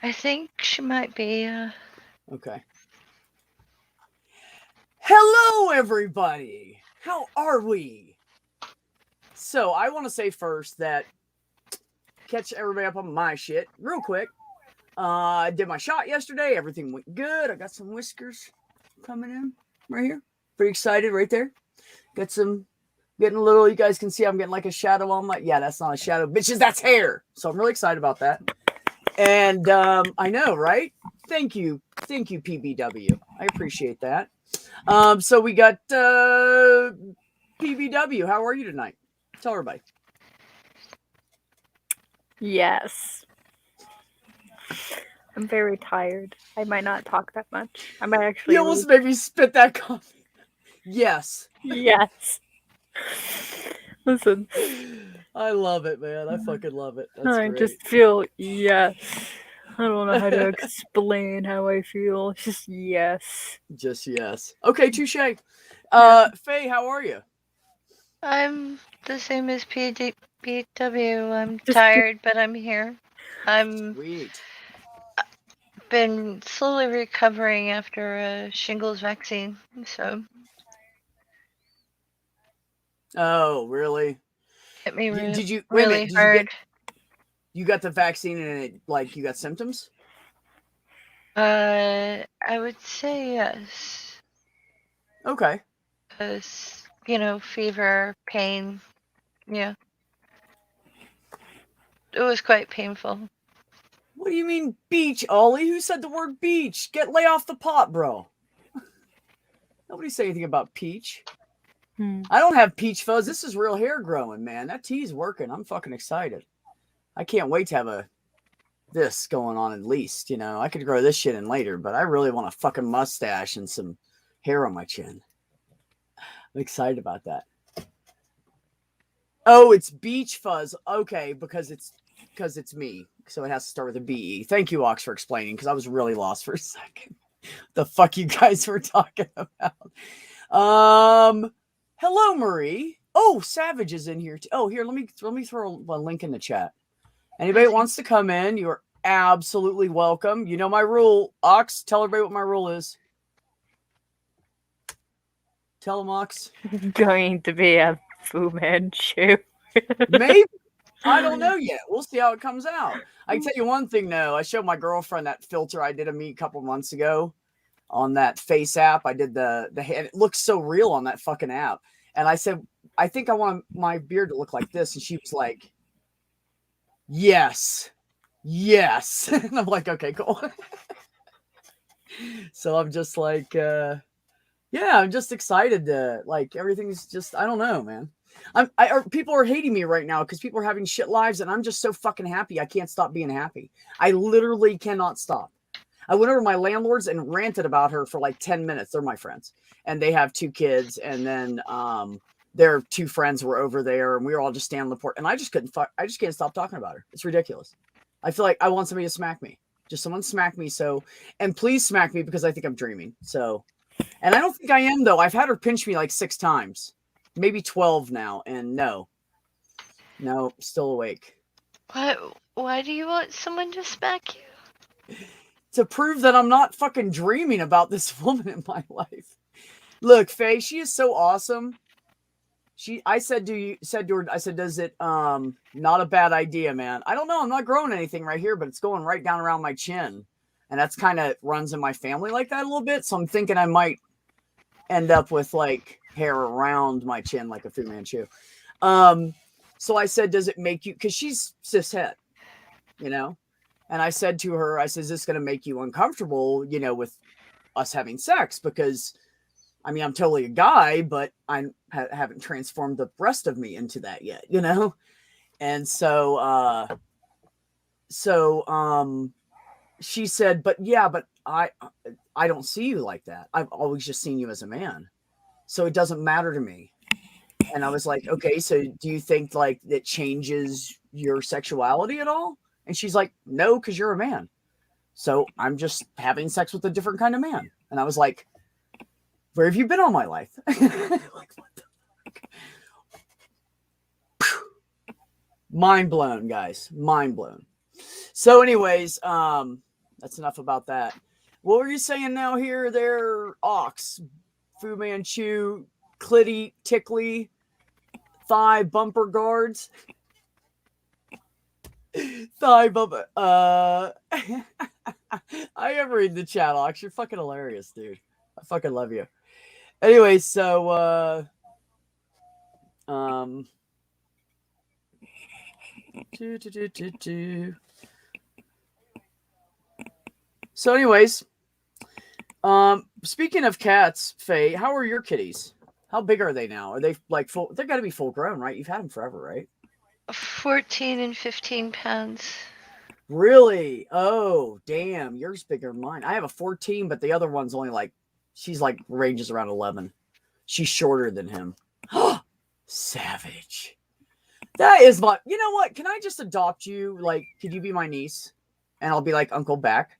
I think she might be. Okay. Hello, everybody. How are we? So, I want to say first that catch everybody up on my shit real quick. I did my shot yesterday. Everything went good. I got some whiskers coming in right here. Pretty excited right there. Got some getting a little. You guys can see I'm getting like a shadow on my. Yeah, that's not a shadow, bitches. That's hair. So I'm really excited about that. And I know, right? Thank you, PBW. I appreciate that. So we got PBW. How are you tonight? Tell everybody. Yes. I'm very tired. I might not talk that much. I might actually You almost leave. made me spit that coffee. Yes. Yes. Listen, I love it, man. I fucking love it. That's I great. just feel yes. I don't know how to explain how I feel. It's just yes. Just yes. Okay, touche. Yeah. Faye, how are you? I'm the same as PW. I'm Just tired, but I'm here. I'm Sweet. been slowly recovering after a shingles vaccine, so Oh, really? hit me Did you wait a minute? really Did you get hard. you got the vaccine and it like you got symptoms? I would say yes, Okay. because fever, pain. Yeah, it was quite painful. What do you mean beach, Ollie? Who said the word beach? Lay off the pot, bro. Nobody say anything about peach. hmm. I don't have peach fuzz. This is real hair growing, man. That tea's working. I'm fucking excited. I can't wait to have a this going on at least. I could grow this shit in later, but I really want a fucking mustache and some hair on my chin. I'm excited about that. Oh, it's beach fuzz. Okay, because it's me. So it has to start with a B. Thank you, Ox, for explaining, because I was really lost for a second. The fuck you guys were talking about. Hello, Marie. Oh, Savage is in here too. Oh, here, let me throw a link in the chat. Anybody that wants to come in, you are absolutely welcome. You know my rule. Ox, tell everybody what my rule is. Tell them, Ox. Going to be a Fu Manchu. Maybe. I don't know yet. We'll see how it comes out. I can tell you one thing though. I showed my girlfriend that filter I did of me a couple months ago on that face app. I did the and it looks so real on that fucking app. And I said, I think I want my beard to look like this. And she was like, yes. Yes. And I'm like, okay, cool. So I'm just like, yeah, I'm just excited to like everything's just I don't know, man. People are hating me right now because people are having shit lives, and I'm just so fucking happy. I can't stop being happy. I literally cannot stop. I went over to my landlords and ranted about her for like 10 minutes. They're my friends, and they have two kids, and then their two friends were over there, and we were all just standing on the porch, and I just couldn't. I just can't stop talking about her. It's ridiculous. I feel like I want somebody to smack me. Just someone smack me. So, and please smack me because I think I'm dreaming. So, and I don't think I am though. I've had her pinch me like 6 times, maybe 12 now, and no, still awake. Why do you want someone to smack you? To prove that I'm not fucking dreaming about this woman in my life. Look, Faye, she is so awesome. I said to her, I said, does it not a bad idea, man? I don't know. I'm not growing anything right here, but it's going right down around my chin. And that's kind of runs in my family like that a little bit. So I'm thinking I might end up with like hair around my chin like a Fu Manchu. So I said, does it make you, because she's cishet, you know? And I said to her, I said, is this going to make you uncomfortable, with us having sex? Because, I mean, I'm totally a guy, but I haven't transformed the rest of me into that yet, And so she said, but yeah, but I don't see you like that. I've always just seen you as a man. So it doesn't matter to me. And I was like, okay, so do you think like it changes your sexuality at all? And she's like, no, because you're a man. So I'm just having sex with a different kind of man. And I was like, where have you been all my life? Like, what the fuck? Mind blown, guys. Mind blown. So, anyways, That's enough about that. What were you saying now here? There, Ox, Fu Manchu, Clitty, Tickly, Thigh Bumper Guards. Thigh Bumper. I am reading the chat, Ox. You're fucking hilarious, dude. I fucking love you. Anyway, so So anyways, speaking of cats, Faye, how are your kitties? How big are they now? Are they like full? They got to be full grown, right? You've had them forever, right? 14 and 15 pounds. Really? Oh, damn. Yours bigger than mine. I have a 14, but the other one's only like, she's like ranges around 11. She's shorter than him. Savage. That is my, you know what? Can I just adopt you? Like, could you be my niece? And I'll be like Uncle Beck.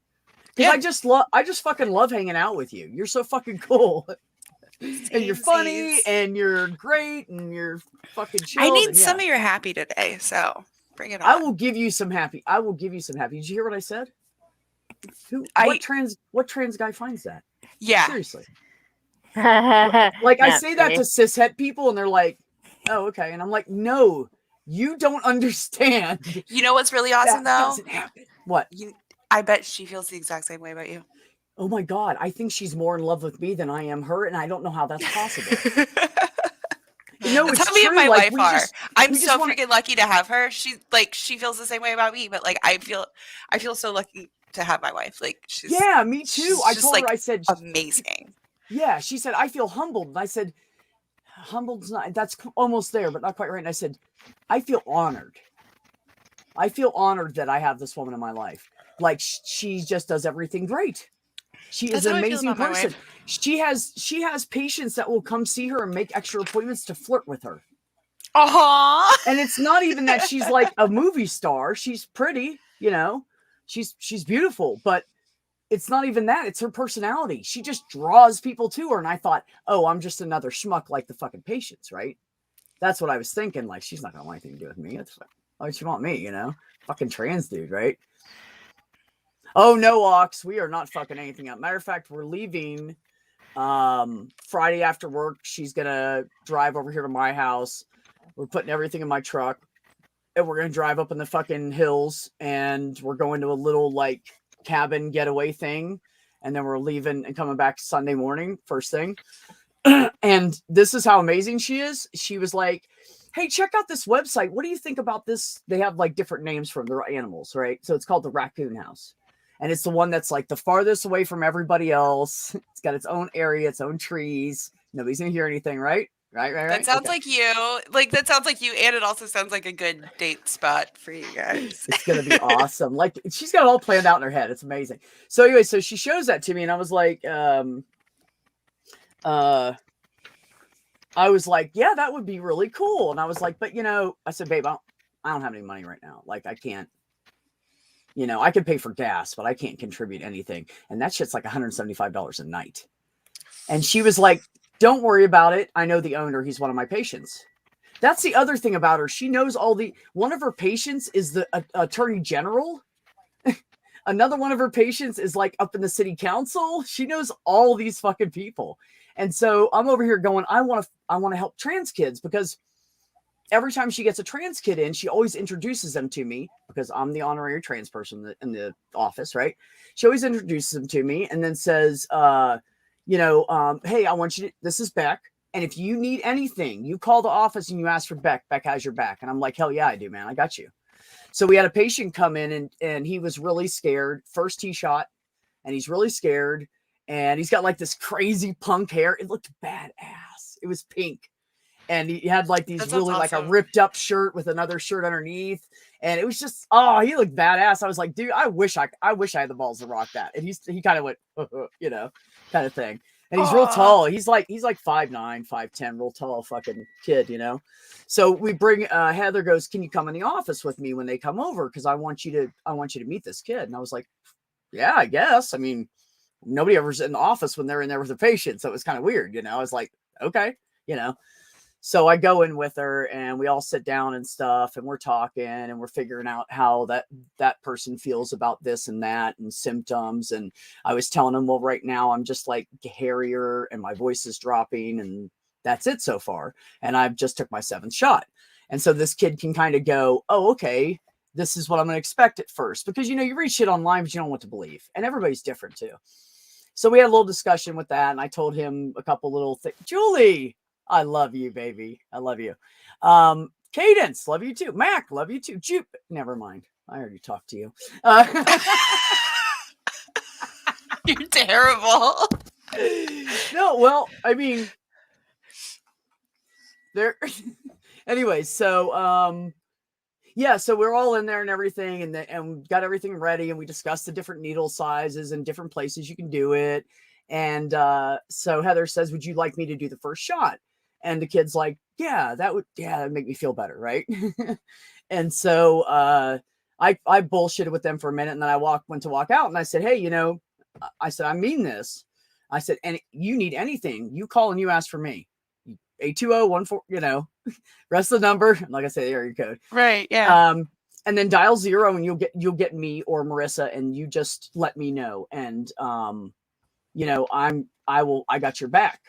Because I just fucking love hanging out with you. You're so fucking cool. And you're funny and you're great and you're fucking chill. I need some of your happy today, so bring it on. I will give you some happy. Did you hear what I said? What trans guy finds that? Yeah. Seriously. Like I say that to cishet people and they're like, oh, okay. And I'm like, no, you don't understand. You know what's really awesome that though? Doesn't happen. What? I bet she feels the exact same way about you. Oh my God. I think she's more in love with me than I am her. And I don't know how that's possible. That's how me and my wife are. I'm so freaking lucky to have her. She feels the same way about me, but like I feel so lucky to have my wife. Like she's me too. I told her, I said amazing. Yeah, she said, I feel humbled. And I said, humbled's not, that's almost there, but not quite right. And I said, I feel honored. I feel honored that I have this woman in my life. Like she just does everything great. She is an amazing person. She has patients that will come see her and make extra appointments to flirt with her. And it's not even that she's like a movie star. She's pretty, you know, she's beautiful, but it's not even that. It's her personality. She just draws people to her. And I thought, oh, I'm just another schmuck like the fucking patients, right? That's what I was thinking. Like, she's not going to want anything to do with me. Why would she want me, you know? Fucking trans dude, right? Oh, no, Ox. We are not fucking anything up. Matter of fact, we're leaving Friday after work. She's going to drive over here to my house. We're putting everything in my truck. And we're going to drive up in the fucking hills. And we're going to a little, like, cabin getaway thing. And then we're leaving and coming back Sunday morning, first thing. And this is how amazing she is. She was like, hey, check out this website. What do you think about this? They have, like, different names for their animals, right? So it's called the Raccoon House. And it's the one that's like the farthest away from everybody else. It's got its own area, its own trees. Nobody's gonna hear anything, right? Right. That sounds like you. Like that sounds like you, and it also sounds like a good date spot for you guys. It's gonna be awesome. Like she's got it all planned out in her head. It's amazing. So anyway, so she shows that to me, and I was like, yeah, that would be really cool. And I was like, but you know, I said, babe, I don't have any money right now. Like I can't. You know, I could pay for gas, but I can't contribute anything. And that shit's like $175 a night. And she was like, don't worry about it. I know the owner. He's one of my patients. That's the other thing about her. She knows one of her patients is the attorney general. Another one of her patients is like up in the city council. She knows all these fucking people. And so I'm over here going, I want to help trans kids because every time she gets a trans kid in, she always introduces them to me because I'm the honorary trans person in the office, right? She always introduces them to me and then says, hey, I want you to, this is Beck. And if you need anything, you call the office and you ask for Beck. Beck has your back. And I'm like, hell yeah, I do, man. I got you. So we had a patient come in and he was really scared. First T shot and he's really scared. And he's got like this crazy punk hair. It looked badass. It was pink. And he had like these really awesome. Like a ripped up shirt with another shirt underneath. And it was just, he looked badass. I was like, dude, I wish I had the balls to rock that. And he kind of went, you know, kind of thing. And he's real tall. He's like 5'9", 5'10", real tall fucking kid, you know? So we bring, Heather goes, can you come in the office with me when they come over? Cause I want you to meet this kid. And I was like, yeah, I guess. I mean, nobody ever's in the office when they're in there with a patient. So it was kind of weird, you know? I was like, okay, you know? So I go in with her and we all sit down and stuff and we're talking and we're figuring out how that person feels about this and that and symptoms. And I was telling him, well, right now I'm just like hairier and my voice is dropping and that's it so far. And I've just took my 7th shot. And so this kid can kind of go, oh, okay, this is what I'm going to expect at first. Because, you know, you read shit online, but you don't know what to believe. And everybody's different too. So we had a little discussion with that. And I told him a couple little things. Julie, I love you, baby. I love you. Cadence, love you too. Mac, love you too. Jupe, never mind. I already talked to you. You're terrible. No, well, I mean, there. Anyway, so yeah, so we're all in there and everything, and got everything ready, and we discussed the different needle sizes and different places you can do it. And so Heather says, "Would you like me to do the first shot?" And the kid's like, yeah, that'd make me feel better. Right. And so I bullshitted with them for a minute. And then I went to walk out and I said, hey, you know, I said, I mean this. I said, and you need anything, you call and you ask for me. 820-14, you know, rest of the number. Like I said, the area code. Right. Yeah. And then dial 0 and you'll get me or Marissa and you just let me know. And, you know, I got your back.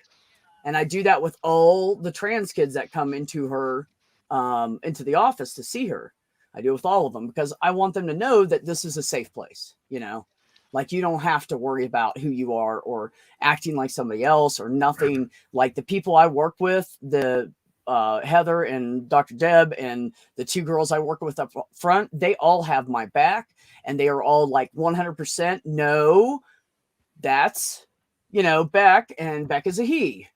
And I do that with all the trans kids that come into into the office to see her. I do it with all of them because I want them to know that this is a safe place, you know, like you don't have to worry about who you are or acting like somebody else or nothing. Like the people I work with, the Heather and Dr. Deb and the 2 girls I work with up front, they all have my back and they are all like 100%. No, that's, you know, Beck, and Beck is a he.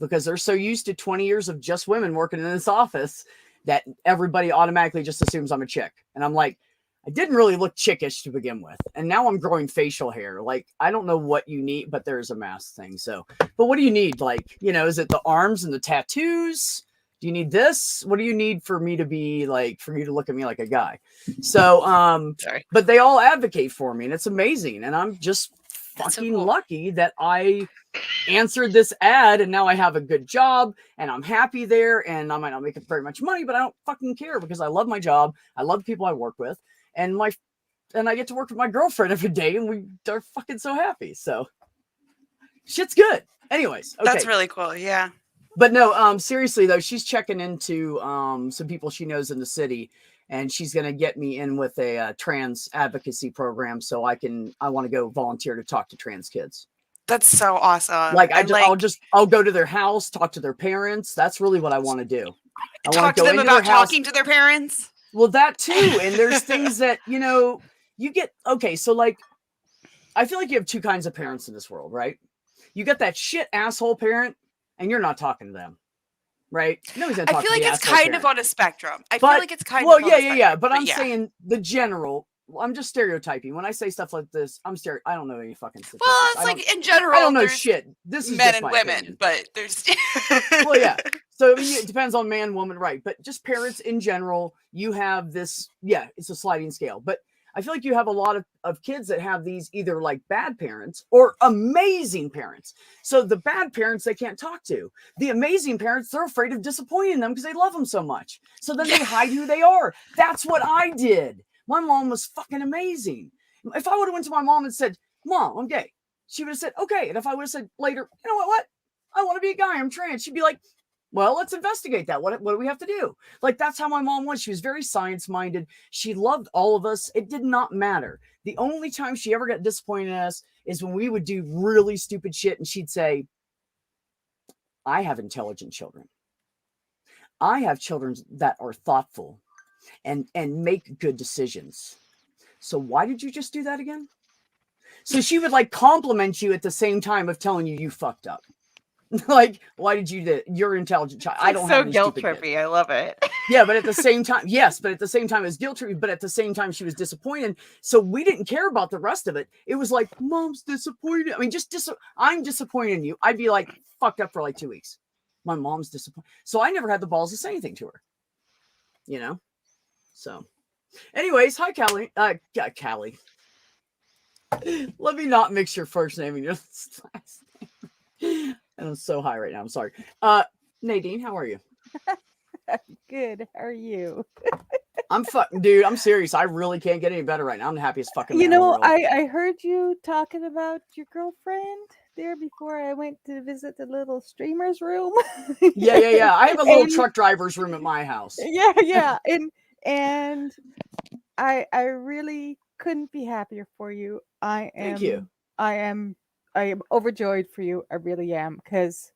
Because they're so used to 20 years of just women working in this office that everybody automatically just assumes I'm a chick. And I'm like, I didn't really look chickish to begin with. And now I'm growing facial hair. Like, I don't know what you need, but there's a mask thing. So, but what do you need? Like, you know, is it the arms and the tattoos? Do you need this? What do you need for me to be like, for you to look at me like a guy? So, Sorry. But they all advocate for me and it's amazing. And I'm just fucking lucky that I answered this ad and now I have a good job and I'm happy there and I might not make very much money, but I don't fucking care because I love my job. I love the people I work with and I get to work with my girlfriend every day and we are fucking so happy. So shit's good. Anyways. Okay. That's really cool. Yeah. But no, seriously though, she's checking into some people she knows in the city. And she's going to get me in with a trans advocacy program so I want to go volunteer to talk to trans kids. That's so awesome. Like I'll go to their house, talk to their parents. That's really what I want to do. Talk to them about talking to their parents. Well, that too. And there's things that, you know, you get, okay. So like, I feel like you have 2 kinds of parents in this world, right? You got that shit asshole parent and you're not talking to them. Right. No, he's gonna talk I feel like it's kind of on a spectrum. I feel like it's kind of yeah. But I'm saying the general. I'm just stereotyping. When I say stuff like this, I don't know any fucking statistics. Well, it's like in general. I don't know shit. This is men just and my women, opinion. but there's well, yeah. So I mean, it depends on man, woman, right? But just parents in general, you have this. Yeah, it's a sliding scale. But I feel like you have a lot of kids that have these either like bad parents or amazing parents. So the bad parents they can't talk to. The amazing parents, they're afraid of disappointing them because they love them so much. So then they hide who they are. That's what I did. My mom was fucking amazing. If I would have went to my mom and said, Mom, I'm gay, she would have said, okay. And if I would have said later, you know what? I want to be a guy. I'm trans. She'd be like, well, let's investigate that. What do we have to do? Like, that's how my mom was. She was very science-minded. She loved all of us. It did not matter. The only time she ever got disappointed in us is when we would do really stupid shit and she'd say, I have intelligent children. I have children that are thoughtful and make good decisions. So why did you just do that again? So she would like compliment you at the same time of telling you fucked up. Like, why did you do that? You're an intelligent child. I don't have any guilt trippy. I love it. Yeah, but at the same time, yes, but at the same time it was guilt trippy, but at the same time she was disappointed. So we didn't care about the rest of it. It was like, Mom's disappointed. I mean, I'm disappointed in you. I'd be like fucked up for like 2 weeks. My mom's disappointed. So I never had the balls to say anything to her. You know? So anyways, hi Callie. Callie. Let me not mix your first name and your last name. And I'm so high right now. I'm sorry. Nadine, how are you? Good. How are you? I'm fucking, dude. I'm serious. I really can't get any better right now. I'm the happiest fucking man You in the know, world. I heard you talking about your girlfriend there before I went to visit the little streamer's room. Yeah. I have a little And- truck driver's room at my house. Yeah. And I really couldn't be happier for you. Thank you. I am overjoyed for you. I really am, because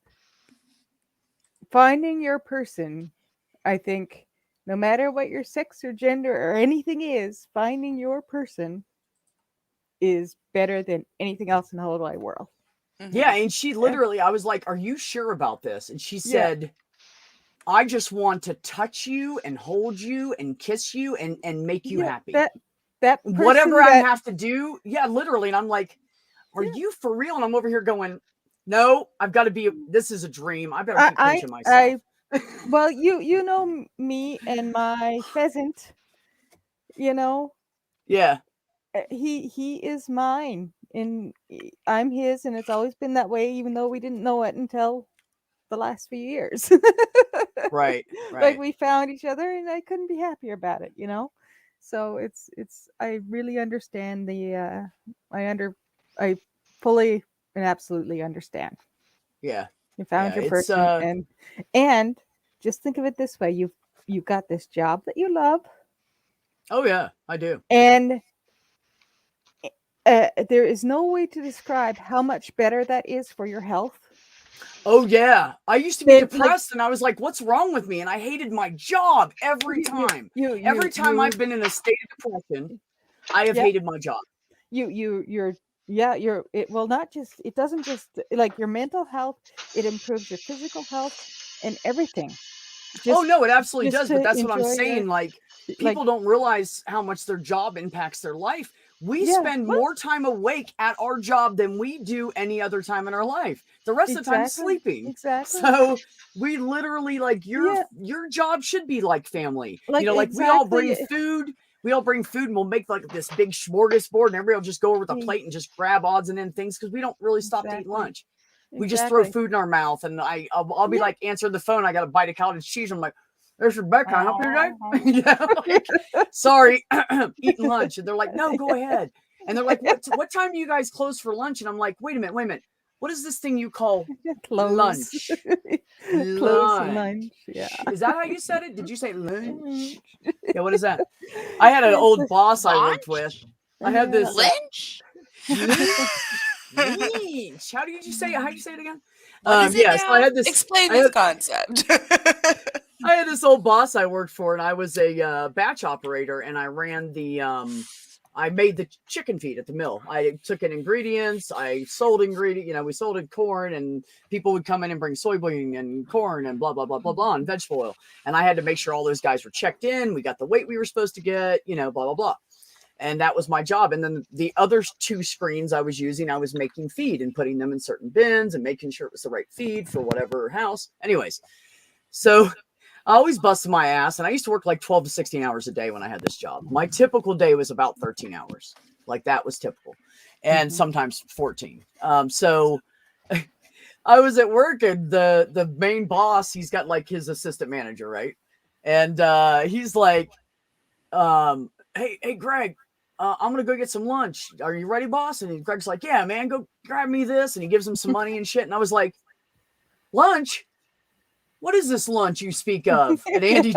finding your person, I think, no matter what your sex or gender or anything is, finding your person is better than anything else in the whole wide world. Yeah, and she literally, I was like, "Are you sure about this?" And she said, "I just want to touch you and hold you and kiss you and make you happy. That Whatever I have to do." Yeah, literally. And I'm like, "Are you for real?" And I'm over here going, "No, I've got to be. This is a dream. I better keep pinching myself." Well, you know me and my pheasant. You know, Yeah. he is mine, and I'm his, and it's always been that way, even though we didn't know it until the last few years. Right. Like, we found each other, and I couldn't be happier about it. So it's I really understand I fully and absolutely understand. Yeah. You found your person, and just think of it this way: you've got this job that you love. Oh yeah, I do. And there is no way to describe how much better that is for your health. Oh yeah, I used to be depressed, and I was like, "What's wrong with me?" And I hated my job every time. Every time I've been in a state of depression, I have hated my job. It will not just. It doesn't just like your mental health. It improves your physical health and everything. Oh no, it absolutely does. But that's what I'm saying. Like, people don't realize how much their job impacts their life. We spend more time awake at our job than we do any other time in our life. The rest of the time is sleeping. Exactly. So we literally, like, your job should be like family. Like we all bring food. We all bring food, and we'll make like this big smorgasbord, and everybody will just go over with a plate and just grab odds and ends things, because we don't really stop to eat lunch. We just throw food in our mouth, and I'll be like answering the phone. I got a bite of cottage cheese. I'm like, "There's Rebecca. Can I help you today?" Sorry, eating lunch. And they're like, "No, go ahead." And they're like, what time do you guys close for lunch? And I'm like, wait a minute. What is this thing you call lunch? Lunch. Yeah. Is that how you said it? Did you say lunch? Yeah, what is that? I had an old boss I worked with. I had this lunch. Lunch. How do you say it? How do you say it again? So I had this. Explain this concept. I had this old boss I worked for, and I was a batch operator, and I ran the I made the chicken feed at the mill. I took in ingredients. I sold ingredients. We sold in corn, and people would come in and bring soybean and corn and blah, blah, blah, blah, blah, and vegetable oil. And I had to make sure all those guys were checked in. We got the weight we were supposed to get, blah, blah, blah. And that was my job. And then the other 2 screens I was using, I was making feed and putting them in certain bins and making sure it was the right feed for whatever house. Anyways, so I always busted my ass, and I used to work like 12 to 16 hours a day when I had this job. My typical day was about 13 hours. Like, that was typical. And sometimes 14. So I was at work, and the main boss, he's got like his assistant manager, right? And he's like, hey, Greg, I'm going to go get some lunch. Are you ready, boss? And Greg's like, yeah, man, go grab me this. And he gives him some money and shit. And I was like, lunch? What is this lunch you speak of? And Andy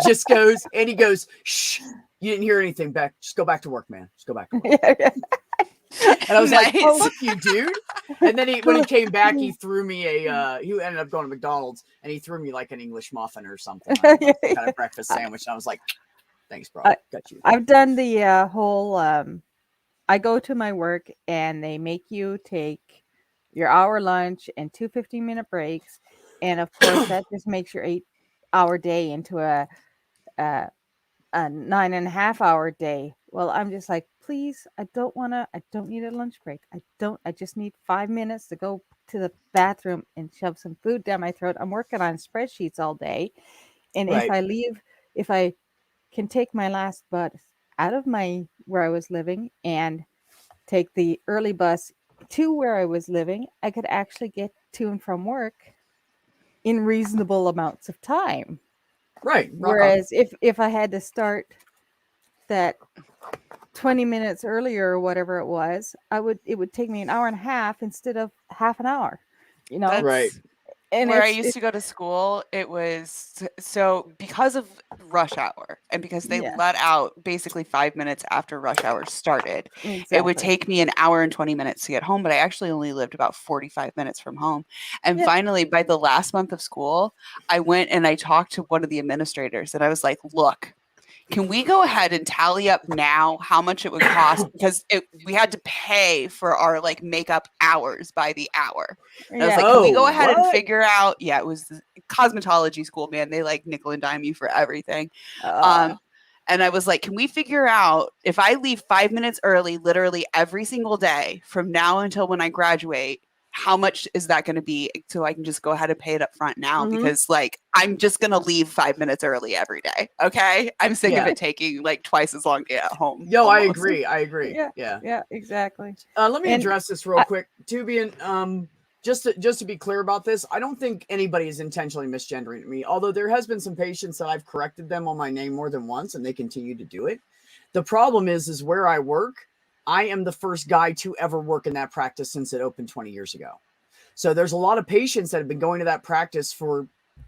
goes, shh, you didn't hear anything back. Just go back to work, man. Just go back to work. And I was like, oh, fuck you, dude. And then when he came back, he threw me he ended up going to McDonald's, and he threw me like an English muffin or something. Kind of breakfast sandwich. And I was like, thanks, bro. Got you. I've done the whole, I go to my work, and they make you take your hour lunch and 2 15-minute breaks. And of course, that just makes your 8-hour day into a 9.5-hour day. Well, I'm just like, please, I don't need a lunch break. I just need 5 minutes to go to the bathroom and shove some food down my throat. I'm working on spreadsheets all day. And if I can take my last bus out of where I was living and take the early bus to where I was living, I could actually get to and from work in reasonable amounts of time. Right. Whereas if I had to start that 20 minutes earlier or whatever it was, it would take me an hour and a half instead of half an hour. You know, right. And where I used to go to school, it was so because of rush hour and because they let out basically 5 minutes after rush hour started, it would take me an hour and 20 minutes to get home, but I actually only lived about 45 minutes from home. And finally, by the last month of school, I went and I talked to one of the administrators and I was like, look, can we go ahead and tally up now how much it would cost? Because we had to pay for our like makeup hours by the hour. And I was like, can we go ahead and figure out? Yeah, it was cosmetology school, man. They like nickel and dime you for everything. And I was like, can we figure out if I leave 5 minutes early, literally every single day from now until when I graduate, how much is that going to be so I can just go ahead and pay it up front now? Because like, I'm just going to leave 5 minutes early every day. Okay. I'm sick of it taking like twice as long to get home. Yo, almost. I agree. Yeah, exactly. Let me address this real quick. Tubian, just to be clear about this, I don't think anybody is intentionally misgendering me, although there has been some patients that I've corrected them on my name more than once and they continue to do it. The problem is where I work, I am the first guy to ever work in that practice since it opened 20 years ago. So there's a lot of patients that have been going to that practice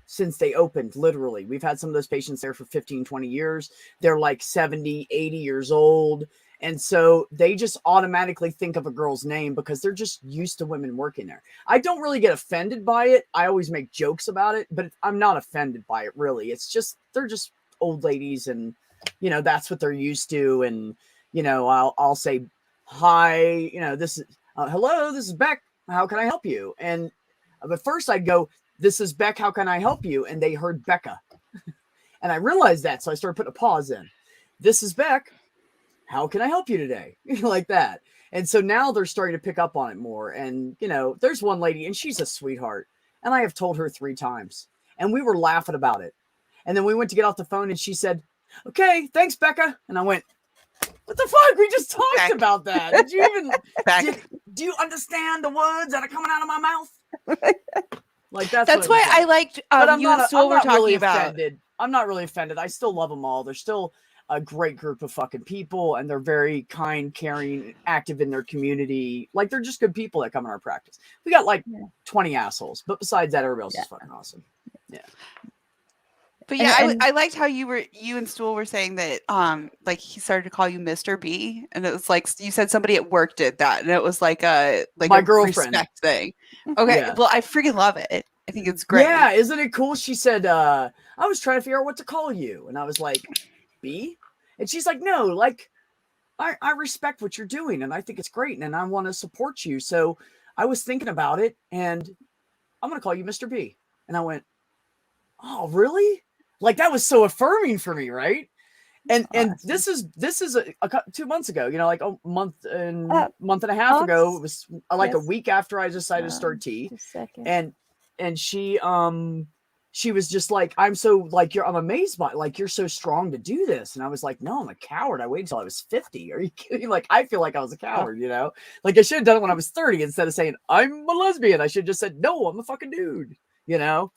since they opened, literally. We've had some of those patients there for 15, 20 years. They're like 70, 80 years old. And so they just automatically think of a girl's name because they're just used to women working there. I don't really get offended by it. I always make jokes about it, but I'm not offended by it, really. It's just, they're just old ladies and, you know, that's what they're used to. And, you know, I'll say, hi, you know, this is, hello, this is Beck. How can I help you? And but first I'd go, this is Beck. How can I help you? And they heard Becca. And I realized that. So I started putting a pause in. This is Beck. How can I help you today? Like that. And so now they're starting to pick up on it more. And, you know, there's one lady and she's a sweetheart. And I have told her 3 times and we were laughing about it. And then we went to get off the phone and she said, okay, thanks, Becca. And I went, what the fuck? We just talked about that. Did you even do you understand the words that are coming out of my mouth? Like that's why I liked you and Stool were talking about. Offended. I'm not really offended. I still love them all. They're still a great group of fucking people and they're very kind, caring, active in their community. Like they're just good people that come in our practice. We got like 20 assholes, but besides that, everybody else is fucking awesome. Yeah. But yeah, I liked how you and Stool were saying that like he started to call you Mr. B, and it was like you said somebody at work did that, and it was like my girlfriend respect thing. Okay, well I freaking love it. I think it's great. Yeah, isn't it cool? She said, I was trying to figure out what to call you, and I was like, B, and she's like, no, like I respect what you're doing, and I think it's great, and I want to support you. So I was thinking about it, and I'm gonna call you Mr. B, and I went, oh really? Like that was so affirming for me, right? And this is 2 months ago, you know, like a month and a half ago. It was like a week after I decided to start tea. And she was just like, I'm so like I'm amazed by like you're so strong to do this. And I was like, no, I'm a coward. I waited until I was 50. Are you kidding? Like I feel like I was a coward, you know? Like I should have done it when I was 30 instead of saying I'm a lesbian. I should have just said no, I'm a fucking dude, you know?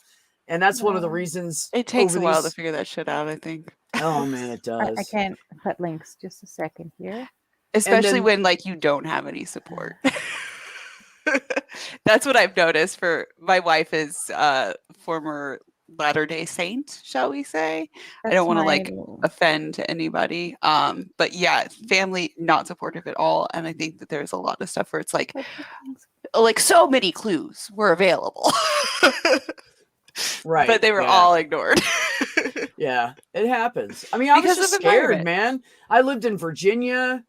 And that's one of the reasons. It takes a while to figure that shit out, I think. Oh, man, it does. I can't put links. Just a second here. Especially when, like, you don't have any support. That's what I've noticed for my wife is former Latter-day Saint, shall we say. I don't want to, like, offend anybody. But, yeah, family not supportive at all. And I think that there's a lot of stuff where it's like so many clues were available. Right. But they were all ignored. Yeah, it happens. I mean, I was just scared, man. I lived in Virginia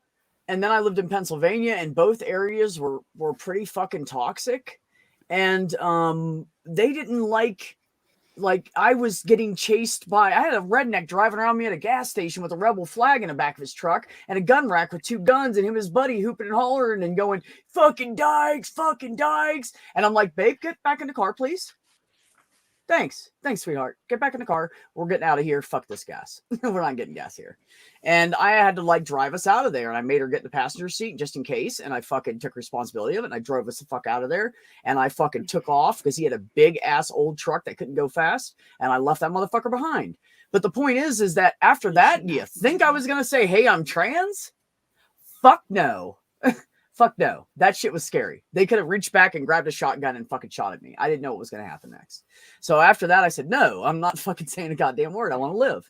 and then I lived in Pennsylvania and both areas were pretty fucking toxic. And they didn't like I was getting chased by, I had a redneck driving around me at a gas station with a rebel flag in the back of his truck and a gun rack with 2 guns and him and his buddy hooping and hollering and going, fucking dykes. And I'm like, babe, get back in the car, please. Thanks, sweetheart. Get back in the car. We're getting out of here. Fuck this gas. We're not getting gas here. And I had to like drive us out of there, and I made her get in the passenger seat just in case. And I fucking took responsibility of it. And I drove us the fuck out of there. And I fucking took off because he had a big ass old truck that couldn't go fast. And I left that motherfucker behind. But the point is that after that, do you think I was gonna say, "Hey, I'm trans"? Fuck no. Fuck no. That shit was scary. They could have reached back and grabbed a shotgun and fucking shot at me. I didn't know what was going to happen next. So after that, I said, no, I'm not fucking saying a goddamn word. I want to live.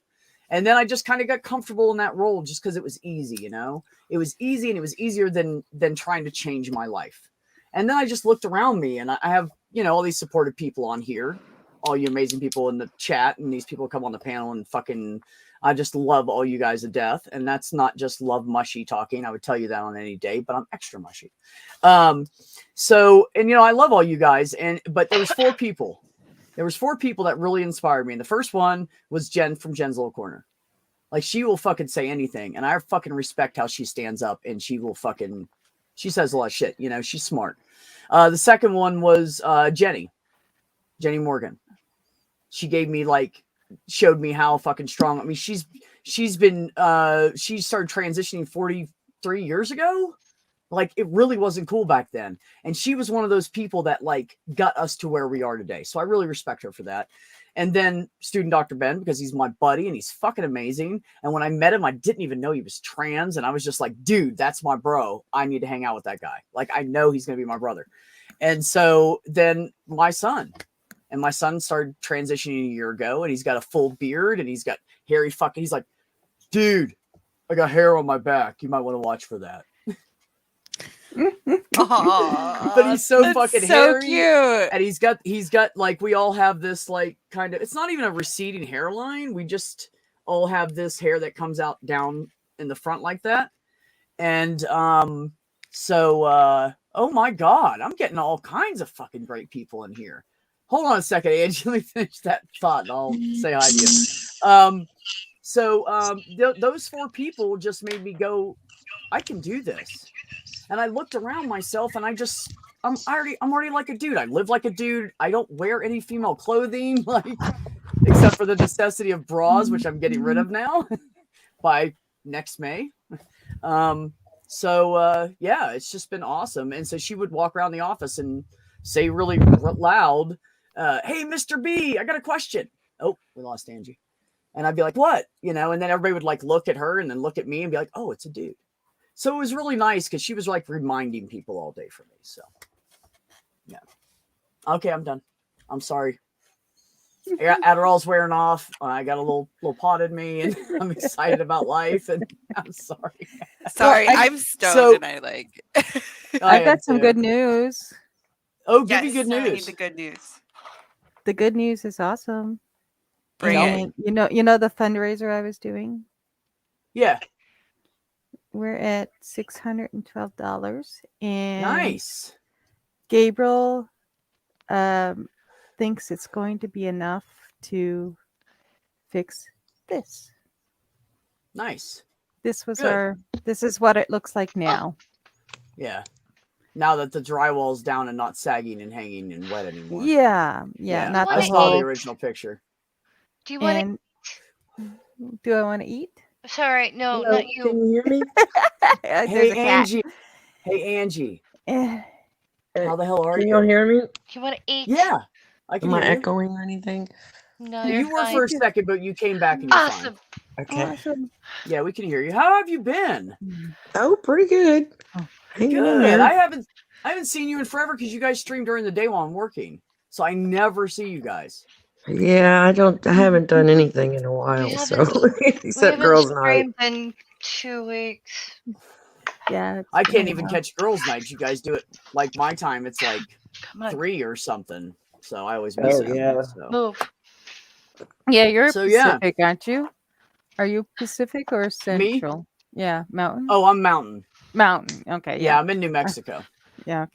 And then I just kind of got comfortable in that role just because it was easy, you know? It was easy, and it was easier than trying to change my life. And then I just looked around me, and I have, you know, all these supportive people on here, all you amazing people in the chat, and these people come on the panel and fucking... I just love all you guys to death. And that's not just love mushy talking. I would tell you that on any day, but I'm extra mushy. So, and you know, I love all you guys. But there was 4 people. There was 4 people that really inspired me. And the first one was Jen from Jen's Little Corner. Like, she will fucking say anything. And I fucking respect how she stands up, and she says a lot of shit. You know, she's smart. The second one was Jenny Morgan. She gave me showed me how fucking strong. I mean, she started transitioning 43 years ago. Like, it really wasn't cool back then. And she was one of those people that got us to where we are today. So I really respect her for that. And then student Dr. Ben, because he's my buddy and he's fucking amazing. And when I met him, I didn't even know he was trans. And I was just like, dude, that's my bro. I need to hang out with that guy. Like, I know he's going to be my brother. And so then my son started transitioning a year ago, and he's got a full beard, and he's got hairy fucking, he's like, dude, I got hair on my back. You might want to watch for that. But he's so fucking hairy, cute. and he's got like, we all have this kind of, it's not even a receding hairline. We just all have this hair that comes out down in the front like that. And oh my God, I'm getting all kinds of fucking great people in here. Hold on a second, Angie. Let me finish that thought, and I'll say hi to you. Those 4 people just made me go, I can do this. And I looked around myself, and I'm already like a dude. I live like a dude. I don't wear any female clothing, except for the necessity of bras, which I'm getting rid of now by next May. Yeah, it's just been awesome. And so she would walk around the office and say really loud, hey, Mr. B, I got a question. Oh, we lost Angie. And I'd be like, what? You know, and then everybody would look at her and then look at me and be like, oh, it's a dude. So it was really nice because she was reminding people all day for me. So, yeah. Okay, I'm done. I'm sorry. I got Adderall's wearing off. I got a little pot in me, and I'm excited about life. And I'm sorry. Sorry, I'm stoned, and I've got some good news. Oh, give me good I need news. the good news. The good news is awesome. Bring it. You know the fundraiser I was doing? Yeah. We're at $612. And Nice. Gabriel thinks it's going to be enough to fix this. Nice. This was Good. this is what it looks like now. Yeah. Now that the drywall's down and not sagging and hanging and wet anymore. Yeah. Not I the saw the whole. original picture. Do you want And do I want to eat? to? Sorry, no, Hello, not you. Can you hear me? There's Hey, a cat. Angie. Hey, Angie. Eh, How the hell are Can you? y'all hear me? Do you want to eat? Yeah. I can Am I hear you. echoing or anything? No, You you're were fine. for a second, but you came back and you're Awesome. Okay. awesome. fine. Yeah, we can hear you. How have you been? Oh, pretty good. Hanging in Good. there. I haven't seen you in forever because you guys stream during the day while I'm working. So I never see you guys. Yeah, I haven't done anything in a while, so We except haven't girls' night. streamed in 2 weeks. Yeah. I can't even catch girls' nights. You guys do it like my time. It's like Come on, 3 or something. So I always miss Oh, it. yeah. So. move. Yeah, you're So, yeah. Pacific, aren't you? Are you Pacific or Central? Yeah, Mountain. Oh, I'm Mountain. Mountain. Okay. Yeah, I'm in New Mexico. Yeah. Okay.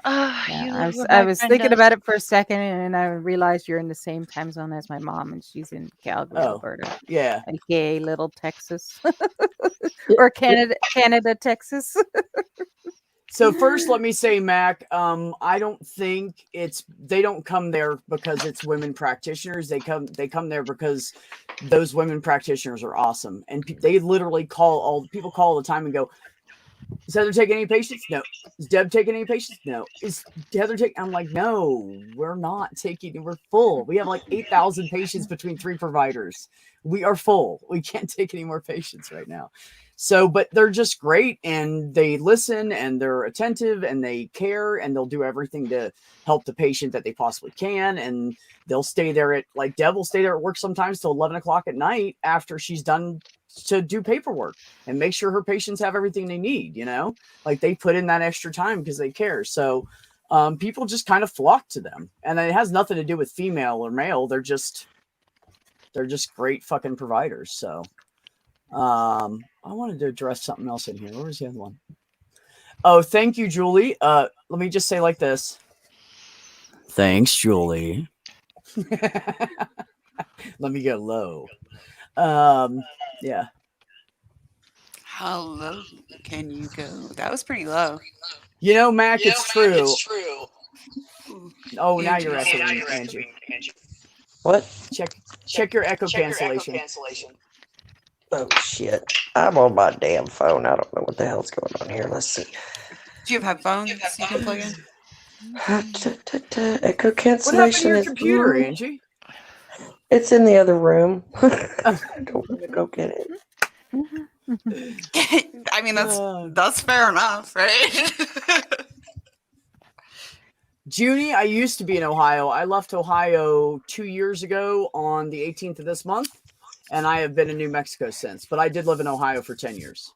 Oh, Yeah, you I live was where I my was friend thinking does. about it for a second, and I realized you're in the same time zone as my mom, and she's in Calgary, Oh. Alberta, Yeah. aka Little Texas, or Canada, Texas. So first, let me say, Mac, I don't think they don't come there because it's women practitioners. They come there because those women practitioners are awesome, and they literally call all the time and go, "Is Heather taking any patients? No. Is Deb taking any patients? No. Is Heather taking?" I'm like, "No, we're not taking. We're full. We have like 8,000 patients between 3 providers. We are full. We can't take any more patients right now." So, but they're just great, and they listen, and they're attentive, and they care, and they'll do everything to help the patient that they possibly can, and they'll stay there like Deb will stay there at work sometimes till 11 o'clock at night after she's done to do paperwork and make sure her patients have everything they need, like they put in that extra time because they care. So people just kind of flock to them, and it has nothing to do with female or male. They're just great fucking providers. So I wanted to address something else in here. Where was the other one? Oh, thank you, Julie. Let me just say like this. Thanks, Julie. Let me go low. Yeah. How low can you go? That was pretty low. Mac, it's true. Oh, now you're echoing, Angie. What? Check your echo cancellation. Oh, shit. I'm on my damn phone. I don't know what the hell's going on here. Let's see. Do you have headphones you can plug in? Echo What happened cancellation to your is computer, Angie? It's in the other room. I don't want to go get it. I mean, that's fair enough, right? Junie, I used to be in Ohio. I left Ohio 2 years ago on the 18th of this month, and I have been in New Mexico since. But I did live in Ohio for 10 years.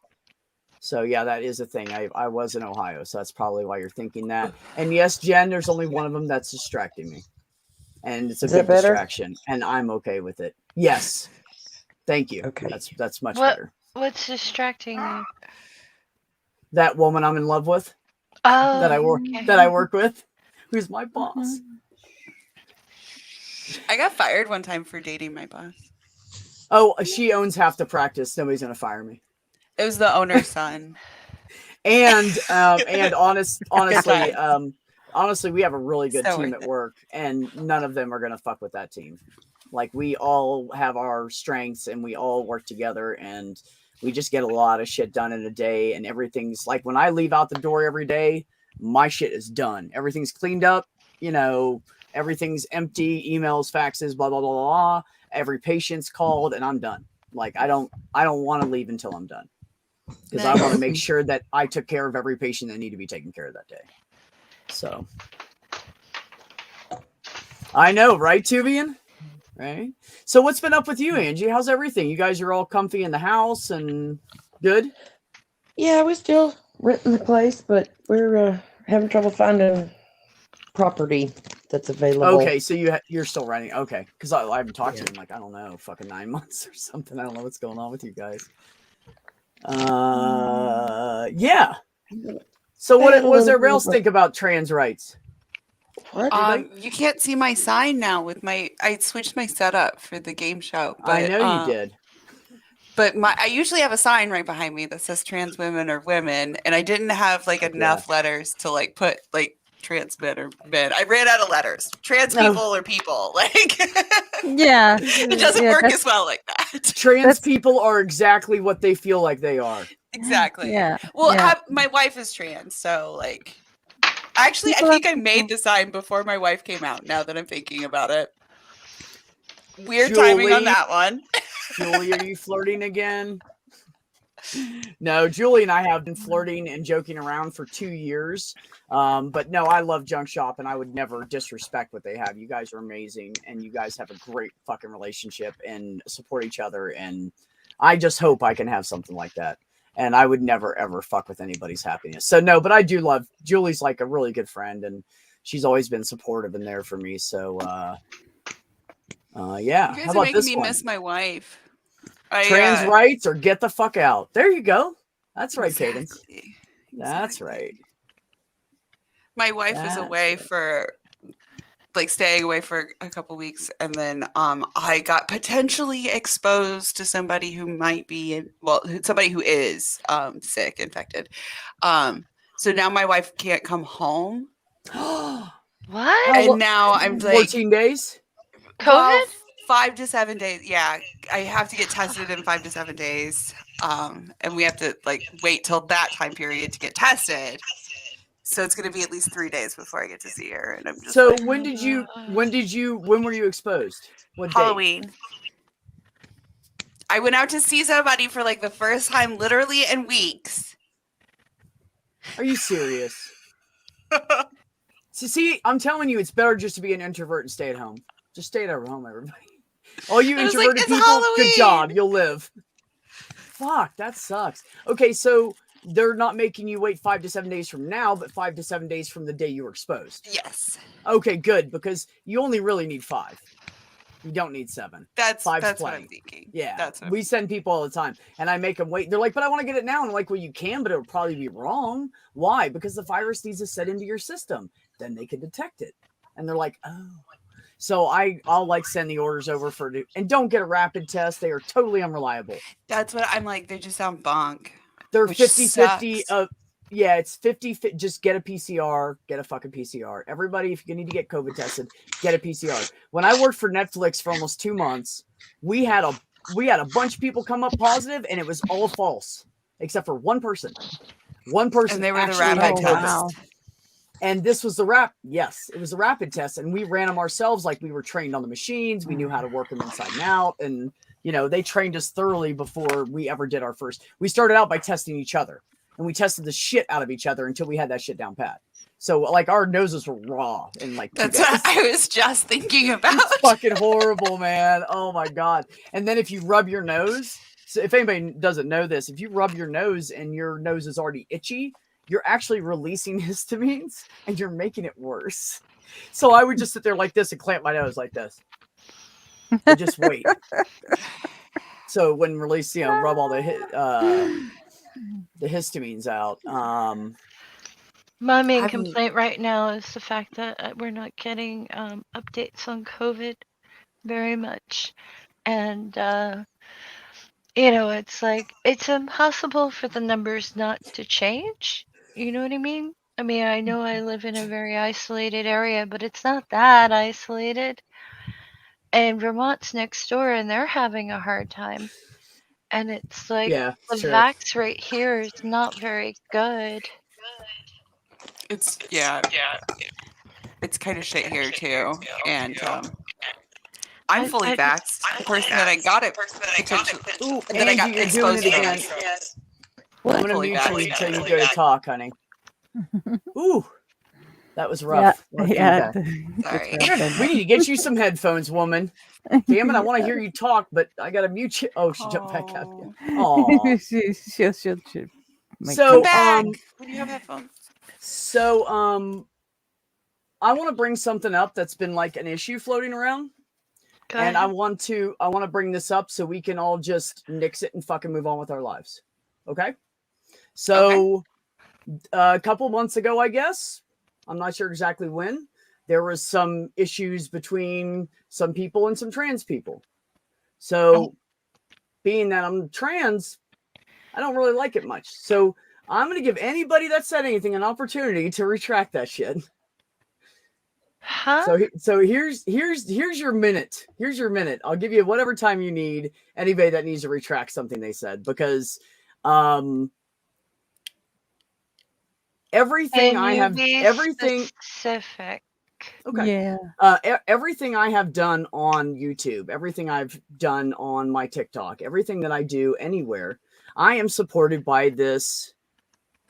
So, yeah, that is a thing. I was in Ohio, so that's probably why you're thinking that. And yes, Jen, there's only one of them that's distracting me. And it's a big distraction, and I'm okay with it. Yes. Thank you. Okay. That's much better. What's distracting you? That woman I'm in love with. Oh, that I work with, who's my boss. I got fired one time for dating my boss. Oh, she owns half the practice. Nobody's gonna fire me. It was the owner's son. And honestly, we have a really good team at work, and none of them are gonna fuck with that team. Like, we all have our strengths, and we all work together, and we just get a lot of shit done in a day. And everything's like, when I leave out the door every day, my shit is done. Everything's cleaned up. Everything's empty. Emails, faxes, blah blah blah blah. Every patient's called, and I'm done. Like, I don't want to leave until I'm done, because I want to make sure that I took care of every patient that needed to be taken care of that day. So I know, right, Tubian? Right. So what's been up with you, Angie? How's everything? You guys are all comfy in the house and good? Yeah, we're still renting the place, but we're having trouble finding property that's available. Okay, so you're still renting. Okay, because I haven't talked to you in, like, I don't know, fucking 9 months or something. I don't know what's going on with you guys. Yeah. So what does everybody else think about trans rights? What? You can't see my sign now with I switched my setup for the game show. But, I know you did. But I usually have a sign right behind me that says trans women or women, and I didn't have enough letters to put trans men or men. I ran out of letters. Trans people or people. Yeah. It doesn't work as well like that. Trans people are exactly what they feel like they are. Exactly. Yeah. Well, yeah. my wife is trans, so actually, I think I made the sign before my wife came out, now that I'm thinking about it. Weird timing on that one. Julie, are you flirting again? No, Julie and I have been flirting and joking around for 2 years. But no, I love Junk Shop, and I would never disrespect what they have. You guys are amazing, and you guys have a great fucking relationship and support each other. And I just hope I can have something like that. And I would never, ever fuck with anybody's happiness. So no, but I do love Julie's like a really good friend, and she's always been supportive and there for me. So yeah. You guys are making me miss my wife. Trans rights or get the fuck out. There you go. That's right, Cadence. Exactly. That's right. My wife was away for staying away for a couple weeks, and then I got potentially exposed to somebody who might be somebody who is sick, infected. So now my wife can't come home. What? And now I'm like 14 days. COVID? well, 5 to 7 days. Yeah, I have to get tested in 5 to 7 days. And we have to like wait till that time period to get tested. So it's going to be at least 3 days before I get to see her. And I'm just So like, when were you exposed? What date? Halloween. I went out to see somebody for like the first time literally in weeks. Are you serious? See, I'm telling you, it's better just to be an introvert and stay at home. Just stay at home, everybody. All you I was like, introverted "It's people, good Halloween." job. You'll live. Fuck, that sucks. Okay, so they're not making you wait 5 to 7 days from now, but 5 to 7 days from the day you were exposed. Yes. Okay, good, because you only really need 5. You don't need 7. That's Five's what plenty. I'm thinking. Yeah, That's what we send people all the time, and I make them wait. They're like, "But I want to get it now." And I'm like, "Well, you can, but it'll probably be wrong. Why? Because the virus needs to set into your system. Then they can detect it." And they're like, "Oh." So I'll like send the orders over and don't get a rapid test. They are totally unreliable. That's what I'm like. They just sound bonk. They're Which 50-50 sucks. of yeah, it's 50. Just get a PCR. Get a fucking PCR. Everybody, if you need to get COVID tested, get a PCR. When I worked for Netflix for almost 2 months, we had a bunch of people come up positive, and it was all false, except for one person. One person And they were the actually had rapid COVID. test. And this was yes, it was a rapid test, and we ran them ourselves. Like, we were trained on the machines. We knew how to work them inside and out, and they trained us thoroughly before we ever did our first. We started out by testing each other, and we tested the shit out of each other until we had that shit down pat. So like our noses were raw in like 2 That's days. what I was just thinking about. It's fucking horrible, man. Oh my God. And then if you rub your nose, so if anybody doesn't know this, if you rub your nose and your nose is already itchy, you're actually releasing histamines and you're making it worse. So I would just sit there like this and clamp my nose like this. And just wait. So when release, rub all the histamines out. My main I've- complaint right now is the fact that we're not getting updates on COVID very much. And, it's like, it's impossible for the numbers not to change. You know what I mean? I mean, I know I live in a very isolated area, but it's not that isolated. And Vermont's next door, and they're having a hard time. And it's like, Yeah, the sure. vax rate here is not very good. It's It's kind of shit here too, and I'm fully vaxxed. The person that I got it, Ooh, and then I got Angie, you're doing exposed it to again. it. I'm gonna Fully mute you vaxxed. until you go to talk, honey. Ooh, that was rough. A lot of Yeah. feedback. Sorry. We need to get you some headphones, woman. Damn it, I want to hear you talk, but I gotta mute you. Oh, she jumped back out. Aw. She'll make So, Come back when you have headphones. So, I want to bring something up that's been like an issue floating around, Go and I ahead. want to bring this up so we can all just nix it and fucking move on with our lives. Okay? So, a couple months ago, I guess, I'm not sure exactly when, there was some issues between some people and some trans people. So, being that I'm trans, I don't really like it much. So, I'm going to give anybody that said anything an opportunity to retract that shit. Huh? So here's your minute. Here's your minute. I'll give you whatever time you need. Anybody that needs to retract something they said, because everything Can I you have, be everything. specific? Okay. Yeah. Everything I have done on YouTube, everything I've done on my TikTok, everything that I do anywhere, I am supported by this.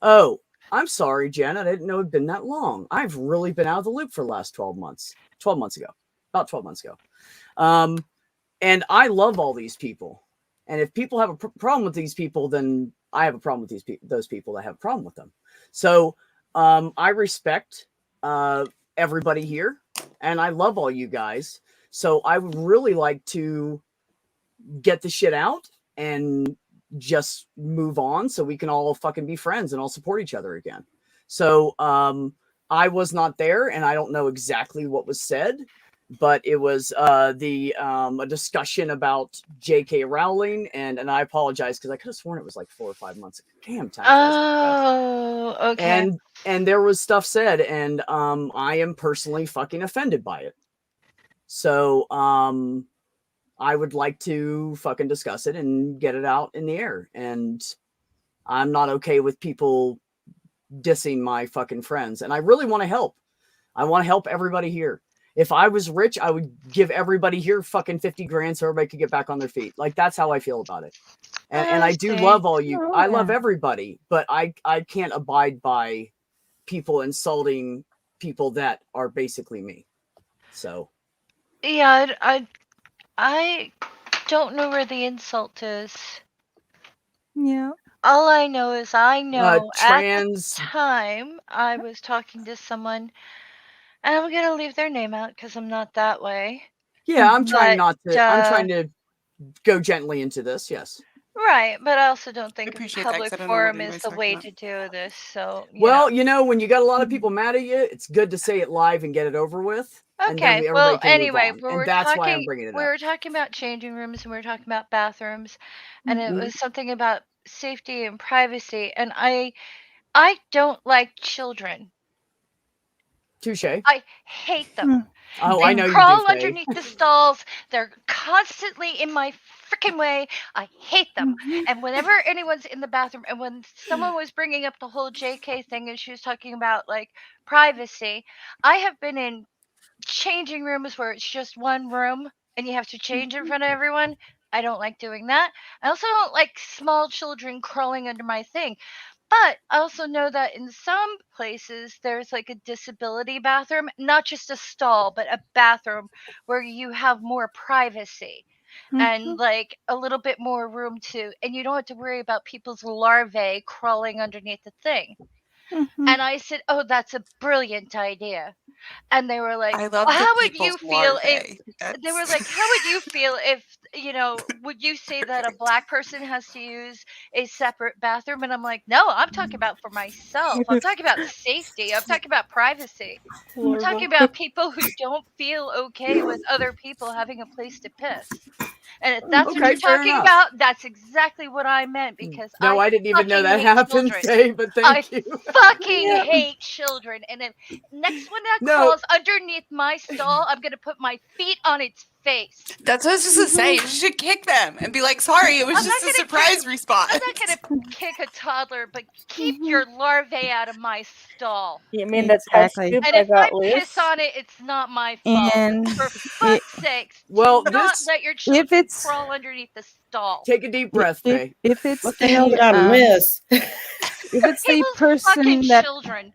Oh, I'm sorry, Jen. I didn't know it'd been that long. I've really been out of the loop for the last 12 months. 12 months ago. About 12 months ago. And I love all these people. And if people have a problem with these people, then I have a problem with those people that have a problem with them. So I respect everybody here. And I love all you guys. So I would really like to get the shit out and just move on so we can all fucking be friends and all support each other again. So I was not there and I don't know exactly what was said, but it was a discussion about J.K. Rowling, and I apologize because I could have sworn it was like 4 or 5 months ago. Damn, time flies so fast. Oh, okay. And there was stuff said, and I am personally fucking offended by it. So I would like to fucking discuss it and get it out in the air. And I'm not okay with people dissing my fucking friends, and I really want to help. I want to help everybody here. If I was rich, I would give everybody here fucking 50 grand so everybody could get back on their feet. Like, that's how I feel about it. And I do see. love all you. Oh, I love yeah. everybody, but I can't abide by people insulting people that are basically me. So Yeah, I don't know where the insult is. Yeah. All I know is I know at the trans. time I was talking to someone, and I'm gonna leave their name out because I'm not that way. Yeah, I'm trying But, not to. I'm trying to go gently into this. Yes. Right, but I also don't think a appreciate that, 'cause public I don't know what forum is anybody's the talking way about. to do this. So, Well, when you got a lot of people mad at you, it's good to say it live and get it over with. And then okay. everybody Well, can move anyway, on. we And were that's why I'm talking. bringing it We up. were talking about changing rooms, and we were talking about bathrooms, and it Mhm. was something about safety and privacy. And I don't like children. Touche. I hate them. Oh, They I know you do, crawl Faye. underneath the stalls. They're constantly in my freaking way. I hate them. And whenever anyone's in the bathroom, and when someone was bringing up the whole JK thing, and she was talking about like privacy, I have been in changing rooms where it's just one room and you have to change in front of everyone. I don't like doing that. I also don't like small children crawling under my thing. But I also know that in some places there's like a disability bathroom, not just a stall, but a bathroom where you have more privacy and like a little bit more room to, and you don't have to worry about people's larvae crawling underneath the thing. And I said, "Oh, that's a brilliant idea." And they were like, I love "Well, the how would you people's feel if?" larvae. They were That's like, "How would you feel if, would you say that a black person has to use a separate bathroom?" And I'm like, "No, I'm talking about for myself. I'm talking about safety. I'm talking about privacy. I'm talking about people who don't feel okay with other people having a place to piss." And if that's what Okay, you're fair talking enough. about, that's exactly what I meant because No, I didn't even know that hate happened, children. Faye, but I thank you. fucking hate children. And if next one that No. crawls underneath my stall, I'm gonna put my feet on its face. what I was just gonna say. You should kick them and be like, "Sorry, it was I'm just not a gonna surprise response." I'm not gonna kick a toddler, but keep your larvae out of my stall. You mean that's how Exactly. stupid And I if got I loose? piss on it, it's not my fault. And For fuck's sakes, Well, do not this- let your children it's- crawl underneath the stall. Take a deep breath, Faye. if it's What the hell did I the miss? if it's the People's person fucking that children.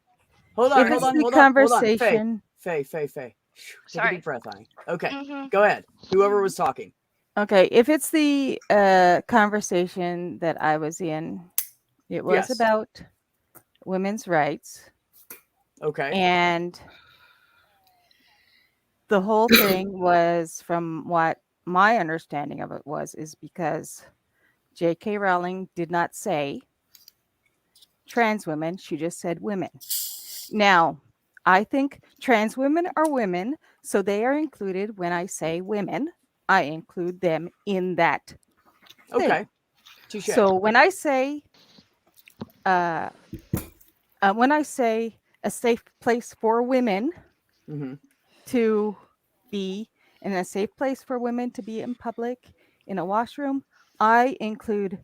Hold on, if hold it's on, the hold on, hold on. conversation. Faye. Take a Sorry. deep breath, honey. Okay, Mhm. go ahead. Whoever was talking. Okay, if it's the conversation that I was in, it was Yes. about women's rights, Okay. and the whole thing was, from what my understanding of it was, is because J.K. Rowling did not say trans women; she just said women. Now, I think trans women are women, so they are included when I say women. I include them in that. Okay. Touche. So when I say a safe place for women Mhm. to be, and a safe place for women to be in public, in a washroom, I include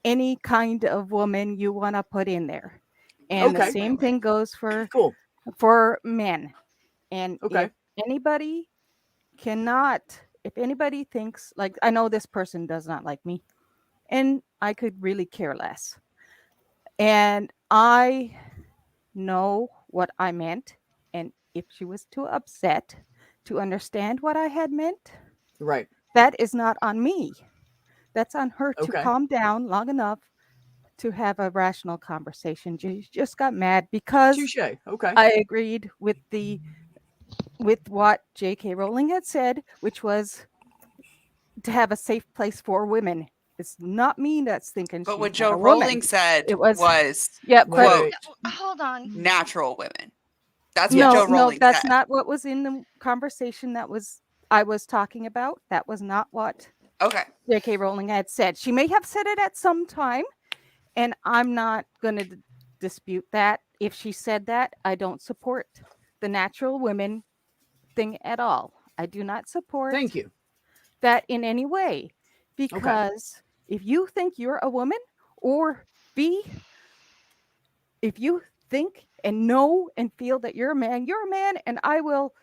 any kind of woman you want to put in there. And Okay. the same thing goes Cool. for men. And Okay. if anybody thinks, like, I know this person does not like me, and I could really care less. And I know what I meant. And if she was too upset to understand what I had meant, Right. that is not on me. That's on her to Okay. calm down long enough to have a rational conversation. She just got mad because Touche. Okay. I agreed with what J.K. Rowling had said, which was to have a safe place for women. It's not me that's thinking. But she's what not Joe a woman. Rowling said It was- was Yeah, Wait, but wait. Hold on. natural women. That's what Joe no, Rowling that's said. not what was in the conversation I was talking about. That was not what Okay. J.K. Rowling had said. She may have said it at some time, and I'm not going to dispute that. If she said that, I don't support the natural women thing at all. I do not support Thank you. that in any way, because if you think you're a woman, or B, if you think and know and feel that you're a man, and I will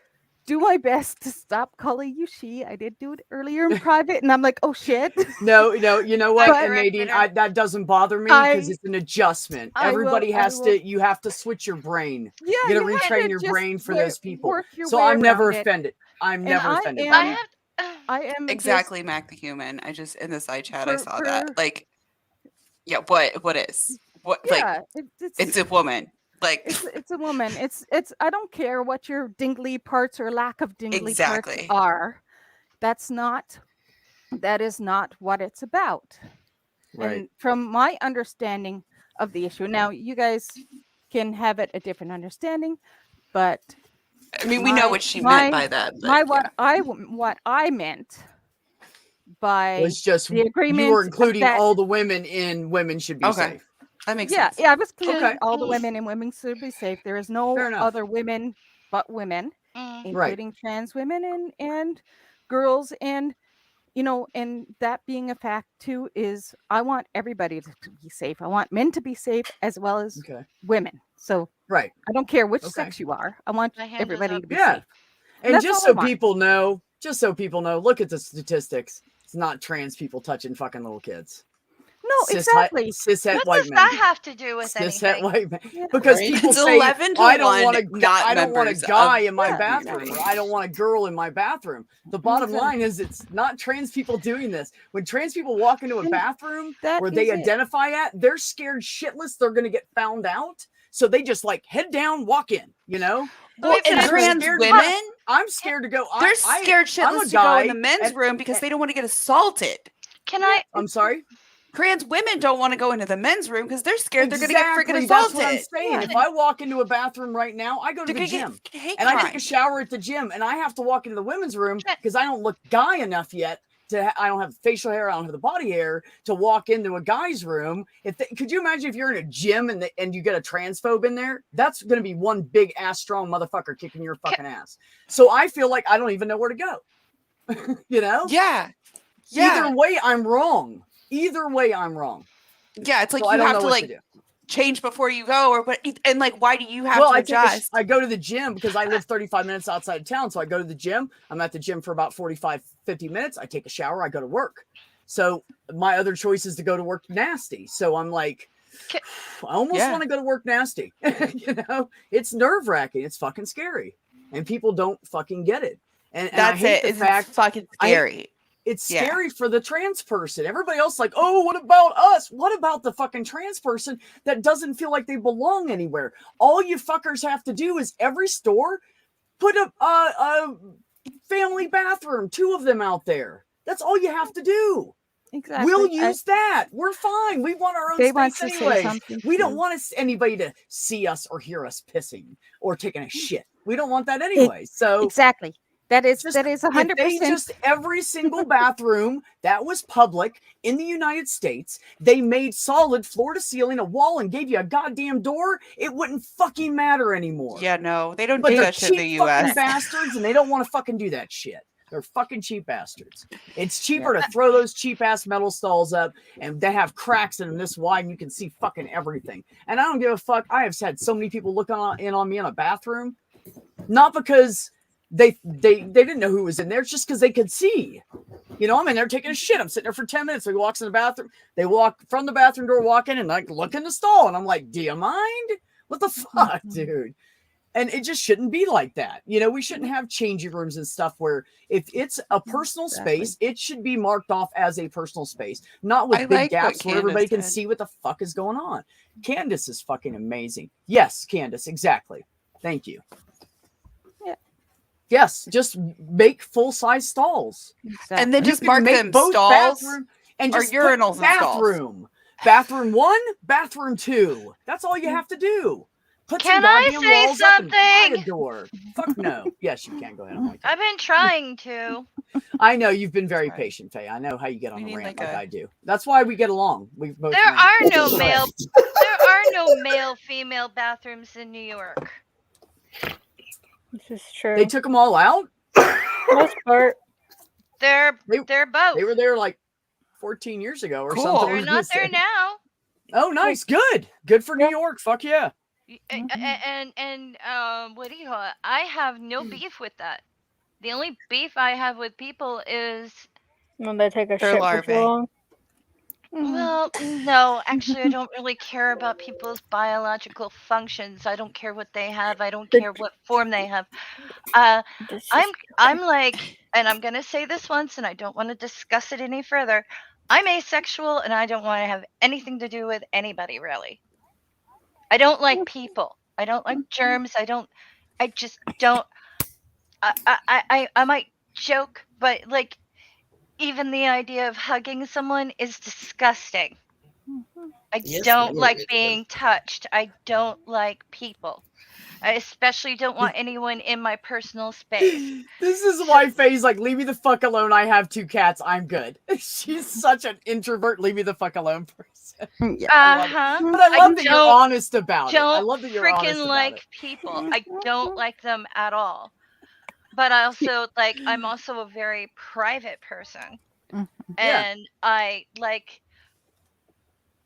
do my best to stop calling you she. I did do it earlier in private, and I'm like, oh shit. No, you know what, But- and Nadine, that doesn't bother me because it's an adjustment. I will- Everybody I has will- to. You have to switch your brain. Yeah, You gotta you have retrain to your just brain for work- those people. work your So way I'm never around it. offended. I'm And never I offended am- by I that. have. I am just- Exactly, Mac the human. I just in the side chat I For- saw for- that. Like, yeah, what is what like yeah, it's a woman. Like it's a woman. It's I don't care what your dingly parts or lack of dingly Exactly. parts are. That is not what it's about. Right. And from my understanding of the issue, now you guys can have it a different understanding, but I mean, we know what she meant by that. But what I meant by It was just the you agreement were of including that- all the women in women should be Okay. safe. that makes yeah, sense. yeah, I was clear. Okay. All the women and women should be safe. There is no Fair enough. other women but women, Mm. including trans women and girls, and and that being a fact too is I want everybody to be safe. I want men to be safe as well as Okay. women. So Right. I don't care which Okay. sex you are. I want My hand is everybody up. to be Yeah. safe. And That's just all I so want. people know, look at the statistics. It's not trans people touching fucking little kids. No, Cis- exactly. Cishet What white does men. that have to do with Cishet anything? white men. Yeah. Because Right? people It's say 11 to I don't 1 want a not I don't want a members of guy in my Yeah. bathroom, or I don't want a girl in my bathroom. The bottom Exactly. line is it's not trans people doing this. When trans people walk into a And bathroom that where they is it. identify at, they're scared shitless they're gonna get found out. So they just like head down, walk in, Well, Okay, and but trans scared- women, I'm scared to go. they're I- scared I'm a shitless to go in guy, the men's and- room because they don't want to get assaulted. Can I? I'm sorry. Trans women don't want to go into the men's room because they're scared they're going to get freaking That's assaulted. what I'm saying. Yeah. If I walk into a bathroom right now, I go to They're the going to gym. get hate And I take a crimes. shower at the gym, and I have to walk into the women's room Yeah. because I don't look guy enough yet. I don't have facial hair, I don't have the body hair to walk into a guy's room. Could you imagine if you're in a gym and you get a transphobe in there? That's going to be one big ass strong motherfucker kicking your fucking ass. So I feel like I don't even know where to go. You know? Yeah. Yeah. Either way, I'm wrong. Either way, I'm wrong. Yeah. It's like So I you don't have know to what like do. change before you go or what. And like, why do you have Well, to adjust? I go to the gym because I live 35 minutes outside of town. So I go to the gym. I'm at the gym for about 45, 50 minutes. I take a shower. I go to work. So my other choice is to go to work nasty. So I'm like, I almost Yeah. want to go to work nasty. You know, it's nerve wracking. It's fucking scary. And people don't fucking get it. And I That's hate it. the It's fact fucking scary. it's Yeah. scary for the trans person. Everybody else like, oh, what about us? What about the fucking trans person that doesn't feel like they belong anywhere? All you fuckers have to do is every store put a family bathroom, 2 of them out there. That's all you have to do. Exactly. We'll use that. We're fine. We want our own They want space to say anyway. something. We don't too. want anybody to see us or hear us pissing or taking a shit. We don't want that anyway. So Exactly. That is just- 100%. if they just every single bathroom that was public in the United States, they made solid floor to ceiling a wall and gave you a goddamn door, it wouldn't fucking matter anymore. Yeah, no, they don't But do they're that shit in cheap the fucking US. bastards, and they don't want to fucking do that shit. They're fucking cheap bastards. It's cheaper to throw those cheap ass metal stalls up, and they have cracks in them this wide, and you can see fucking everything. And I don't give a fuck. I have had so many people look in on me in a bathroom, not because they didn't know who was in there, it's just because they could see. You know, I'm in there taking a shit. I'm sitting there for 10 minutes. So he walks in the bathroom. They walk from the bathroom door, walk in, and like look in the stall, and I'm like, do you mind? What the fuck, dude? And it just shouldn't be like that. You know, we shouldn't have changing rooms and stuff where if it's a personal space, it should be marked off as a personal space, not with I big like what gaps where everybody Candace can said. see what the fuck is going on. Candace is fucking amazing. Yes, Candace, exactly. Thank you. Yeah. Yes, just make full-size stalls. And then You just can mark make them both stalls bathroom and or just put urinals and stalls. bathroom. Bathroom 1, bathroom 2. That's all you have to do. Put some Can I goddamn say walls up and something? the door. Fuck no. Yes, you can go ahead. I'm like, I've been trying to. I know you've been very Sorry. patient, Faye. I know how you get on We a need, rant like, like a- I do. That's why we get along. We both. There rant. are no Go ahead. male. There are no male-female bathrooms in New York. This is true. They took them all out. Most part. They're both. They were there like 14 years ago or Cool. something. I They're was not gonna there say. now. Oh, nice. Good for New York. Fuck yeah. And what do you call it? I have no beef with that. The only beef I have with people is, When they take a They're shit for larvae. too long. well, no, actually, I don't really care about people's biological functions. I don't care what they have. I don't care what form they have. This I'm is- I'm like, and I'm gonna say this once, and I don't want to discuss it any further. I'm asexual, and I don't want to have anything to do with anybody really. I don't like people. I don't like germs. I just don't. I might joke, but like, even the idea of hugging someone is disgusting. I Yes, don't ma'am. like being touched. I don't like people. I especially don't want anyone in my personal space. This is why Faye's like, leave me the fuck alone. I have 2 cats. I'm good. She's such an introvert, leave me the fuck alone person. Yeah. I love it. Uh-huh. But I love that you're don't- honest about it. I Don't love that you're honest freaking about like it. people. I don't like them at all. But I also I'm also a very private person. Mhm. Yeah. And I like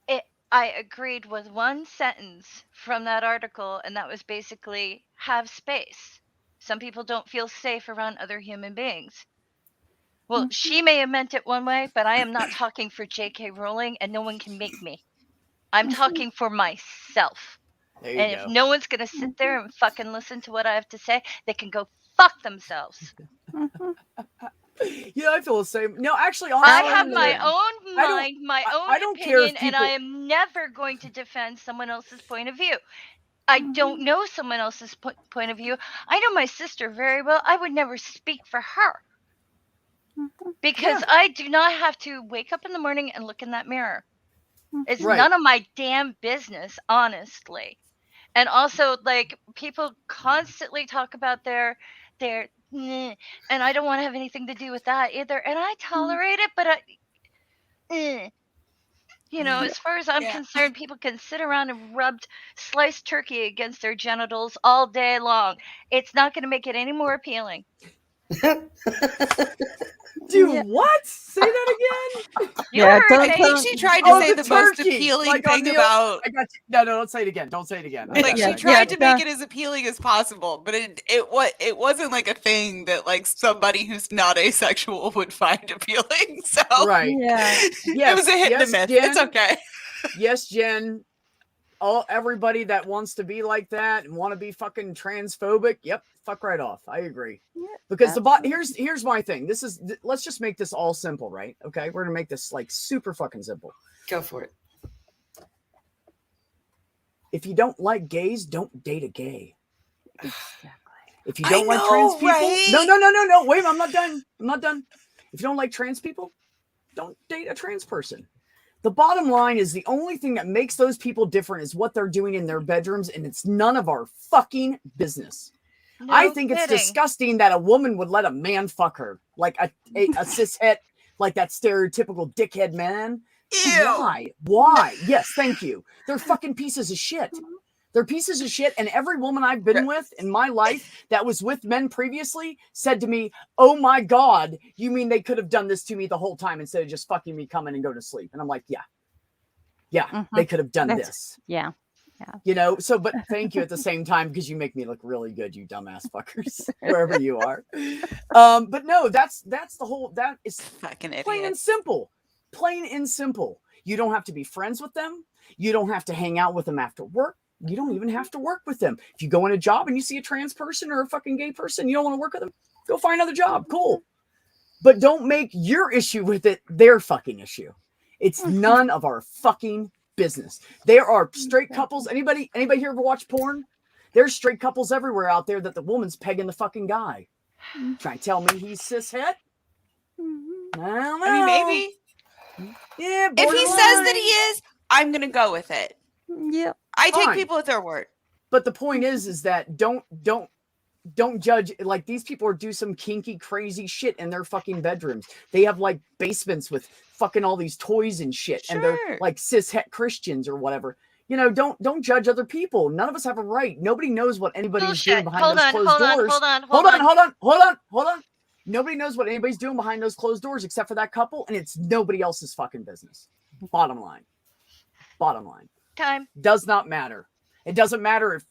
it. I agreed with one sentence from that article, and that was basically have space. Some people don't feel safe around other human beings. Well, she may have meant it one way, but I am not talking for J.K. Rowling, and no one can make me. I'm talking for myself. There you And go. if no one's gonna sit there and fucking listen to what I have to say, they can go fuck themselves. Yeah, I feel the same. No, actually, I honestly, have my yeah. own I don't- mind, my own I don't care if opinion, and I people- am never going to defend someone else's point of view. I don't know someone else's point of view. I know my sister very well. I would never speak for her. Because I do not have to wake up in the morning and look in that mirror. It's Right. none of my damn business, honestly. And also, like, people constantly talk about their "Nah," and I don't want to have anything to do with that either. And I tolerate it, but you know, as far as I'm Yeah. concerned, people can sit around and rub sliced turkey against their genitals all day long. It's not going to make it any more appealing. Dude, Yeah. what? Say that again? You Yeah, heard don't I me. think she tried to Oh, say the the most turkey, appealing like on thing the- about. I got you. No, don't say it again. Don't say it again. I Like got it. she yeah, tried to yeah. make it as appealing as possible, but it wasn't like a thing that like somebody who's not asexual would find appealing. So Right. Yeah. it was a hit and a Yes, miss. Jen. It's okay. Yes, Jen. Everybody that wants to be like that and want to be fucking transphobic, yep, fuck right off. I agree. Yeah, Because here's my thing. Let's just make this all simple, right? Okay, we're gonna make this like super fucking simple. Go for it. If you don't like gays, don't date a gay. Exactly. If you I don't like know, trans people, right? no. Wait, I'm not done. If you don't like trans people, don't date a trans person. The bottom line is the only thing that makes those people different is what they're doing in their bedrooms, and it's none of our fucking business. I No think it's kidding. disgusting that a woman would let a man fuck her, like a cishet, like that stereotypical dickhead man. Ew. Why? Yes, thank you. They're fucking pieces of shit. They're pieces of shit. And every woman I've been with in my life that was with men previously said to me, "Oh my God, you mean they could have done this to me the whole time instead of just fucking me coming and go to sleep?" And I'm like, yeah, Mhm. they could have done That's- this. Yeah. You know, so, but thank you at the same time because you make me look really good, you dumbass fuckers, wherever you are. But no, that's the whole, that is Fucking plain and idiot. simple. Plain and simple. You don't have to be friends with them. You don't have to hang out with them after work. You don't even have to work with them. If you go in a job and you see a trans person or a fucking gay person, you don't want to work with them, go find another job. Cool. But don't make your issue with it their fucking issue. It's none of our fucking business. There are straight couples. Anybody here ever watch porn? There's straight couples everywhere out there that the woman's pegging the fucking guy. Trying to tell me he's cishet? I don't know. I mean, maybe Yeah, if he says that he is, I'm gonna go with it. Yep. I take Fine. people at their word. But the point is that don't don't judge. Like, these people do some kinky, crazy shit in their fucking bedrooms. They have like basements with fucking all these toys and shit, and they're Sure. like cishet Christians or whatever. You know, don't judge other people. None of us have a right. Nobody knows what anybody's doing Bullshit. behind Hold those on, closed hold on, doors. hold on, Hold on. Nobody knows what anybody's doing behind those closed doors except for that couple, and it's nobody else's fucking business. Bottom line. Time. Does not matter. It doesn't matter if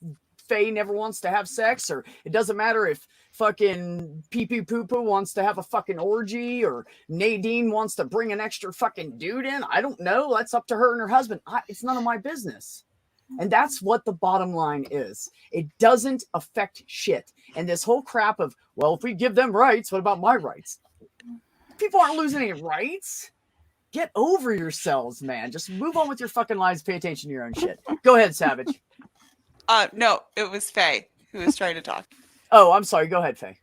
Faye never wants to have sex, or it doesn't matter if fucking Pee Pee Poo Poo wants to have a fucking orgy, or Nadine wants to bring an extra fucking dude in. I don't know. That's up to her and her husband. It's none of my business. And that's what the bottom line is. It doesn't affect shit. And this whole crap of, well, if we give them rights, what about my rights? People aren't losing any rights. Get over yourselves, man. Just move on with your fucking lives. Pay attention to your own shit. Go ahead, Savage. No, it was Faye who was trying to talk. Oh, I'm sorry. Go ahead, Faye.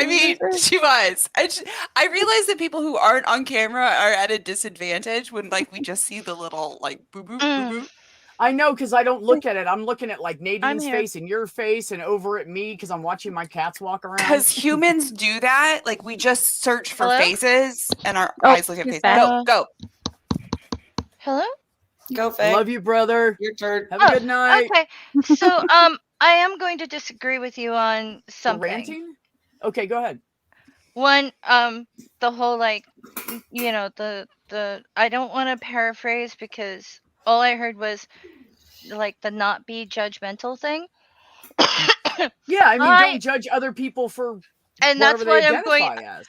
I mean, she was. I realize that people who aren't on camera are at a disadvantage when, like, we just see the little, like, boo boo boo boo. I know, because I don't look at it. I'm looking at like Nadine's here. face and your face and over at me because I'm watching my cats walk around. Because humans do that. Like, we just search for Hello? faces and our Oh, eyes look at she's faces. back. Go. Hello? Go, Faye. Love you, brother. Your turn. Have a good night. Okay. So, I am going to disagree with you on For something. ranting? Okay, go ahead. One, the whole, like, you know, the I don't want to paraphrase because all I heard was like the not be judgmental thing. Yeah, I mean, I- don't judge other people for And that's whatever they what I'm going. identify as.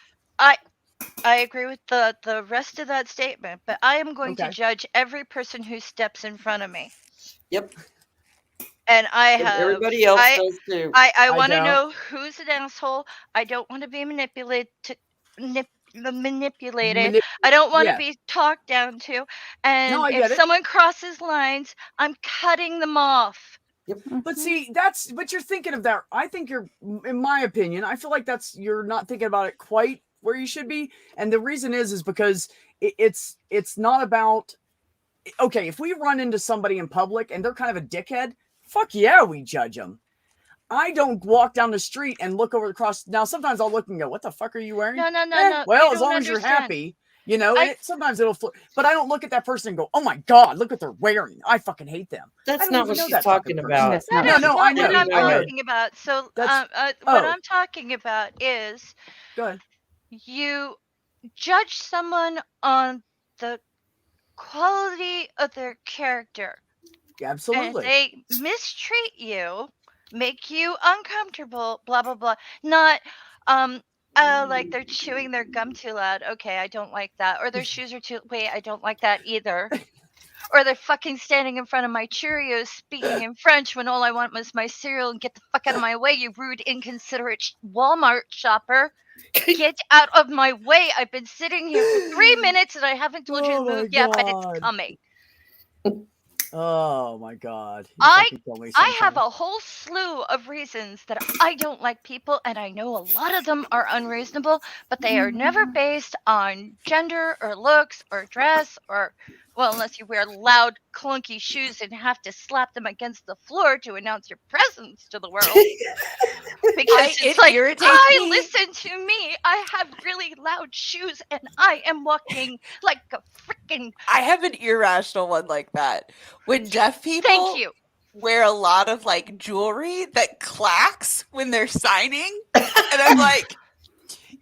I agree with the rest of that statement, but I am going to Okay. judge every person who steps in front of me. Yep. And I And have everybody else I, does too. I I want to don't. know who's an asshole. I don't want to be manipulated. I don't want to yeah. be talked down to. And I get if it. someone crosses lines, I'm cutting them off. But see, but you're thinking of that. I think you're, in my opinion, I feel like you're not thinking about it quite where you should be. And the reason is because it's not about, okay, if we run into somebody in public and they're kind of a dickhead, fuck yeah, we judge them. I don't walk down the street and look over across. Now, sometimes I'll look and go, what the fuck are you wearing? No. Well, you as don't long as you're understand. happy, you know, and sometimes it'll flip. But I don't look at that person and go, oh my God, look what they're wearing. I fucking hate them. I That's don't not even what know she's that fucking talking person. about. That's That not is no, not I know, what I'm I know. talking about. So That's- what oh. I'm talking about is Go ahead. you judge someone on the quality of their character. Yeah, And absolutely. if they mistreat you, make you uncomfortable, blah blah blah. Not like they're chewing their gum too loud. Okay, I don't like that. Or their shoes are too wait, I don't like that either. Or they're fucking standing in front of my Cheerios speaking in French when all I want was my cereal and get the fuck out of my way, you rude, inconsiderate Walmart shopper. Get out of my way. I've been sitting here for 3 minutes and I haven't told you Oh to my move yet, but God. it's coming. Oh my God. You I- fucking kill me I have sometimes. a whole slew of reasons that I don't like people, and I know a lot of them are unreasonable, but they are never based on gender or looks or dress or, well, unless you wear loud, clunky shoes and have to slap them against the floor to announce your presence to the world. Because It it's like, irritates I me. listen to me. I have really loud shoes, and I am walking like a freaking. I have an irrational one like that. When deaf people Thank you. wear a lot of like jewelry that clacks when they're signing, and I'm like,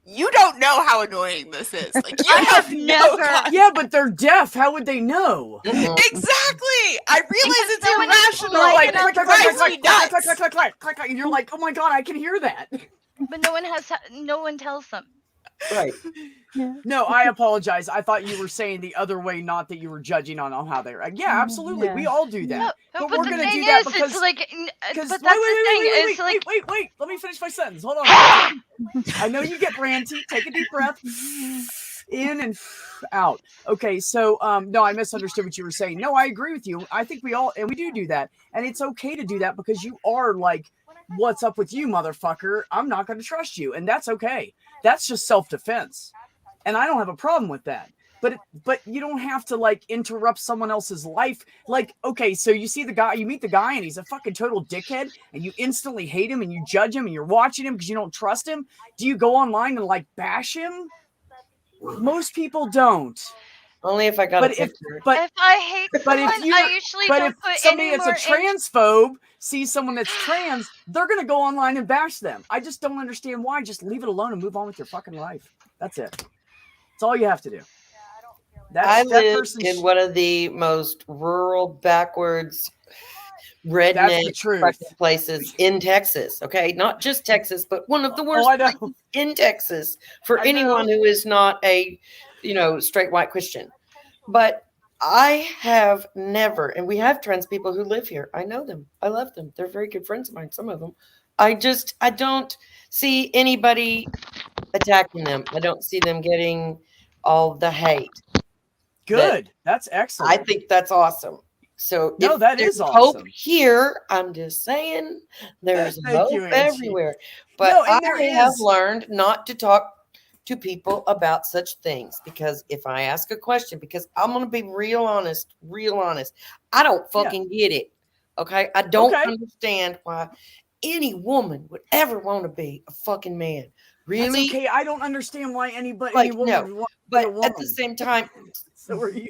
you don't know how annoying this is. Like, you I have no never- con- Yeah, but they're deaf. How would they know? Mhm. Exactly. I realize it's they're irrational. They're like, Like, click, click, drives click, me click, click, nuts. click, click, click, click, click, and you're like, oh my God, I can hear that. But no one tells them. Right. No, I apologize. I thought you were saying the other way, not that you were judging on how they react. Yeah, absolutely. Yeah. We all do that. No, But we're the gonna thing do that is, because- it's like, Because but that's the thing. It's like, wait. Let me finish my sentence. Hold on. I know you get ranty. Take a deep breath. In and out. Okay, so no, I misunderstood what you were saying. No, I agree with you. I think we do that, and it's okay to do that because you are like, what's up with you, motherfucker? I'm not going to trust you, and that's okay. That's just self-defense, and I don't have a problem with that. but you don't have to like interrupt someone else's life. Like, okay, so you see the guy, you meet the guy and he's a fucking total dickhead and you instantly hate him and you judge him and you're watching him because you don't trust him. Do you go online and like bash him? Most people don't. Only if I got But a if picture. but If I hate but if someone, you I usually but don't if put somebody any that's a more transphobe sees someone that's trans, they're gonna go online and bash them. I just don't understand why. Just leave it alone and move on with your fucking life. That's it. That's all you have to do. I That live person in one of the most rural, backwards, that's the redneck truth. fucking places in Texas. Okay, not just Texas, but one of the worst I know. places in Texas for I know. anyone who is not a, straight white Christian. But I have never, and we have trans people who live here. I know them. I love them. They're very good friends of mine. Some of them. I don't see anybody attacking them. I don't see them getting all the hate. Good. That's excellent. I think that's awesome. So No, if that there's is hope awesome. here. I'm just saying there's Thank hope you, Angie. everywhere. But No, and there I have is. learned not to talk to people about such things, because if I ask a question, because I'm going to be real honest, I don't fucking get it. Okay. I don't Okay. understand why any woman would ever want to be a fucking man. That's Really? okay. I don't understand why anybody, Like, any woman no, would want to be a But woman. at the same time, So are you.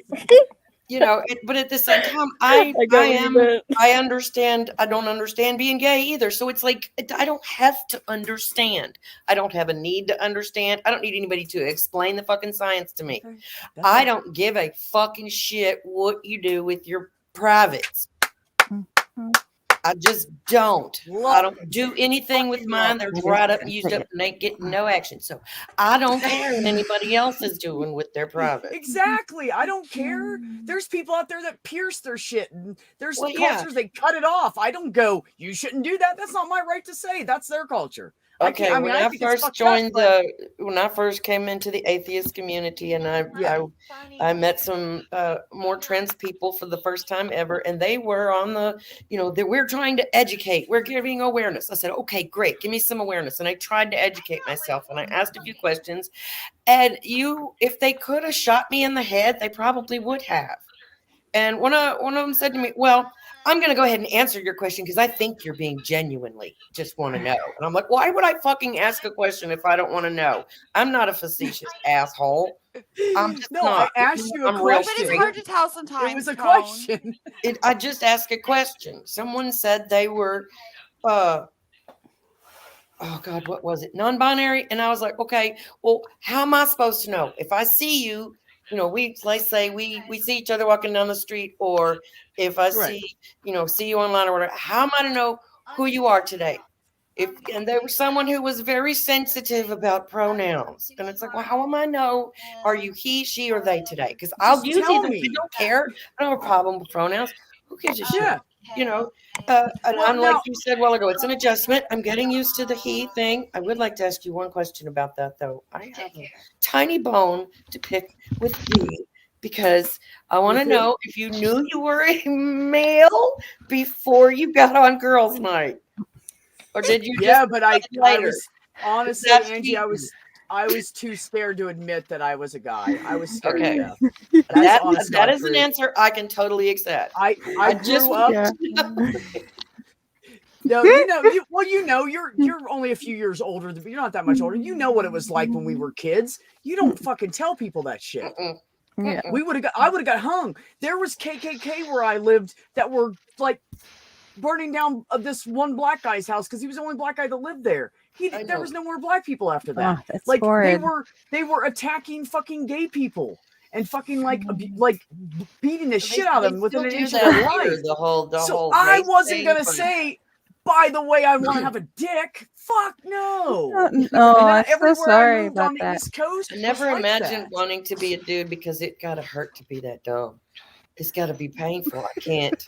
but at the same time, I got what you meant. I understand. I don't understand being gay either. So it's like, I don't have to understand. I don't have a need to understand. I don't need anybody to explain the fucking science to me. That's I right. don't give a fucking shit what you do with your privates. Mhm. I just don't. I Love don't do anything with fucking mine. love They're it. dried up and used up, and they get no action. So I don't care what anybody else is doing with their private. Exactly. I don't care. There's people out there that pierce their shit, and there's Well, yeah. cultures they cut it off. I don't go, you shouldn't do that. That's not my right to say. That's their culture. Okay, I mean, when I I think it's first fucked up, joined but- when I first came into the atheist community, and I met some more trans people for the first time ever, and they were on that we're trying to educate, we're giving awareness. I said, okay, great, give me some awareness, and I tried to educate myself, and I asked a few questions, and if they could have shot me in the head, they probably would have. And one of them said to me, well, I'm going to go ahead and answer your question because I think you're being genuinely just want to know. And I'm like, why would I fucking ask a question if I don't want to know? I'm not a facetious asshole. I'm just No, not. I asked you a I'm real But it's question. hard to tell sometimes. It was a Tone. question. I just asked a question. Someone said they were, oh God, what was it? Non-binary. And I was like, okay, well, how am I supposed to know? If I see you, let's say we see each other walking down the street, or if I Right. see you online or whatever, how am I to know who you are today? And there was someone who was very sensitive about pronouns. And it's like, well, how am I know? Are you he, she, or they today? Because I'll Just use tell either. me. I don't care. I don't have a problem with pronouns. Who gives a shit? Yeah. And Well, I'm like now- you said a while ago, it's an adjustment. I'm getting used to the he thing. I would like to ask you one question about that, though. I have a tiny bone to pick with you, because I want to With who? know if you knew you were a male before you got on girls' night, or did you? Yeah, just but I later? was honestly, That's Angie, I was too scared to admit that I was a guy. I was scared Okay. to death. That's honest That God is an truth. answer I can totally accept. I just grew up. Yeah. No, you're only a few years older. You're not that much older. You know what it was like when we were kids. You don't fucking tell people that shit. Mm-mm. Yeah. I would have got hung. There was KKK where I lived that were like burning down this one black guy's house because he was the only black guy that lived there. I There know. was no more black people after that. Oh, that's Like horrid. they were attacking fucking gay people and fucking like beating the shit out of them within an inch of their life. The whole So I race wasn't thing, gonna but- say, by the way, I want to have a dick. Fuck no. Oh, And I'm so everywhere I sorry moved about on the that. East Coast, I was never like imagined that. wanting to be a dude, because it gotta hurt to be that dumb. It's gotta be painful. I can't.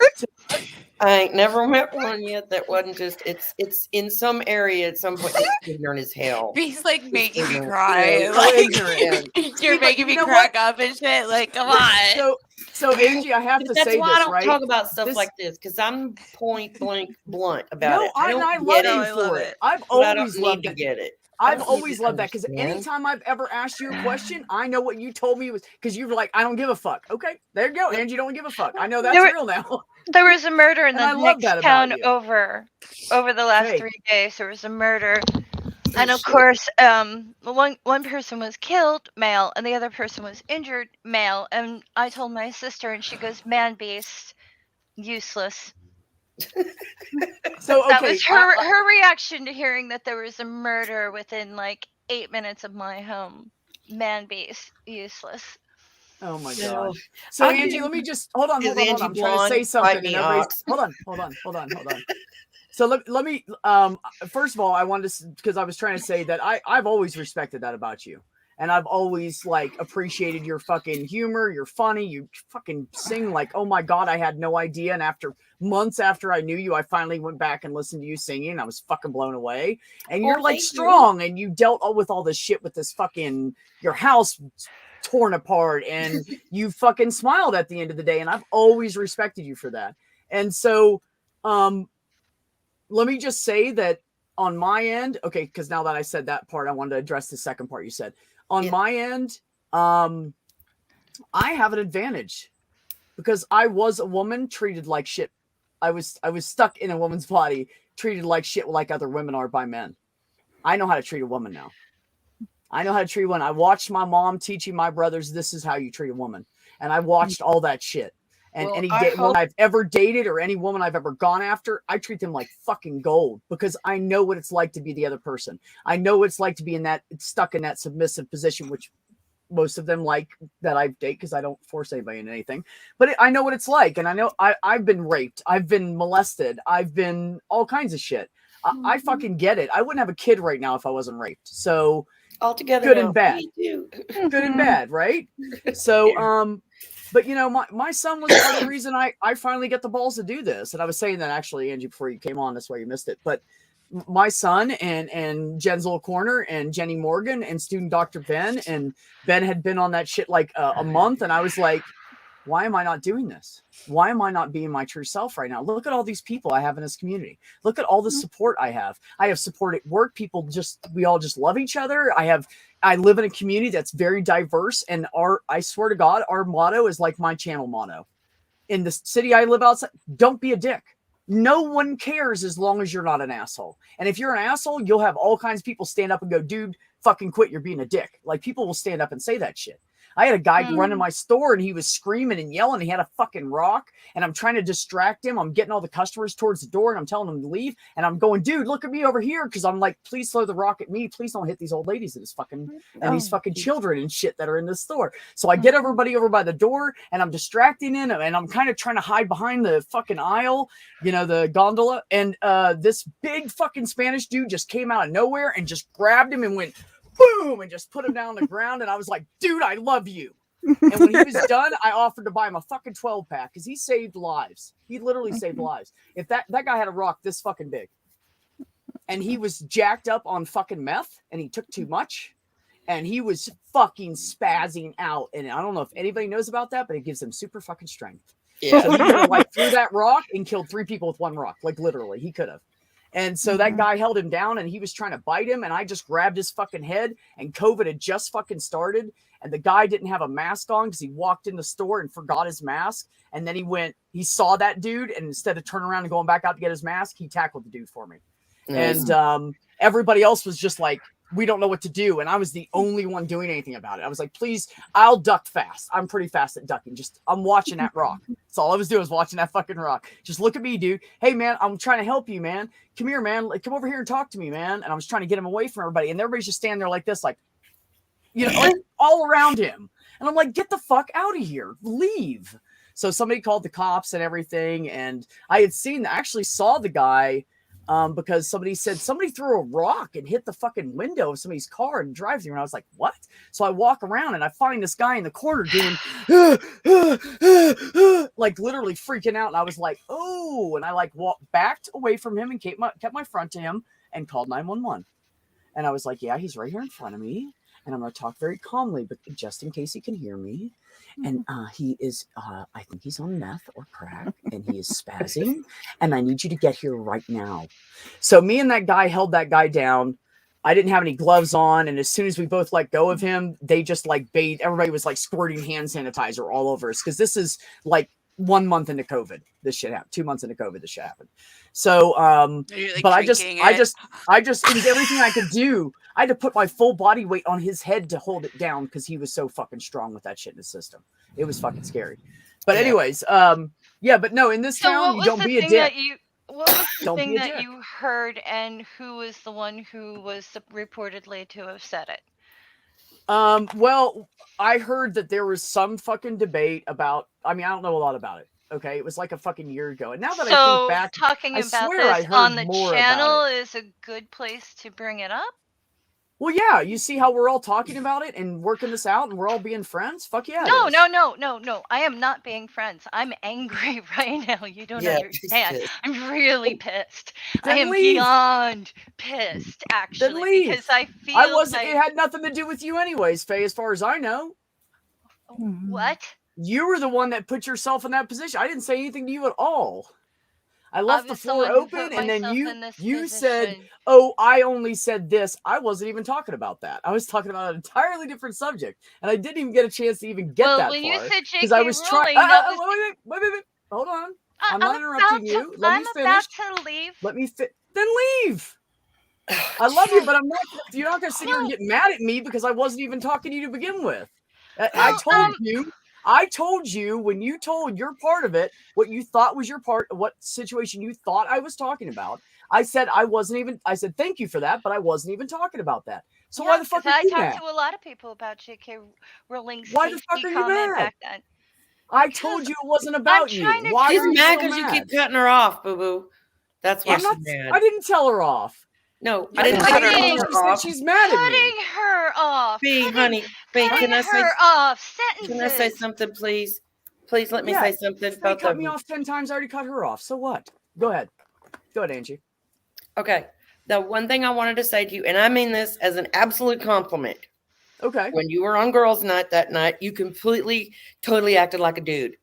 I ain't never met one yet that wasn't just. It's in some area at some point. It's ignorant as hell. He's like making me ignorant. cry. Yeah, so Like, ignorant. you're See, but making you me know crack what? up and shit. Like, come on. So Angie, I have to That's say why I this, don't right? talk about stuff This- like this, because I'm point blank blunt about No, it. I don't love get you I love for it. it. I've but I don't always need loved to it. get it. I've don't always even loved that because understand. anytime I've ever asked you a question, I know what you told me was because you were like, I don't give a fuck. Okay, there you go. Angie don't give a fuck. I know that's There were- real now. There was a murder in And I the love next that about town you. over the last Faye. 3 days. There was a murder, and of Shit. course, one person was killed, male, and the other person was injured, male. And I told my sister, and she goes, "Man beast, useless." So That okay, was her reaction to hearing that there was a murder within like 8 minutes of my home. Man beast, useless. oh my No. god. So I'm Angie, getting- let me just hold on. Is I'm trying Angie to say blonde? Fight something, me, and everybody's Ox. hold on. So let me first of all, I wanted to because I was trying to say that I've always respected that about you. And I've always like appreciated your fucking humor. You're funny. You fucking sing like, oh my God, I had no idea. And after months after I knew you, I finally went back and listened to you singing. And I was fucking blown away. And you're Oh, like thank you. strong and you dealt with all this shit with this fucking, your house torn apart and you fucking smiled at the end of the day. And I've always respected you for that. And so, let me just say that on my end, okay, because now that I said that part, I wanted to address the second part you said. On my end, I have an advantage because I was a woman treated like shit. I was stuck in a woman's body, treated like shit like other women are by men. I know how to treat a woman now. I know how to treat one. I watched my mom teaching my brothers, this is how you treat a woman. And I watched all that shit. And Well, any I woman I've ever dated or any woman I've ever gone after, I treat them like fucking gold because I know what it's like to be the other person. I know what it's like to be in that stuck in that submissive position, which most of them like that I date because I don't force anybody into anything. But I know what it's like, and I know I've been raped, I've been molested, I've been all kinds of shit. I fucking get it. I wouldn't have a kid right now if I wasn't raped. So all together good now. and bad. Me too. Good and bad, right? So but you know, my son was part of the reason I finally get the balls to do this. And I was saying that actually, Angie, before you came on, that's why you missed it. But my son and Jen's Little Corner and Jenny Morgan and student Dr. Ben, and Ben had been on that shit like a month. And I was like, why am I not doing this? Why am I not being my true self right now? Look at all these people I have in this community. Look at all the support I have. I have support at work. People we all just love each other. I live in a community that's very diverse. And I swear to God, our motto is like my channel motto. In the city I live outside, don't be a dick. No one cares as long as you're not an asshole. And if you're an asshole, you'll have all kinds of people stand up and go, dude, fucking quit. You're being a dick. Like people will stand up and say that shit. I had a guy run in my store and he was screaming and yelling. He had a fucking rock and I'm trying to distract him. I'm getting all the customers towards the door and I'm telling them to leave. And I'm going, dude, look at me over here. Cause I'm like, please throw the rock at me. Please don't hit these old ladies and these fucking children and shit that are in this store. So I get everybody over by the door and I'm distracting them and I'm kind of trying to hide behind the fucking aisle, you know, the gondola. And this big fucking Spanish dude just came out of nowhere and just grabbed him and went, boom, and just put him down on the ground. And I was like, dude, I love you. And when he was done, I offered to buy him a fucking 12-pack because he saved lives. He literally saved lives. If that guy had a rock this fucking big and he was jacked up on fucking meth and he took too much and he was fucking spazzing out. And I don't know if anybody knows about that, but it gives him super fucking strength. Yeah. So he could have like threw that rock and killed 3 people with 1 rock. Like literally, he could have. And so that guy held him down and he was trying to bite him. And I just grabbed his fucking head and COVID had just fucking started. And the guy didn't have a mask on because he walked in the store and forgot his mask. And then he saw that dude. And instead of turning around and going back out to get his mask, he tackled the dude for me. Nice. And everybody else was just like, we don't know what to do. And I was the only one doing anything about it. I was like, please, I'll duck fast. I'm pretty fast at ducking. I'm watching that rock. That's all I was doing was watching that fucking rock. Just look at me, dude. Hey, man, I'm trying to help you, man. Come here, man. Like, come over here and talk to me, man. And I was trying to get him away from everybody. And everybody's just standing there like this, like, you know, like all around him. And I'm like, get the fuck out of here. Leave. So somebody called the cops and everything. And I actually saw the guy because somebody said somebody threw a rock and hit the fucking window of somebody's car and drive through. And I was like, what? So I walk around and I find this guy in the corner doing like literally freaking out. And I was like, oh, and I like backed away from him and kept my front to him and called 911. And I was like, yeah, he's right here in front of me. And I'm going to talk very calmly, but just in case he can hear me. And he is, I think he's on meth or crack, and he is spazzing. And I need you to get here right now. So me and that guy held that guy down. I didn't have any gloves on, and as soon as we both let go of him, they just like bathed. Everybody was like squirting hand sanitizer all over us because this is like 1 month into COVID. This shit happened. 2 months into COVID, this shit happened. So, You're, like, but I just, drinking it was everything I could do. I had to put my full body weight on his head to hold it down because he was so fucking strong with that shit in his system. It was fucking scary. But anyways, yeah, but no, in this town, you don't be a dick. What was the Don't thing be a that dick. you heard, and who was the one who was reportedly to have said it? Well, I heard that there was some fucking debate about. I mean, I don't know a lot about it. Okay, it was like a fucking year ago, and now that I think back, talking I about swear I this heard on the more about channel is a good place to bring it up. well, yeah, you see how we're all talking about it and working this out, and we're all being friends. Fuck yeah. No, it is. no. I am not being friends. I'm angry right now. You don't Yeah, understand. she's pissed. I'm really pissed. I Then am leave. beyond pissed, actually, leave. because I feel I wasn't. like It had nothing to do with you, anyways, Faye. As far as I know, what? you were the one that put yourself in that position. I didn't say anything to you at all. I left the was floor someone who put open, and then myself you in this said, position. "Oh, I only said this." I wasn't even talking about that. I was talking about an entirely different subject, and I didn't even get a chance to even get Well, that when far you said because I J.K. was trying. Rowling, that was Wait. Hold on. I'm I'm not interrupting about you. Let me I'm finish. about to leave. Let me then leave. I love you, but I'm not. You're not going to sit here and get mad at me because I wasn't even talking to you to begin with. I told you. I told you when you told your part of it, what you thought was your part, what situation you thought I was talking about. I said I wasn't even. I said thank you for that, but I wasn't even talking about that. So why the fuck are I you talked mad? to a lot of people about J.K. Rowling's Why the fuck safety are you comment mad? back then. I told you it wasn't about you. trying to Why She's are you mad so because you mad? keep cutting her off, boo boo. That's why I'm she's not. mad. I didn't tell her off. No, You I didn't cut say her cutting off. her She said off. she's mad at me. Cutting her off. B, honey, B, Cutting can I say? her off. Sentences. Can I say something, please? Please let me Yeah, say something They about cut me the. off 10 times. I already cut her off. So what? Go ahead. Go ahead, Angie. Okay, the one thing I wanted to say to you, and I mean this as an absolute compliment. Okay. When you were on girls' night that night, you completely, totally acted like a dude.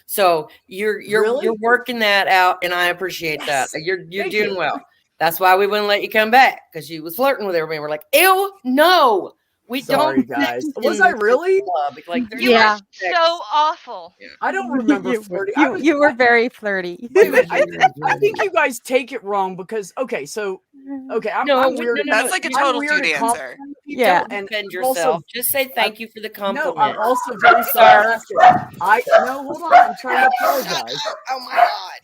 So you're Really? working that out, and I appreciate Yes. that. You're Thank doing you. well. That's why we wouldn't let you come back because you was flirting with everybody. We're like, ew, no, we Sorry, don't. guys. in Was I the really? club. Like, there's You Yeah. were so awful. I don't remember you, flirting. you were very flirty. Wait a minute. I think you guys take it wrong because okay, so okay, I'm weird. no, That's like a I'm total weird dude at answer. complimenting people, Yeah. and Defend I'm also yourself. Just say thank you for the compliment. no, I'm also very sarcastic. Hold on. I'm trying to apologize. Oh my god.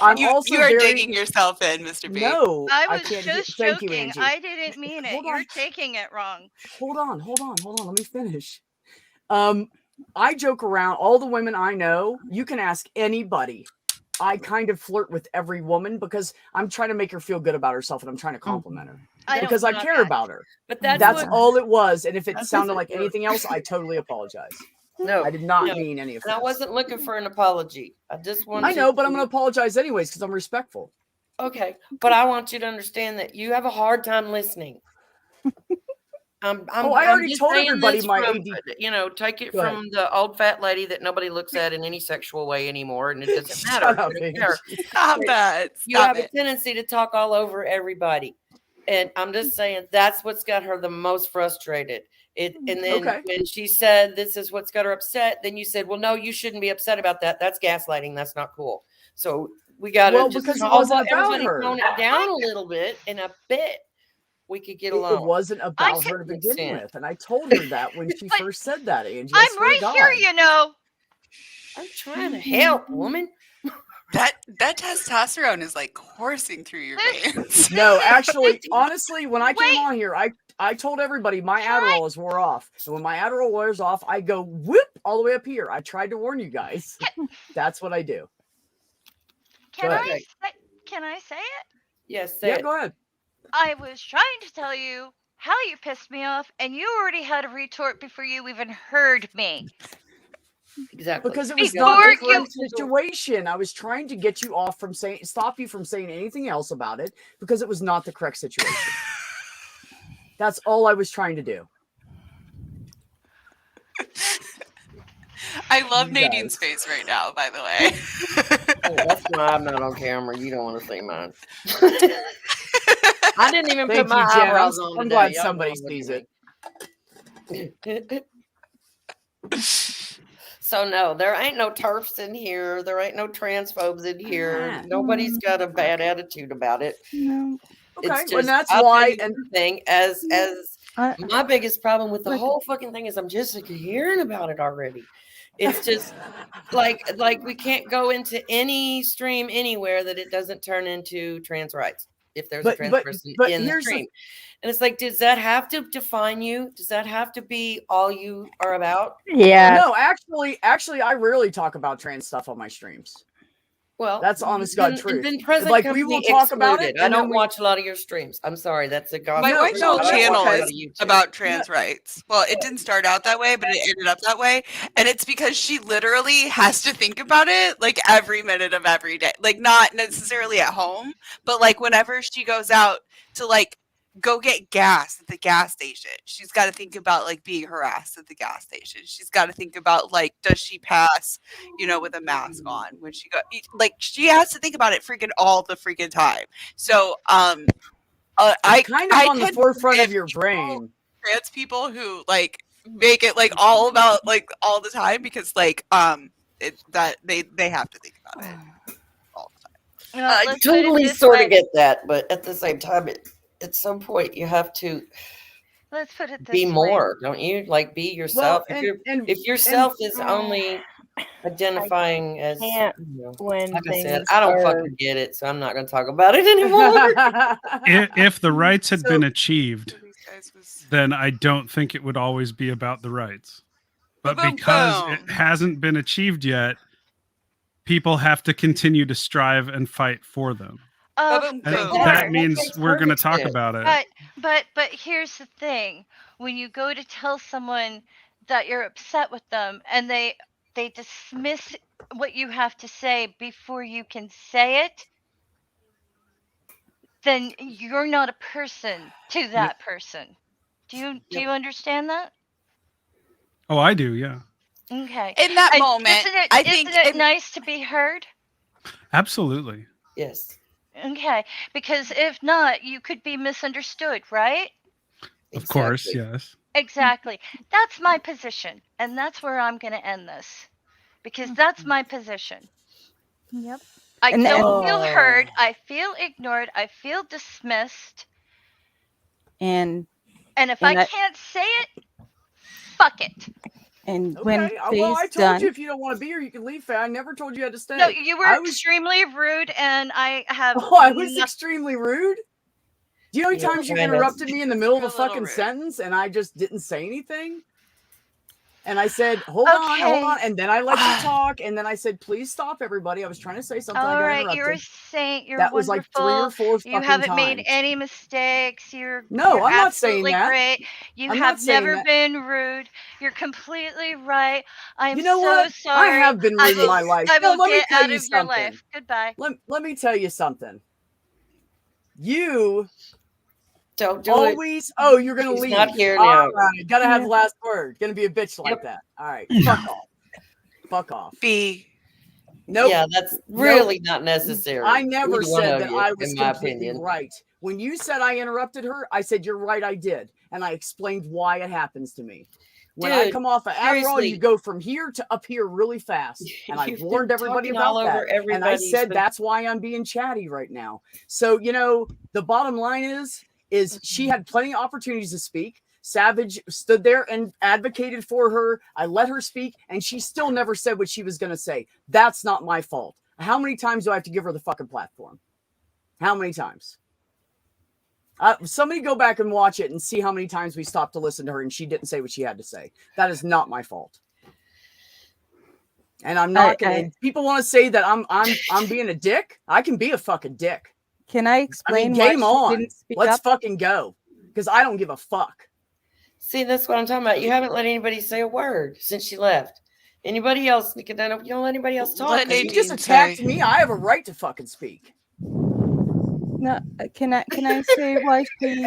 I'm You also are very digging yourself in, Mr. B. no. I was can't. just Thank you, joking. Angie. I didn't mean it. Hold You're on. taking it wrong. Hold on. Let me finish. I joke around. All the women I know, you can ask anybody. I kind of flirt with every woman because I'm trying to make her feel good about herself and I'm trying to compliment her because I care about her. But That's what, all it was. And if it That sounded doesn't like work. anything else, I totally apologize. no, I did not no. mean any of And I that. wasn't looking for an apology. I just wanted I know, but I'm going to apologize anyways because I'm respectful. Okay, but I want you to understand that you have a hard time listening. I I'm already just told saying everybody this my from, AD. take it Go ahead. from the old fat lady that nobody looks at in any sexual way anymore, and it doesn't Shut matter. up, It doesn't Angie. matter. Stop that. You Stop have it. a tendency to talk all over everybody, and I'm just saying that's what's got her the most frustrated. And then Okay. when she said this is what's got her upset, then you said, well, no, you shouldn't be upset about that. That's gaslighting. That's not cool. So we got to just because it wasn't about everybody her. tone it down a little bit, and I bet we could get along. It wasn't about her to begin 100%. with. And I told her that when she But first said that, Angie. I I'm swear to right here, God. you know. I'm trying to help, woman. That testosterone is like coursing through your veins. No, actually, honestly, when I came Wait. on here, I told everybody my Try- Adderall is wore off. And when my Adderall wears off, I go whoop all the way up here. I tried to warn you guys. That's what I do. Can Go I ahead. can I say it? Yes, Yeah, go ahead. I was trying to tell you how you pissed me off, and you already had a retort before you even heard me. exactly. Because it was Before not the you- correct situation. I was trying to get you off from stop you from saying anything else about it because it was not the correct situation. That's all I was trying to do. I love You Nadine's guys. face right now, by the way. Oh, that's why I'm not on camera. You don't want to see mine. I didn't even Thank put my you, Jen. eyebrows on. I'm today. glad Y'all somebody know I'm sees looking it. at- So no, there ain't no TERFs in here. There ain't no transphobes in here. Ah. Nobody's got a bad attitude about it. No, Okay, It's well, just that's I'll why. tell you And one thing as I, my biggest problem with the Like- whole fucking thing is I'm just sick of hearing about it already. It's just like we can't go into any stream anywhere that it doesn't turn into trans rights if there's a trans person in the here's stream. And it's like, does that have to define you? Does that have to be all you are about? Yeah. no, actually, I rarely talk about trans stuff on my streams. Well, That's honest God truth. Then present Like, we company will talk about it, excluded. I and then don't watch a lot of your streams. I'm sorry, that's a gossip. My No, wife's no, whole that's channel okay. is about trans rights. Well, it didn't start out that way, but it ended up that way. And it's because she literally has to think about it like every minute of every day. Like, not necessarily at home, but like whenever she goes out to like go get gas at the gas station, she's got to think about like being harassed at the gas station. She's got to think about like, does she pass, with a mask on when she go, like, she has to think about it freaking all the freaking time. So, I kind of on the tend to forefront of give your people- brain. trans people who like make it like all about like all the time because like that they have to think about it all the time. Well, I let's put it totally this sort way. of get that, but at the same time, at some point, you have to Let's put it this be way. more, don't you? Like, be yourself. Well, If yourself is only identifying as, can't when like I said, things I don't are- fucking get it, so I'm not going to talk about it anymore. If the rights had So- been achieved, These guys was- then I don't think it would always be about the rights. But Boom, because boom. it hasn't been achieved yet, people have to continue to strive and fight for them. Of Boom, And boom. course. that means makes we're going to perfect talk sense. about it. But here's the thing: when you go to tell someone that you're upset with them, and they dismiss what you have to say before you can say it, then you're not a person to that person. Do you understand that? Oh, I do. Yeah, Okay. In that And moment, isn't it nice to be heard? absolutely. Yes. Okay, because if not, you could be misunderstood, right? Of course, Exactly. yes. Exactly. That's my position, and that's where I'm going to end this, because that's my position. yep. I And don't feel heard. Oh. I feel ignored. I feel dismissed. And And if And I I- can't say it, fuck it. when Okay. Well, I Faye's told done, you if you don't want to be here, you can leave. Faye. I never told you had to stay. No, you were I was- extremely rude, and I have. Oh, I was noth- extremely rude. Do you know how many Yeah, times you kind of. interrupted me in the middle of a You're a little fucking rude. sentence and I just didn't say anything? And I said, hold on, Okay. and then I let you talk, and then I said, please stop, everybody. I was trying to say something. I All got right, you were interrupted. saying you're That was like wonderful. 3 or 4 You fucking haven't made times. any mistakes. You're No, I'm not saying absolutely that. great. You I'm not have saying never that. been rude. You're completely right. I'm You know so what? sorry. I have been I rude in will- my life. I No, will let me get tell out you of your something. life. Goodbye. Let me tell you something. You Don't do it. always, oh, you're going to She's leave. not here All now. right, got to have Yeah. the last word. Going to be a bitch like Yep. that. All right, fuck off. Fuck off. B. Nope. Yeah, that's really not necessary. I never Either one said of that you, I was in my completely opinion. right. When you said I interrupted her, I said, you're right, I did. And I explained why it happens to me. When I Dude, come off of Adderall, seriously. you go from here to up here really fast. And I You've been warned everybody talking about all over that. And I everybody's said been- that's why I'm being chatty right now. So, the bottom line is she had plenty of opportunities to speak. Savage stood there and advocated for her. I let her speak, and she still never said what she was going to say. That's not my fault. How many times do I have to give her the fucking platform? How many times? Somebody go back and watch it and see how many times we stopped to listen to her and she didn't say what she had to say. That is not my fault. And I'm not going to. People want to say that I'm being a dick. I can be a fucking dick. can I I explain mean, why game she on. didn't speak Let's up? fucking go. Because I don't give a fuck. See, that's what I'm talking about. You haven't let anybody say a word since she left. Anybody else? You don't let anybody else talk. Let If you Nadine just attacked say. me, I have a right to fucking speak. No, can I say why she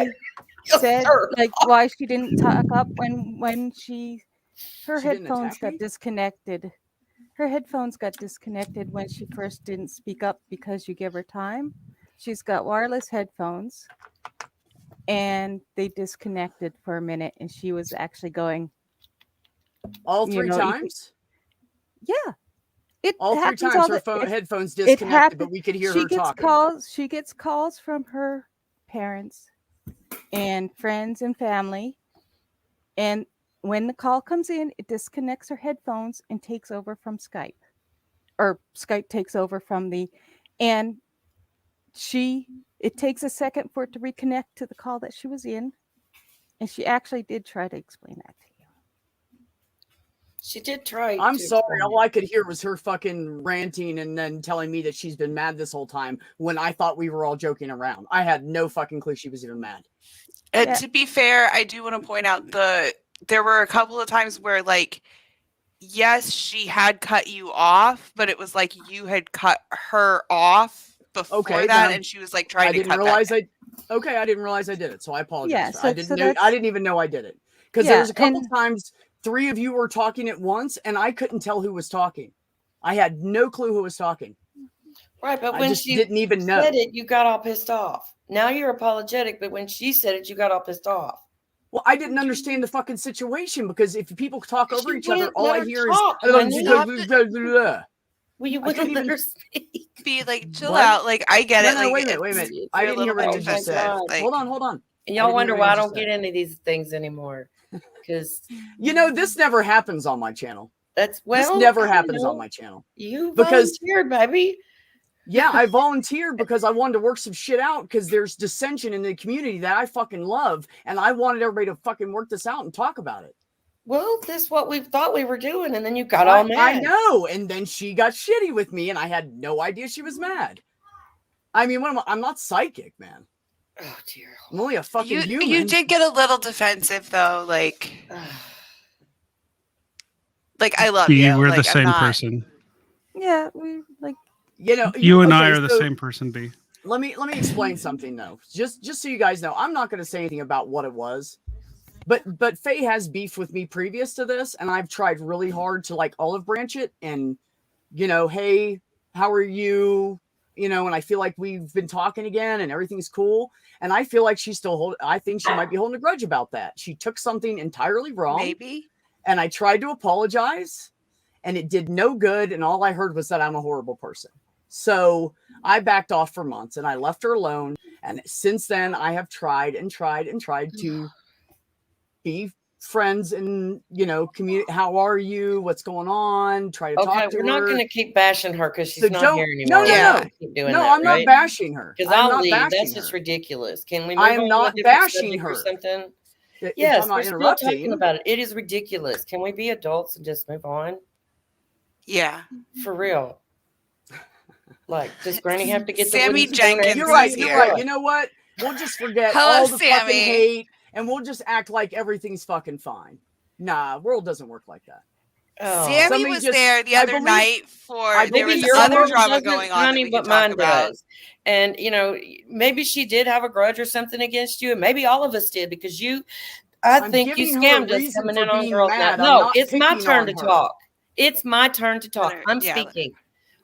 Yes, said sir. why she didn't talk up when her She didn't headphones attack got me? disconnected. Her headphones got disconnected when she first didn't speak up because you give her time. She's got wireless headphones. and they disconnected for a minute, and she was actually going, All you three know, times? yeah. It All three happens times all her the headphones it disconnected, happens. but we could hear She her gets talking. calls. She gets calls from her parents and friends and family, and when the call comes in, it disconnects her headphones and takes over from Skype, or Skype takes over from the, and it takes a second for it to reconnect to the call that she was in, and she actually did try to explain that to you. She did try. I'm to sorry. explain All it. I could hear was her fucking ranting and then telling me that she's been mad this whole time when I thought we were all joking around. I had no fucking clue she was even mad. And Yeah. to be fair, I do want to point out there were a couple of times where, like, yes, she had cut you off, but it was like you had cut her off before Okay, that, then and she was like trying I to didn't cut realize back. I didn't realize I did it, so I apologize. Yeah, I so didn't that's- I didn't even know I did it because Yeah, there was a couple and- times 3 of you were talking at once, and I couldn't tell who was talking. I had no clue who was talking. Right, but I when just she didn't even know. said it, you got all pissed off. Now you're apologetic, but when she said it, you got all pissed off. Well, I didn't understand the fucking situation because if people talk over You each other, wouldn't all let I her hear talk, is Wendy. You have to- Well, you I wouldn't couldn't let even her speak. Be like, chill What? out. Like, I get No, it. no, Like, wait a minute. it's- I you're didn't a hear little what you bit just said. defensive, like- Hold on. And I y'all didn't wonder hear why what I you don't just get said. any of these things anymore. Because You know, this never happens on my channel. that's This well, never you happens know, on my channel. You Because- volunteered, baby. Yeah, I volunteered because I wanted to work some shit out because there's dissension in the community that I fucking love, and I wanted everybody to fucking work this out and talk about it. Well, this is what we thought we were doing, and then you got all mad. I know, and then she got shitty with me, and I had no idea she was mad. I mean, I'm not psychic, man. Oh dear. I'm only a fucking human. You did get a little defensive though, like I love B, you. we're like, the I'm same not- person. Yeah, we like. You know, You and I okay, are the so same person, B. Let me explain something though. Just so you guys know, I'm not going to say anything about what it was. But Faye has beef with me previous to this, and I've tried really hard to like olive branch it and, you know, hey, how are you? You know, and I feel like we've been talking again and everything's cool. And I feel like she's still I think she might be holding a grudge about that. She took something entirely wrong. Maybe. And I tried to apologize and it did no good. And all I heard was that I'm a horrible person. So I backed off for months and I left her alone. And since then I have tried to be friends and, you know, communicate. How are you? What's going on? Try to Okay, talk to we're her. not going to keep bashing her because she's So not don't- here no, anymore. no, We're no. not keep doing No, that, I'm not right? bashing her. Because I'm I'll not leave. bashing That's just her. ridiculous. Can we move I on am to a not different bashing subject or her. something? If Yes, I'm not we're still interrupting. talking about it. It is ridiculous. Can we be adults and just move on? Yeah. For real. Like, does Granny have to get the Sammy wooden spoon? Jenkins You're right. is You're here. right. You know what? We'll just forget Hello, all the fucking Sammy. hate, and we'll just act like everything's fucking fine. Nah, world doesn't work like that. Oh. Sammy Somebody was just- there the I other believe- night for there Maybe was your other world drama doesn't, going on honey, that we but could talk mine about. does. And you know, maybe she did have a grudge or something against you, and maybe all of us did because I I'm think you giving her a scammed us reason coming for in on being girls' mad. night. I'm No, not it's my picking turn on to her. talk. It's my turn to talk. her- I'm yeah, let her. speaking.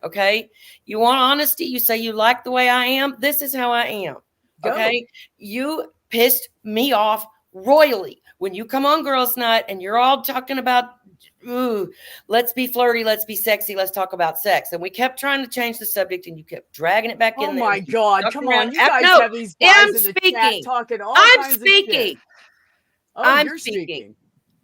Okay. You want honesty? You say you like the way I am. This is how I am. Go. Okay. You pissed me off royally when you come on girls' night and you're all talking about, ooh, let's be flirty, let's be sexy, let's talk about sex. And we kept trying to change the subject and you kept dragging it back Oh in there. my God. Stuck Come around. on. You guys No, have these guys I'm in the chat speaking. talking all I'm kinds of speaking. shit. Oh, I'm you're speaking.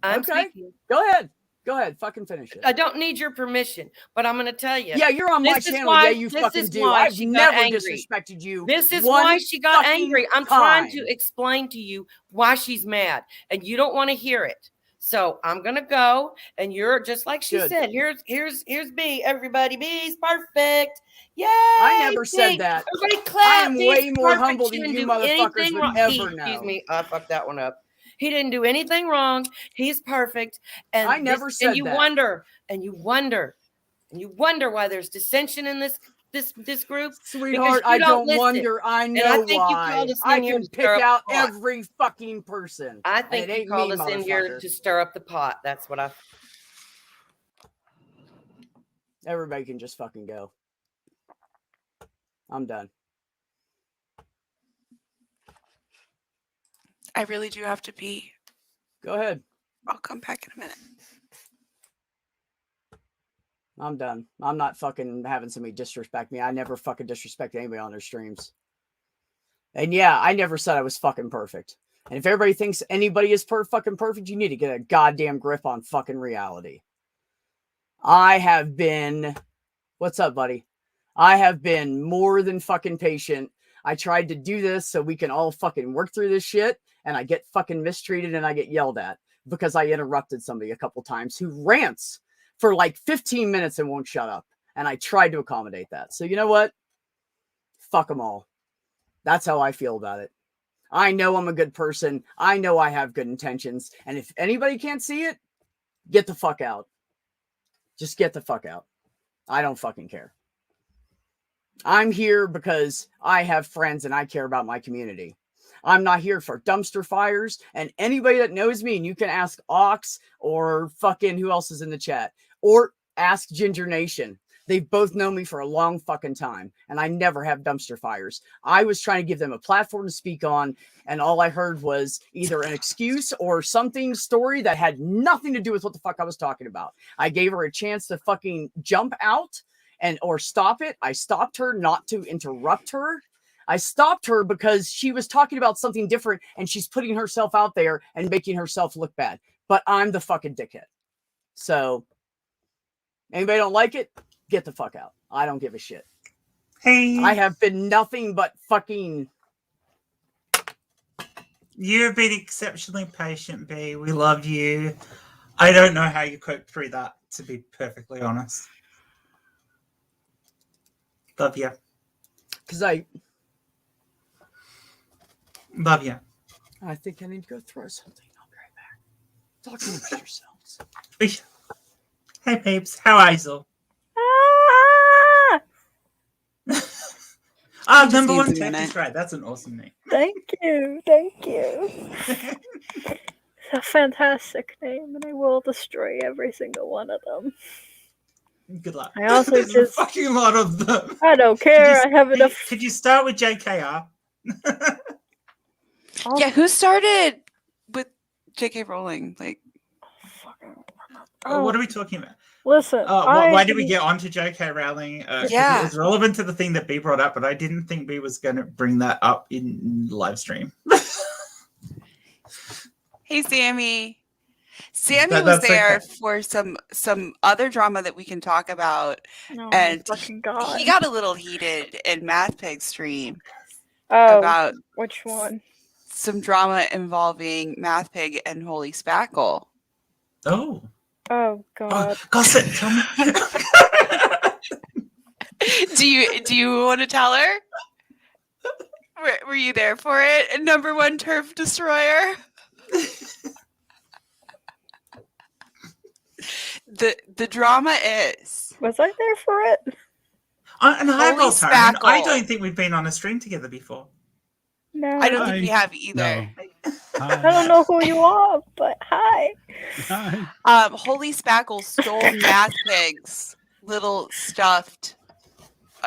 I'm Okay. speaking. Go ahead. Go ahead. Fucking finish it. I don't need your permission, but I'm going to tell you. Yeah, you're on my This is channel. why- Yeah, you this fucking is do. why I've she got never angry. disrespected you. This is one why she got fucking angry. I'm trying to time. explain to you why she's mad, and you don't want to hear it. So I'm gonna go, and you're just like she Good. said. Here's B. Everybody, B's perfect. Yay! I never said B. that. Everybody clap. I am B's way more perfect. humble She than didn't you do motherfuckers anything would wrong. ever Excuse know. me, I fucked that one up. He didn't do anything wrong. He's perfect. And I never said and you that. wonder, and you wonder, and you wonder why there's dissension in this group. Sweetheart, you I don't don't listen. wonder. I know I think you why. called us I in here can to pick stir up out the pot. every fucking person. I And think it you ain't called me, us in here motherfucker. to stir up the pot. That's what I. Everybody can just fucking go. I'm done. I really do have to pee. Go ahead. I'll come back in a minute. I'm done. I'm not fucking having somebody disrespect me. I never fucking disrespect anybody on their streams. And yeah, I never said I was fucking perfect. And if everybody thinks anybody is fucking perfect, you need to get a goddamn grip on fucking reality. I have been... What's up, buddy? I have been more than fucking patient. I tried to do this so we can all fucking work through this shit, and I get fucking mistreated and I get yelled at because I interrupted somebody a couple times who rants for like 15 minutes and won't shut up. And I tried to accommodate that. So you know what? Fuck them all. That's how I feel about it. I know I'm a good person. I know I have good intentions. And if anybody can't see it, get the fuck out. Just get the fuck out. I don't fucking care. I'm here because I have friends and I care about my community. I'm not here for dumpster fires. And anybody that knows me, and you can ask Ox or fucking who else is in the chat, or ask Ginger Nation. They've both known me for a long fucking time, and I never have dumpster fires. I was trying to give them a platform to speak on, and all I heard was either an excuse or something story that had nothing to do with what the fuck I was talking about. I gave her a chance to fucking jump out and or stop it. I stopped her not to interrupt her. I stopped her because she was talking about something different, and she's putting herself out there and making herself look bad. But I'm the fucking dickhead. So, anybody don't like it? Get the fuck out. I don't give a shit. Hey. I have been nothing but fucking... You've been exceptionally patient, B. We love you. I don't know how you coped through that, to be perfectly honest. Love you. Because I think I need to go throw something. I'll be right back. Talk amongst yourselves. Hey, babes. How are you? Ah! Number one Turkish Ride. That's an awesome name. Thank you. Thank you. It's a fantastic name, and I will destroy every single one of them. Good luck. I also There's just... a fucking lot of them. I don't care. I have enough... Could you start with JKR? Yeah, who started with J.K. Rowling? Like, What are we talking about? Listen, why did we get onto J.K. Rowling? Yeah. It was relevant to the thing that B brought up, but I didn't think B was going to bring that up in live stream. hey, Sammy. Sammy was there for some other drama that we can talk about, and fucking God. He got a little heated in Math Pig's stream about which one? Some drama involving Math Pig and Holy Spackle. Oh God! Gossip, tell me. do you want to tell her? Were you there for it? Number one turf destroyer. The drama is. Was I there for it? And I don't think we've been on a stream together before. No, I don't think we have either. No. I don't know who you are, but hi. Hi. Holy Spackle stole Math Pig's little stuffed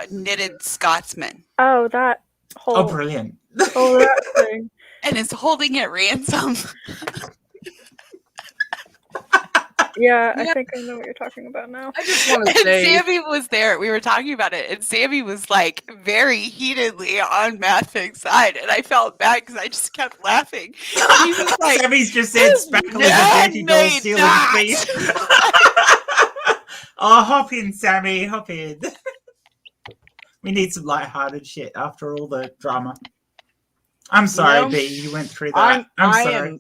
knitted Scotsman. Oh, that whole. Oh, brilliant. Oh, that thing. And is holding it ransom. Yeah, I think I know what you're talking about now. I just want to say... Sammy was there. We were talking about it, and Sammy was like very heatedly on Math Pig's side, and I felt bad because I just kept laughing. He was like, Sammy's just said Spackle is a dirty dog stealing thief. Oh, hop in, Sammy, hop in. We need some lighthearted shit after all the drama. I'm sorry, B, you went through that. I'm sorry.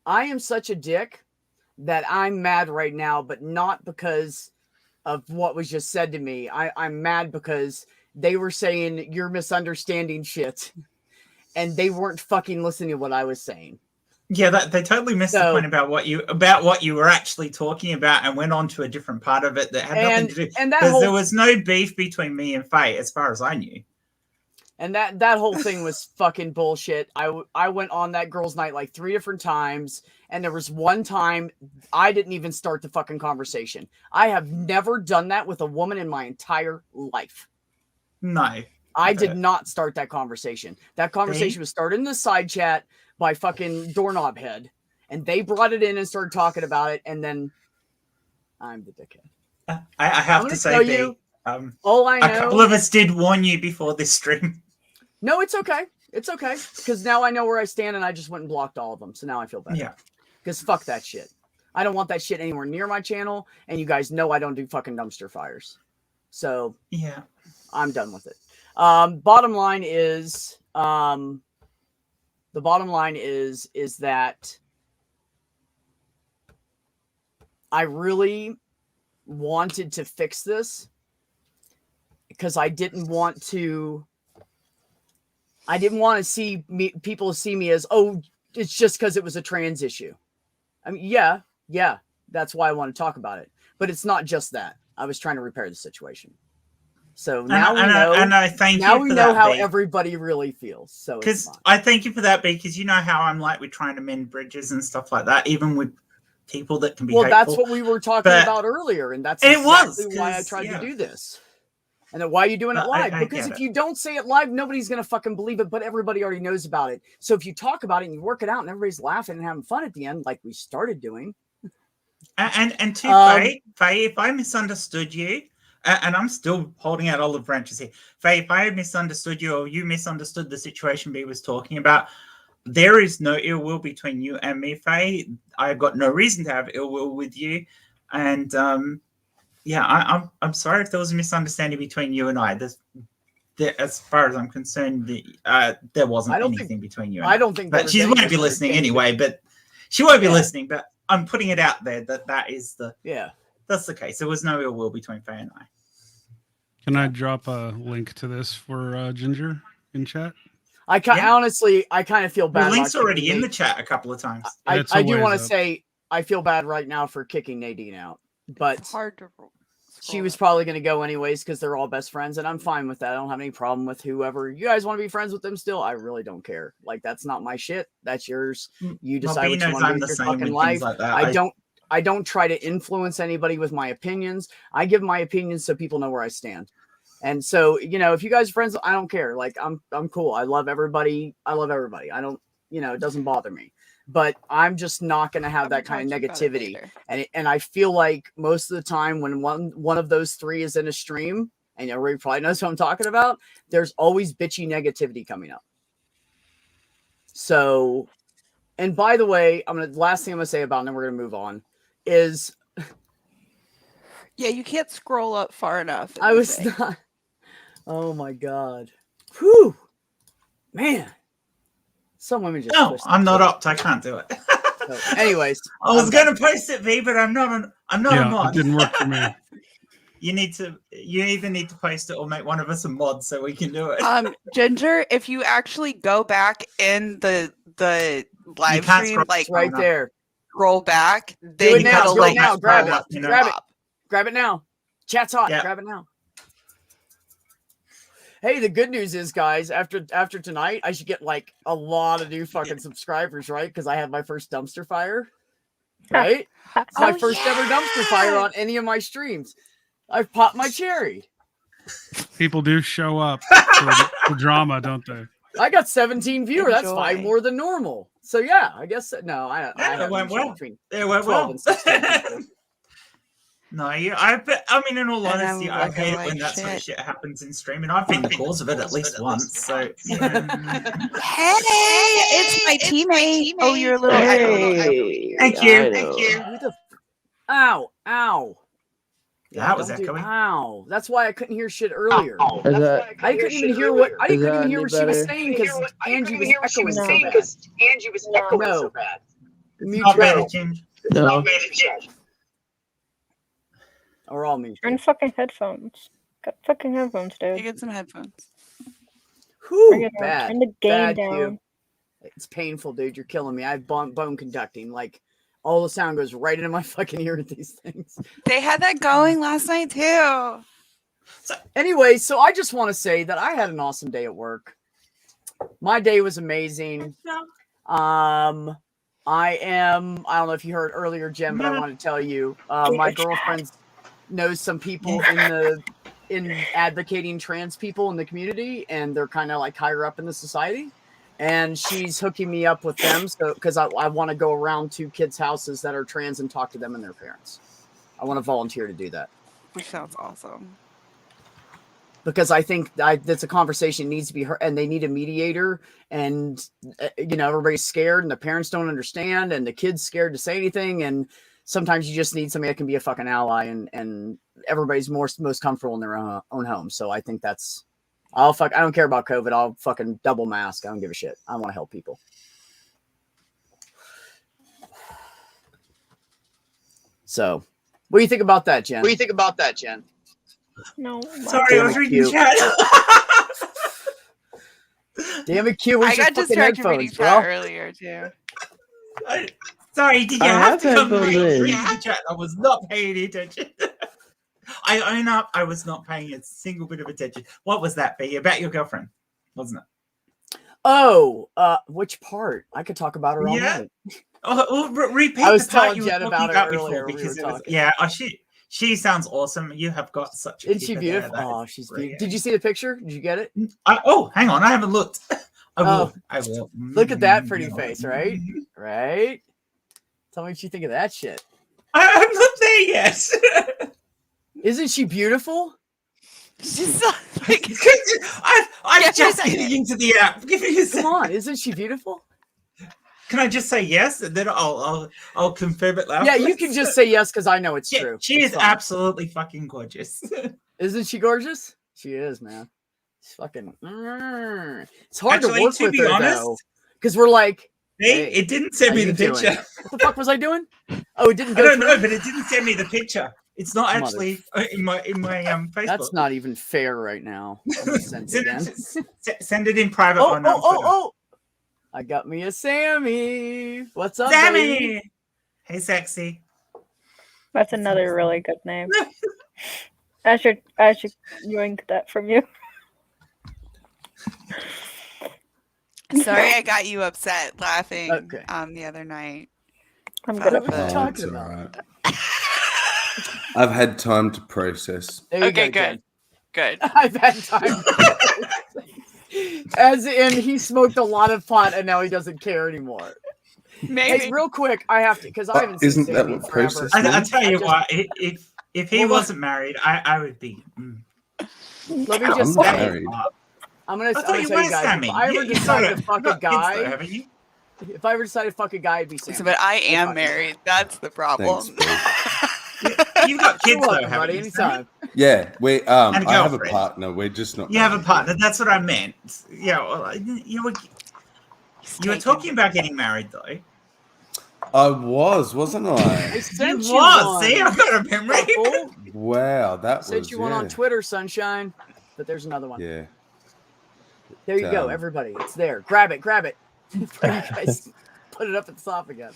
I am such a dick that I'm mad right now, but not because of what was just said to me. I'm mad because they were saying you're misunderstanding shit, and they weren't fucking listening to what I was saying. Yeah, they totally missed the point about what you were actually talking about, and went on to a different part of it that had nothing to do. Because there was no beef between me and Faye, as far as I knew. And that whole thing was fucking bullshit. I went on that girls' night like 3 different times, and there was one time I didn't even start the fucking conversation. I have never done that with a woman in my entire life. No. I did not start that conversation. That conversation was started in the side chat by fucking Doorknob Head. And they brought it in and started talking about it. And then I'm the dickhead. I have to say, you, all I know, a couple of us did warn you before this stream. No, it's okay. It's okay. Because now I know where I stand and I just went and blocked all of them. So now I feel better. Yeah. Because fuck that shit. I don't want that shit anywhere near my channel. And you guys know I don't do fucking dumpster fires. So yeah, I'm done with it. Bottom line is that I really wanted to fix this because I didn't want to see people see me as, oh, it's just because it was a trans issue. I mean, yeah, that's why I want to talk about it. But it's not just that. I was trying to repair the situation. So now we know. And I thank you. Now we know how B. everybody really feels. So because I thank you for that, because you know how I'm like with trying to mend bridges and stuff like that, even with people that can be. Well, hateful. that's what we were talking about earlier, and that's exactly why I tried to do this. And then why are you doing it live? Because if you don't say it live, nobody's gonna fucking believe it. But everybody already knows about it. So if you talk about it and you work it out, and everybody's laughing and having fun at the end, like we started doing. And to Faye, if I misunderstood you. And I'm still holding out olive branches here. Faye, if I misunderstood you or you misunderstood the situation B was talking about, there is no ill will between you and me, Faye. I've got no reason to have ill will with you. And yeah, I'm sorry if there was a misunderstanding between you and I. As far as I'm concerned, there wasn't anything between you and I. I don't think but she won't be listening anyway, but she won't be listening, but I'm putting it out there that is the that's the case. There was no ill will between Faye and I. Can I drop a link to this for Ginger in chat? Honestly, I kind of feel bad. The link's already in the chat a couple of times. I do want to say I feel bad right now for kicking Nadine out, but it's hard to. She was probably going to go anyways because they're all best friends, and I'm fine with that. I don't have any problem with whoever. You guys want to be friends with them still? I really don't care. Like, that's not my shit. That's yours. You decide what you want to do with your fucking life. Like I don't try to influence anybody with my opinions. I give my opinions so people know where I stand. And so, you know, if you guys are friends, I don't care. Like, I'm cool. I love everybody. I don't, you know, it doesn't bother me. But I'm just not going to have that kind of negativity. And I feel like most of the time when one of those three is in a stream, and everybody probably knows what I'm talking about, there's always bitchy negativity coming up. So, and by the way, last thing I'm going to say about it, and then we're going to move on, is... Yeah, you can't scroll up far enough. I was not... Oh my God. Whew. Man. Some women just... No, I'm not up. I can't do it. So, anyways. I was going to post it, V, but I'm not a mod. It didn't work for me. You either need to post it or make one of us a mod so we can do it. Ginger, if you actually go back in the live stream, like right there, scroll back, then you now. Right now, grab it. Grab it now. Chat's hot. Grab it now. Hey, the good news is, guys, after tonight, I should get like a lot of new fucking subscribers, right? Because I had my first dumpster fire, right? It's my first ever dumpster fire on any of my streams. I've popped my cherry. People do show up for drama, don't they? I got 17 viewers. That's 5 more than normal. So yeah, I guess no. It went well. It went well. No, I mean, in all honesty, I hate it when that sort of shit happens in streaming. I've been the cause of it at least once. So, hey, it's my teammate. Oh, you're a little. Hey. Thank you. Ow! That was echoing. Ow! That's why I couldn't hear shit earlier. I couldn't even hear what she was saying because Angie was echoing so bad. Not bad, Change. No. Or all me. Turn fucking headphones. Got fucking headphones, dude. You get some headphones. Whew, bad. Turn the game down. Too. It's painful, dude. You're killing me. I have bone conducting. Like, all the sound goes right into my fucking ear with these things. They had that going last night, too. So, anyway, so I just want to say that I had an awesome day at work. My day was amazing. I don't know if you heard earlier, Jen, but I want to tell you, my girlfriend knows some people in the in advocating trans people in the community, and they're kind of like higher up in the society. And she's hooking me up with them, so because I want to go around to kids' houses that are trans and talk to them and their parents. I want to volunteer to do that. Which sounds awesome. Because I think that's a conversation needs to be heard, and they need a mediator. And everybody's scared, and the parents don't understand, and the kid's scared to say anything. And sometimes you just need somebody that can be a fucking ally, and everybody's most comfortable in their own home. So I think that's. I don't care about COVID. I'll fucking double mask. I don't give a shit. I want to help people. So, what do you think about that, Jen? No. Sorry, I was reading chat. Damn it, Q. I got distracted reading chat earlier too. Sorry, did you have to come reading the chat? I was not paying attention. I own up, I was not paying a single bit of attention. What was that, B? About your girlfriend, wasn't it? Oh, which part? I could talk about her all night. Oh, repeat I was the part telling you were Jen talking about about her earlier. before, because we were it was, talking. she sounds awesome. You have got such a Isn't she keeper beautiful? there. Oh, she's beautiful. Did you see the picture? Did you get it? Hang on, I haven't looked. I will. I will. Look at that pretty face, right? Right? Tell me what you think of that shit. I'm not there yet. Isn't she beautiful? She's like, I'm just getting into the app. Give me a second. Come on, isn't she beautiful? Can I just say yes, and then I'll confirm it loudly? Yeah, you can just say yes because I know it's true. She is absolutely fucking gorgeous. Isn't she gorgeous? She is, man. She's fucking. It's hard to work to with be her honest, though, because we're like. Hey, it didn't send me the picture. What the fuck was I doing? Oh, it didn't. I don't know, but it didn't send me the picture. It's not actually in my Facebook. That's not even fair right now. Send it again. Send it in private. Oh! I got me a Sammy. What's up, Sammy? baby? Hey, sexy. That's another really good name. I should yoink that from you. Sorry, I got you upset laughing the other night. I'm good at that. Talking about. Right. I've had time to process. Okay, good. I've had time. As in, he smoked a lot of pot and now he doesn't care anymore. Maybe. Hey, real quick, I have to because I haven't. Isn't seen that Sammy what forever. process? I tell you what, if he wasn't married, I would be. Let me just say. I'm gonna tell you guys. Sammy. If I ever decide to fuck a guy, haven't you? If I ever decide to fuck a guy, it'd be Sammy. But I am married. That's the problem. You've got kids, You're though, welcome, haven't buddy. you? Anytime. Yeah, I have a girlfriend. partner. We're just not. You have a partner. That's what I meant. Yeah, well, you were talking about getting married, though. I wasn't I? You was. See, I've got a memory. Wow, that was. Sent you one on Twitter, sunshine. But there's another one. Yeah. There you go, everybody. It's there. Grab it. Before you guys put it up at the top again.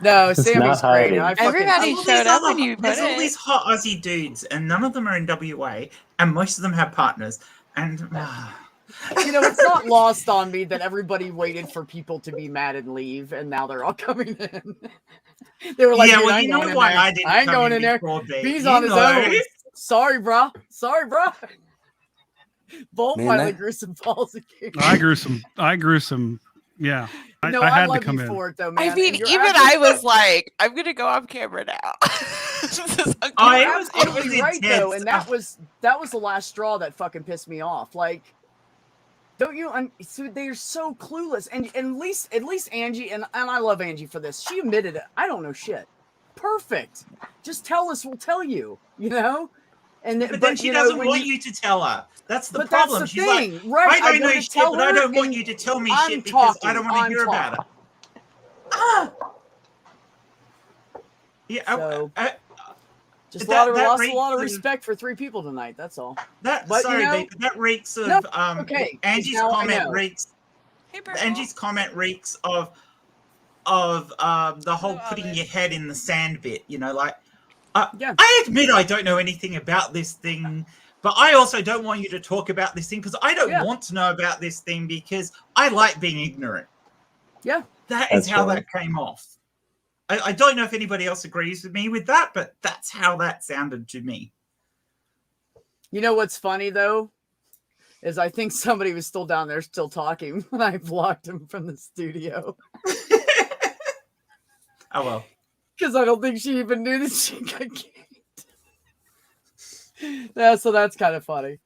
No, Sammy's great. Everybody showed up when you put There's it. all these hot Aussie dudes, and none of them are in WA, and most of them have partners. And it's not lost on me that everybody waited for people to be mad and leave, and now they're all coming in. They were like, yeah, "Dude, well, I you ain't know going in why there. I didn't I ain't come going in there. before, babe. He's You on his know. own. Sorry, bro. Bolt Nina? finally grew some balls again. I grew some. Yeah, No, I I had love to come you in. for it, though, man. I mean, And you're even absolutely- I was like, I'm gonna go off camera now. You're absolutely right, though, intense. and that was the last straw that fucking pissed me off. Like, don't you? So they're so clueless, and at least Angie and I love Angie for this. She admitted it. I don't know shit. Perfect. Just tell us. We'll tell you. You know. But then she doesn't want you to tell her. That's the But problem. that's the She's thing, like, right? I don't know wanna shit, tell but I her, don't want and you to tell me I'm shit because I talking, don't want to I'm hear about it. talking. Yeah, So, just that lost a reeks lot of of- respect for 3 people tonight. That's all. that But, sorry, you know- babe, that reeks of No, okay, Angie's now I comment know. reeks. Hey, Purple. Angie's comment reeks of the whole putting your head in the sand bit. You know, like Yeah. I admit I don't know anything about this thing, but I also don't want you to talk about this thing because I don't Yeah. want to know about this thing because I like being ignorant. Yeah. That is That's how right. that came off. I don't know if anybody else agrees with me with that, but that's how that sounded to me. You know what's funny though? Is I think somebody was still down there still talking when I blocked him from the studio. Oh well. Because I don't think she even knew that she got kicked. Yeah, so that's kind of funny.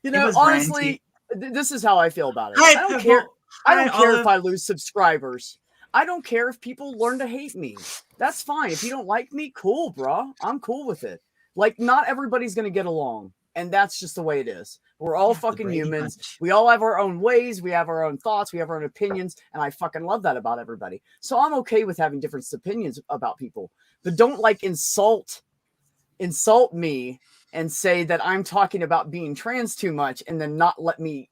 You know, was honestly, this is how I feel about it. Hi, I don't Pebble. care. I don't Hi, care Olive. if I lose subscribers. I don't care if people learn to hate me. That's fine. If you don't like me, cool, bro. I'm cool with it. Like, not everybody's going to get along. And that's just the way it is. We're all The fucking Brady humans. Bunch. We all have our own ways. We have our own thoughts. We have our own opinions. And I fucking love that about everybody. So I'm okay with having different opinions about people. But don't like insult me and say that I'm talking about being trans too much and then not let me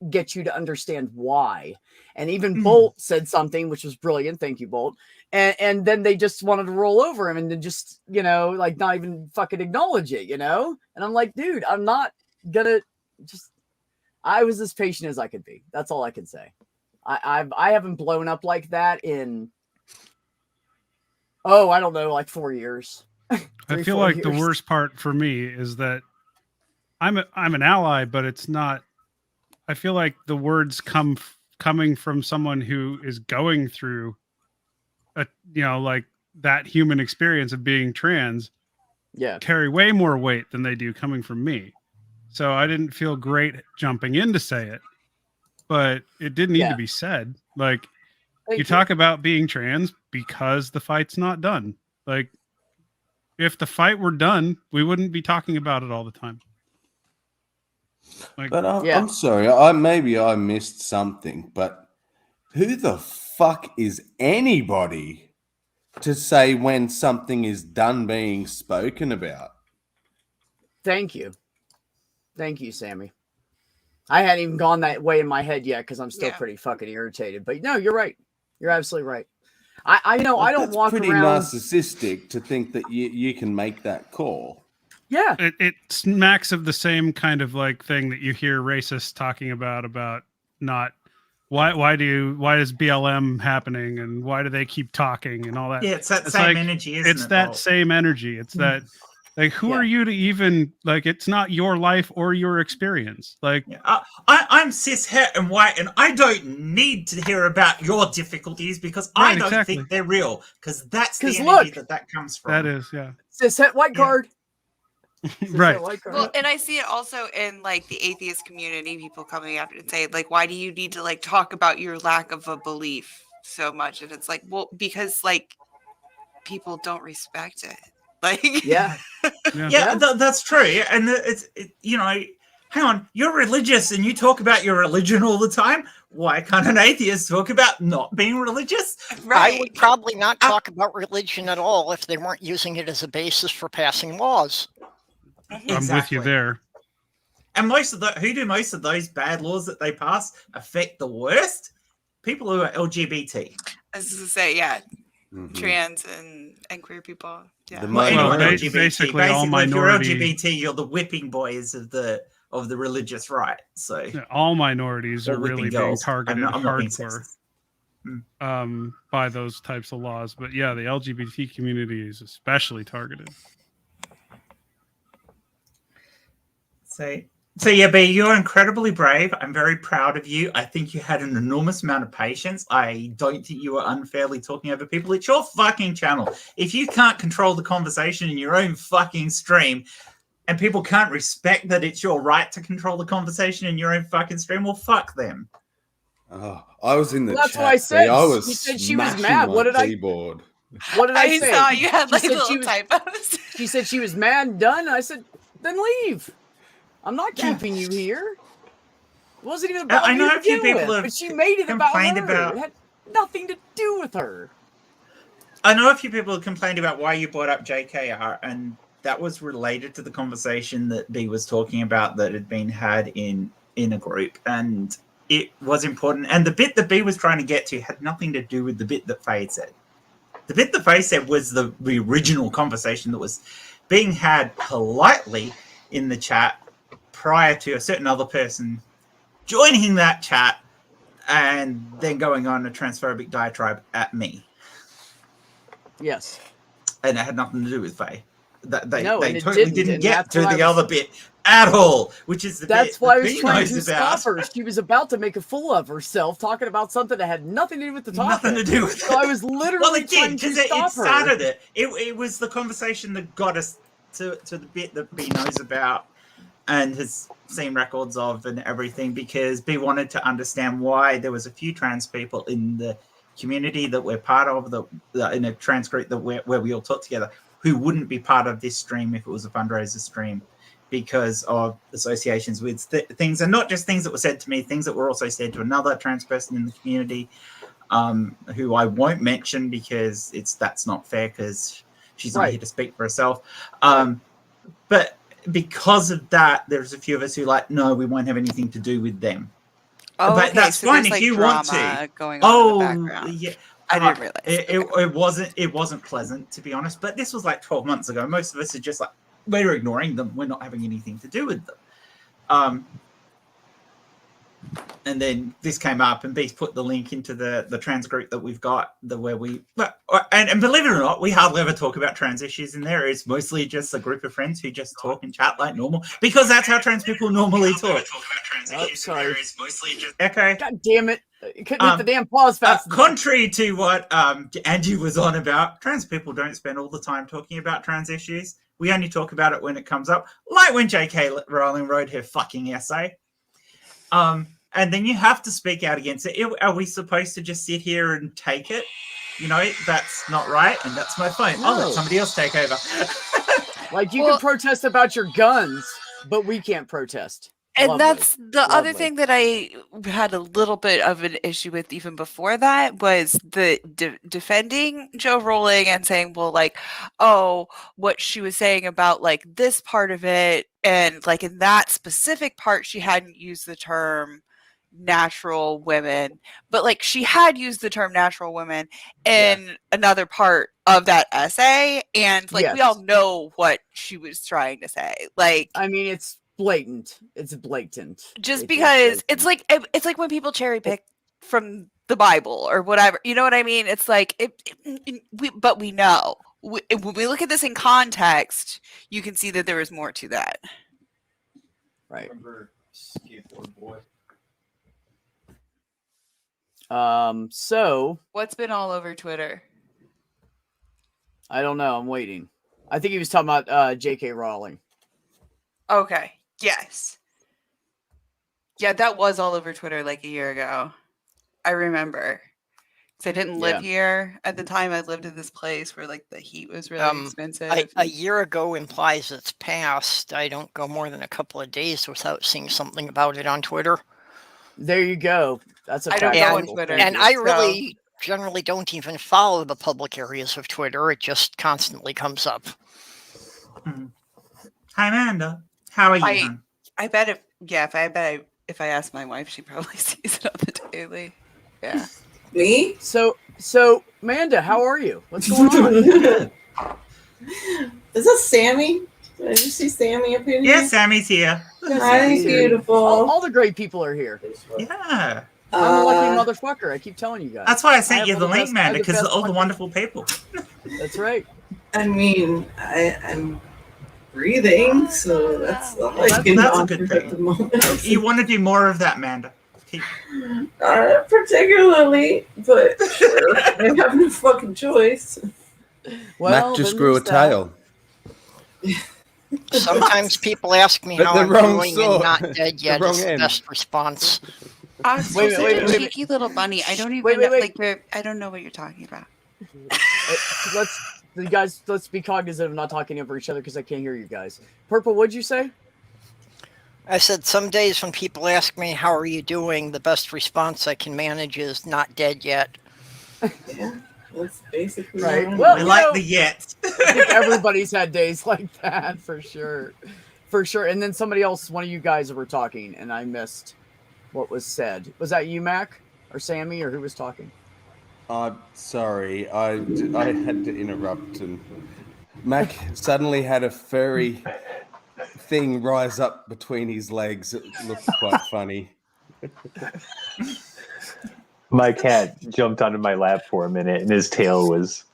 get you to understand why. And even Bolt said something which was brilliant. Thank you, Bolt. And then they just wanted to roll over him and then just, you know, like not even fucking acknowledge it, you know? And I'm like, dude, I'm not gonna just, I was as patient as I could be. That's all I can say. I haven't blown up like that in, I don't know, like 4 years. I feel like the worst part for me is that I'm an ally, but it's not. I feel like the words coming from someone who is going through like that human experience of being trans, carry way more weight than they do coming from me. So I didn't feel great jumping in to say it, but it didn't need to be said. Like, you talk about being trans because the fight's not done. Like, if the fight were done, we wouldn't be talking about it all the time. Like, But I'm sorry, maybe I missed something, but who the fuck is anybody to say when something is done being spoken about? Thank you. Thank you, Sammy. I hadn't even gone that way in my head yet because I'm still pretty fucking irritated. But no, you're right. You're absolutely right. I know I don't walk pretty around narcissistic to think that you can make that call. Yeah. It smacks of the same kind of like thing that you hear racists talking about not why is BLM happening and why do they keep talking and all that. Yeah, it's that same energy, isn't it? It's that same energy. It's that, like, who are you to even, like, it's not your life or your experience. Like, I'm cis, het, and white, and I don't need to hear about your difficulties because I don't think they're real. Because that's the energy that comes from. That is, yeah. Cis, het, white card. Right. Well, and I see it also in like the atheist community, people coming after and say, like, why do you need to like talk about your lack of a belief so much? And it's like, well, because like people don't respect it. Like, that's true. And hang on, you're religious and you talk about your religion all the time. Why can't an atheist talk about not being religious? Right. I would probably not talk about religion at all if they weren't using it as a basis for passing laws. I'm with you there. And who do most of those bad laws that they pass affect the worst? People who are LGBT. I was going to say, trans and queer people. Yeah. Basically all minorities. If you're LGBT, you're the whipping boys of the religious right. So all minorities are really being targeted hardcore by those types of laws. But yeah, the LGBT community is especially targeted. So yeah, B, you're incredibly brave. I'm very proud of you. I think you had an enormous amount of patience. I don't think you were unfairly talking over people. It's your fucking channel. If you can't control the conversation in your own fucking stream and people can't respect that it's your right to control the conversation in your own fucking stream, well, fuck them. Oh, I was in the That's chat. what I said. I was You said she was mad. What did keyboard. What did I say? I saw you had like She said little typos. She said she was mad, done. I said, then leave. I'm not keeping you here. It wasn't even about I know you a few to begin people with, have but she made it about complained her. about- It had nothing to do with her. I know a few people have complained about why you brought up JKR, and that was related to the conversation that B was talking about that had been had in a group, and it was important. And the bit that B was trying to get to had nothing to do with the bit that Faye said. The bit that Faye said was the original conversation that was being had politely in the chat prior to a certain other person joining that chat and then going on a transphobic diatribe at me. Yes. And it had nothing to do with Faye. They No, and it totally didn't, didn't and get that's to what the I was- other bit at all, which is That's why I was B trying to knows stop about. her. She was about to make a fool of herself, talking about something that had nothing to do with the topic. Nothing to do with So I was literally Well, it trying did to because stop it her. started it. It was the conversation that got us to the bit that B knows about and has seen records of and everything, because B wanted to understand why there was a few trans people in the community that we're part of, in a trans group that where we all talk together, who wouldn't be part of this stream if it was a fundraiser stream because of associations with things, and not just things that were said to me, things that were also said to another trans person in the community, who I won't mention because that's not fair because she's not here to speak for herself. But because of that, there's a few of us who no, we won't have anything to do with them. Oh, but okay, that's so fine there's, if like, you want to. going on in the background. Yeah. I didn't realize. It wasn't pleasant, to be honest. But this was 12 months ago. Most of us are just we're ignoring them. We're not having anything to do with them. And then this came up, and B's put the link into the trans group that we've got, and believe it or not, we hardly ever talk about trans issues in there. It's mostly just a group of friends who just talk and chat like normal, because that's how trans people normally talk. Oh, sorry. Okay. God damn it. You couldn't hit the damn pause fast enough. Contrary to what Angie was on about, trans people don't spend all the time talking about trans issues. We only talk about it when it comes up, like when J.K. Rowling wrote her fucking essay. And then you have to speak out against it. Are we supposed to just sit here and take it? That's not right, and that's my phone. No. I'll let somebody else take over. You can protest about your guns, but we can't protest. And Lovely. that's the other Lovely. thing that I had a little bit of an issue with even before that was the defending Jo Rowling and saying, well, what she was saying about this part of it, and in that specific part, she hadn't used the term natural women, but she had used the term natural women in another part of that essay, and we all know what she was trying to say. I mean, it's blatant. It's blatant. Just because it's like when people cherry pick from the Bible or whatever, you know what I mean? It's but we know when we look at this in context, you can see that there is more to that. Right. So what's been all over Twitter? I don't know. I'm waiting. I think he was talking about J.K. Rowling. Okay. Yes. Yeah, that was all over Twitter a year ago. I remember. Because I didn't live here at the time. I lived in this place where the heat was really expensive. A year ago implies it's past. I don't go more than a couple of days without seeing something about it on Twitter. There you go. That's a I don't go on Twitter. And I really generally don't even follow the public areas of Twitter. It just constantly comes up. Hi, Amanda. How are you? I bet if I ask my wife, she probably sees it on the daily. Yeah. Me? So Amanda, how are you? What's going on? Is this Sammy? Did you see Sammy up here? Yeah, Sammy's here. Hi, beautiful. All the great people are here. Yeah. I'm a lucky motherfucker. I keep telling you guys. That's why I sent you have the all link, best- Amanda, I have the because best all the fucking- wonderful people. That's right. I mean, I'm breathing, so that's all I can that's a offer good at thing. the moment. You want to do more of that, Amanda? Not particularly, but sure. I have no fucking choice. Mac just grew a tail. Sometimes people ask me But how the I'm wrong doing sort. and not dead yet wrong is the end. best response. I'm Wait, such wait, a wait, cheeky little bunny. I don't even Wait, know, wait. I don't know what you're talking about. Let's be cognizant of not talking over each other because I can't hear you guys. Purple, what'd you say? I said some days when people ask me how are you doing, the best response I can manage is not dead yet. Yeah, that's basically Right. what Well, We you like know, the yet. I think everybody's had days like that for sure. For sure. And then somebody else, one of you guys were talking and I missed what was said. Was that you, Mac? Or Sammy? Or who was talking? Sorry, I had to interrupt, and Mac suddenly had a furry thing rise up between his legs. It looked quite funny. My cat jumped onto my lap for a minute, and his tail was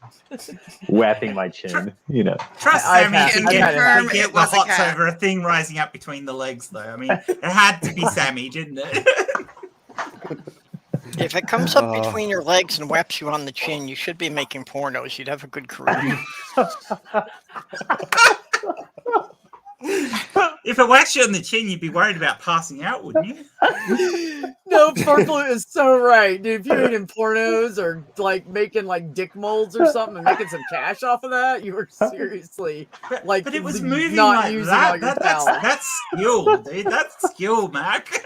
whapping my chin. You know, Trust I've Sammy had- to I've get, had it. to get the hots over a thing rising up between the legs, though. I mean, it had to be Sammy, didn't it? If it comes up between your legs and whaps you on the chin, you should be making pornos. You'd have a good career. If it whacks you on the chin, you'd be worried about passing out, wouldn't you? No, Purple is so right, dude. If you're eating pornos or like making like dick molds or something and making some cash off of that, you were seriously like. But it was moving not like using all that. your That's talent. skill, dude. That's skill, Mac.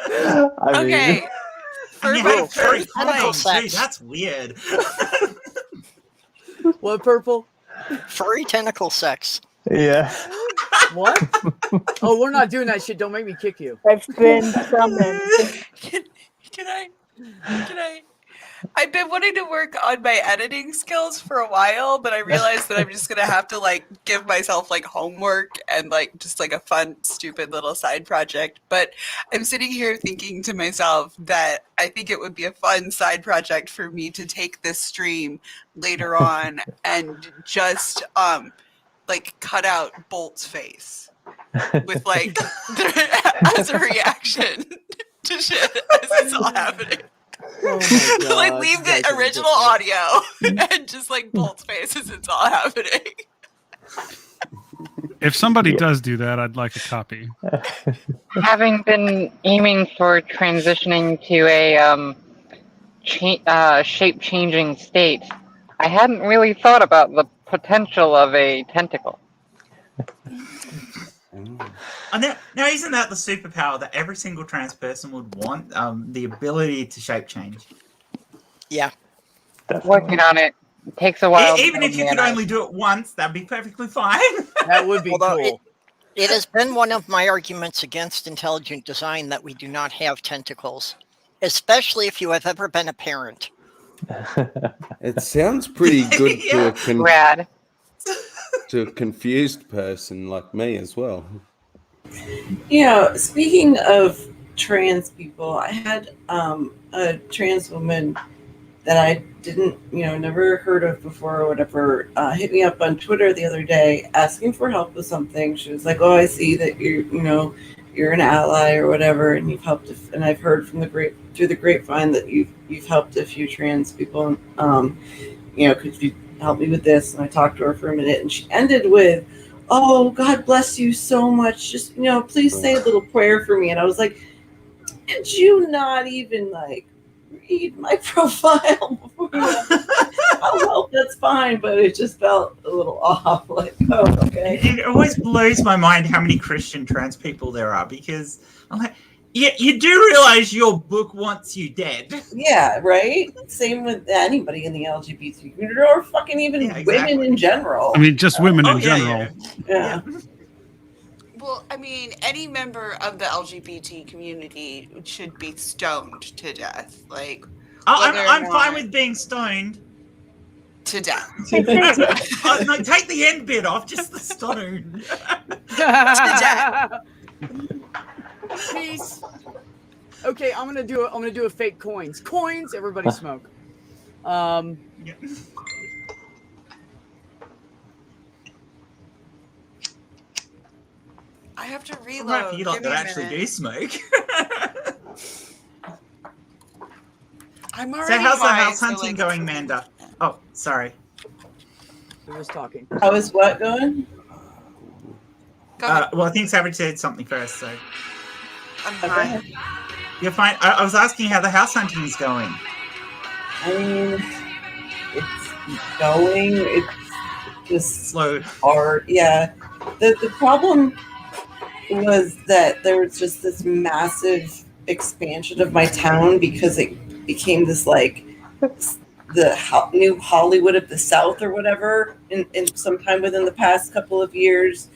Okay. And you my have furry tentacle clothes, dude. sex. That's weird. What, Purple? Furry tentacle sex. yeah. What? Oh, we're not doing that shit. Don't make me kick you. I've been summoned. Can I? I've been wanting to work on my editing skills for a while, but I realized that I'm just gonna have to like give myself like homework and like just like a fun, stupid little side project. But I'm sitting here thinking to myself that I think it would be a fun side project for me to take this stream later on and just like cut out Bolt's face with like as a reaction to shit as it's all happening. Oh my God, Like leave you guys the are original audio and just like Bolt's face as it's all happening. If somebody does do that, I'd like a copy. Having been aiming for transitioning to a shape-changing state, I hadn't really thought about the potential of a tentacle. Now, isn't that the superpower that every single trans person would want? The ability to shape change. Yeah. Working on it. It takes a while. Even if you could only do it once, that'd be perfectly fine. That would be Although cool. It has been one of my arguments against intelligent design that we do not have tentacles, especially if you have ever been a parent. It sounds pretty good to Rad. to a confused person like me as well. Speaking of trans people, I had a trans woman that I didn't, never heard of before or whatever, hit me up on Twitter the other day asking for help with something. She was like, "Oh, I see that you're an ally or whatever, and you've helped, and I've heard from through the grapevine that you've helped a few trans people. Could you help me with this?" And I talked to her for a minute, and she ended with, "Oh, God bless you so much. Just, please say a little prayer for me." And I was like, "Did you not even read my profile before you?" "Oh, well, that's fine," but it just felt a little off. Like, oh, okay. It always blows my mind how many Christian trans people there are, because I'm like, yeah, you do realize your book wants you dead. Yeah, right? Same with anybody in the LGBT community or fucking even women in general. I mean, just women in general. Yeah. Well, I mean, any member of the LGBT community should be stoned to death. Like, I'm fine with being stoned to death. No, take the end bit off, just the stone. To death. Peace. Okay, I'm gonna do a fake coins. Coins, everybody smoke. I have to I'm reload. happy you lot Give me that a actually minute. do smoke. I'm So already how's the high, house so, hunting like, going, Manda? Oh, sorry. We're just talking. How is what going? Well, I think Savage said something first, so I'm fine. you're fine. I was asking how the house hunting is going. I mean, it's going. It's just slow. Hard. Yeah. The problem was that there was just this massive expansion of my town because it became this new Hollywood of the South or whatever in sometime within the past couple of years.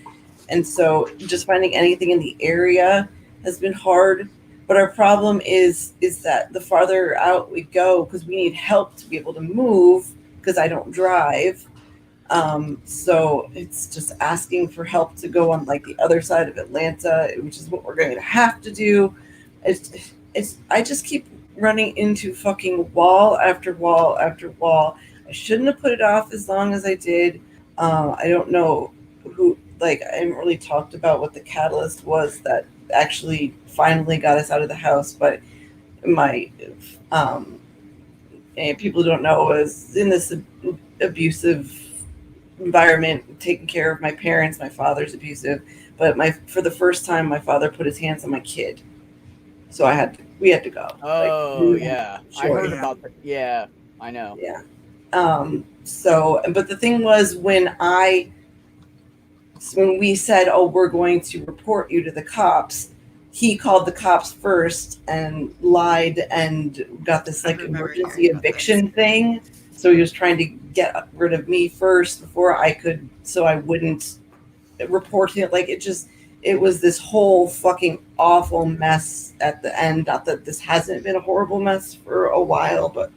And so just finding anything in the area has been hard. But our problem is that the farther out we go, because we need help to be able to move, because I don't drive. So it's just asking for help to go on the other side of Atlanta, which is what we're going to have to do. I just keep running into fucking wall after wall after wall. I shouldn't have put it off as long as I did. I don't know who, like, I haven't really talked about what the catalyst was that actually finally got us out of the house, but my, and people don't know, was in this abusive environment, taking care of my parents. My father's abusive, but for the first time, my father put his hands on my kid. So we had to go. Oh, yeah. I Sure. heard about that. Yeah, I know. Yeah. But the thing was, when we said, oh, we're going to report you to the cops, he called the cops first and lied and got this like emergency eviction thing. So he was trying to get rid of me first before I could, so I wouldn't report him. Like, it was this whole fucking awful mess at the end. Not that this hasn't been a horrible mess for a while, but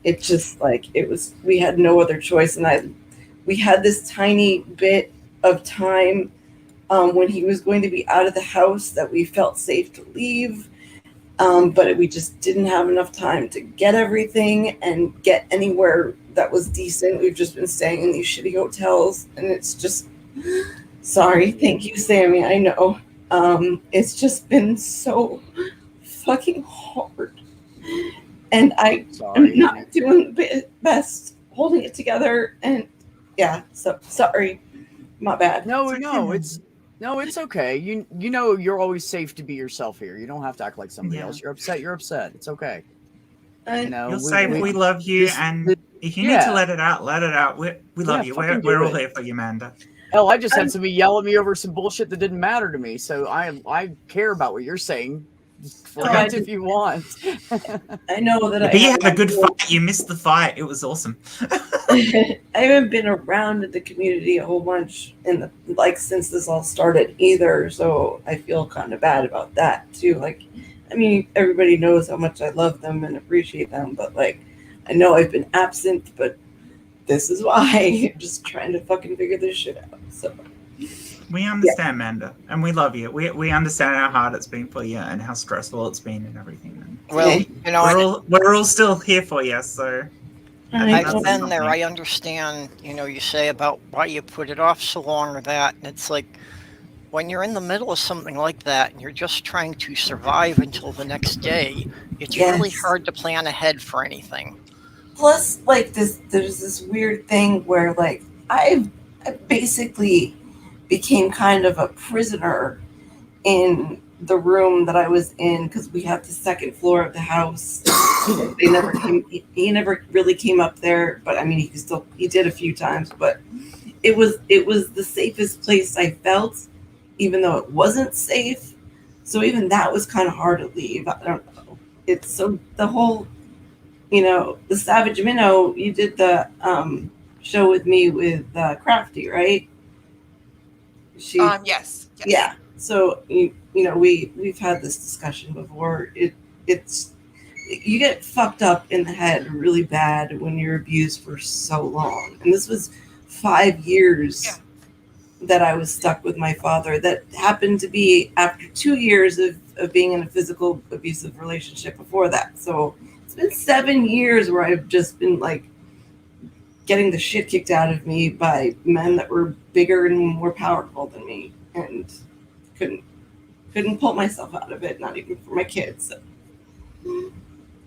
it just, like, we had no other choice. And we had this tiny bit of time when he was going to be out of the house that we felt safe to leave. But we just didn't have enough time to get everything and get anywhere that was decent. We've just been staying in these shitty hotels, and it's just, sorry. Thank you, Sammy. I know. It's just been so fucking hard. And I'm not doing the best holding it together. And yeah, so sorry. My bad. No, it's okay. You know you're always safe to be yourself here. You don't have to act like somebody else. You're upset. You're upset. It's okay. You're safe. We love you, and if you need to let it out, let it out. We love you. We're all here for you, Amanda. Hell, I just had somebody yell at me over some bullshit that didn't matter to me. So I care about what you're saying. Forget if you want. I know that But you had a good fight. You missed the fight. It was awesome. I haven't been around the community a whole bunch since this all started either. So I feel kind of bad about that too. Like, I mean, everybody knows how much I love them and appreciate them, but like, I know I've been absent, but this is why. I'm just trying to fucking figure this shit out. So we understand, Amanda, and we love you. We understand how hard it's been for you and how stressful it's been and everything. And well, you know, we're all still here for you. So I've been there. I understand. You know, you say about why you put it off so long or that, and it's like when you're in the middle of something like that and you're just trying to survive until the next day. It's really hard to plan ahead for anything. Plus, like there's this weird thing where like I basically became kind of a prisoner in the room that I was in because we have the second floor of the house. He never really came up there, but I mean he did a few times, but it was the safest place I felt, even though it wasn't safe. So even that was kind of hard to leave. I don't know. It's so the whole, you know, the Savage Minnow, you did the show with me with Crafty, right? Yes. Yeah. So you know we've had this discussion before. It's you get fucked up in the head really bad when you're abused for so long, and this was 5 years that I was stuck with my father. That happened to be after 2 years of being in a physical abusive relationship before that. So it's been 7 years where I've just been like getting the shit kicked out of me by men that were bigger and more powerful than me, and couldn't pull myself out of it, not even for my kids. So.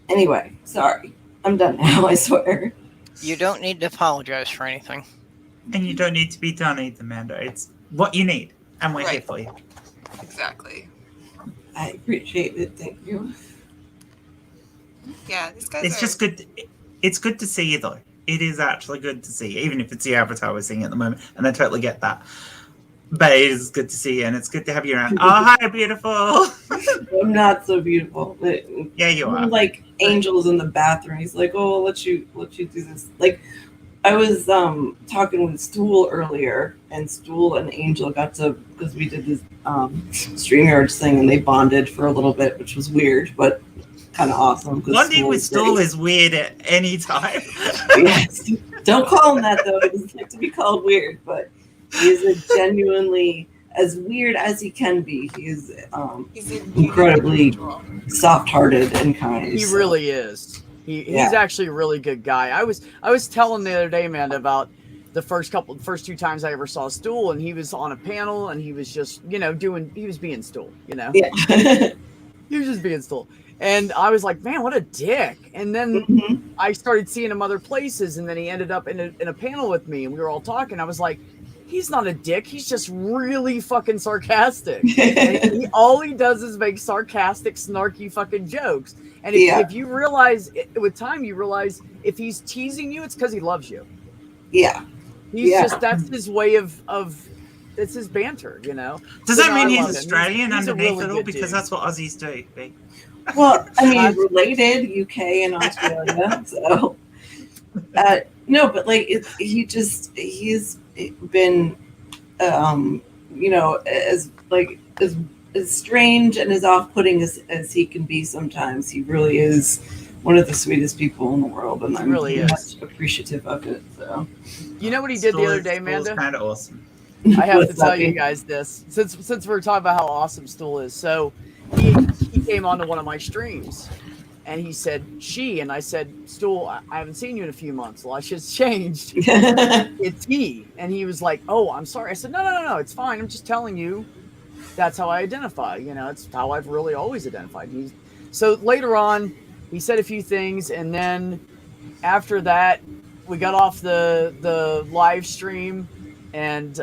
Anyway, sorry. I'm done now, I swear. You don't need to apologize for anything. And you don't need to be done either, Amanda. It's what you need, and we're here for you. Exactly. I appreciate it. Thank you. Yeah, these guys It's just good. It's good to see you, though. It is actually good to see you, even if it's the avatar we're seeing at the moment, and I totally get that. But it is good to see you, and it's good to have you around. Oh, hi, beautiful. I'm not so beautiful. But yeah, you are. Like Angel's in the bathroom. He's like, "Oh, I'll let you do this." Like, I was talking with Stool earlier, and Stool and Angel got to, because we did this StreamYards thing, and they bonded for a little bit, which was weird, but kind of awesome. Bonding with Stool is weird at any time. Yes. Don't call him that, though. He doesn't like to be called weird, but he is a genuinely, as weird as he can be, he is incredibly soft-hearted and kind. He really is. He's actually a really good guy. I was telling the other day, Amanda, about the first 2 times I ever saw Stool, and he was on a panel, and he was just, he was being Stool, Yeah. He was just being Stool. And I was like, man, what a dick. And then I started seeing him other places, and then he ended up in a panel with me, and we were all talking. I was like, he's not a dick. He's just really fucking sarcastic. And all he does is make sarcastic, snarky fucking jokes. And if you realize, with time, you realize if he's teasing you, it's because he loves you. Yeah. He's just, that's his way of it's his banter, Does that mean he's Australian underneath it all? Because that's what Aussies do. Well, I mean, related, UK and Australia. So, no, but like, he's been, as strange and as off-putting as he can be sometimes. He really is one of the sweetest people in the world, and I'm really much appreciative of it. So, you know what he did the other day, Amanda? Kind of awesome. I have to tell you guys this, since we're talking about how awesome Stool is. So he came onto one of my streams, and he said she, and I said, Stool, I haven't seen you in a few months. Well, shit's changed. It's he. And he was like, oh, I'm sorry. I said, no, it's fine. I'm just telling you. That's how I identify. It's how I've really always identified. So later on, he said a few things, and then after that, we got off the live stream, and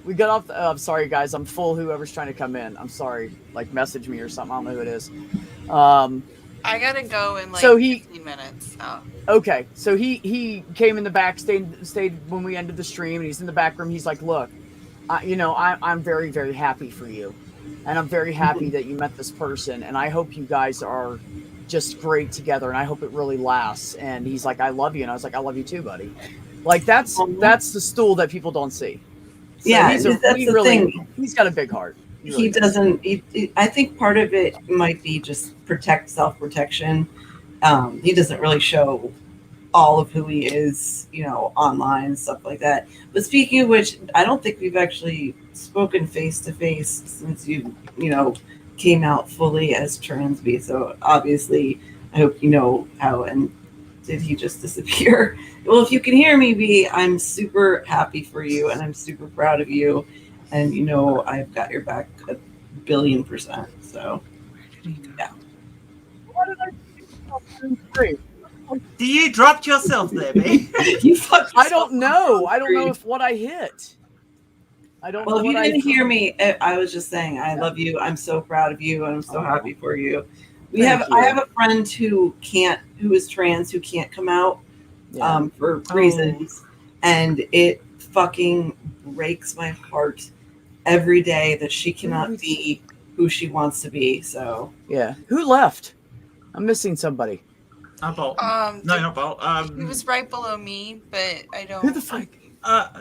we got off. I'm sorry, guys. I'm full. Whoever's trying to come in, I'm sorry. Like, message me or something. I don't know who it is. I gotta go in 15 minutes. So. Okay, so he came in the back, stayed when we ended the stream, and he's in the back room. He's like, look. I'm very, very happy for you, and I'm very happy that you met this person, and I hope you guys are just great together, and I hope it really lasts. And he's like, I love you, and I was like, I love you too, buddy. Like, that's the Stool that people don't see. So that's the thing. He's got a big heart. He doesn't. I think part of it might be just self-protection. He doesn't really show all of who he is, online and stuff like that. But speaking of which, I don't think we've actually spoken face to face since you came out fully as Transby. So obviously, I hope you know how. And did he just disappear? Well, if you can hear me, B, I'm super happy for you, and I'm super proud of you. And I've got your back 1,000,000,000%. So yeah. What did I do? You dropped yourself there, babe. I don't know. I don't know if what I hit. I don't know. Well, if you didn't hear me, I was just saying I love you. I'm so proud of you, and I'm so happy for you. I have a friend who is trans, who can't come out for reasons, and it fucking breaks my heart every day that she cannot be who she wants to be. So yeah, who left? I'm missing somebody. Bolt. Not Bolt. He was right below me, but I don't. Who the fuck? Mac.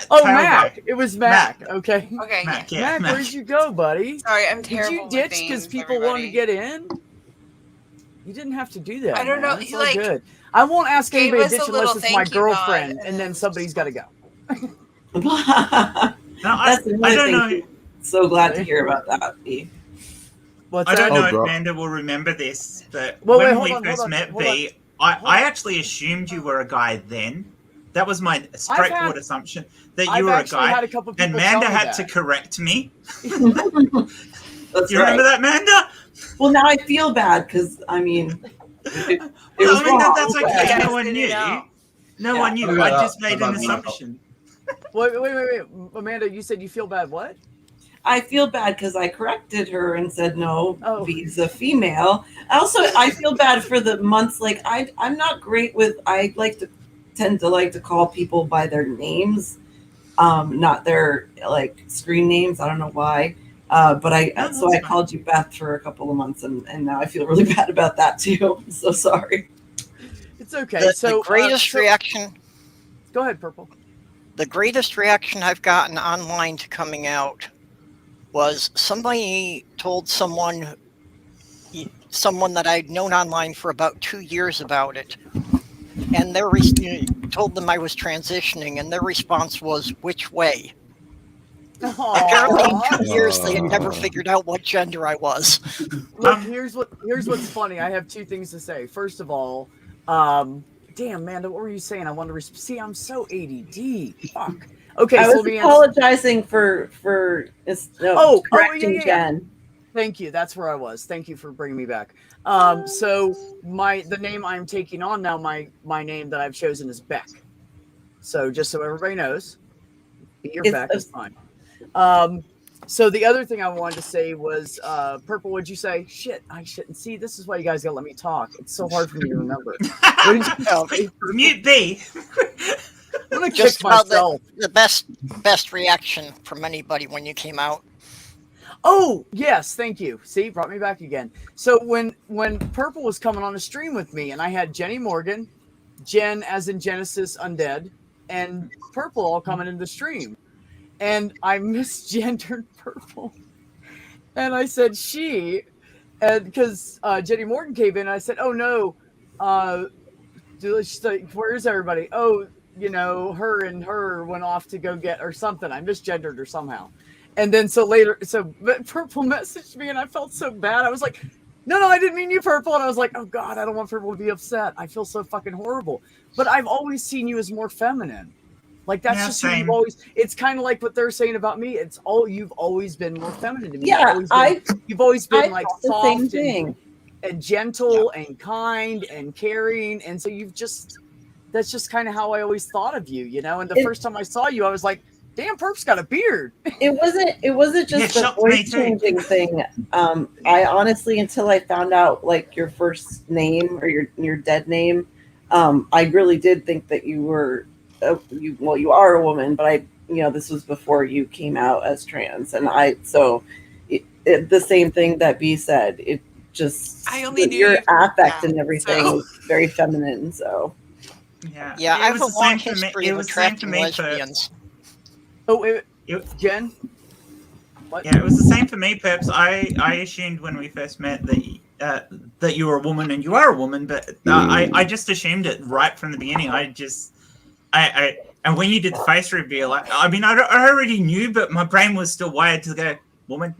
Guy. It was Mac. Okay. Okay. Mac, Mac, where'd you go, buddy? Sorry, I'm terrible. Did you ditch because people wanted to get in? You didn't have to do that. I don't know. It's all good. I won't ask anybody to ditch unless it's my girlfriend, nod, and then somebody's got to go. I don't know. So glad to hear about that, B. What's I don't that? know if Amanda will remember this, but Well, when wait, we first met, B, I actually assumed you were a guy then. That was my straightforward assumption, that you were a guy. And Amanda had to correct me. You remember that, Amanda? Well, now I feel bad because, I mean, it was that's okay. No one knew. No one knew. I just made an assumption. Wait. Amanda, you said you feel bad. What? I feel bad because I corrected her and said, no, V's a female. Also, I feel bad for the months. Like, I'm not great with, I tend to call people by their names, not their, screen names. I don't know why. But I called you Beth for a couple of months, and now I feel really bad about that too. I'm so sorry. It's okay. The greatest reaction. Go ahead, Purple. The greatest reaction I've gotten online to coming out was somebody told someone that I'd known online for about 2 years about it, and told them I was transitioning, and their response was, "Which way?" Apparently, in 2 years, they had never figured out what gender I was. Look, here's what's funny. I have two things to say. First of all, damn, Amanda, what were you saying? I wanted to see. I'm so ADD. Fuck. Okay, I so was let me apologizing for correcting Jen. Thank you. That's where I was. Thank you for bringing me back. So the name I'm taking on now, my name that I've chosen is Beck. So just so everybody knows, your Beck is fine. So the other thing I wanted to say was, Purple, what'd you say? Shit, I shouldn't see. This is why you guys gotta let me talk. It's so hard for me to remember. What did you say? Mute B. I'm gonna Just kick about myself. the best reaction from anybody when you came out. Oh, yes, thank you. See, brought me back again. So when Purple was coming on a stream with me, and I had Jenny Morgan, Jen as in Genesis Undead, and Purple all coming into the stream. And I misgendered Purple. And I said she, and because Jenny Morgan came in, and I said, oh no, where's everybody? Oh, her and her went off to go get or something. I misgendered her somehow. And then but Purple messaged me and I felt so bad. I was like, no, I didn't mean you, Purple. And I was like, oh God, I don't want Purple to be upset. I feel so fucking horrible. But I've always seen you as more feminine. Like that's just who you've always. It's kind of like what they're saying about me. You've always been more feminine to me. Yeah, you've always been like the same soft and gentle and kind and caring. And so that's just kind of how I always thought of you, And the first time I saw you, I was like, damn, Perp's got a beard. It wasn't just the voice changing thing. I honestly, until I found out like your first name or your dead name, I really did think that you were, you are a woman, but this was before you came out as trans, and the same thing that B said. It just I only knew your you affect and everything was very feminine. So yeah, I have a long history of attracting lesbians. Oh, Jen? What? Yeah, it was the same for me, Peps. I assumed when we first met that you were a woman, and you are a woman, but I just assumed it right from the beginning. And when you did the face reveal, I already knew, but my brain was still wired to go, woman.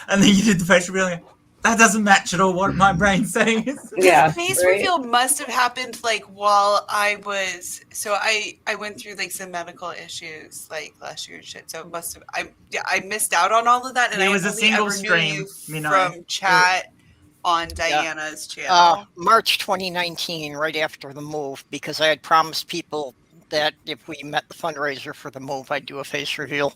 And then you did the face reveal, and that doesn't match at all what my brain's saying. Yeah, the face reveal must have happened like while I was. So I went through like some medical issues like last year and shit. So it must have. I missed out on all of that, and it I was a only single ever stream knew you from chat on Diana's channel. March 2019, right after the move, because I had promised people that if we met the fundraiser for the move, I'd do a face reveal.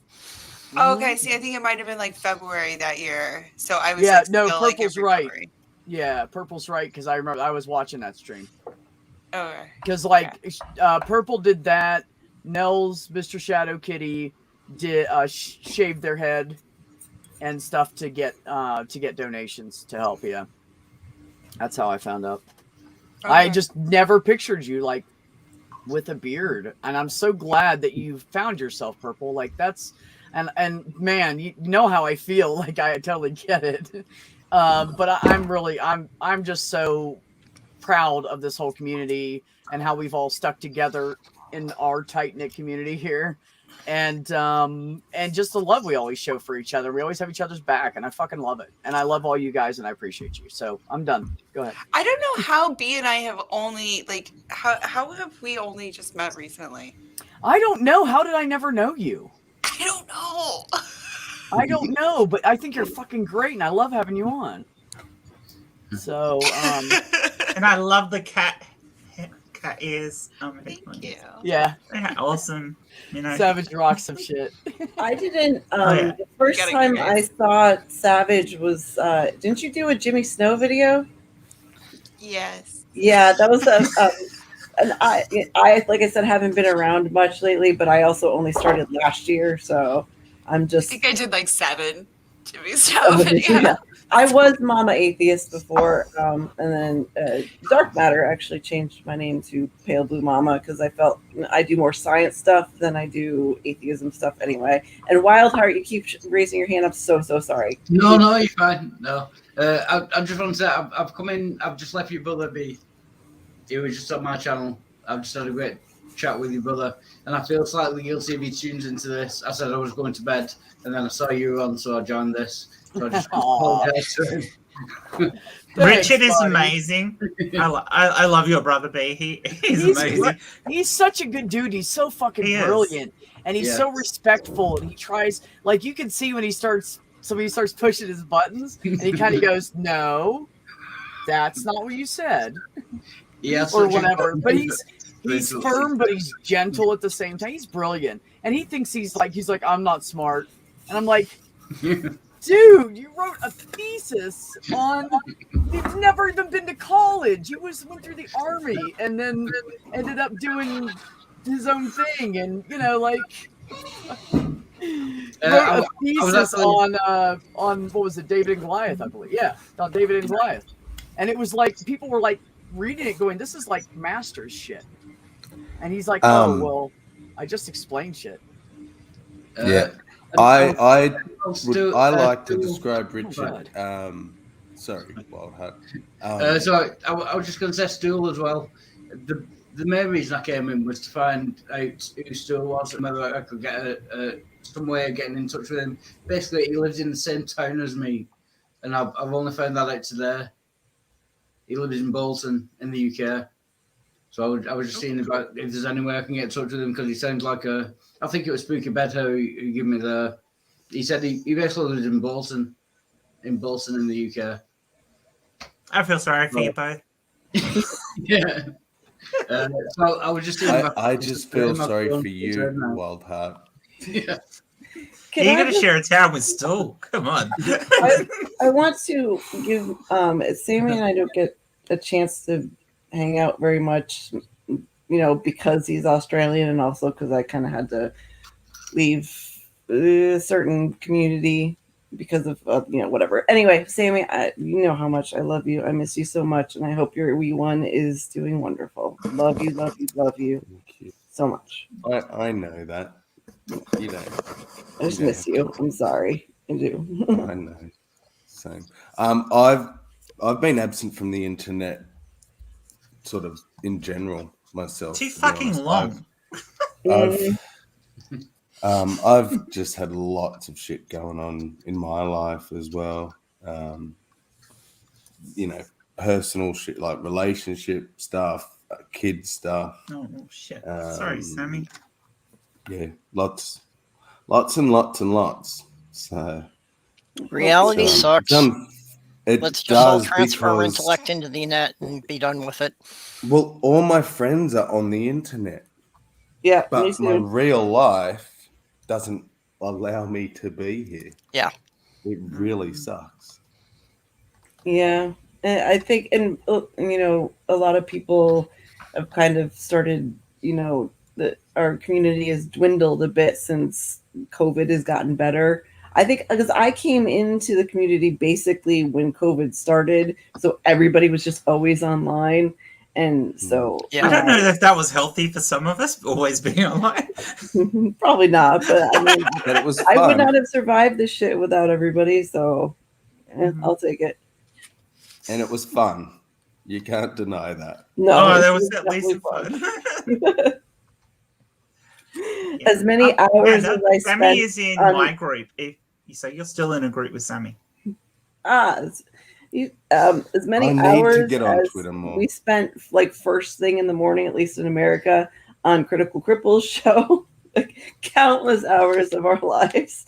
Oh, okay, see, I think it might have been like February that year. So I was Purple's right. Yeah, Purple's right because I remember I was watching that stream. Okay. Because Purple did that. Nels, Mr. Shadow Kitty did shave their head and stuff to get donations to help. Yeah, that's how I found out. Okay. I just never pictured you like with a beard, and I'm so glad that you found yourself, Purple. Like that's. And man, you know how I feel. Like I totally get it. But I'm just so proud of this whole community and how we've all stuck together in our tight knit community here, and just the love we always show for each other. We always have each other's back, and I fucking love it. And I love all you guys, and I appreciate you. So I'm done. Go ahead. I don't know how B and I have only how have we only just met recently? I don't know. How did I never know you? I don't know. I don't know, but I think you're fucking great, and I love having you on. So, and I love the cat ears. Thank you. Yeah, awesome. Savage rocks some shit. I didn't. The first time I saw Savage was. Didn't you do a Jimmy Snow video? Yes. Yeah, that was and I like I said, haven't been around much lately, but I also only started last year, so I'm just. I think I did like 7 Jimmy Snow videos. Yeah. I was Mama Atheist before, and then Dark Matter actually changed my name to Pale Blue Mama because I felt I do more science stuff than I do atheism stuff anyway. And Wildheart, you keep raising your hand. I'm so sorry. No, you're fine. No, I just want to say I've come in. I've just left your brother be. He was just on my channel. I've just had a great chat with your brother, and I feel slightly guilty if he tunes into this. I said I was going to bed, and then I saw you on, so I joined this. So I just apologize to him. Richard is amazing. I love your brother B. He's amazing. He's such a good dude. He's so fucking brilliant, and he's so respectful. And he tries, like, you can see when somebody starts pushing his buttons, and he kind of goes, "No, that's not what you said," or whatever. But he's firm, but he's gentle at the same time. He's brilliant, and he thinks he's like I'm not smart, and I'm like. Dude, you wrote a thesis on. He's never even been to college. He went through the army and then ended up doing his own thing, and wrote a thesis on what was it, David and Goliath, I believe. Yeah, on David and Goliath, and it was like people were like reading it, going, "This is like master's shit," and he's like, "Oh well, I just explained shit." Yeah. I like to describe Richard. Sorry, Wildheart. So I was just going to say Stool as well. The main reason I came in was to find out who Stool was and whether I could get some way of getting in touch with him. Basically, he lives in the same town as me, and I've only found that out today. He lives in Bolton in the UK. So I was just seeing if there's any way I can get in touch with him, because he sounds like I think it was Spooky Beto who gave me he said he basically lives in Bolton in the UK. I feel sorry for you both. Yeah. So I was just seeing I just feel sorry for you, Wildheart. Yeah. You're going to share a town with Stool. Come on. I want to give Sammy and I don't get a chance to hang out very much, because he's Australian, and also because I kind of had to leave a certain community because of whatever. Anyway, Sammy, you know how much I love you. I miss you so much, and I hope your wee one is doing wonderful. Love you, love you, love you so much. I know that. I just miss you. I'm sorry. I do. I know. Same. I've been absent from the internet sort of in general myself. Too fucking long. I've just had lots of shit going on in my life as well. Personal shit like relationship stuff, kid stuff. Oh shit! Sorry, Sammy. Yeah, lots and lots and lots. So reality sucks. Let's just all transfer our because, intellect into the net and be done with it. Well, all my friends are on the internet. Yeah, but my real life doesn't allow me to be here. Yeah. It really sucks. Yeah. And I think, and a lot of people have kind of started, that our community has dwindled a bit since COVID has gotten better. I think because I came into the community basically when COVID started, so everybody was just always online, and so I don't know if that was healthy for some of us, always being online. Probably not, but I mean, but it was I would fun. not have survived this shit without everybody. So I'll take it. And it was fun. You can't deny that. No, that was at least fun. As many hours as I spent. Sammy is in my group. So you're still in a group with Sammy. As many I need hours to get on as Twitter more. we spent like first thing in the morning, at least in America, on Critical Cripples show, like countless hours of our lives.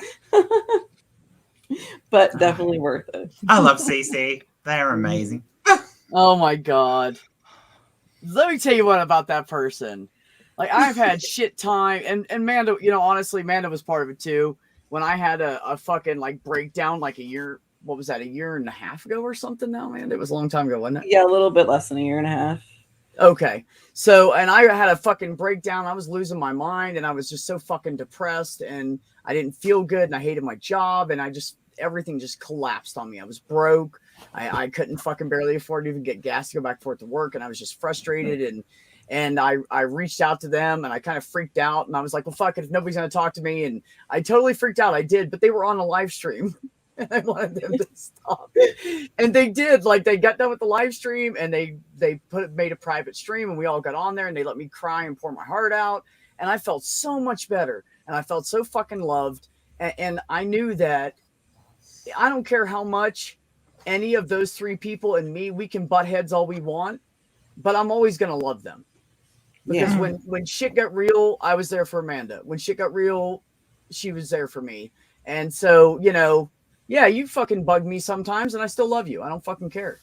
But definitely worth it. I love CC. They're amazing. Oh my god. Let me tell you what about that person. Like, I've had shit time, and Manda, honestly, Manda was part of it too. When I had a fucking like breakdown like a year and a half ago or something now, man. It was a long time ago, wasn't it? Yeah, a little bit less than a year and a half. Okay. So, and I had a fucking breakdown. I was losing my mind, and I was just so fucking depressed, and I didn't feel good, and I hated my job, and everything just collapsed on me. I was broke. I couldn't fucking barely afford to even get gas to go back and forth to work, and I was just frustrated, and I reached out to them, and I kind of freaked out, and I was like, well, fuck it, if nobody's going to talk to me, and I totally freaked out. I did, but they were on a live stream, and I wanted them to stop. And they did. Like, they got done with the live stream, and they made a private stream, and we all got on there, and they let me cry and pour my heart out, and I felt so much better, and I felt so fucking loved, and I knew that I don't care how much any of those three people and me, we can butt heads all we want, but I'm always gonna love them. Because when shit got real, I was there for Amanda. When shit got real, she was there for me. And so, you know, yeah, you fucking bug me sometimes, and I still love you. I don't fucking care.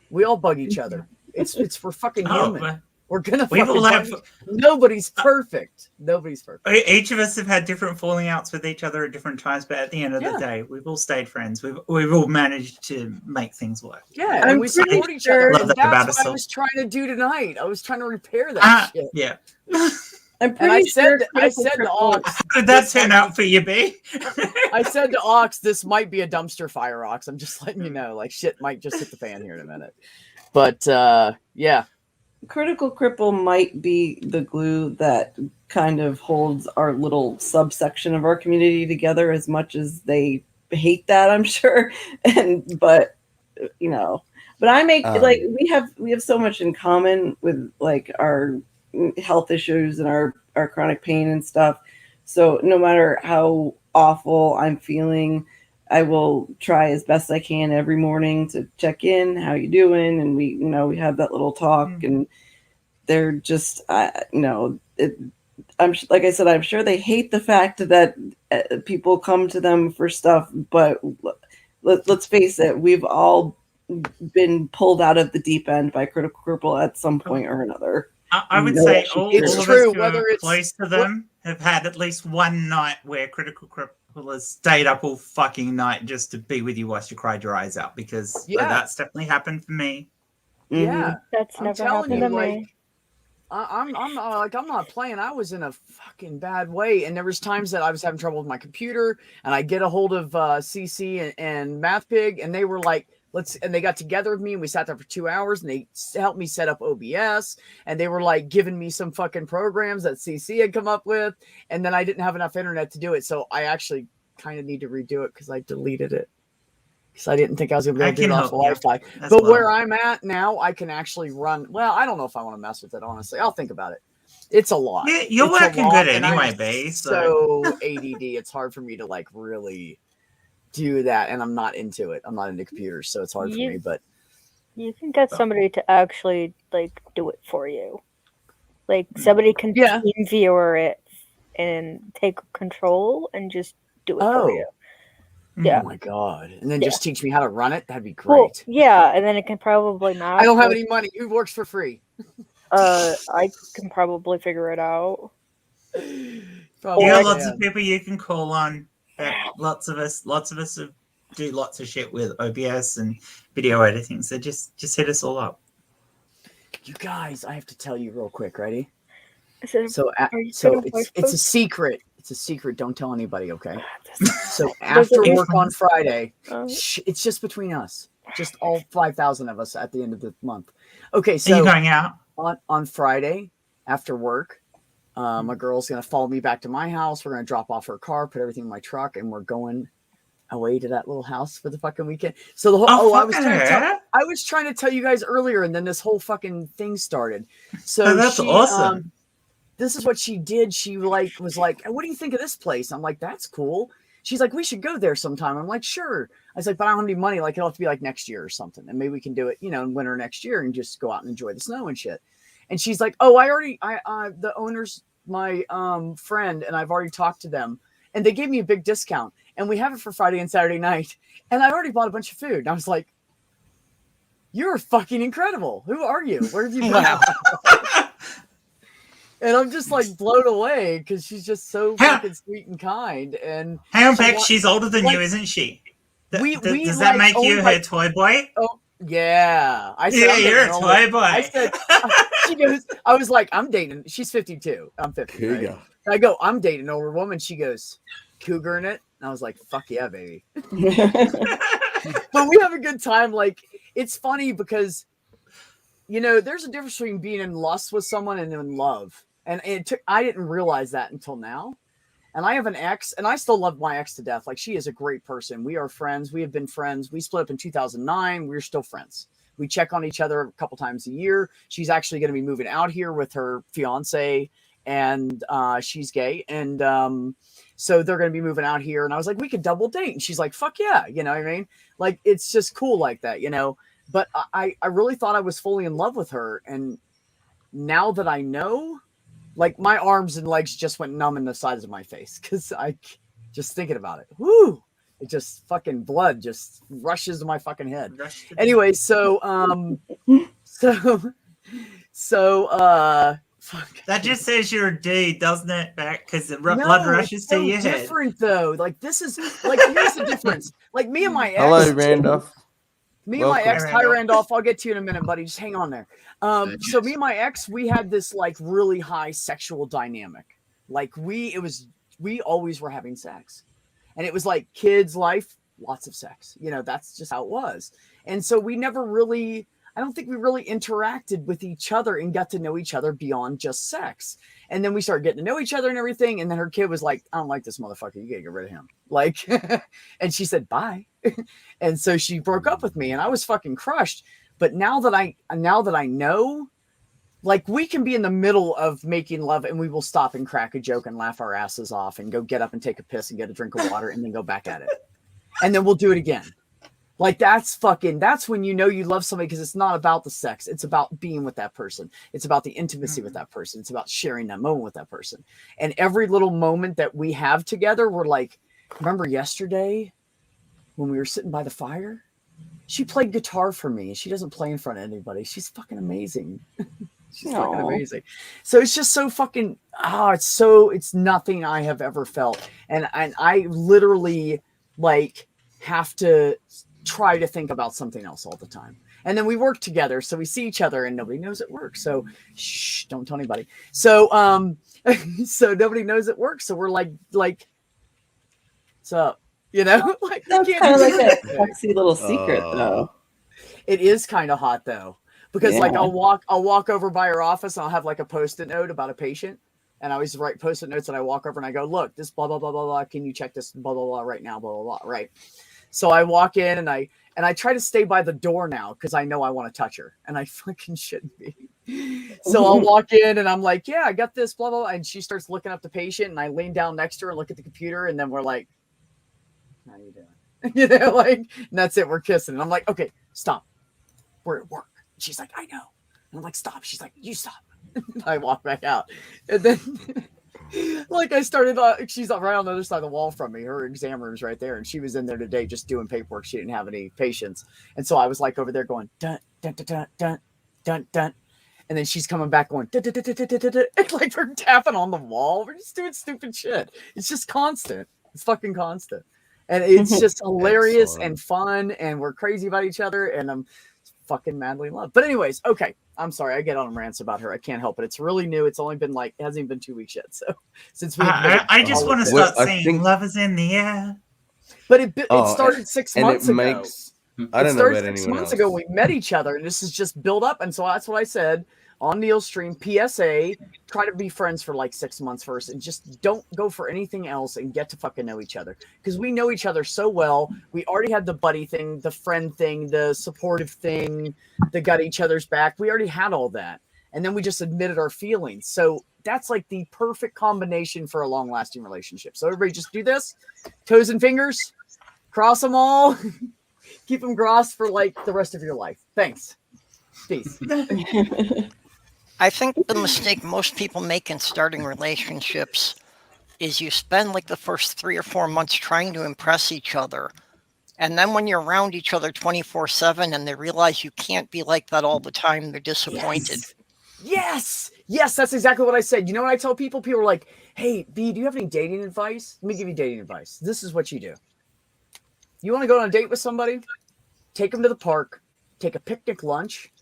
We all bug each other. It's for fucking human. We're gonna fucking nobody's perfect. Nobody's perfect. Each of us have had different falling outs with each other at different times, but at the end of the day, we've all stayed friends. We've all managed to make things work. Yeah, and we support each other. And that's what I was trying to do tonight. I was trying to repair that shit. Yeah. I'm pretty sure I said to Ox, how did that turn out for you, B? I said to Ox, this might be a dumpster fire, Ox. I'm just letting you know, like shit might just hit the fan here in a minute. But yeah. Critical Cripple might be the glue that kind of holds our little subsection of our community together, as much as they hate that, I'm sure. But you know, but I make like we have so much in common with like our health issues and our chronic pain and stuff. So no matter how awful I'm feeling, I will try as best I can every morning to check in, how you doing? And we have that little talk, and they're just, like I said, I'm sure they hate the fact that people come to them for stuff, but let's face it, we've all been pulled out of the deep end by Critical Cripple at some point or another. I would say all of us who are close to them have had at least one night where Critical Cripple has stayed up all fucking night just to be with you whilst you cried your eyes out, because that's definitely happened for me. Yeah, that's never happened to me. I'm not playing. I was in a fucking bad way, and there was times that I was having trouble with my computer, and I get a hold of CC and MathPig, and they were like, and they got together with me, and we sat there for 2 hours, and they helped me set up OBS, and they were like giving me some fucking programs that CC had come up with, and then I didn't have enough internet to do it, so I actually kind of need to redo it because I deleted it. Because I didn't think I was going to be able to do it off the Wi-Fi. But where I'm at now, I can actually run. Well, I don't know if I want to mess with it, honestly. I'll think about it. It's a lot. Yeah, you're working good anyway, B. So ADD, it's hard for me to like really do that. And I'm not into it. I'm not into computers, so it's hard for me. But you can get somebody to actually like do it for you. Like somebody can team viewer it and take control and just do it for you. Yeah. Oh my god! And then just teach me how to run it. That'd be great. Well, yeah, and then it can probably not. I don't have any money. Who works for free? I can probably figure it out. You got lots of people you can call on. Lots of us do lots of shit with OBS and video editing. So just hit us all up. You guys, I have to tell you real quick. Ready? So it's a secret. It's a secret. Don't tell anybody, okay? So after work on Friday, it's just between us. Just all 5,000 of us at the end of the month. Okay, so are you going out? On Friday after work, my girl's going to follow me back to my house. We're going to drop off her car, put everything in my truck, and we're going away to that little house for the fucking weekend. So the whole I was trying to tell you guys earlier, and then this whole fucking thing started. So that's awesome. This is what she did. She was like, what do you think of this place? I'm like, that's cool. She's like, we should go there sometime. I'm like, sure. I was like, but I don't have any money. Like, it'll have to be like next year or something. And maybe we can do it, in winter next year and just go out and enjoy the snow and shit. And she's like, oh, the owner's my friend, and I've already talked to them. And they gave me a big discount. And we have it for Friday and Saturday night. And I already bought a bunch of food. And I was like, you're fucking incredible. Who are you? Where have you been? And I'm just like blown away because she's just so fucking sweet and kind. And hang on, Beck, she's older than you, isn't she? Does that make you her toy boy? Oh, yeah. I said, yeah, you're a toy boy. I said, she goes, I was like, I'm dating. She's 52. I'm 50. Right? I go, I'm dating an older woman. She goes, cougar in it. And I was like, fuck yeah, baby. But we have a good time. Like, it's funny because, there's a difference between being in lust with someone and in love. And I didn't realize that until now. And I have an ex, and I still love my ex to death. Like, she is a great person. We are friends. We have been friends. We split up in 2009. We're still friends. We check on each other a couple times a year. She's actually going to be moving out here with her fiance, and she's gay. And so they're going to be moving out here. And I was like, we could double date. And she's like, fuck yeah. You know what I mean? Like, it's just cool like that, you know? But I really thought I was fully in love with her. And now that I know, like, my arms and legs just went numb in the sides of my face because I just thinking about it. Woo! It just fucking blood just rushes to my fucking head. Anyway, so that just says you're a D, doesn't it? Back because the blood rushes to your head. Different though. Like, this is like, here's the difference. Like, me and my ex. Hello, Randolph. Me and my ex, Ty Randolph, I'll get to you in a minute, buddy. Just hang on there. So me and my ex, we had this like really high sexual dynamic. Like, we always were having sex. And it was like kids' life, lots of sex. You know, that's just how it was. And so we never really, I don't think we really interacted with each other and got to know each other beyond just sex. And then we started getting to know each other and everything. And then her kid was like, I don't like this motherfucker. You gotta get rid of him. Like, and she said, bye. And so she broke up with me and I was fucking crushed. But now that I know, like, we can be in the middle of making love and we will stop and crack a joke and laugh our asses off and go get up and take a piss and get a drink of water and then go back at it. And then we'll do it again. Like, that's when you know you love somebody, because it's not about the sex. It's about being with that person. It's about the intimacy with that person. It's about sharing that moment with that person. And every little moment that we have together, we're like, remember yesterday when we were sitting by the fire? She played guitar for me. She doesn't play in front of anybody. She's fucking amazing. She's fucking amazing. So it's just so fucking, it's nothing I have ever felt. And I literally like have to try to think about something else all the time. And then we work together, so we see each other and nobody knows it works. So shh, don't tell anybody. So so nobody knows it works. So we're like what's up? You know, like, that's kind of like a sexy little secret though. It is kind of hot though. Because like I'll walk over by her office and I'll have like a Post-it note about a patient. And I always write Post-it notes and I walk over and I go, look, this blah, blah, blah, blah, blah. Can you check this blah, blah, blah right now? Blah, blah, blah. Right. So I walk in and I try to stay by the door now because I know I want to touch her and I fucking shouldn't be. So I'll walk in and I'm like, yeah, I got this, blah, blah, blah. And she starts looking up the patient and I lean down next to her and look at the computer. And then we're like, how you doing? You know, like, and that's it. We're kissing. And I'm like, okay, stop. We're at work. She's like, I know. And I'm like, stop. She's like, you stop. I walk back out. And then like I started, she's right on the other side of the wall from me. Her exam room's right there. And she was in there today just doing paperwork. She didn't have any patients. And so I was like over there going, dun, dun, dun, dun, dun, dun, dun. And then she's coming back going, dun, dun, dun, dun, dun, dun, dun. It's like we're tapping on the wall. We're just doing stupid shit. It's just constant. It's fucking constant. And it's just hilarious and fun. And we're crazy about each other. And I'm fucking madly in love. But anyways, okay. I'm sorry. I get on rants about her. I can't help it. It's really new. It's only been like, it hasn't even been 2 weeks yet. So since we I just want to start saying love is in the air. But it started 6 months ago. I don't know about anyone 6 months else. ago we met each other and this is just built up. And so that's what I said on Neil's stream. PSA, try to be friends for like 6 months first and just don't go for anything else and get to fucking know each other. Because we know each other so well. We already had the buddy thing, the friend thing, the supportive thing, the got each other's back. We already had all that. And then we just admitted our feelings. So that's like the perfect combination for a long lasting relationship. So everybody just do this, toes and fingers, cross them all, keep them crossed for like the rest of your life. Thanks. Peace. I think the mistake most people make in starting relationships is you spend like the first 3 or 4 months trying to impress each other. And then when you're around each other 24/7 and they realize you can't be like that all the time, they're disappointed. Yes. Yes, that's exactly what I said. You know what I tell people? People are like, hey, B, do you have any dating advice? Let me give you dating advice. This is what you do. You want to go on a date with somebody? Take them to the park, take a picnic lunch,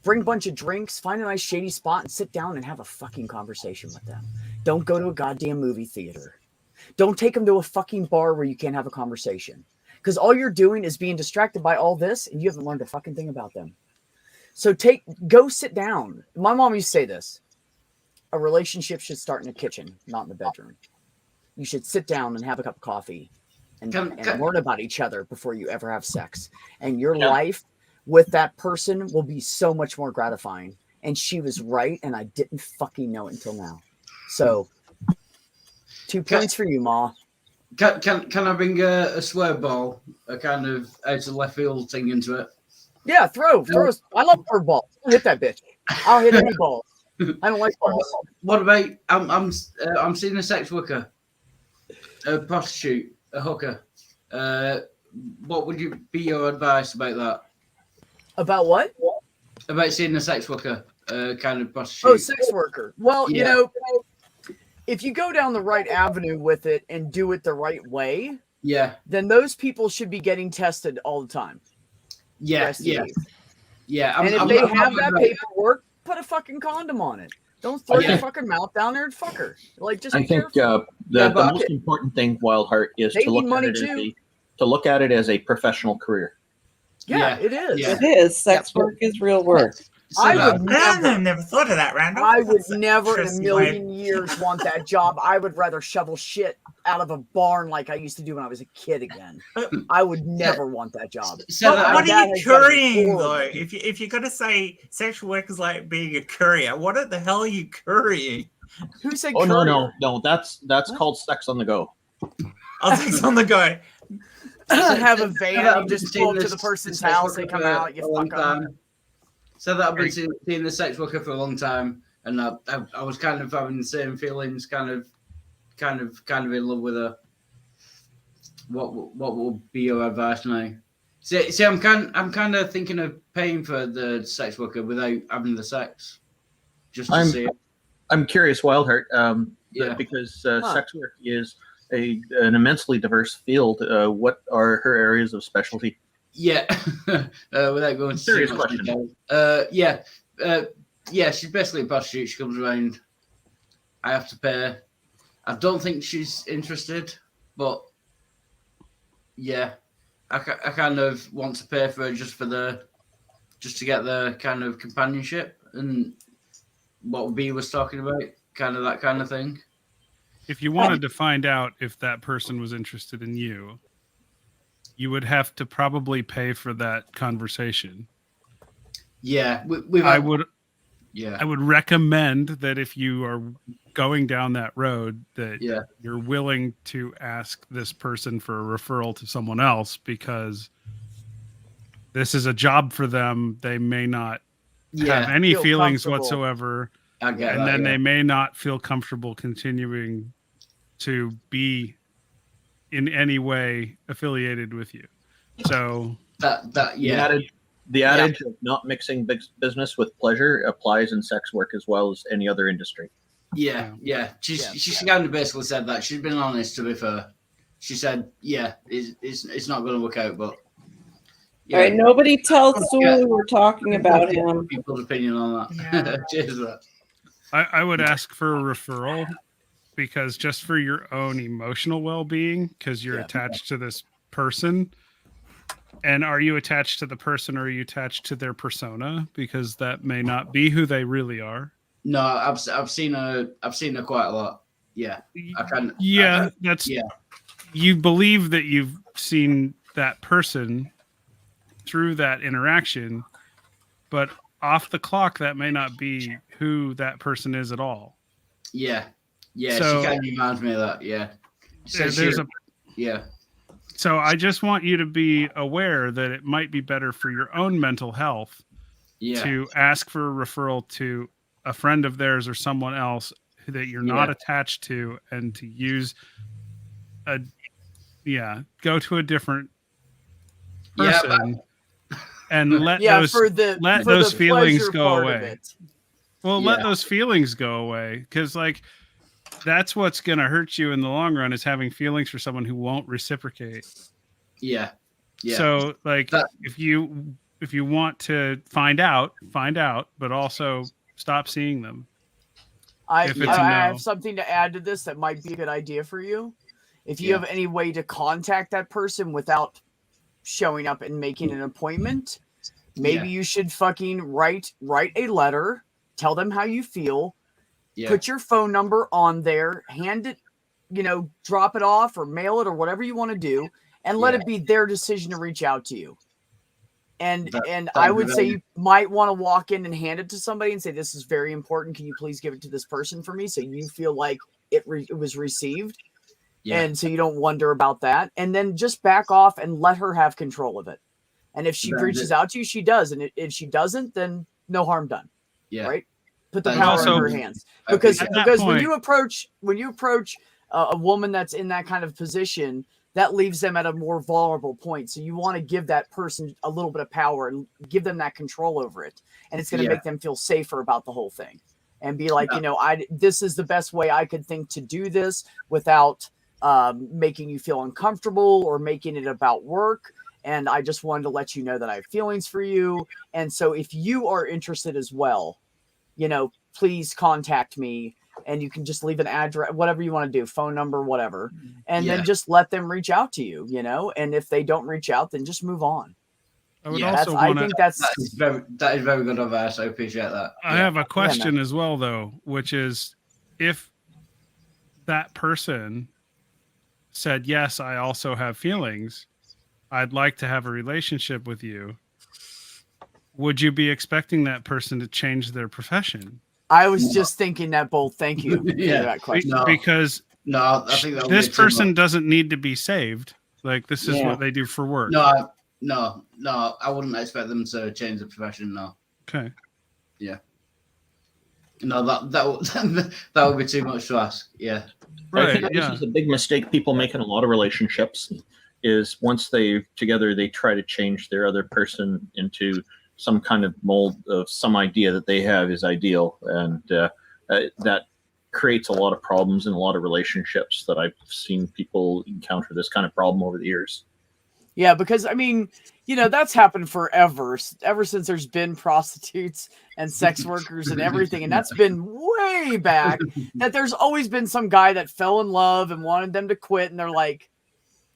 bring a bunch of drinks, find a nice shady spot and sit down and have a fucking conversation with them. Don't go to a goddamn movie theater. Don't take them to a fucking bar where you can't have a conversation. Because all you're doing is being distracted by all this and you haven't learned a fucking thing about them. So go sit down. My mom used to say this. A relationship should start in the kitchen, not in the bedroom. you should sit down and have a cup of coffee and learn about each other before you ever have sex. And your life with that person will be so much more gratifying. And she was right, and I didn't fucking know it until now. So, 2 points for you, Ma. Can I bring a swear ball, a kind of out of left field thing into it? Yeah, throw. I love curveballs. I'll hit that bitch. I'll hit any ball. I don't like balls. What about I'm seeing a sex worker, a prostitute, a hooker. What would be your advice about that? About what? About seeing a sex worker, kind of prostitute. Oh, sex worker. Well, you know, if you go down the right avenue with it and do it the right way, then those people should be getting tested all the time. Yeah. And if they have that paperwork, put a fucking condom on it. Don't throw your fucking mouth down there and fuck her. Like, just I be think careful. the most important thing, Wildheart, is They to need look money at it too. to look at it as a professional career. Yeah, it is. It is. Sex work is real work. I would never thought of that, Randall. I would That's an never in a interesting way. million years want that job. I would rather shovel shit out of a barn like I used to do when I was a kid again. I would never want that job. What are you currying though? If you're gonna say sexual work is like being a courier, what the hell are you currying? Who said? Oh no, that's called sex on the go. Oh, sex on the go. Have a van, you just pull up to the person's house, they come out, you fuck them. So that I've been seeing the sex worker for a long time, and I was kind of having the same feelings, kind of in love with her. What would be your advice now? See, I'm kind of thinking of paying for the sex worker without having the sex, just to see it. I'm curious, Wildheart, because sex work is an immensely diverse field. What are her areas of specialty? Yeah, without going serious too much question. detail. She's basically a prostitute. She comes around. I have to pay. I don't think she's interested, but I kind of want to pay for her just to get the kind of companionship and what B was talking about, kind of that kind of thing. If you wanted to find out if that person was interested in you, you would have to probably pay for that conversation. Yeah, I would recommend that if you are going down that road, that you're willing to ask this person for a referral to someone else, because this is a job for them. They may not have any feelings whatsoever, and then they may not feel comfortable continuing to be in any way affiliated with you. So The adage of not mixing business with pleasure applies in sex work as well as any other industry. Yeah. She kind of basically said that. She's been honest, to be fair. She said, it's not going to work out, but all right, nobody tell Sulu we're talking about him. People's opinion on that. Cheers, that. I would ask for a referral, because just for your own emotional well-being, because you're attached to this person. And are you attached to the person, or are you attached to their persona? Because that may not be who they really are. No, I've seen her quite a lot. Yeah, you believe that you've seen that person through that interaction, but off the clock, that may not be who that person is at all. Yeah, So, she kind of reminds me of that. Yeah, So I just want you to be aware that it might be better for your own mental health to ask for a referral to a friend of theirs or someone else that you're not attached to, and to use go to a different person and let those feelings go away. Well, let those feelings go away, because that's what's going to hurt you in the long run, is having feelings for someone who won't reciprocate. Yeah. So if you want to find out, but also stop seeing them. I have something to add to this that might be a good idea for you. If you have any way to contact that person without showing up and making an appointment, maybe you should fucking write a letter, tell them how you feel, put your phone number on there, hand it drop it off or mail it or whatever you want to do, and let it be their decision to reach out to you. And I would say you might want to walk in and hand it to somebody and say, this is very important. Can you please give it to this person for me? So you feel like it was received. Yeah. And so you don't wonder about that. And then just back off and let her have control of it. And if she reaches out to you, she does. And if she doesn't, then no harm done. Yeah. Right. Put the power in her hands. Because when you approach a woman that's in that kind of position, that leaves them at a more vulnerable point. So you want to give that person a little bit of power and give them that control over it. And it's going to make them feel safer about the whole thing and be like, this is the best way I could think to do this without making you feel uncomfortable or making it about work. And I just wanted to let you know that I have feelings for you. And so if you are interested as well, please contact me. And you can just leave an address, whatever you want to do, phone number, whatever. And then just let them reach out to you, and if they don't reach out, then just move on. I would also I think that is very good advice. I appreciate that. I have a question as well, though, which is if that person said, yes, I also have feelings, I'd like to have a relationship with you, would you be expecting that person to change their profession? I was just thinking that, Bolt. Thank you for that question. Because I think this person doesn't need to be saved. Like, this is what they do for work. No, I wouldn't expect them to change the profession. No. Okay. Yeah. No, that would be too much to ask. Yeah. Right. I think this is a big mistake people make in a lot of relationships. Is once they're together, they try to change their other person into some kind of mold of some idea that they have is ideal. And that creates a lot of problems in a lot of relationships that I've seen people encounter this kind of problem over the years. Yeah, because that's happened forever, ever since there's been prostitutes and sex workers and everything. And that's been way back, that there's always been some guy that fell in love and wanted them to quit. And they're like,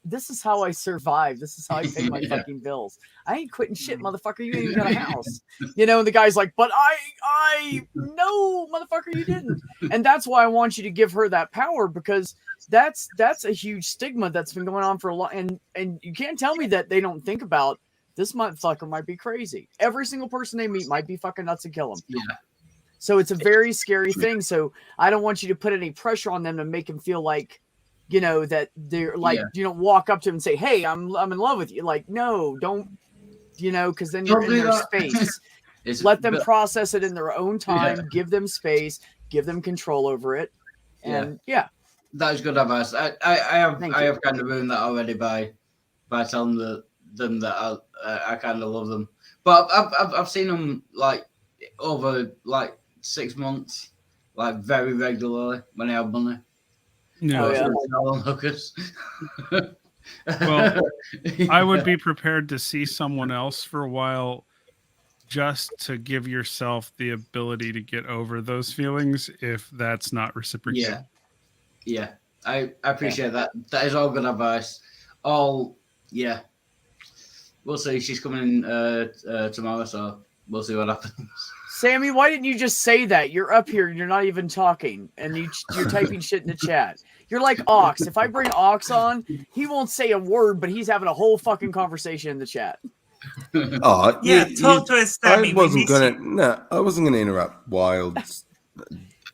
this is how I survive. This is how I pay my fucking bills. I ain't quitting shit, motherfucker. You ain't even got a house. And the guy's like, but I no, motherfucker, you didn't. And that's why I want you to give her that power, because that's a huge stigma that's been going on for a long. And you can't tell me that they don't think about this motherfucker might be crazy. Every single person they meet might be fucking nuts and kill them. Yeah. So it's a very scary thing. So I don't want you to put any pressure on them to make them feel like, that they're like, walk up to him and say, hey, I'm in love with you. Like, no, don't, because then you're in their space. Let them process it in their own time. Give them space. Give them control over it. And that is good advice. I have kind of ruined that already by telling them that I kind of love them. But I've seen them like over like 6 months, like very regularly when I have money. No. Well, I would be prepared to see someone else for a while just to give yourself the ability to get over those feelings if that's not reciprocated. Yeah. I appreciate that. That is all good advice. We'll see. She's coming tomorrow, so we'll see what happens. Sammy, why didn't you just say that? You're up here and you're not even talking, and you're typing shit in the chat. You're like Ox. If I bring Ox on, he won't say a word, but he's having a whole fucking conversation in the chat. Talk to us, Sammy. I wasn't gonna interrupt Wild's.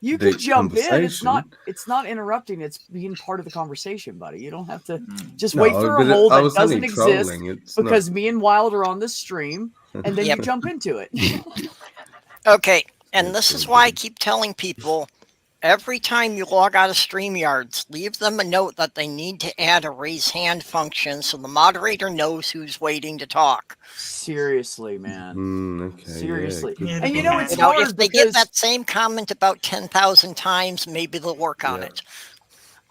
You can jump in. It's not interrupting. It's being part of the conversation, buddy. You don't have to just wait for a hole that doesn't exist because me and Wild are on this stream, and then you jump into it. Okay, and this is why I keep telling people, every time you log out of StreamYards, leave them a note that they need to add a raise hand function so the moderator knows who's waiting to talk. Seriously, man. Okay, seriously. Yeah, and it's hard if they get that same comment about 10,000 times, maybe they'll work on it.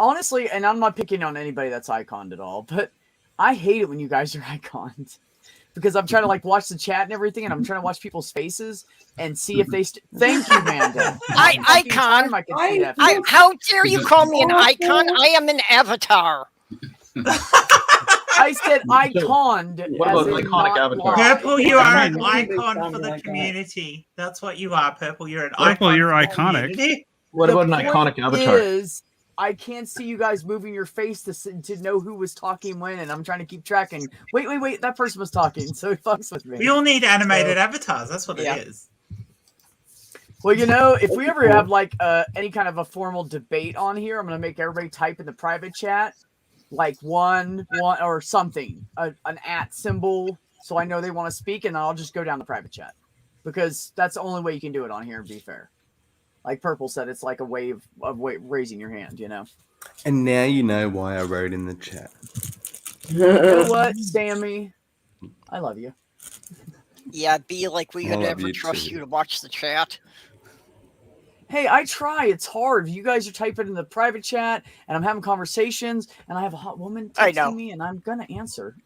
Honestly, and I'm not picking on anybody that's iconed at all, but I hate it when you guys are iconed. Because I'm trying to watch the chat and everything, and I'm trying to watch people's faces and see if they. Thank you, Manda. Icon. How dare you call me an icon? I am an avatar. I said iconed. What about an iconic avatar? Purple, you are an icon for the community. That's what you are, Purple. You're an icon. You're iconic. What about an iconic avatar? I can't see you guys moving your face to know who was talking when, and I'm trying to keep tracking. Wait, that person was talking, so it fucks with me. We all need animated avatars. That's what yeah. it is. Well, you know, if we ever have like any kind of a formal debate on here, I'm gonna make everybody type in the private chat like one or something, an @ symbol, so I know they want to speak, and I'll just go down the private chat because that's the only way you can do it on here. And be fair, like Purple said, it's like a way of raising your hand, you know. And now you know why I wrote in the chat. You know what, Sammy? I love you. Yeah, be like we I could love ever you trust too. you to watch the chat. Hey, I try. It's hard. You guys are typing in the private chat, and I'm having conversations, and I have a hot woman texting me, and I'm gonna answer.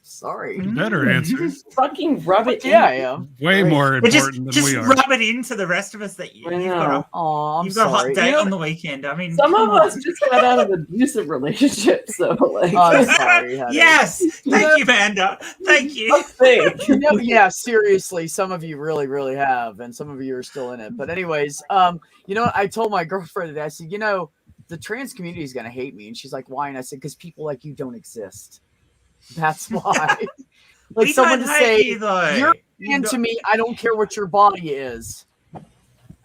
Sorry. You better answer. Fucking rub it. Yeah, I am. Way more But important than just we are. rub it into the rest of us that you've got I'm a hot sorry. date You know, on the weekend. I mean, Some come of us on. just got out of abusive relationships, so like. I'm sorry, honey. Yes, thank you, Vanda. Thank you. You know, yeah, seriously, some of you really, really have, and some of you are still in it. But anyways, you know what? I told my girlfriend today, I said, you know, the trans community is gonna hate me, and she's like, why? And I said, because people like you don't exist. That's why. Like We someone don't to hate say, you, though. you're You into don't- me. I don't care what your body is.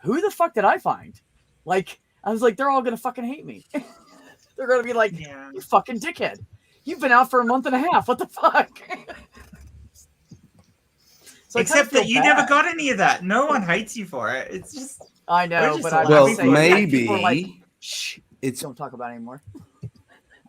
Who the fuck did I find? Like, I was like, they're all gonna fucking hate me. They're gonna be like, you fucking dickhead. You've been out for a month and a half. What the fuck? So I kinda Except that feel you never bad. got any of that. No one hates you for it. It's just I know, we're just but I'm Well, just saying, like, maybe people are like, shh, it's don't talk about it anymore.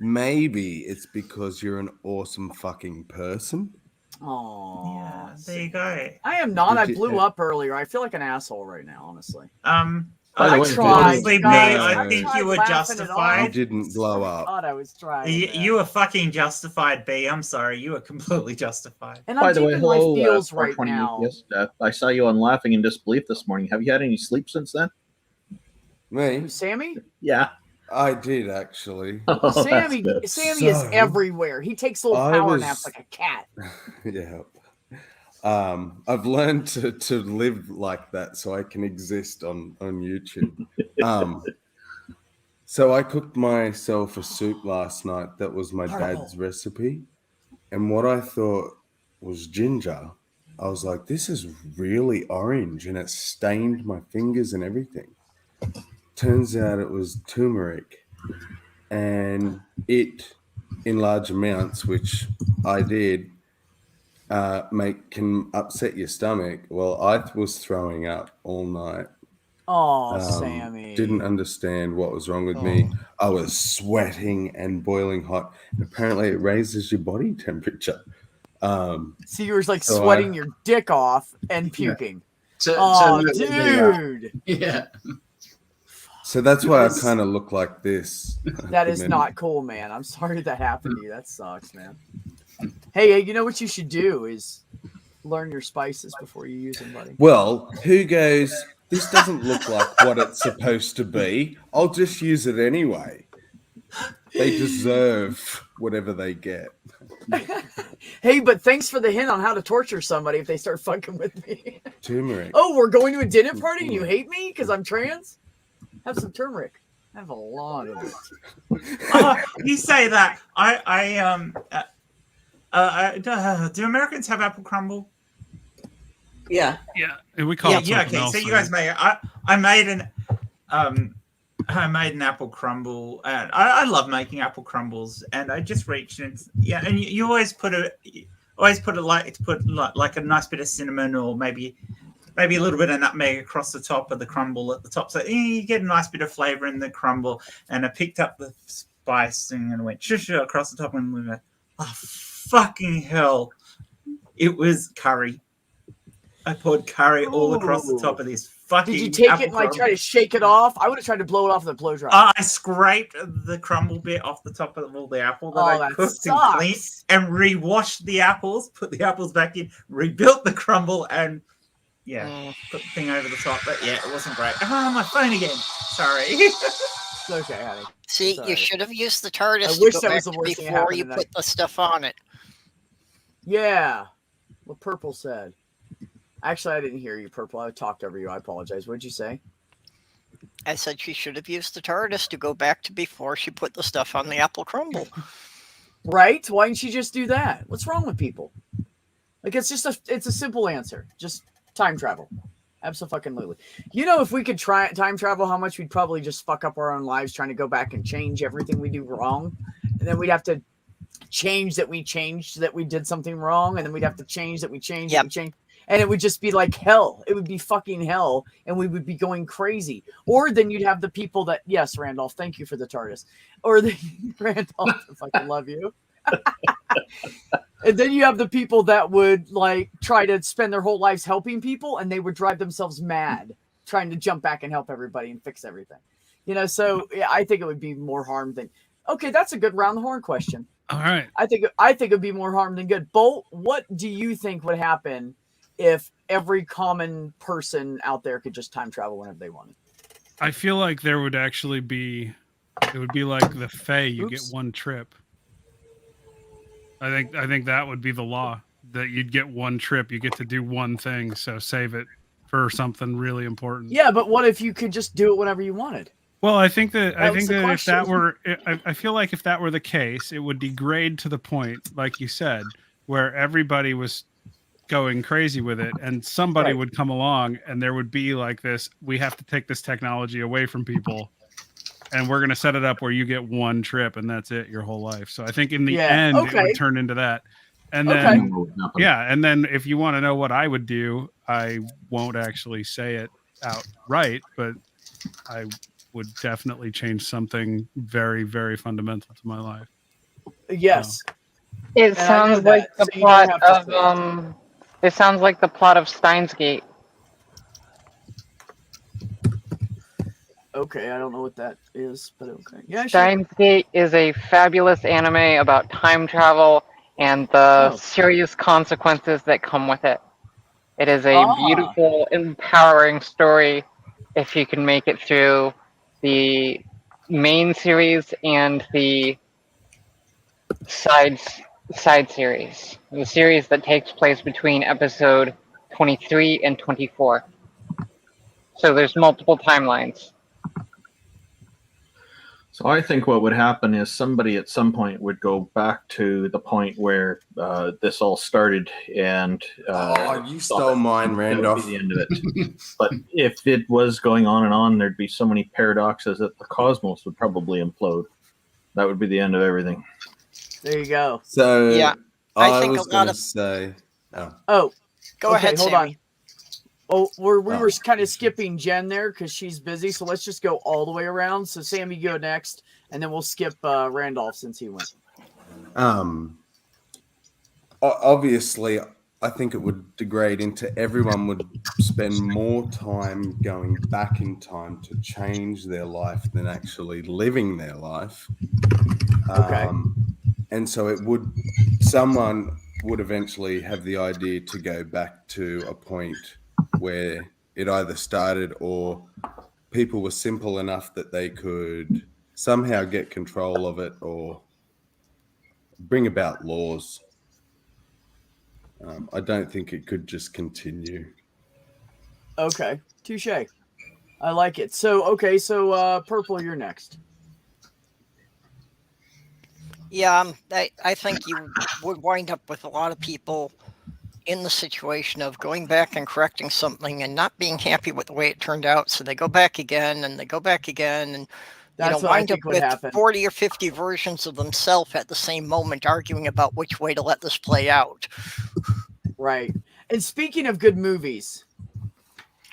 maybe it's because you're an awesome fucking person. Oh, yeah. There you go. I am not. I Did you- blew up earlier. I feel like an asshole right now, honestly. By the I way, tried. Honestly, guys. me, I think tried you were laughing it You justified. didn't blow up. God, I was trying. You were fucking justified, B. I'm sorry. You were completely justified. And By I'm the way, deep in my hello, feels right 420 now. Yes, I saw you on Laughing in Disbelief this morning. Have you had any sleep since then? Me? Sammy? Yeah. I did actually. Oh, Sammy that's good. is So, everywhere. He takes little I power was- naps like a cat. Yeah. I've learned to live like that so I can exist on YouTube. So I cooked myself a soup last night that was my dad's recipe. And what I thought was ginger, I was like, this is really orange and it stained my fingers and everything. Turns out it was turmeric. And it, in large amounts, which I did, can upset your stomach. Well, I was throwing up all night. Oh, Sammy. Didn't understand what was wrong with me. I was sweating and boiling hot. Apparently, it raises your body temperature. So you were like so sweating your dick off and puking. So Dude. Yeah. So that's why I kind of look like this. That is not cool, man. I'm sorry that happened to you. That sucks, man. Hey, you know what you should do is learn your spices before you use them, buddy. Well, who goes, this doesn't look like what it's supposed to be. I'll just use it anyway. They deserve whatever they get. Hey, but thanks for the hint on how to torture somebody if they start fucking with me. Turmeric. Oh, we're going to a dinner party and you hate me because I'm trans? Have some turmeric. Have a lot of it. You say that. Do Americans have apple crumble? Yeah. Yeah. And we call it yeah. something Okay, else. so you guys made. I made an apple crumble, and I love making apple crumbles. And I just reached in, and you always put a like a nice bit of cinnamon or maybe a little bit of nutmeg across the top of the crumble at the top, so you get a nice bit of flavor in the crumble. And I picked up the spice and went shush across the top, and we went, oh fucking hell! It was curry. I poured curry all across the top of this fucking. Did you take apple it and like crumble. try to shake it off? I would have tried to blow it off with a blow dryer. I scraped the crumble bit off the top of all the apple that I that cooked and sucks. cleaned, and re-washed the apples, put the apples back in, rebuilt the crumble, and put the thing over the top. But yeah, it wasn't great. Oh, my phone again. Sorry. It's okay, honey. See, Sorry. you should have used the TARDIS I to wish go that back was the to worst thing that before happened you tonight. put the stuff on it. Yeah. What Purple said. Actually, I didn't hear you, Purple. I talked over you. I apologize. What'd you say? I said she should have used the TARDIS to go back to before she put the stuff on the apple crumble. Right? Why didn't she just do that? What's wrong with people? Like, it's a simple answer. Just time travel. Absolutely. You know, if we could try time travel, how much we'd probably just fuck up our own lives trying to go back and change everything we do wrong. And then we'd have to change that we changed that we did something wrong. And then we'd have to change that we changed that we changed. And it would just be like hell. It would be fucking hell. And we would be going crazy. Or then you'd have the people that, yes, Randolph, thank you for the TARDIS. Or the Randolph, I fucking love you. And then you have the people that would like try to spend their whole lives helping people, and they would drive themselves mad trying to jump back and help everybody and fix everything. You know, so yeah, I think it would be more harm than. Okay, that's a good round the horn question. All right. I think it would be more harm than good. Bolt, what do you think would happen if every common person out there could just time travel whenever they wanted? I feel like there would actually be. It would be like the Fae. You get one trip. I think that would be the law, that you'd get one trip, you get to do one thing, so save it for something really important. Yeah, but what if you could just do it whenever you wanted? Well, I think that if that question. were, I feel like if that were the case, it would degrade to the point, like you said, where everybody was going crazy with it, and somebody would come along, and there would be like this: we have to take this technology away from people. And we're going to set it up where you get one trip and that's it your whole life. So I think in the end, it would turn into that. And then, and then if you want to know what I would do, I won't actually say it outright, but I would definitely change something very, very fundamental to my life. Yes. It sounds like the plot of, it sounds like the plot of Steins Gate. Okay, I don't know what that is, but okay. Yeah, Steins Gate is a fabulous anime about time travel and the serious consequences that come with it. It is a beautiful, empowering story if you can make it through the main series and the side series. The series that takes place between episode 23 and 24. So there's multiple timelines. So I think what would happen is somebody at some point would go back to the point where this all started, and you stole mine, Randolph. That would be the end of it. But if it was going on and on, there'd be so many paradoxes that the cosmos would probably implode. That would be the end of everything. There you go. So yeah, I think was a lot going to of. say. Go ahead, hold Sammy. on. Oh, we were kind of skipping Jen there because she's busy. So let's just go all the way around. So Sammy, go next, and then we'll skip Randolph since he went. Obviously, I think it would degrade into everyone would spend more time going back in time to change their life than actually living their life. Okay. And so someone would eventually have the idea to go back to a point where it either started or people were simple enough that they could somehow get control of it or bring about laws. I don't think it could just continue. Okay, touche. I like it. So, Purple, you're next. Yeah, I think you would wind up with a lot of people in the situation of going back and correcting something and not being happy with the way it turned out. So they go back again and they go back again and That's what I wind up think would with happen. 40 or 50 versions of themselves at the same moment arguing about which way to let this play out. Right. And speaking of good movies,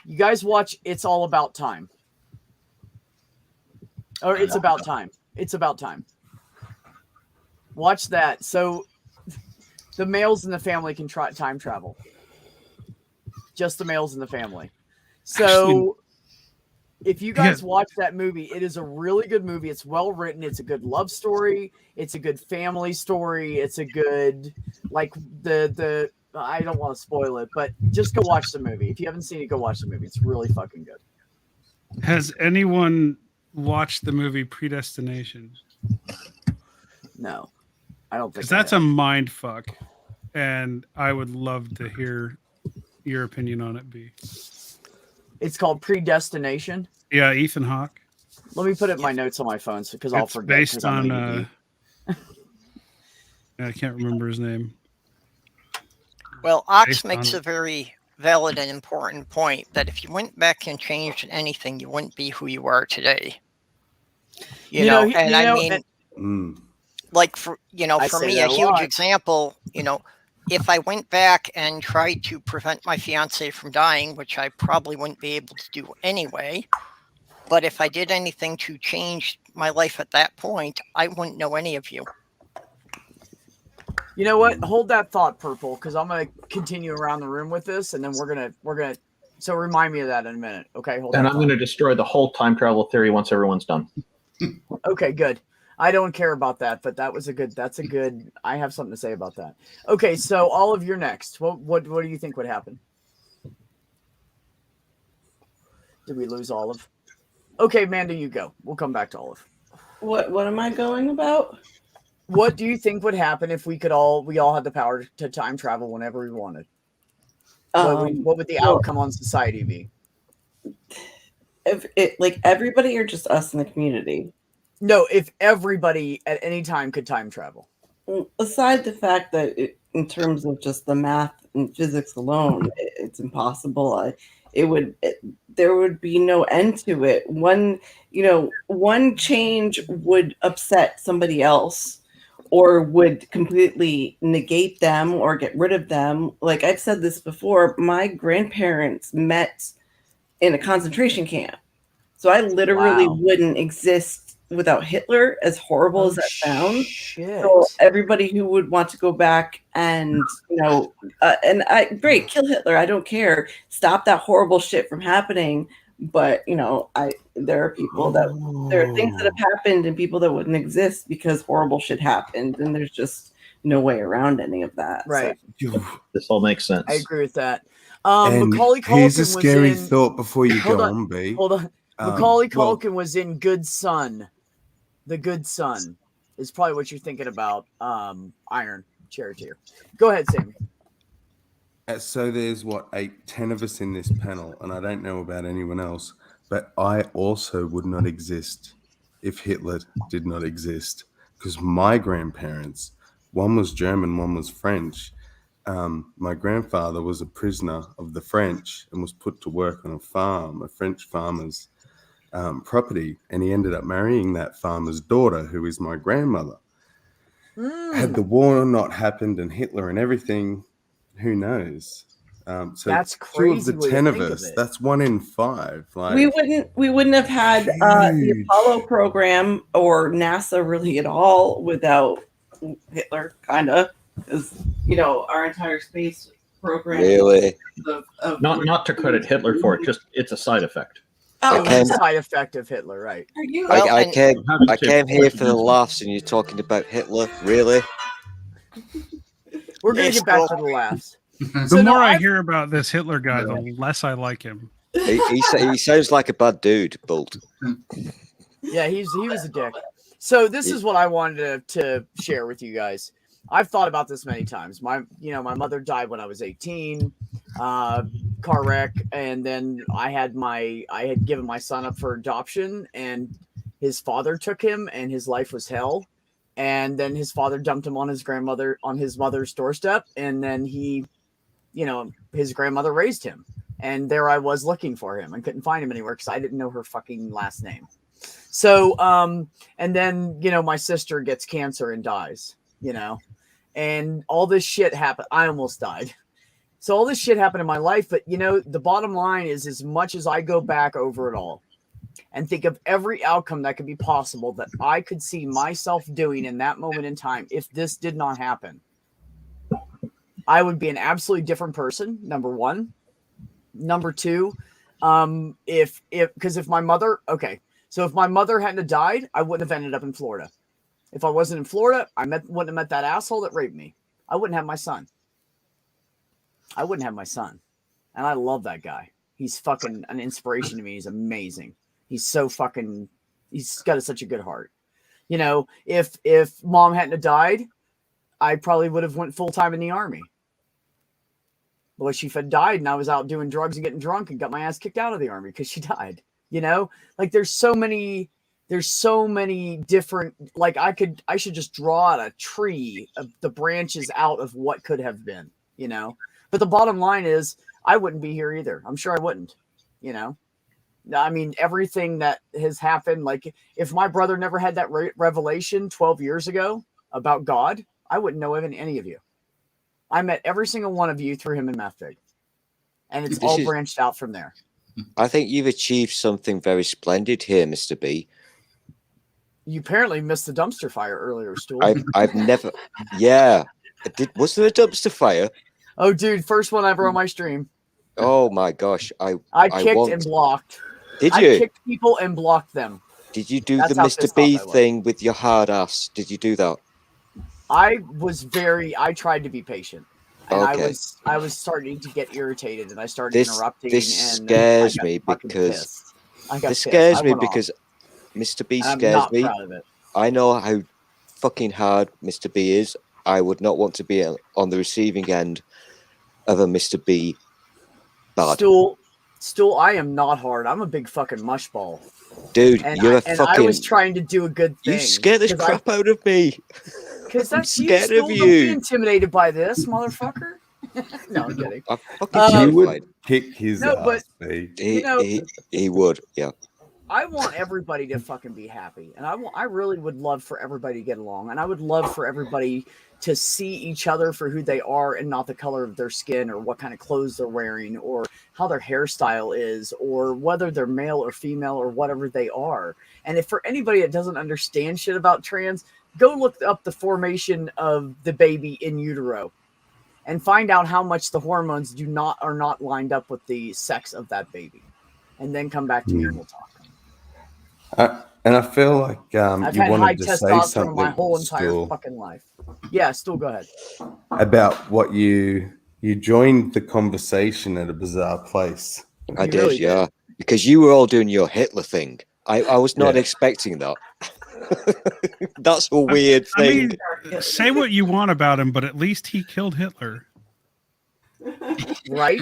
you guys watch It's All About Time. Or It's About Time. It's About Time. Watch that. So the males in the family can try time travel. Just the males in the family. So if you guys watch that movie, it is a really good movie. It's well written. It's a good love story. It's a good family story. It's a good, like the I don't want to spoil it, but just go watch the movie. If you haven't seen it, go watch the movie. It's really fucking good. Has anyone watched the movie Predestination? No, I don't think. Because that's a mind fuck, and I would love to hear your opinion on it. B. It's called Predestination. Yeah, Ethan Hawke. Let me put it in my notes on my phone because I'll It's forget. based 'cause I'm on. ADD. I can't remember his name. Well, Ox Based makes on- a very valid and important point that if you went back and changed anything, you wouldn't be who you are today. You know, and I mean, like for I for say me, that a a huge lot. example, if I went back and tried to prevent my fiance from dying, which I probably wouldn't be able to do anyway, but if I did anything to change my life at that point, I wouldn't know any of you. You know what? Hold that thought, Purple, because I'm gonna continue around the room with this, and then we're gonna. So remind me of that in a minute, okay? Hold And that I'm going to thought. destroy the whole time travel theory once everyone's done. Okay, good. I don't care about that, but that's a good. I have something to say about that. Okay, so Olive, you're next. What do you think would happen? Did we lose Olive? Okay, Amanda, you go. We'll come back to Olive. What am I going about? What do you think would happen if we all had the power to time travel whenever we wanted? What would the outcome on society be? If it like everybody or just us in the community? No, if everybody at any time could time travel. Aside the fact that in terms of just the math and physics alone, it's impossible. There would be no end to it. One change would upset somebody else or would completely negate them or get rid of them. Like I've said this before, my grandparents met in a concentration camp. So I literally wouldn't exist without Hitler, as horrible as that sounds. So everybody who would want to go back and, great, kill Hitler. I don't care. Stop that horrible shit from happening. But, there are people there are things that have happened and people that wouldn't exist because horrible shit happened. And there's just no way around any of that. Right. So. This all makes sense. I agree with that. And Macaulay Culkin here's a was scary in, thought before you hold go on, on, B. Hold on. Macaulay well, Culkin was in Good Son. The Good Son is probably what you're thinking about. Iron Charioteer. Go ahead, Sammy. So there's 10 of us in this panel, and I don't know about anyone else, but I also would not exist if Hitler did not exist, because my grandparents, one was German, one was French. My grandfather was a prisoner of the French and was put to work on a farm, a French farmer's property, and he ended up marrying that farmer's daughter, who is my grandmother. Had the war not happened and Hitler and everything, who knows? So that's crazy. 2 of the 10 of think us, of it. that's 1 in 5. Like, We wouldn't have had the Huge. Apollo program or NASA really at all without Hitler, kind of, because our entire space program. Really? Not to credit Hitler for it, just it's a side effect. Oh, Okay. it's a side effect of Hitler, right? I came here for the laughs, and you're talking about Hitler. Really? We're gonna get back to the laughs. The more I hear about this Hitler guy, the less I like him. He sounds like a bad dude, Bolt. Yeah, he was a dick. So this is what I wanted to share with you guys. I've thought about this many times. My mother died when I was 18, car wreck, and then I had given my son up for adoption, and his father took him, and his life was hell. And then his father dumped him on his mother's doorstep, and then his grandmother raised him. And there I was looking for him and couldn't find him anywhere because I didn't know her fucking last name. So, and then, my sister gets cancer and dies, and all this shit happened. I almost died. So all this shit happened in my life. But, the bottom line is, as much as I go back over it all and think of every outcome that could be possible that I could see myself doing in that moment in time, if this did not happen, I would be an absolutely different person. Number one. Number two, if my mother, so if my mother hadn't died, I wouldn't have ended up in Florida. If I wasn't in Florida, wouldn't have met that asshole that raped me. I wouldn't have my son. And I love that guy. He's fucking an inspiration to me. He's amazing. He's so fucking, he's got such a good heart. If mom hadn't have died, I probably would have went full time in the army. Well, she died and I was out doing drugs and getting drunk and got my ass kicked out of the army because she died. You know, like there's so many different, like I should just draw out a tree of the branches out of what could have been, you know. But the bottom line is I wouldn't be here either. I'm sure I wouldn't, you know. I mean, everything that has happened, like if my brother never had that revelation 12 years ago about God, I wouldn't know even any of you. I met every single one of you through him in Mathfig. And it's all branched out from there. I think you've achieved something very splendid here, Mr. B. You apparently missed the dumpster fire earlier, Stool. I've never, yeah. Was there a dumpster fire? Oh, dude, first one ever on my stream. Oh my gosh, I kicked and blocked. Did you? I kicked people and blocked them. Did you do the Mr. B thing with your hard ass? Did you do that? I tried to be patient. And okay. I was starting to get irritated, and I started interrupting. This scares me because Mr. B scares me. I know how fucking hard Mr. B is. I would not want to be on the receiving end of a Mr. B bad. Stool, I am not hard. I'm a big fucking mushball. Dude, I was trying to do a good thing. You scare this crap out of me. Because that's scared you, of Stool. you. Don't be intimidated by this, motherfucker. No, I'm kidding. You would kick his ass. He would, yeah. I want everybody to fucking be happy, and I really would love for everybody to get along, and I would love for everybody to see each other for who they are and not the color of their skin or what kind of clothes they're wearing or how their hairstyle is or whether they're male or female or whatever they are. And if for anybody that doesn't understand shit about trans, go look up the formation of the baby in utero and find out how much the hormones are not lined up with the sex of that baby, and then come back to me and we'll talk. And I feel like I've you had high wanted to say testosterone something my whole entire Stool, fucking life. Yeah, Stool, go ahead. about what you joined the conversation at a bizarre place. I did, yeah. Because you were all doing your Hitler thing. I was not expecting that. That's a weird thing. I mean, say what you want about him, but at least he killed Hitler. Right?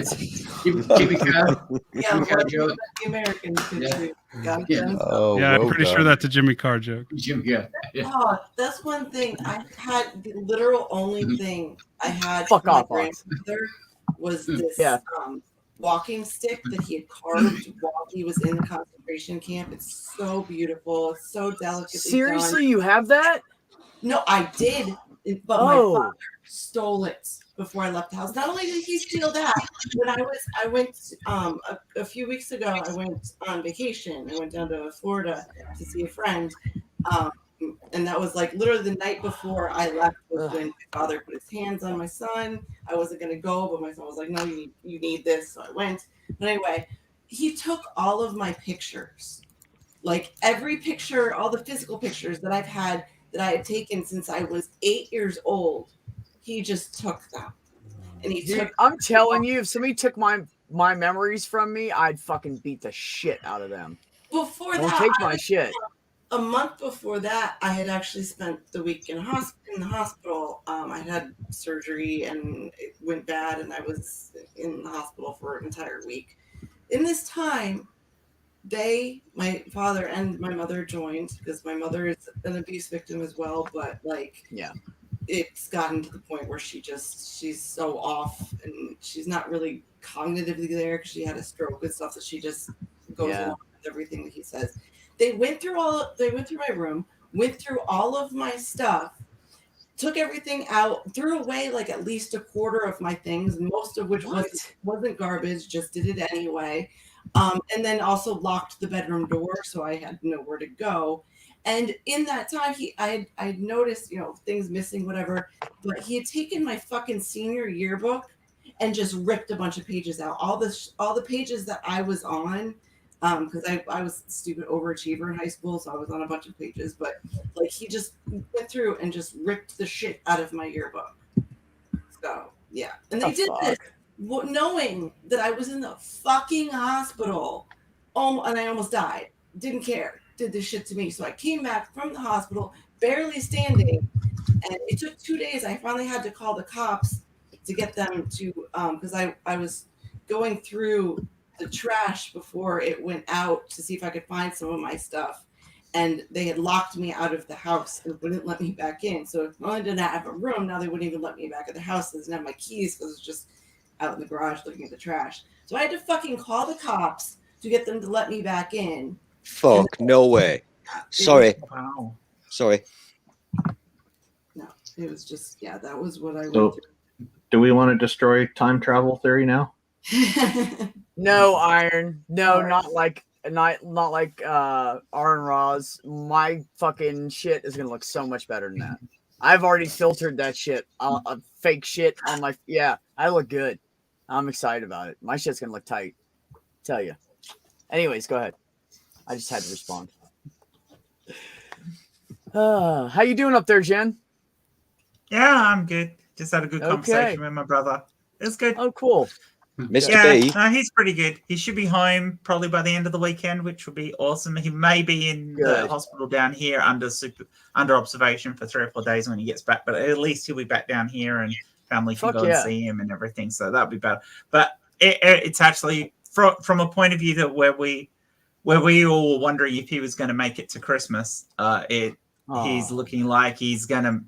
Jimmy Carr. Yeah, joke. the Americans could do. Yeah, I'm pretty sure that's a Jimmy Carr joke. Yeah. Oh, that's one thing. I had the literal only thing I had Fuck from my off, Fox. grandmother was this Yeah. walking stick that he had carved while he was in the concentration camp. It's so beautiful. It's so delicately Seriously, done. you have that? No, I did, but my father stole it before I left the house. Not only did he steal that, but I went a few weeks ago. I went on vacation. I went down to Florida to see a friend, and that was like literally the night before I left was when my father put his hands on my son. I wasn't gonna go, but my son was like, "No, you need this," so I went. But anyway, he took all of my pictures, like every picture, all the physical pictures that I had taken since I was 8 years old. He just took them. And I'm telling you, if somebody took my memories from me, I'd fucking beat the shit out of them. Before Don't that, take my shit. A month before that, I had actually spent the week in the hospital. I had surgery and it went bad, and I was in the hospital for an entire week. In this time, my father and my mother joined, because my mother is an abuse victim as well, but it's gotten to the point where she's so off, and she's not really cognitively there because she had a stroke and stuff, that she just goes along with everything that he says. They went through my room, went through all of my stuff, took everything out, threw away like at least a quarter of my things, most of which wasn't garbage, just did it anyway. And then also locked the bedroom door, so I had nowhere to go. And in that time, I noticed, things missing, whatever. But he had taken my fucking senior yearbook and just ripped a bunch of pages out. All the pages that I was on, because I was a stupid overachiever in high school, so I was on a bunch of pages. But like he just went through and just ripped the shit out of my yearbook. So yeah, and they did this knowing that I was in the fucking hospital, and I almost died. Didn't care. Did this shit to me. So I came back from the hospital, barely standing, and it took 2 days. I finally had to call the cops to get them to, because I was going through the trash before it went out to see if I could find some of my stuff. And they had locked me out of the house and wouldn't let me back in. So if not only did I have a room, now they wouldn't even let me back at the house. They didn't have my keys because it was just out in the garage looking at the trash. So I had to fucking call the cops to get them to let me back in. Fuck, no way. Sorry. Wow. Sorry. No, it was just, yeah, that was what I went So, through. do we want to destroy time travel theory now? No, Iron. No, not like Aaron Ross. My fucking shit is gonna look so much better than that. I've already filtered that shit. Fake shit on my. Yeah, I look good. I'm excited about it. My shit's gonna look tight. Tell you. Anyways, go ahead. I just had to respond. How you doing up there, Jen? Yeah, I'm good. Just had a good Okay. conversation with my brother. It's good. Oh, cool. Mr. B. No, he's pretty good. He should be home probably by the end of the weekend, which would be awesome. He may be in the Good. hospital down here under observation for 3 or 4 days when he gets back, but at least he'll be back down here and family can Fuck go yeah. and see him and everything. So that'd be better. But it's actually from a point of view that where we all were wondering if he was going to make it to Christmas. He's looking like he's going to.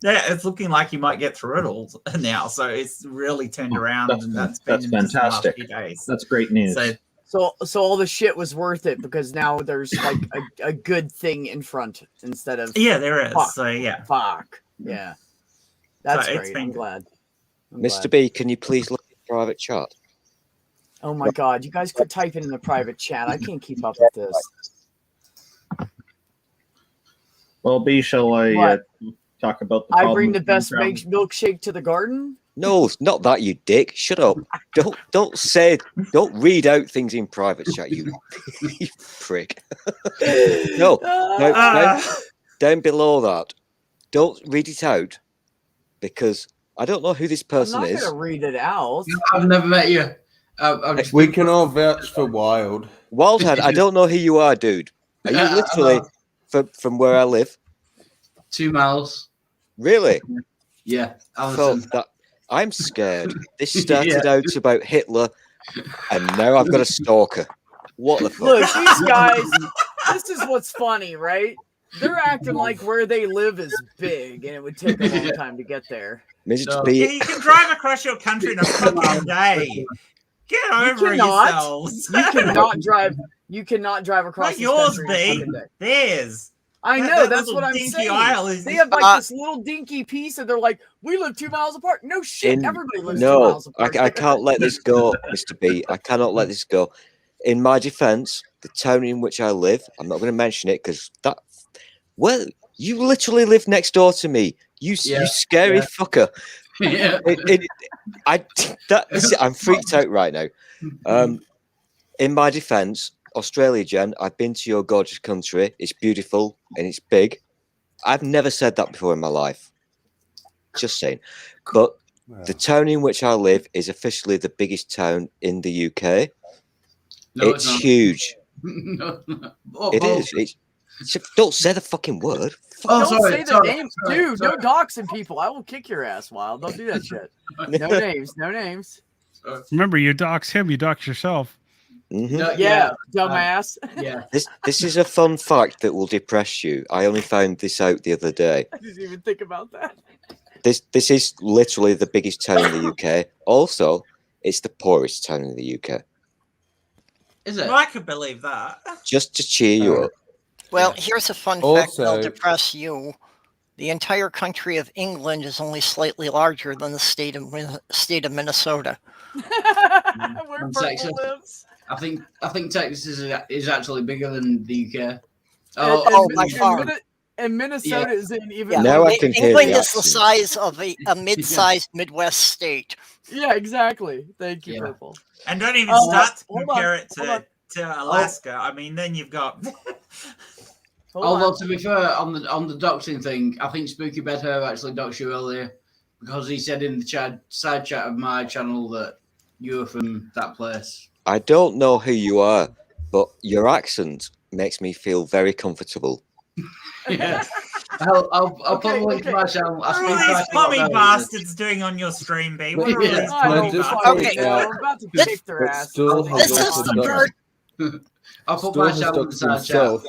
Yeah, it's looking like he might get through it all now. So it's really turned around, and that's been That's in just the last fantastic. few days. That's great news. So So all the shit was worth it because now there's like a good thing in front instead of yeah, there is. fuck, So yeah, fuck. Yeah. That's So it's great. been I'm good. glad. I'm Mr. glad. B, can you please look at the private chat? Oh my god, you guys quit typing in the private chat. I can't keep up with this. Well, B, shall I What? talk about the I problem bring the with best time travel? milkshake to the garden. No, not that, you dick. Shut up. Don't read out things in private chat, you, you prick. No, down below that. Don't read it out because I don't know who this I'm person not is. gonna read it out. I've never met you. We can all vouch for Wild. Wildhead, I don't know who you are, dude. Are you literally from where I live? 2 miles. Really? Yeah. Fuck that. I'm scared. This started out about Hitler, and now I've got a stalker. What the fuck? Look, these guys. This is what's funny, right? They're acting like where they live is big, and it would take a long time to get there. Mr. Yeah, you can drive across your country in a fucking day. Get over yourselves. You cannot drive. You cannot drive across. Not this yours, country in a B. fucking day. Theirs. I That- know. that That's little what I'm dinky saying. aisle is- They have like this little dinky piece, and they're like, "We live 2 miles apart." No shit. Everybody lives 2 No, miles apart. I can't let this go, Mr. B. I cannot let this go. In my defense, the town in which I live, I'm not going to mention it because that. Well, you literally live next door to me. You scary fucker. Yeah. I'm freaked out right now. In my defense, Australia, Jen, I've been to your gorgeous country. It's beautiful and it's big. I've never said that before in my life. Just saying. But the town in which I live is officially the biggest town in the UK. No, it's it's not. huge. No. It is. Don't say the fucking word. Don't say the name, dude. No doxing people. I will kick your ass, Wild. Don't do that shit. No names. No names. Remember, you dox him, you dox yourself. Yeah, dumbass. Yeah. This is a fun fact that will depress you. I only found this out the other day. I didn't even think about that. This is literally the biggest town in the UK. Also, it's the poorest town in the UK. Is Well, I could believe that. Just to cheer you up. Well, here's a fun fact that'll Also- depress you. The entire country of England is only slightly larger than the state of Minnesota. Where And Purple Texas. lives. I think Texas is actually bigger than the UK. by far. And Minnesota is in even. Yeah. Now I can hear England the is the size of a mid-sized Midwest state. Yeah, exactly. Thank you, Purple. And don't even start to compare it to Alaska. I mean, then you've got. Although to be fair, on the doxing thing, I think Spooky Bedhair actually doxed you earlier because he said in the side chat of my channel that you were from that place. I don't know who you are, but your accent makes me feel very comfortable. Yeah. I'll put a link to my channel. What are these pommy bastards doing on your stream, B? What are all these Yeah. pommy just bastards? point Okay. out We're about to This- kick their that ass. Stool has This is also the got- part. I'll put Stool my has channel doxed inside chat. himself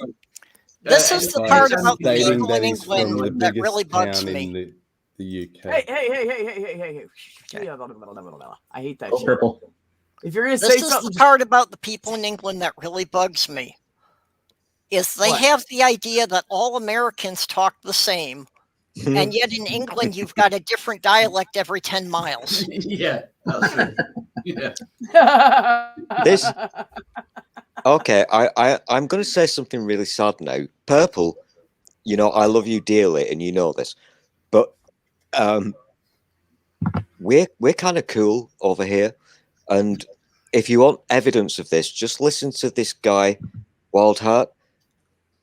This is the by part about the stating people that in he's from the England that really biggest bugs town me. in the UK. Hey. I hate that Oh, shit. purple. If you're going to This say is something, the part about the people in England that really bugs me. Is they What? have the idea that all Americans talk the same, and yet in England you've got a different dialect every 10 miles. Yeah, that's true. Yeah. This okay, I'm gonna say something really sad now. Purple, you know, I love you dearly and you know this, but we're kind of cool over here, and if you want evidence of this, just listen to this guy, Wildheart.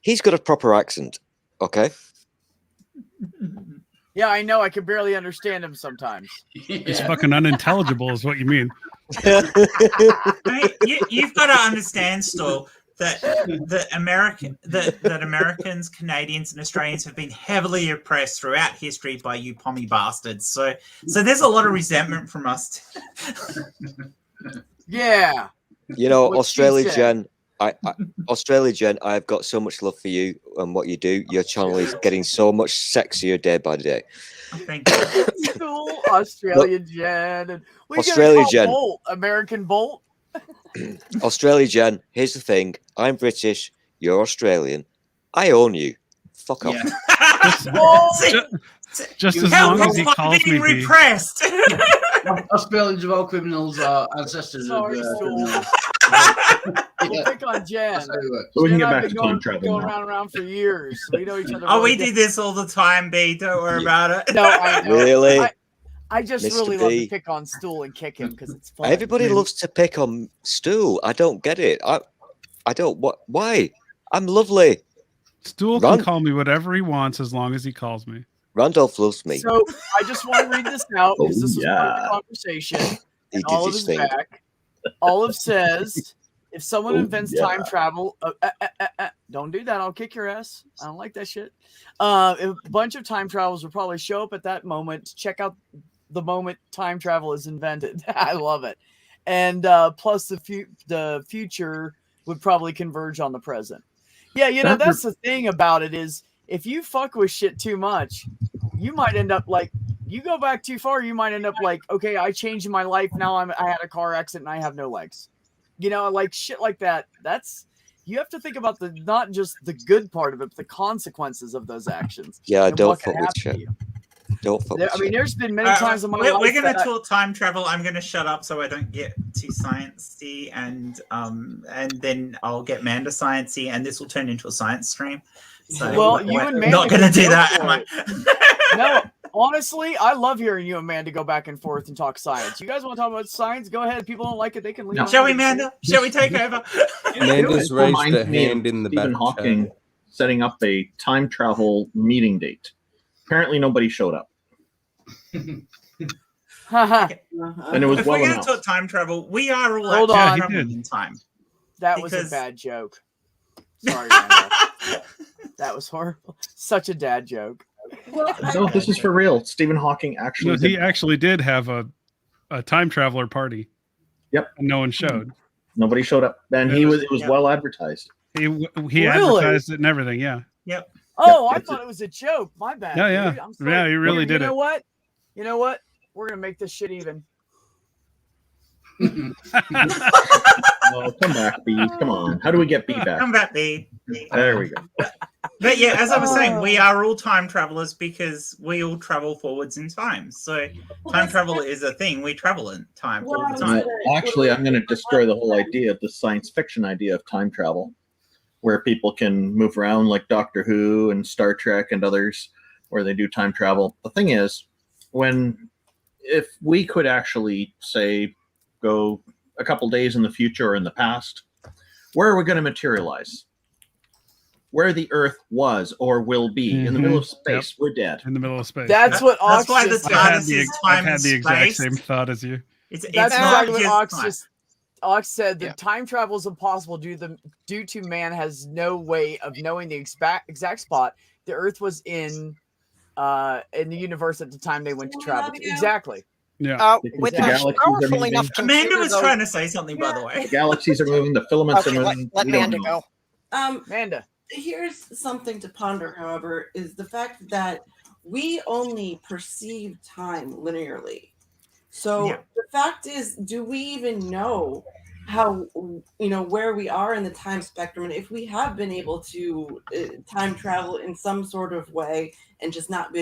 He's got a proper accent, okay? yeah, I know. I can barely understand him sometimes. It's fucking unintelligible, is what you mean. You've got to understand, Stoll, that Americans, Canadians, and Australians have been heavily oppressed throughout history by you pommy bastards. So there's a lot of resentment from us. Yeah. You know, What she Australia said. Jen, Australia Jen, I've got so much love for you and what you do. Your channel is getting so much sexier day by day. Thank you. Cool Australia Jen. And we Australia gonna call Jen. Bolt American Bolt. Australia Jen, here's the thing. I'm British, you're Australian. I own you. Fuck off. Just as Hell, long as he I'm calls being me B. repressed. Australians of all criminals are ancestors Sorry, of Stool. criminals. We'll pick on Jen. That's how it works. So we can Jen get and I back have to been time travel going now. around for years. We know each other. Oh, really we do good. this all the time, B. Don't worry about it. No, I know. Really? I just Mr. really love B. to pick on Stool and kick him because it's fun. Everybody loves to pick on Stu. I don't get it. I don't. What? Why? I'm lovely. Stool can call me whatever he wants as long as he calls me. Randolph loves me. So I just want to read this out because this was part of the yeah. conversation. He And did Olive his is thing. back. Olive says, if someone Oh, invents yeah. time travel, don't do that. I'll kick your ass. I don't like that shit. A bunch of time travels will probably show up at that moment to check out the moment time travel is invented. I love it. And plus the future would probably converge on the present. Yeah, you know, that's the thing about it is if you fuck with shit too much, you might end up like, you go back too far, you might end up like, okay, I changed my life. Now I had a car accident and I have no legs. You know, like shit like that. That's, you have to think about the, not just the good part of it, but the consequences of those actions. Yeah, and don't what could fuck with happen to shit. you. Don't fuck There, with I mean, shit. there's been many times in my life we're going to that talk time travel. I'm going to shut up so I don't get too sciencey, and then I'll get Manda sciencey, and this will turn into a science stream. So well, you and we're Manda not going to can do go that, for am I? it. No, honestly, I love hearing you and Amanda go back and forth and talk science. You guys want to talk about science? Go ahead. If people don't like it, they can leave. Shall we, Amanda? Shall we take over? Amanda's It raised reminds her me of hand in the Stephen back Hawking chat. setting up a time travel meeting date. Apparently, nobody showed up, and it was If well we're going to announced. talk time travel, we are all Hold actually on. traveling in time. That was a Because- bad joke. Sorry, Randall. That was horrible. Such a dad joke. No, this is for real. Stephen Hawking actually. No, he did that. actually did have a time traveler party. Yep. And no one showed. Nobody showed up, and It it was- was well advertised. He Really? advertised it and everything. Yeah. Yep. Oh, I that's thought it was a joke. My bad. Yeah, yeah. dude. I'm sorry. Yeah, he really Here, did You know it. what? You know what? We're gonna make this shit even. Oh, come back, B. Come on. How do we get B back? Come back, B. There we go. But yeah, as I was saying, we are all time travelers because we all travel forwards in time. So time travel is a thing. We travel in time all the time. Actually, I'm going to destroy the whole idea of the science fiction idea of time travel, where people can move around like Doctor Who and Star Trek and others, where they do time travel. The thing is, if we could actually say go a couple days in the future or in the past, where are we going to materialize? Where the Earth was or will be in the middle of space, we're dead. In the middle of space. That's what Ox That's why the just said. TARDIS is I've time had and the exact space. same thought as you. It's That's not exactly what just Ox time. just. Ox said that time travel is impossible due to man has no way of knowing the exact spot the Earth was in the universe at the time they went to travel to. Exactly. Yeah. With The a galaxies are powerful moving. enough Amanda computer, was though- trying to say something, by the way. The galaxies are moving. The filaments Okay, are let moving. let We don't Amanda know. go. Amanda. Here's something to ponder, however, is the fact that we only perceive time linearly. So Yeah. the fact is, do we even know how, where we are in the time spectrum? And if we have been able to time travel in some sort of way and just not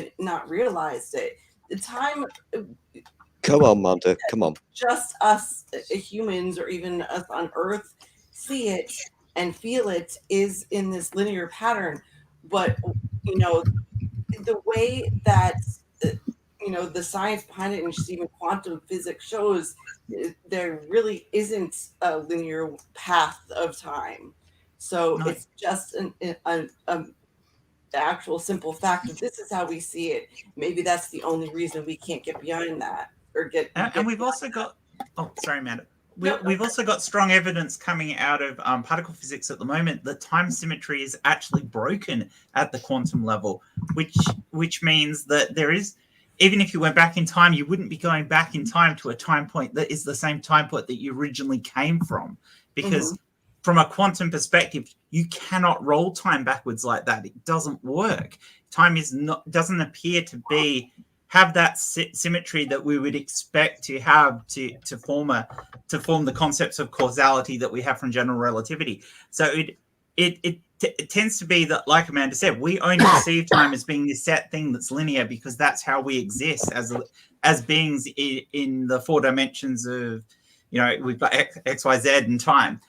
realized it, the time, Come on, Manda. Come on. just us humans or even us on Earth see it and feel it is in this linear pattern. But the way that the science behind it and just even quantum physics shows there really isn't a linear path of time. So No. it's just an actual simple fact of this is how we see it. Maybe that's the only reason we can't get beyond that or get. And we've also got. Oh, sorry, Amanda. We've also got strong evidence coming out of particle physics at the moment that time symmetry is actually broken at the quantum level, which means that there is, even if you went back in time, you wouldn't be going back in time to a time point that is the same time point that you originally came from, because from a quantum perspective, you cannot roll time backwards like that. It doesn't work. Time doesn't appear to have that symmetry that we would expect to have to form the concepts of causality that we have from general relativity. So it tends to be that, like Amanda said, we only perceive time as being this set thing that's linear because that's how we exist as beings in the 4 dimensions of, we've got X, Y, Z and time.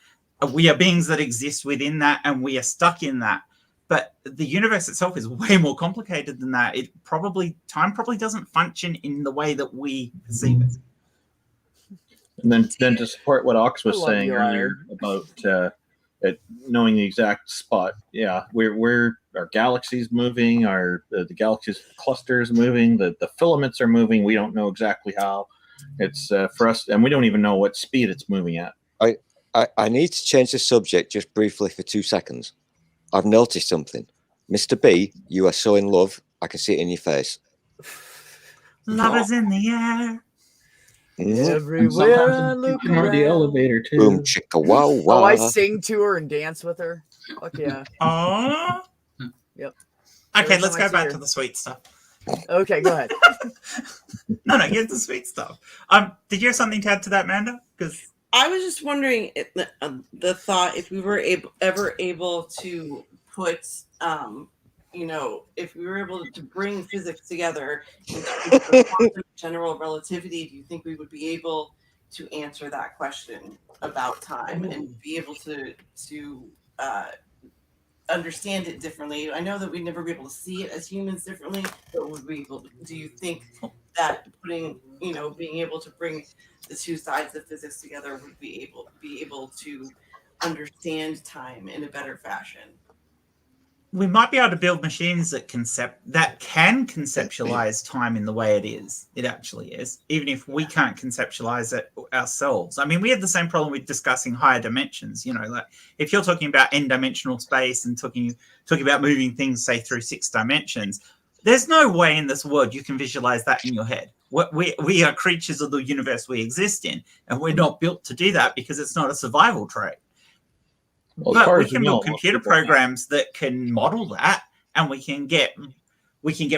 We are beings that exist within that, and we are stuck in that. But the universe itself is way more complicated than that. Time probably doesn't function in the way that we perceive it. And then to support what Ox was I love saying you, earlier about knowing the exact spot, yeah, where our galaxies moving, the galaxies clusters moving, the filaments are moving. We don't know exactly how. It's for us, and we don't even know what speed it's moving at. I need to change the subject just briefly for 2 seconds. I've noticed something. Mr. B, you are so in love. I can see it in your face. Love is in the air. Everywhere I look around. The elevator too. Boom, chicka, wow, wow. Oh, I sing to her and dance with her. Fuck yeah. Oh. Yep. Okay, Every let's time I go see back her. to the sweet stuff. Okay, go ahead. No, get the sweet stuff. Did you have something to add to that, Amanda? Because I was just wondering the thought if we were ever able to put, if we were able to bring physics together into quantum general relativity, do you think we would be able to answer that question about time and be able to understand it differently? I know that we'd never be able to see it as humans differently, but would we able to, do you think that being able to bring the two sides of physics together would be able to understand time in a better fashion? we might be able to build machines that can conceptualize time in the way it actually is, even if we can't conceptualize it ourselves. I mean, we have the same problem with discussing higher dimensions. Like if you're talking about n-dimensional space and talking about moving things, say, through 6 dimensions, there's no way in this world you can visualize that in your head. We are creatures of the universe we exist in, and we're not built to do that because it's not a survival trait. Well, but we can build computer programs that can model that, and we can get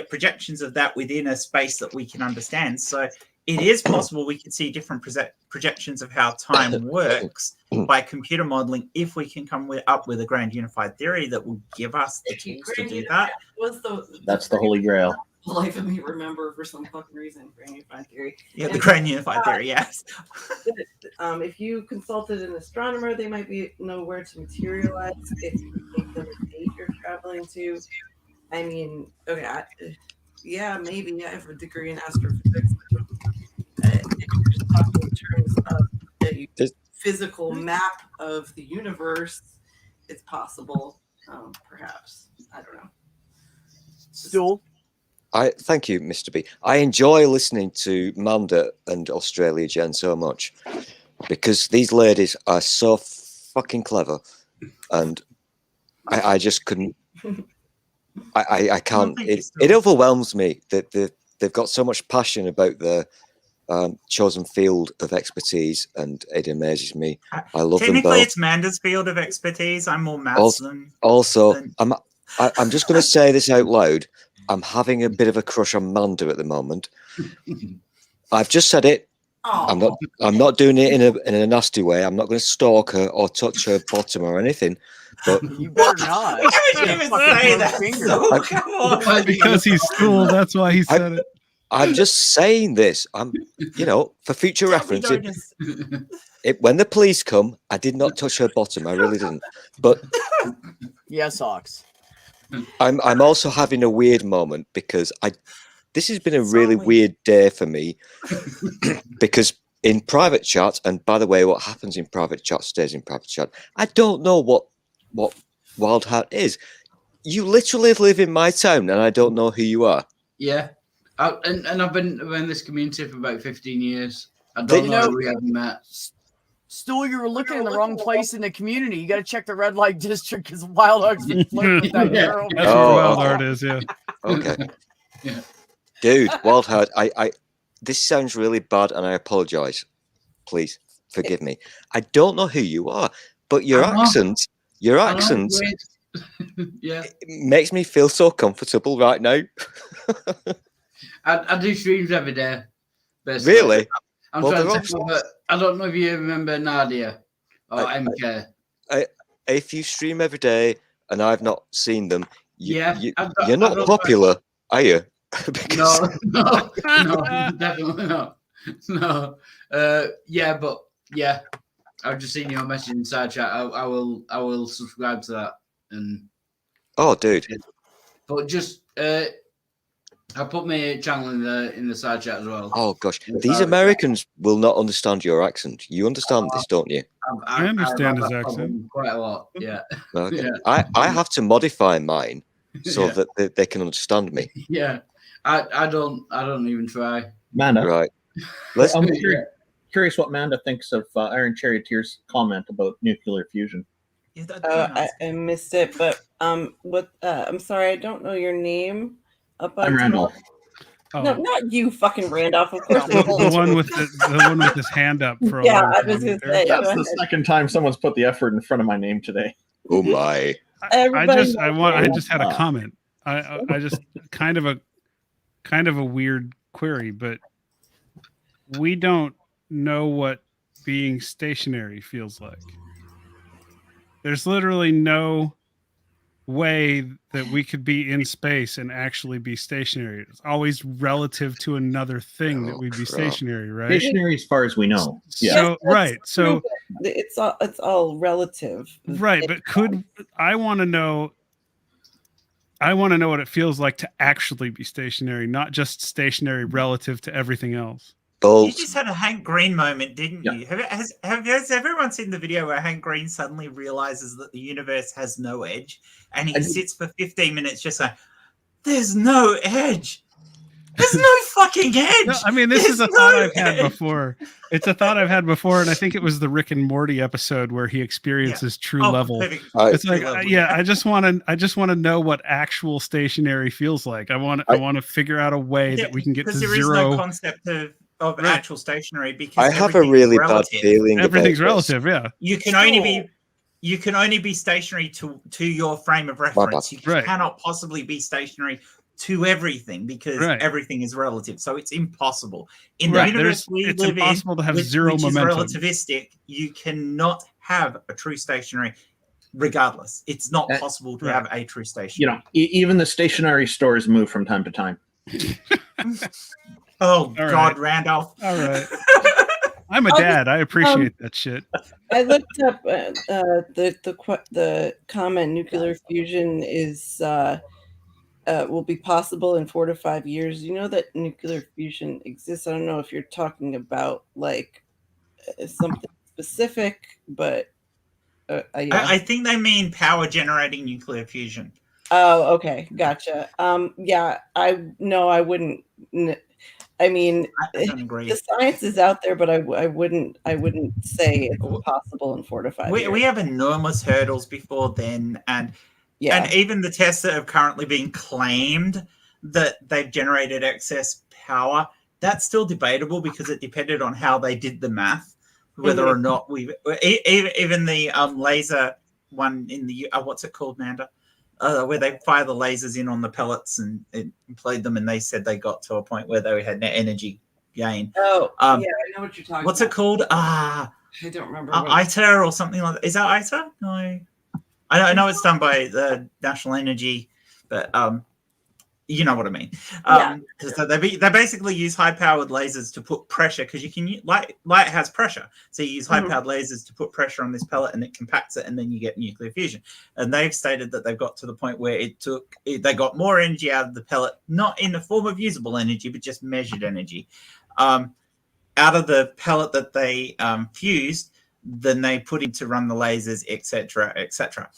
projections of that within a space that we can understand. So it is possible we can see different projections of how time works by computer modeling if we can come up with a grand unified theory that will give us the tools to do that. That's the holy grail. Life of me remember for some fucking reason, grand unified theory. Yeah, the grand unified theory, yes. If you consulted an astronomer, they might know where to materialize. If you gave them a date you're traveling to, I mean, okay, maybe I have a degree in astrophysics. If you're just talking in terms of a physical map of the universe, it's possible, perhaps. I don't know. Still. Thank you, Mr. B. I enjoy listening to Manda and Australia Jen so much because these ladies are so fucking clever, and I just couldn't. I can't. It overwhelms me that they've got so much passion about the chosen field of expertise, and it amazes me. I love them Technically, both. it's Manda's field of expertise. I'm more maths than. I'm just going to say this out loud. I'm having a bit of a crush on Manda at the moment. I've just said it. I'm not doing it in a nasty way. I'm not going to stalk her or touch her bottom or anything. But you better not. Why would you even say that? So, come on. Because he's school. That's why he said it. I'm just saying this. For future reference. When the police come, I did not touch her bottom. I really didn't. But yes, Ox. I'm also having a weird moment because this has been a really weird day for me because in private chat, and by the way, what happens in private chat stays in private chat. I don't know what Wild Heart is. You literally live in my town, and I don't know who you are. Yeah, and I've been in this community for about 15 years. I don't know who we haven't met. Stool, you were looking in the wrong place in the community. You got to check the red light district because Wild Heart's been flirting with that girl. That's where Wild Heart is, yeah. Okay. Dude, Wild Heart, this sounds really bad, and I apologize. Please forgive me. I don't know who you are, but your accent makes me feel so comfortable right now. I do streams every day. Basically. Really? I'm trying to think of I don't know if you remember Nadia or MK. If you stream every day and I've not seen them, you're I not don't popular, are you? No, definitely not. No, but I've just seen your message in side chat. I will subscribe to that. And dude. But just I put my channel in the side chat as well. Oh gosh, these Americans will not understand your accent. You understand this, don't you? I understand his accent quite a lot. Yeah. Okay. Yeah. I have to modify mine so that they can understand me. Yeah. I don't even try. Manda. Right. I'm curious what Manda thinks of Iron Charioteer's comment about nuclear fusion. I missed it, but I'm sorry, I don't know your name. I'm Randolph. No, not you, fucking Randolph. Of course, the one with the one with his hand up for a yeah, long I time. was going to say. That's the second time someone's put the effort in front of my name today. Oh my! I just had a comment. I just kind of a weird query, but we don't know what being stationary feels like. There's literally no way that we could be in space and actually be stationary. It's always relative to another thing that we'd be stationary, right? Stationary as far as we know. Yeah. So right. So it's all relative. Right, but I want to know what it feels like to actually be stationary, not just stationary relative to everything else. You just had a Hank Green moment, didn't you? Has everyone seen the video where Hank Green suddenly realizes that the universe has no edge, and he sits for 15 minutes just like, "There's no edge. There's no fucking edge." No, I mean, this is a thought I've had before. It's a thought I've had before, and I think it was the Rick and Morty episode where he experiences true level. It's like, I just want to know what actual stationary feels like. I want to figure out a way that we can get to there zero. is no concept of actual stationary because I have a really bad feeling. Everything's relative. Yeah, you can only be stationary to your frame of reference. You cannot possibly be stationary to everything because everything is relative. So it's impossible. In the universe we it's live impossible in, to have which zero momentum. is relativistic, you cannot have a true stationary regardless. It's not possible to have a true stationary. Even the stationary stores move from time to time. Oh, God, Randolph. All right. I'm a dad. I appreciate that shit. I looked up the comment nuclear fusion is will be possible in 4 to 5 years. You know that nuclear fusion exists. I don't know if you're talking about like something specific, but I think they mean power generating nuclear fusion. Oh, okay, gotcha. Yeah, I wouldn't. I mean, the science is out there, but I wouldn't say it's possible in 4 to 5 years. We have enormous hurdles before then, and And even the tests that have currently been claimed that they've generated excess power, that's still debatable because it depended on how they did the math, whether or not even the laser one in the what's it called, Manda, where they fire the lasers in on the pellets and played them, and they said they got to a point where they had net energy gain. Oh, yeah, I know what you're talking what's about. it called? I don't remember. ITER or something like that. Is that ITER? No. I know it's done by the National Energy, but you know what I mean. So they basically use high-powered lasers to put pressure, because you can light has pressure, so you use high-powered lasers to put pressure on this pellet, and it compacts it, and then you get nuclear fusion. And they've stated that they've got to the point where they got more energy out of the pellet, not in the form of usable energy, but just measured energy, out of the pellet that they fused, than they put in to run the lasers, etc., etc.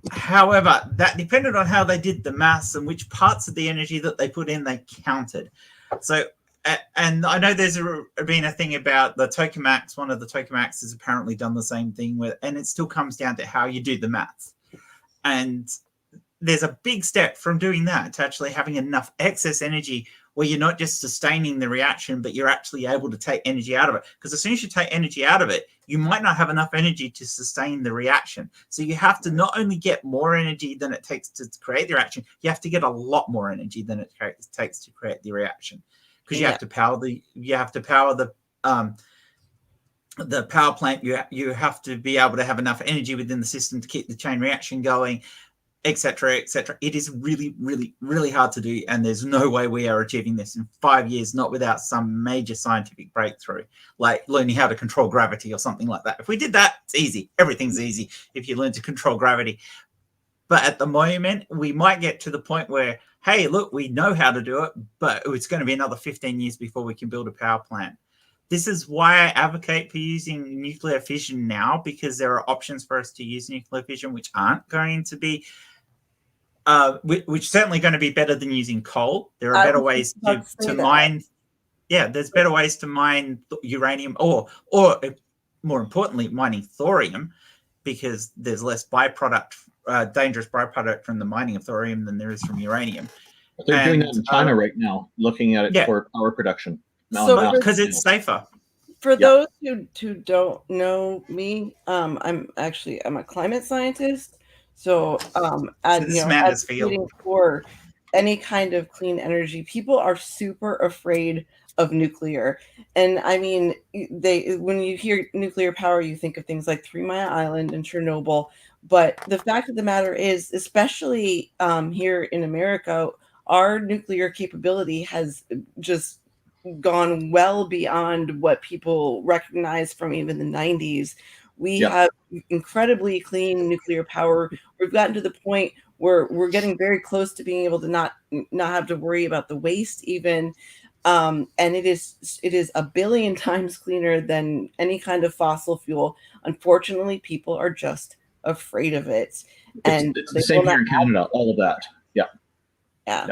However, that depended on how they did the maths and which parts of the energy that they put in, they counted. So, and I know there's been a thing about the tokamaks. One of the tokamaks has apparently done the same thing with, and it still comes down to how you do the maths. And there's a big step from doing that to actually having enough excess energy where you're not just sustaining the reaction, but you're actually able to take energy out of it. Because as soon as you take energy out of it, you might not have enough energy to sustain the reaction. So you have to not only get more energy than it takes to create the reaction, you have to get a lot more energy than it takes to create the reaction. Because you have to power the power plant. You have to be able to have enough energy within the system to keep the chain reaction going, etc., etc. It is really, really, really hard to do, and there's no way we are achieving this in 5 years, not without some major scientific breakthrough, like learning how to control gravity or something like that. If we did that, it's easy. Everything's easy if you learn to control gravity. But at the moment, we might get to the point where, hey, look, we know how to do it, but it's going to be another 15 years before we can build a power plant. This is why I advocate for using nuclear fission now, because there are options for us to use nuclear fission which aren't going to be which certainly going to be better than using coal. There are better ways to mine. Yeah, there's better ways to mine uranium, or more importantly, mining thorium, because there's less dangerous byproduct from the mining of thorium than there is from uranium. They're doing that in China right now, looking at it for power production. Because it's safer. For those who don't know me, I'm a climate scientist. So, advocating for any kind of clean energy, people are super afraid of nuclear. And I mean, when you hear nuclear power, you think of things like 3 Mile Island and Chernobyl. But the fact of the matter is, especially here in America, our nuclear capability has just gone well beyond what people recognize from even the 90s. We have incredibly clean nuclear power. We've gotten to the point where we're getting very close to being able to not have to worry about the waste even. And it is a billion times cleaner than any kind of fossil fuel. Unfortunately, people are just afraid of it. And it's the same here in Canada, all of that. Yeah.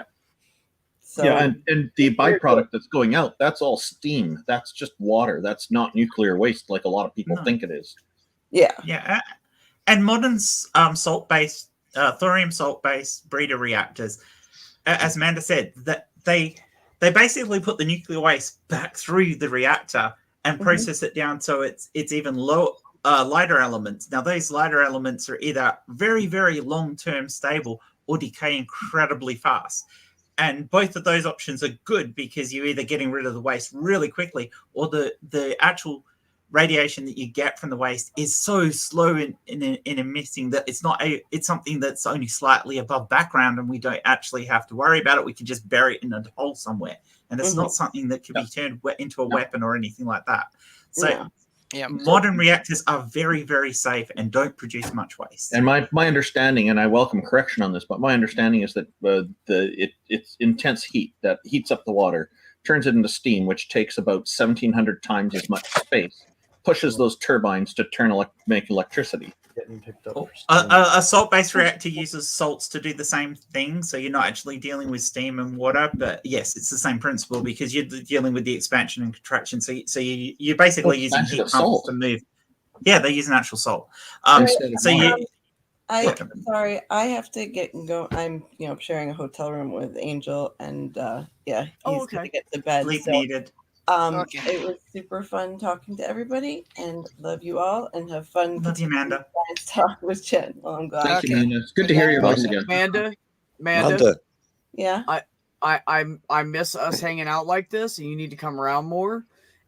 So, and the byproduct that's going out, that's all steam. That's just water. That's not nuclear waste like a lot of people think it is. Yeah. And modern salt-based, thorium salt-based breeder reactors, as Amanda said, that they basically put the nuclear waste back through the reactor and process it down so it's even lighter elements. Now, those lighter elements are either very, very long-term stable or decay incredibly fast. And both of those options are good because you're either getting rid of the waste really quickly, or the actual radiation that you get from the waste is so slow in emitting that it's something that's only slightly above background, and we don't actually have to worry about it. We can just bury it in a hole somewhere, and it's not something that can be turned into a weapon or anything like that. So modern reactors are very, very safe and don't produce much waste. And my understanding, and I welcome correction on this, but my understanding is that it's intense heat that heats up the water, turns it into steam, which takes about 1,700 times as much space, pushes those turbines to make electricity. A salt-based reactor uses salts to do the same thing, so you're not actually dealing with steam and water, but yes, it's the same principle because you're dealing with the expansion and contraction. So you're basically using heat pumps to move. Yeah, they use an actual salt. Sorry, I have to get and go. I'm sharing a hotel room with Angel, and he's gonna get to bed. Sleep needed. It was super fun talking to everybody, and love you all, and have fun. Love you, Amanda. Talk with Jen. Well, I'm glad. Thank you, Amanda. It's good to hear your voice again. Amanda. Yeah. I miss us hanging out like this, and you need to come around more.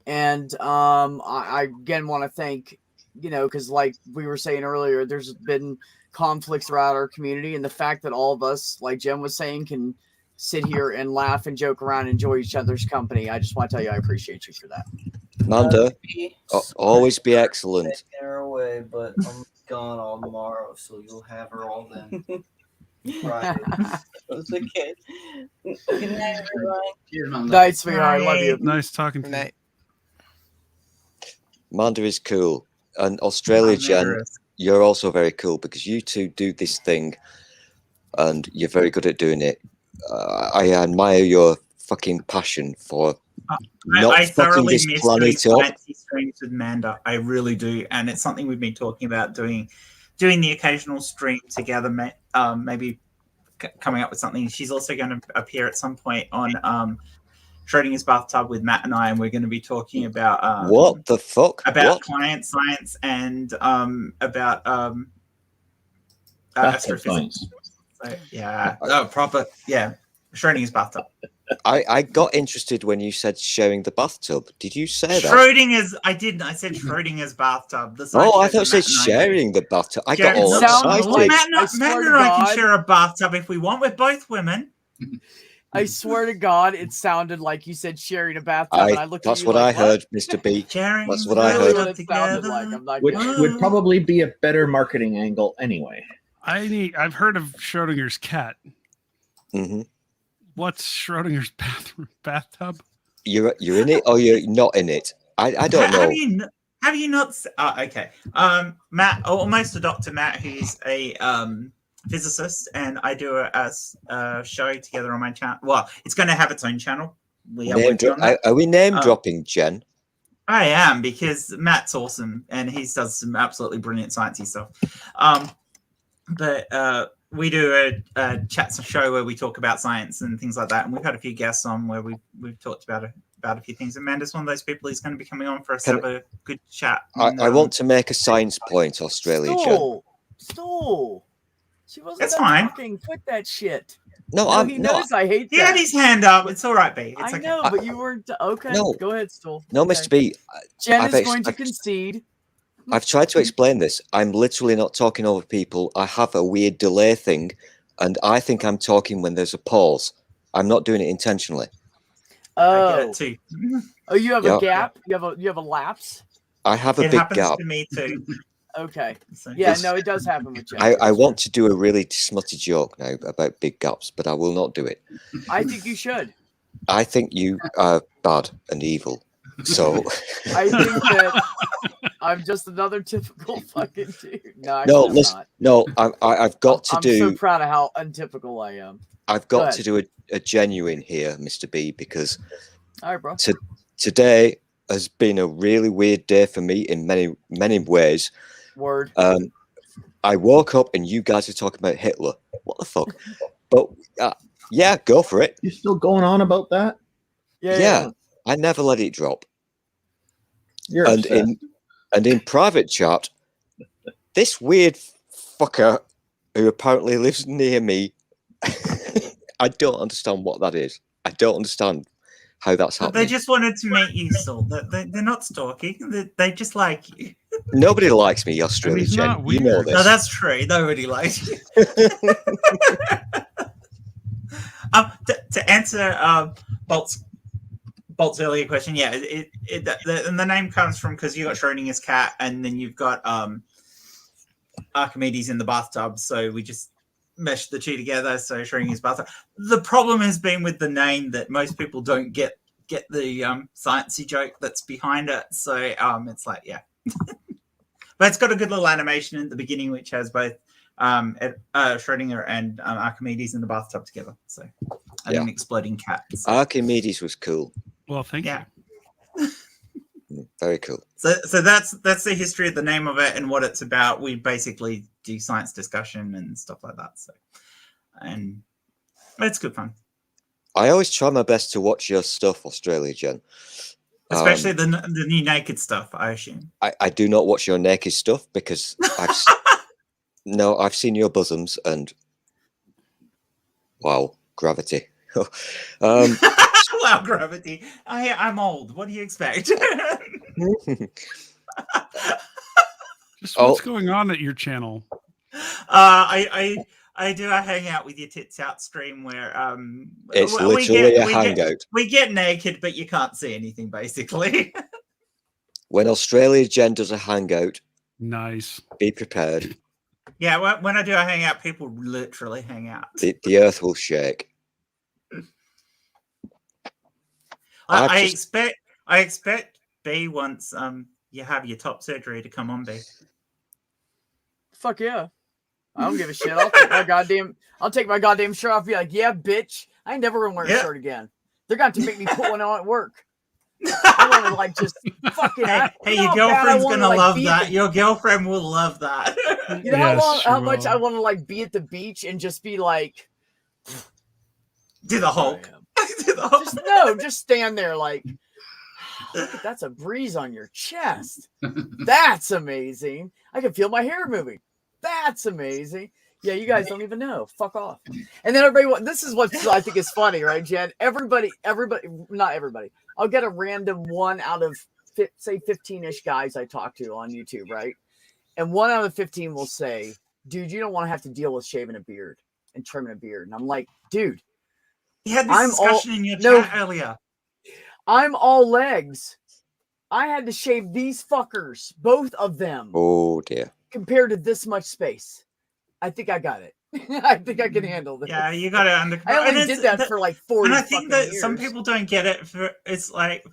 And I again want to thank, because like we were saying earlier, there's been conflict throughout our community, and the fact that all of us, like Jen was saying, can sit here and laugh and joke around and enjoy each other's company. I just want to tell you I appreciate you for that. Amanda, always be excellent. Taking her away, but I'm gone all tomorrow, so you'll have her all then. Right. Those are kids. Good night, everyone. Cheers, Amanda. Night, sweetheart. I love you. Nice talking to you. Amanda is cool. And Australia, Jen, you're also very cool because you two do this thing and you're very good at doing it. I admire your fucking passion for not I fucking thoroughly this miss doing planet up. fancy streams with Amanda. I really do, and it's something we've been talking about doing the occasional stream together. Maybe coming up with something. She's also going to appear at some point on Schrodinger's Bathtub with Matt and I, and we're going to be talking about What the fuck? About What? client science and about Bathtub astrophysics. So, yeah, Schrodinger's Bathtub. I got interested when you said sharing the bathtub. Did you say that? Schrodinger's. I didn't. I said Schrodinger's Bathtub. The Oh, I science thought you show said that Matt and I do. sharing the bathtub. I got Sharing- all excited. Well, Matt I swear and to I can God. share a bathtub if we want. We're both women. I swear to God, it sounded like you said sharing a bathtub, and I looked at That's you what like, I heard, Mr. B. Sharing That's what I Literally heard. what it sounded like. I'm like, Would probably be a better marketing angle anyway. I've heard of Schrodinger's cat. Mm-hmm. What's Schrodinger's bathtub? You're in it or you're not in it. I don't know. Have you not? Okay. Matt, almost a Dr. Matt, who's a physicist, and I do a show together on my channel. Well, it's going to have its own channel. We are working on that. Are we name dropping, Jen? I am, because Matt's awesome and he does some absolutely brilliant sciencey stuff. But we do a chat show where we talk about science and things like that, and we've had a few guests on where we've talked about a few things. Amanda's one of those people who's going to be coming on for us to have a good chat. I want to make a science point, Australia, Jen. Stole. She wasn't That's done fine. talking. Quit that shit. No, he knows I hate He that. had his hand up. It's all right, B. It's I okay. know, but you weren't. Okay, No. go ahead, Stool. No, Okay. Mr. B. Jen I've is ex- going to I've- concede. I've tried to explain this. I'm literally not talking over people. I have a weird delay thing, and I think I'm talking when there's a pause. I'm not doing it intentionally. Oh, I get it too. Oh, you have Yeah. a gap. You have a lapse. I have a It big happens gap. to me too. Okay. So- Yeah, no, it does happen with Jen. I want to do a really smutty joke now about big gaps, but I will not do it. I think you should. I think you are bad and evil. So I think that I'm just another typical fucking dude. No, actually, no, I'm listen, not. no, I've got to I'm do. so proud of how untypical I am. I've Go got ahead. to do a genuine here, Mr. B, because All right, bro. today has been a really weird day for me in many ways. Word. I woke up and you guys are talking about Hitler. What the fuck? But yeah, go for it. You're still going on about that? Yeah, I never let it drop. You're and obsessed. in private chat, this weird fucker who apparently lives near me, I don't understand what that is. I don't understand how that's But they happening. just wanted to meet you, Saul. They're not stalking. They just like you. Nobody likes me, Australia he's Jen. not You know this. No, that's true. Nobody likes you. To answer Bolt's earlier question, yeah, the name comes from because you got Schrodinger's cat, and then you've got Archimedes in the bathtub. So we just meshed the two together. So Schrodinger's bathtub. The problem has been with the name that most people don't get the sciencey joke that's behind it. So it's like, yeah. But it's got a good little animation at the beginning, which has both Schrodinger and Archimedes in the bathtub together. So, and an exploding cat. So, Archimedes was cool. Well, thank you. Very cool. So that's the history of the name of it and what it's about. We basically do science discussion and stuff like that. So, and it's good fun. I always try my best to watch your stuff, Australia Jen. Especially the new naked stuff, I assume. I do not watch your naked stuff because I've seen your bosoms and wow, gravity. Wow, gravity. I'm old. What do you expect? Just what's going on at your channel? I do a hangout with your tits out stream where it's literally a hangout. We get naked, but you can't see anything basically. When Australia Jen does a hangout, nice. Be prepared. Yeah, when I do a hangout, people literally hang out. The earth will shake. I expect B once you have your top surgery to come on, B. Fuck yeah. I don't give a shit. I'll take my goddamn shirt off and be like, yeah, bitch. I ain't never gonna wear a shirt again. They're going to make me put one on at work. I want to like just fucking. Hey, your girlfriend's gonna love that. Your girlfriend will love that. You know how much I want to like be at the beach and just be like, do the Hulk. Just stand there like, look, that's a breeze on your chest. That's amazing. I can feel my hair moving. That's amazing. Yeah, you guys don't even know. Fuck off. And then everybody, this is what I think is funny, right, Jen? Everybody, not everybody. I'll get a random one out of, say, 15-ish guys I talk to on YouTube, right? And 1 out of 15 will say, dude, you don't want to have to deal with shaving a beard and trimming a beard. And I'm like, dude. You had this discussion in your chat earlier. I'm all legs. I had to shave these fuckers, both of them. Oh, dear. Compared to this much space. I think I got it. I think I can handle this. Yeah, you got it under control. I only did that for like 40 And I think that years. some people don't get it. It's like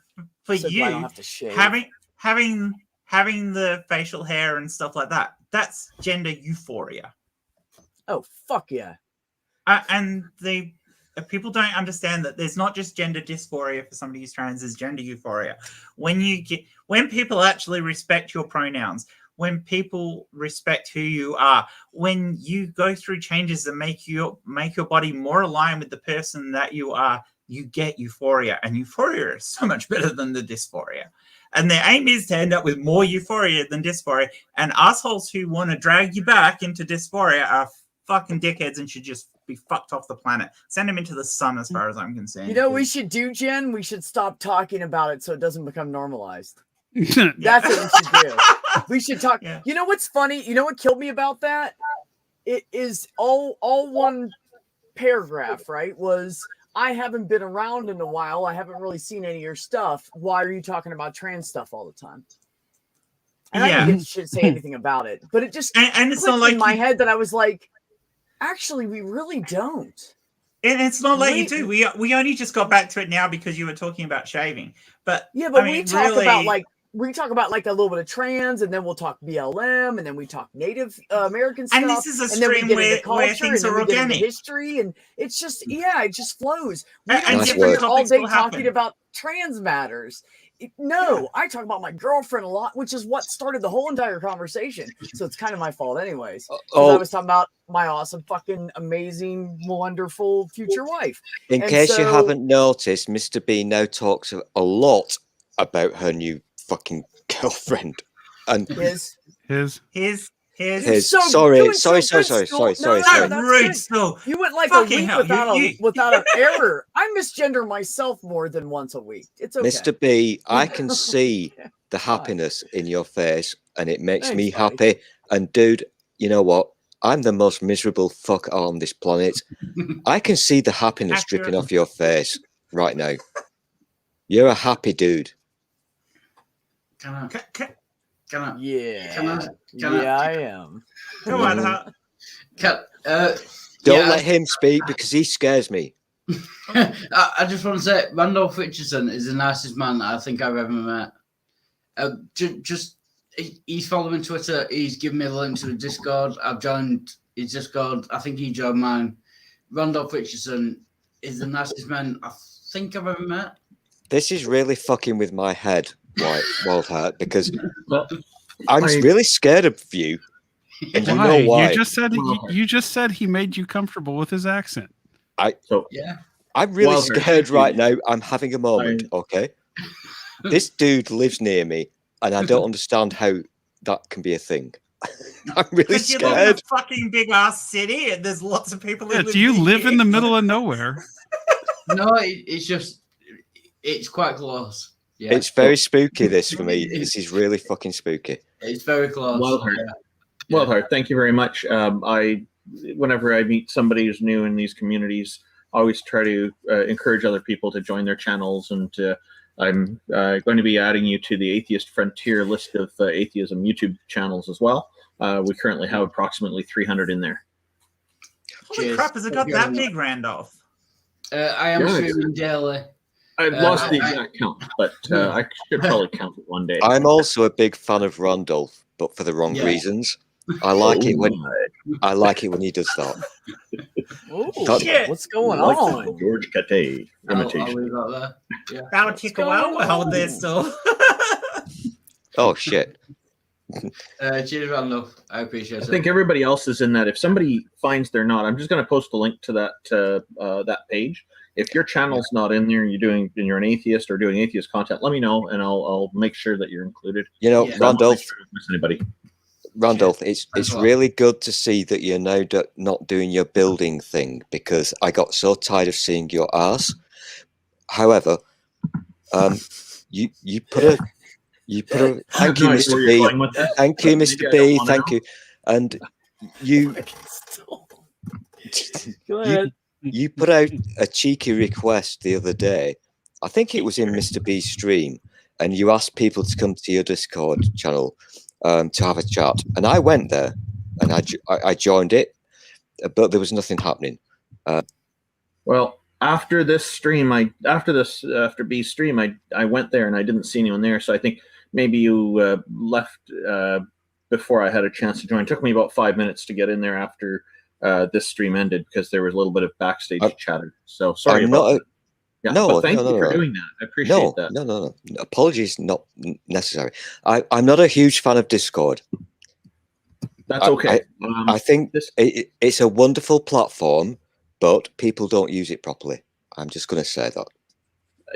for So you I don't have to shave. having the facial hair and stuff like that. That's gender euphoria. Oh fuck yeah! And people don't understand that there's not just gender dysphoria for somebody who's trans. There's gender euphoria. When people actually respect your pronouns. When people respect who you are, when you go through changes that make your body more aligned with the person that you are, you get euphoria. And euphoria is so much better than the dysphoria. And the aim is to end up with more euphoria than dysphoria. And assholes who want to drag you back into dysphoria are fucking dickheads and should just be fucked off the planet. Send them into the sun as far as I'm concerned. You know what we should do, Jen? We should stop talking about it so it doesn't become normalized. That's what we should do. We should talk. Yeah. You know what's funny? You know what killed me about that? It is all one paragraph, right? Was I haven't been around in a while. I haven't really seen any of your stuff. Why are you talking about trans stuff all the time? And I didn't say anything about it, but it just and it's not like in my head that I was like, actually, we really don't. And it's not like you do. We only just got back to it now because you were talking about shaving. But yeah, but we talk about like. We talk about like a little bit of trans, and then we'll talk BLM, and then we talk Native American stuff. And this is a stream where things are organic. History, and it's just it just flows. And different all day talking about trans matters. I talk about my girlfriend a lot, which is what started the whole entire conversation. So it's kind of my fault, anyways. I was talking about my awesome, fucking, amazing, wonderful future wife. In case you haven't noticed, Mr. B now talks a lot about her new fucking girlfriend and his. Sorry. Rude still. You went like a week without an error. I misgender myself more than once a week. It's okay. Mr. B, I can see the happiness in your face, and it makes me happy. And dude, you know what? I'm the most miserable fuck on this planet. I can see the happiness dripping off your face right now. You're a happy dude. Can I? Yeah. I am. Come on, Don't let him speak because he scares me. I just want to say, Randolph Richardson is the nicest man that I think I've ever met. He's following Twitter. He's given me the link to the Discord. I've joined his Discord. I think he joined mine. Randolph Richardson is the nicest man I think I've ever met. This is really fucking with my head, Wildheart, because I'm really scared of you And you know why? You just said he made you comfortable with his accent. I'm really scared right now. I'm having a moment, okay? This dude lives near me, and I don't understand how that can be a thing. I'm really Because you live in a scared. fucking big ass city, and there's lots of people who Yeah, live do you near live you. in the middle of nowhere? No, it's just it's quite close. Yeah, It's very spooky, this, for me. This is really fucking spooky. It's very close. Wildheart, thank you very much. Whenever I meet somebody who's new in these communities, I always try to encourage other people to join their channels, and I'm going to be adding you to the Atheist Frontier list of atheism YouTube channels as well. We currently have approximately 300 in there. Holy crap, has it got that big, Randolph? I am streaming daily. I've lost the exact count, but I should probably count it one day. I'm also a big fan of Randolph, but for the wrong reasons. I like it when he does that. Ooh, what's going on? George Katay imitation. I'll leave that there. Yeah. That'll take a while there still. Oh shit. Cheers, Randolph. I appreciate it. I think everybody else is in that. If somebody finds they're not, I'm just going to post a link to that that page. If your channel's not in there and you're an atheist or doing atheist content, let me know and I'll make sure that you're included. You know, Randolph. Miss anybody? Randolph, it's really good to see that you're now not doing your building thing, because I got so tired of seeing your ass. However, you put a thank you, Mr. B. Thank you, Mr. B. Thank you. And you Go ahead. you put out a cheeky request the other day. I think it was in Mr. B's stream, and you asked people to come to your Discord channel to have a chat. And I went there and I joined it, but there was nothing happening. Well, after this stream, after B's stream, I went there and I didn't see anyone there. So I think maybe you left before I had a chance to join. It took me about 5 minutes to get in there after this stream ended, because there was a little bit of backstage chatter. So sorry about that. Yeah, but thank you for doing that. I appreciate that. No. Apologies not necessary. I'm not a huge fan of Discord. That's okay. I think it's a wonderful platform, but people don't use it properly. I'm just going to say that.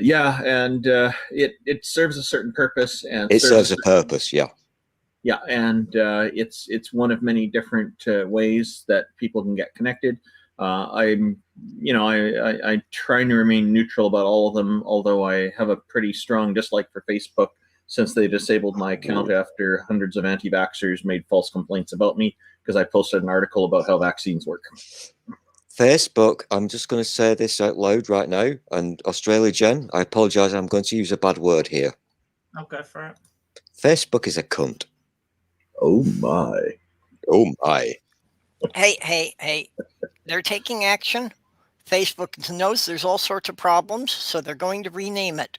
Yeah, and it serves a certain purpose, and it serves a purpose. Yeah. Yeah, and it's one of many different ways that people can get connected. I try to remain neutral about all of them, although I have a pretty strong dislike for Facebook, since they disabled my account after hundreds of anti-vaxxers made false complaints about me because I posted an article about how vaccines work. Facebook, I'm just going to say this out loud right now, and Australia Jen, I apologise, I'm going to use a bad word here. I'll go for it. Facebook is a cunt. Oh my. Oh my. Hey. They're taking action. Facebook knows there's all sorts of problems, so they're going to rename it.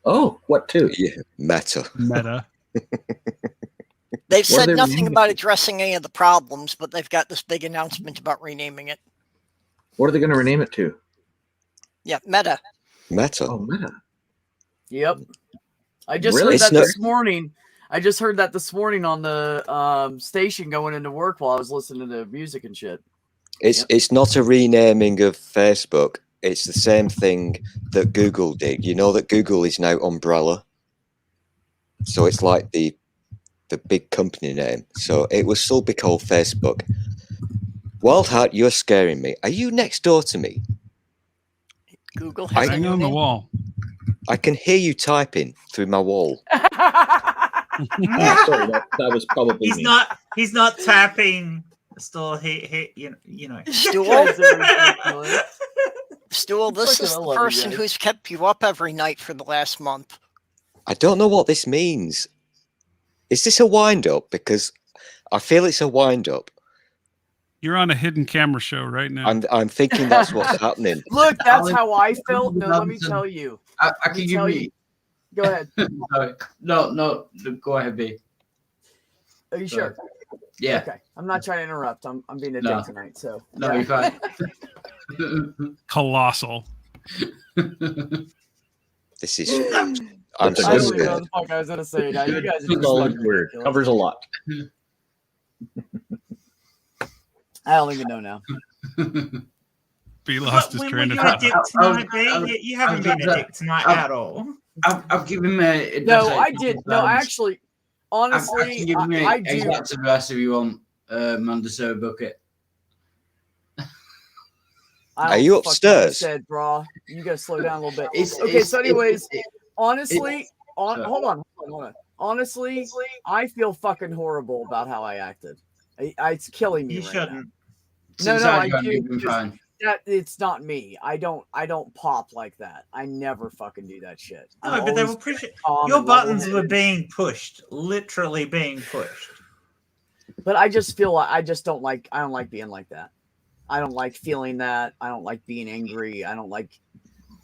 Oh, what to? Yeah, Meta. They've said nothing about addressing any of the problems, but they've got this big announcement about renaming it. What are they going to rename it to? Yeah, Meta. Meta. Oh, Meta. Yep. I just Really? heard that It's this morning. I just heard that this morning on the station going into work while I was listening to music and shit. It's not a renaming of Facebook. It's the same thing that Google did. You know that Google is now Umbrella. So it's like the big company name. So it will still be called Facebook. Wildheart, you're scaring me. Are you next door to me? Google has hang on the wall. I can hear you typing through my wall. Sorry, that was probably He's me. He's not tapping. Still, you know. Stool, this is the person who's kept you up every night for the last month. I don't know what this means. Is this a wind-up? Because I feel it's a wind-up. You're on a hidden camera show right now. I'm thinking that's what's happening. Look, that's how I felt. No, let me tell you. I can give me. Go ahead. No, go ahead, B. Are you sure? Yeah. Okay. I'm not trying to interrupt. I'm being a dick tonight. So no, you're fine. Colossal. This is. I'm so scared. I was gonna say now. You guys are just fucking word ridiculous. covers a lot. I don't even know now. B lost his train of You're a thought. dick tonight, B. You haven't been a dick tonight at all. I've given him a No, I did. No, actually, I honestly, can give him I do. exact advice if you want, Amanda So Bucket. Are you upstairs? Said, bro, you gotta slow down a little bit. It's- Okay, it's- so anyways, it's- honestly, Sorry. hold on. Honestly, I feel fucking horrible about how I acted. It's killing me. You right shouldn't. Now. No, I Since do. you've been because fine. That it's not me. I don't pop like that. I never fucking do that shit. I'm No, but they always were pushing. calm Your and buttons were level-headed. being pushed, literally being pushed. But I just feel like I don't like being like that. I don't like feeling that. I don't like being angry. I don't like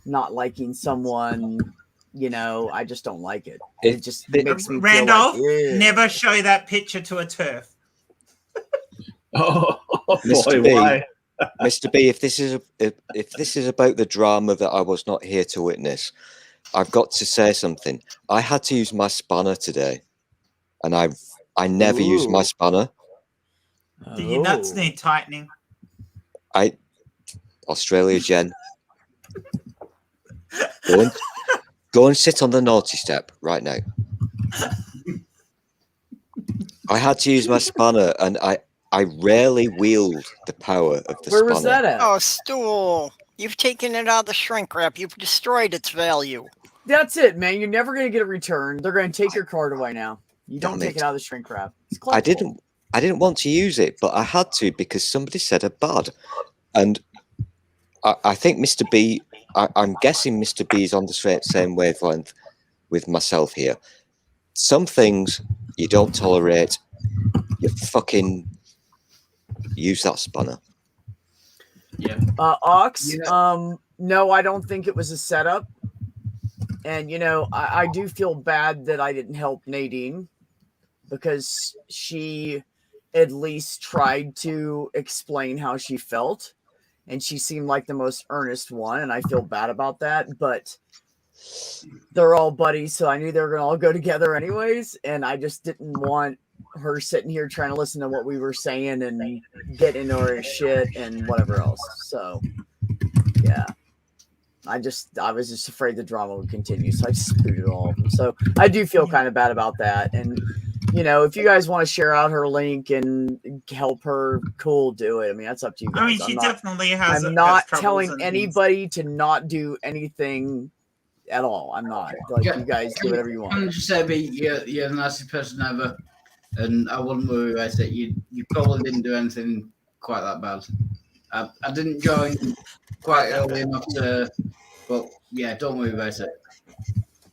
not liking someone. You know, I just don't like it. It just makes me Randolph, feel like, never show that picture to a turf. Oh, Mr. boy, B, why? Mr. B, if this is about the drama that I was not here to witness, I've got to say something. I had to use my spanner today, and I never use my Ooh. spanner. Do your nuts need tightening? Australia Jen, go and sit on the naughty step right now. I had to use my spanner, and I rarely wield the power of the Where spanner. was that at? Oh, Stool. You've taken it out of the shrink wrap. You've destroyed its value. That's it, man. You're never gonna get a return. They're gonna take your card away now. You don't Damn take it. it out of the shrink wrap. It's I collectible. didn't want to use it, but I had to because somebody said a bad, and I think Mr. B. I'm guessing Mr. B is on the same wavelength with myself here. Some things you don't tolerate. You fucking use that spanner. Ox. No, I don't think it was a setup. And I do feel bad that I didn't help Nadine because she at least tried to explain how she felt, and she seemed like the most earnest one, and I feel bad about that. But they're all buddies, so I knew they were gonna all go together anyways, and I just didn't want her sitting here trying to listen to what we were saying and get into her shit and whatever else. So yeah. I was just afraid the drama would continue, so I just booted all of them. So I do feel kind of bad about that. And if you guys want to share out her link and help her, cool, do it. I mean, that's up to you guys. I mean, she definitely has. I'm not has telling troubles and- anybody to not do anything at all. I'm not. Like, you guys do whatever you want. Can I just say, you're the nicest person ever, and I wouldn't worry about it. You probably didn't do anything quite that bad. I didn't join quite early enough to, but yeah, don't worry about it.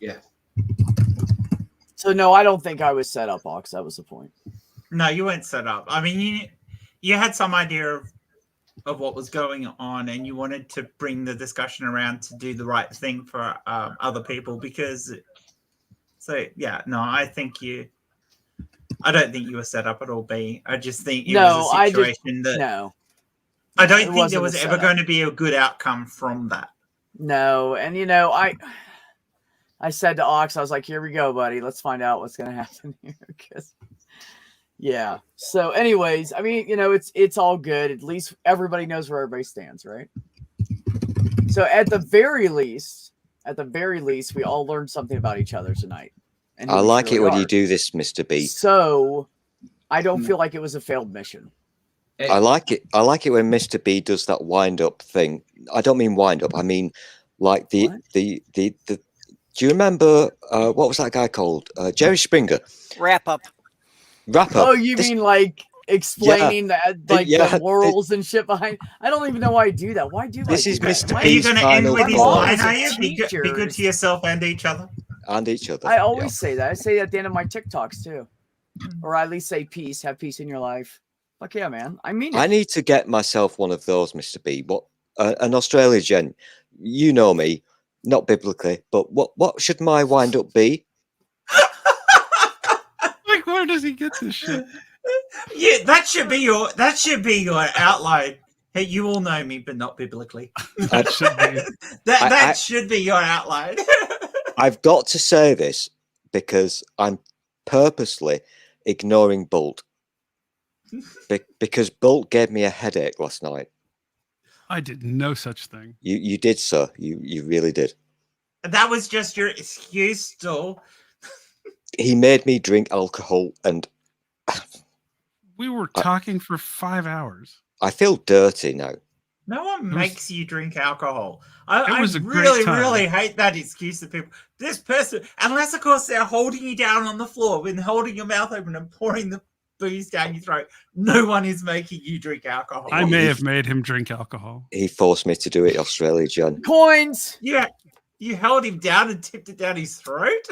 Yeah. So no, I don't think I was set up, Ox. That was the point. No, you weren't set up. I mean, you had some idea of what was going on, and you wanted to bring the discussion around to do the right thing for other people. Because, so yeah, no, I don't think you were set up at all, B. I just think it was a situation that. I don't think there was ever going to be a good outcome from that. No, and I said to Ox, I was like, "Here we go, buddy. Let's find out what's going to happen here." Because, yeah. So, anyways, I mean, it's all good. At least everybody knows where everybody stands, right? So, at the very least, we all learned something about each other tonight. And I like it when you do this, Mr. B. So, I don't feel like it was a failed mission. I like it. I like it when Mr. B does that wind up thing. I don't mean wind up. I mean like the. Do you remember what was that guy called? Jerry Springer. Wrap up. Oh, you mean like explaining the morals and shit behind? I don't even know why I do that. Why do this? Is Mr. Are you going to end with his line? Are you? Be good to yourself and each other. And each other. I always say that. I say that at the end of my TikToks too, or I at least say peace. Have peace in your life. Fuck yeah, man. I mean it. I need to get myself one of those, Mr. B. What an Australia Gen. You know me, not biblically, but what should my wind up be? Like, where does he get this shit? Yeah, that should be your outline. Hey, you all know me, but not biblically. That should be. that should be your outline. I've got to say this because I'm purposely ignoring Bolt. Because Bolt gave me a headache last night. I did no such thing. You did, sir. You really did. That was just your excuse, Stool. He made me drink alcohol, and We were talking for 5 hours. I feel dirty now. No one was- makes you drink alcohol. It I was a great really, time. really hate that excuse that people. This person, unless of course they're holding you down on the floor, when holding your mouth open and pouring the booze down your throat, no one is making you drink alcohol. I may have made him drink alcohol. He forced me to do it, Australia, John. Coins. Yeah, you held him down and tipped it down his throat.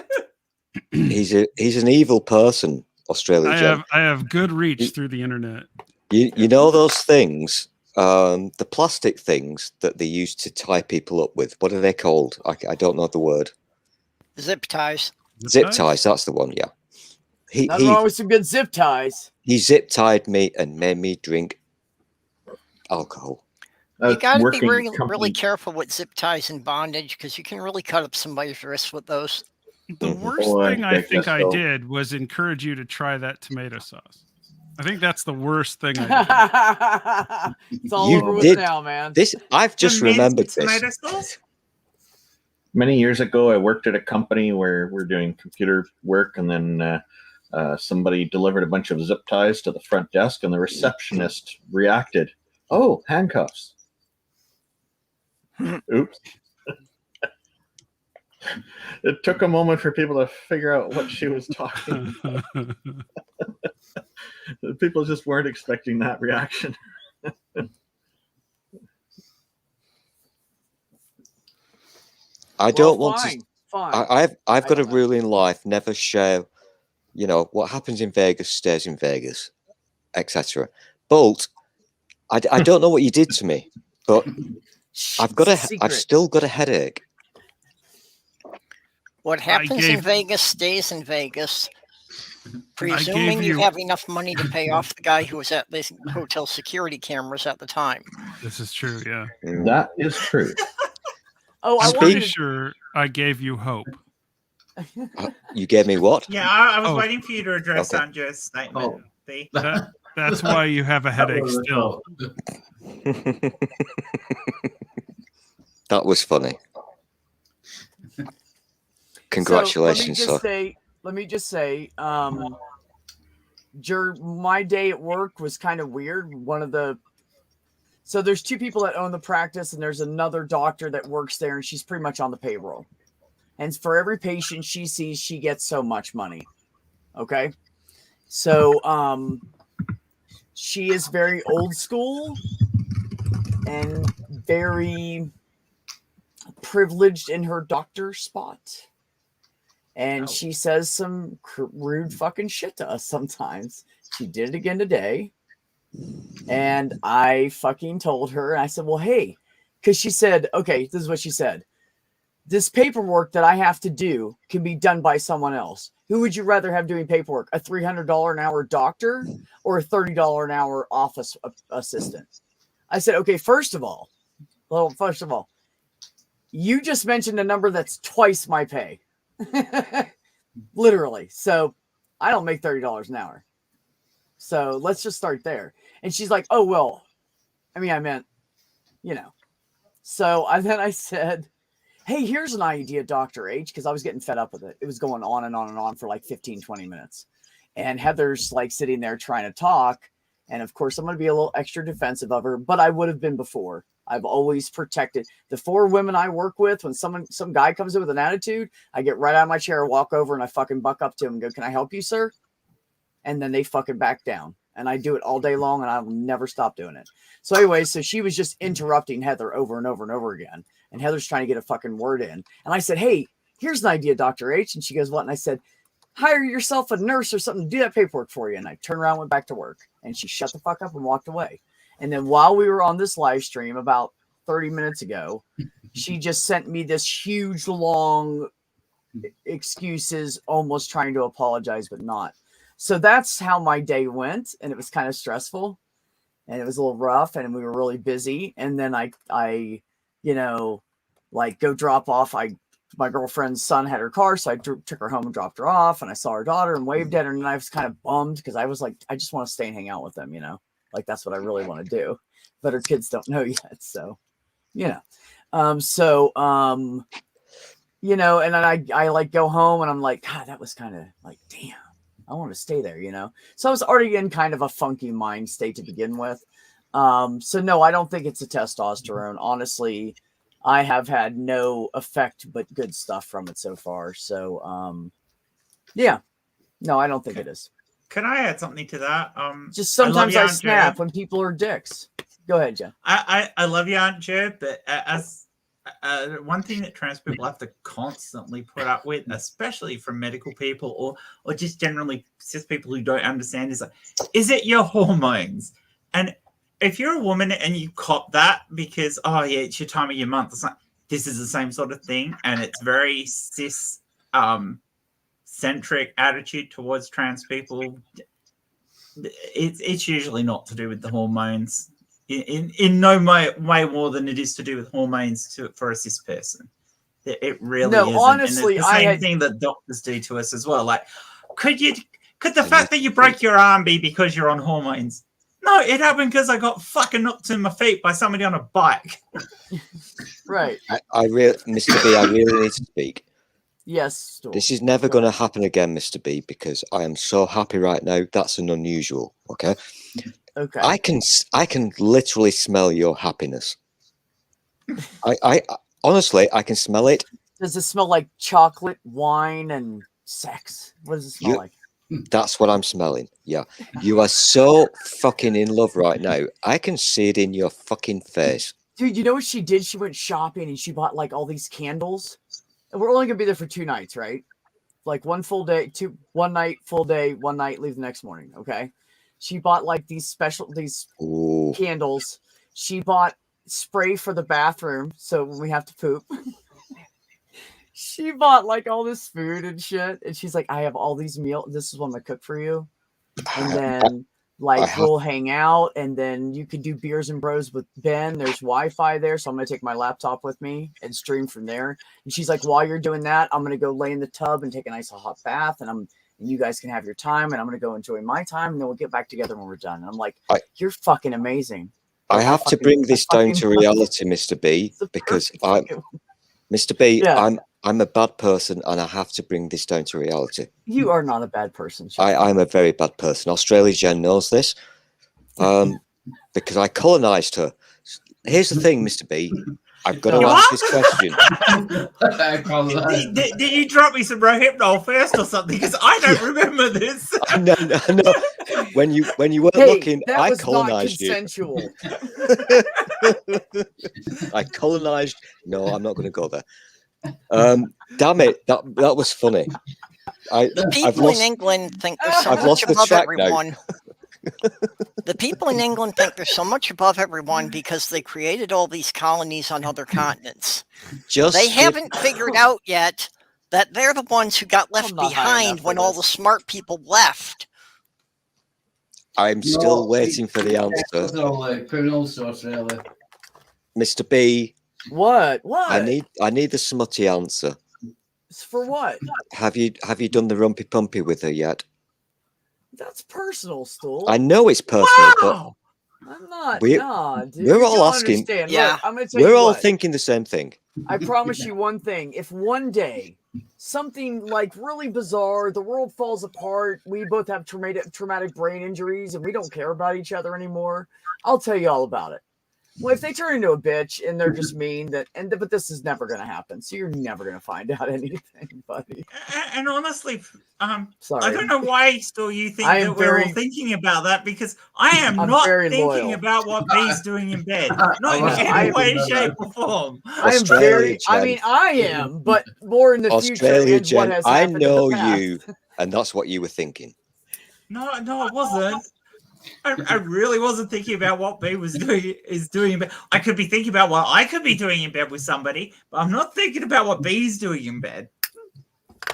He's an evil person, Australia, John. I have good reach through the internet. You know those things, the plastic things that they use to tie people up with. What are they called? I don't know the word. Zip ties. Zip ties. That's the one. Yeah. Nothing wrong with some good zip ties. He zip tied me and made me drink alcohol. You got to be really careful with zip ties and bondage because you can really cut up somebody's wrists with those. The worst thing I think I did was encourage you to try that tomato sauce. I think that's the worst thing I did. It's all You over with did now, man. I've just remembered this. Sauce? Many years ago, I worked at a company where we're doing computer work, and then somebody delivered a bunch of zip ties to the front desk, and the receptionist reacted, "Oh, handcuffs." Oops. It took a moment for people to figure out what she was talking about. People just weren't expecting that reaction. I don't want fine, to. fine. I've got a rule in life: never share. You know what happens in Vegas stays in Vegas, etc. Bolt, I don't know what you did to me, but I've still got a headache. What happens in Vegas stays in Vegas. Presuming you have enough money to pay off the guy who was at the hotel security cameras at the time. This is true, yeah. That is true. Oh, I'm pretty sure I gave you hope. You gave me what? Yeah, I was Oh. waiting for you to address Okay. Andrew's statement. See? That's why you have a headache still. That was funny. Congratulations, so sir. let me just say, my day at work was kind of weird. So there's two people that own the practice, and there's another doctor that works there, and she's pretty much on the payroll. And for every patient she sees, she gets so much money. Okay. So, she is very old school and very privileged in her doctor spot. And she says some rude fucking shit to us sometimes. She did it again today. And I fucking told her, I said, well, hey, because she said, okay, this is what she said. This paperwork that I have to do can be done by someone else. Who would you rather have doing paperwork? A $300 an hour doctor or a $30 an hour office assistant? I said, okay, first of all, you just mentioned a number that's twice my pay. Literally. So I don't make $30 an hour. So let's just start there. And she's like, oh, well, I meant, So then I said, hey, here's an idea, Dr. H, because I was getting fed up with it. It was going on and on and on for like 15, 20 minutes. And Heather's like sitting there trying to talk. And of course, I'm going to be a little extra defensive of her, but I would have been before. I've always protected the 4 women I work with. When some guy comes in with an attitude, I get right out of my chair, walk over, and I fucking buck up to him and go, can I help you, sir? And then they fucking back down. And I do it all day long, and I will never stop doing it. So anyway, so she was just interrupting Heather over and over and over again. And Heather's trying to get a fucking word in. And I said, hey, here's an idea, Dr. H. And she goes, what? And I said, hire yourself a nurse or something to do that paperwork for you. And I turned around and went back to work. And she shut the fuck up and walked away. And then while we were on this live stream about 30 minutes ago, she just sent me this huge, long excuses, almost trying to apologize, but not. So that's how my day went. And it was kind of stressful. And it was a little rough. And we were really busy. And then I go drop off. I my girlfriend's son had her car, so I took her home and dropped her off, and I saw her daughter and waved at her, and I was kind of bummed because I was like, I just want to stay and hang out with them, like that's what I really want to do. But her kids don't know yet, so and then I like go home and I'm like, God, that was kind of like, damn, I want to stay there, So I was already in kind of a funky mind state to begin with. So no, I don't think it's a testosterone. Honestly, I have had no effect but good stuff from it so far. So yeah, no, I don't think it is. Can I add something to that? Just sometimes I snap when people are dicks. Go ahead, Jen. I love you, Aunt Joe, but as one thing that trans people have to constantly put up with, especially from medical people or just generally cis people who don't understand, is like, is it your hormones? And if you're a woman and you cop that because, oh yeah, it's your time of your month, it's like, this is the same sort of thing, and it's very cis centric attitude towards trans people. It's usually not to do with the hormones. In no way more than it is to do with hormones for a cis person. It really isn't. Honestly, and it's the same thing that doctors do to us as well. Like, could the fact that you broke your arm be because you're on hormones? No, it happened because I got fucking knocked in my feet by somebody on a bike. Right. Mr. B, I really need to speak. Yes. This is never going to happen again, Mr. B, because I am so happy right now. That's an unusual. Okay. Okay. I can literally smell your happiness. I honestly, I can smell it. Does it smell like chocolate, wine, and sex? What does it smell like? That's what I'm smelling. Yeah. You are so fucking in love right now. I can see it in your fucking face. Dude, you know what she did? She went shopping and she bought like all these candles. And we're only gonna be there for 2 nights, right? Like one full day, 1 night, full day, 1 night, leave the next morning. Okay. She bought like these candles. She bought spray for the bathroom, so when we have to poop. She bought like all this food and shit, and she's like, I have all these meals. This is what I'm gonna cook for you. And then we'll hang out, and then you can do beers and bros with Ben. There's Wi-Fi there, so I'm gonna take my laptop with me and stream from there. And she's like, while you're doing that, I'm gonna go lay in the tub and take a nice hot bath, and you guys can have your time, and I'm going to go enjoy my time, and then we'll get back together when we're done. And I'm like, you're fucking amazing. I have to bring this down to reality, Mr. B, because Mr. B, yeah. I'm a bad person, and I have to bring this down to reality. You are not a bad person. I'm a very bad person. Australia Jen knows this, because I colonized her. Here's the thing, Mr. B. I've got to ask this question. Did you drop me some Rohypnol first or something? Because I don't remember this. No. When you weren't looking, I colonized you. I colonized. No, I'm not going to go there. Damn it! That was funny. The people in England think there's so much above everyone. The people in England think they're so much above everyone because they created all these colonies on other continents. They haven't figured out yet that they're the ones who got left behind when all the smart people left. I'm still waiting for the answer. Mr. B. What? I need the smutty answer. For what? Have you done the rumpy pumpy with her yet? That's personal, Stool. I know it's personal, but I'm not. We're all asking. Yeah, look, I'm gonna tell we're you all what. thinking the same thing. I promise you one thing: if one day something like really bizarre, the world falls apart, we both have traumatic brain injuries, and we don't care about each other anymore, I'll tell you all about it. Well, if they turn into a bitch and they're just mean, but this is never going to happen, so you're never going to find out anything, buddy. And honestly, sorry, I don't know why still you think that we're all thinking about that, because I am not thinking about what B's doing in bed, not in any way, shape, or form. I am, but more in the Australia future. What Jen, has I happened know in the past. you, and that's what you were thinking. No, I wasn't. I really wasn't thinking about what B was doing in bed. I could be thinking about what I could be doing in bed with somebody, but I'm not thinking about what B's doing in bed.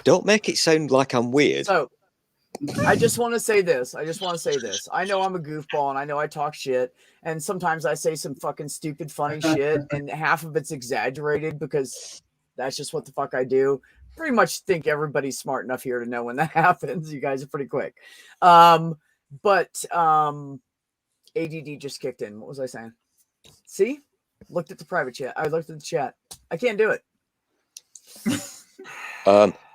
Don't make it sound like I'm weird. So, I just want to say this. I know I'm a goofball, and I know I talk shit, and sometimes I say some fucking stupid, funny shit, and half of it's exaggerated because That's just what the fuck I do. Pretty much think everybody's smart enough here to know when that happens. You guys are pretty quick. But ADD just kicked in. What was I saying? See? Looked at the private chat. I looked at the chat. I can't do it.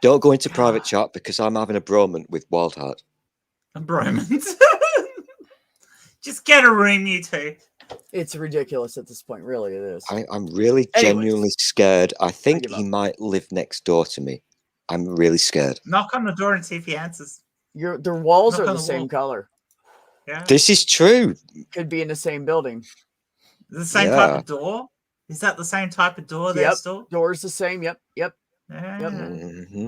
Don't go into private chat because I'm having a bromance with Wildheart. A bromance? Just get a room, you two. It's ridiculous at this point. Really, it is. I'm really genuinely scared. I think he might live next door to me. I'm really scared. Knock on the door and see if he answers. Their walls Knock are on the the same wall. color. Yeah. This is true. Could be in the same building. The same type of door? Is that the same type of door there still? Door's the same. Yep. Yeah. Mm-hmm.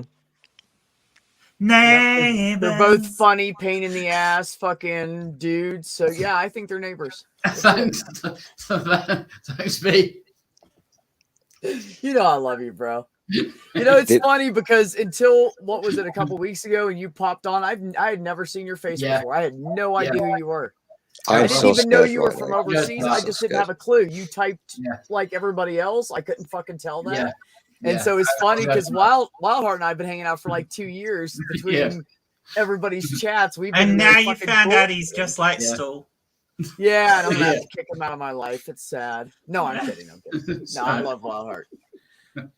Neighbors. They're both funny, pain in the ass, fucking dudes. So yeah, I think they're neighbors. Thanks, B. You know I love you, bro. You know it's funny because until what was it a couple weeks ago, and you popped on, I had never seen your face before. I had no idea who you were. I didn't even know you were from overseas. I just didn't have a clue. You typed like everybody else. I couldn't fucking tell that. Yeah. And so it's funny because Wildheart and I have been hanging out for like 2 years between everybody's chats. We've been And now really you fucking found cool. out he's just like Stool. Yeah, and I'm gonna have to kick him out of my life. It's sad. No, I'm kidding. I'm kidding. No, I love Wildheart.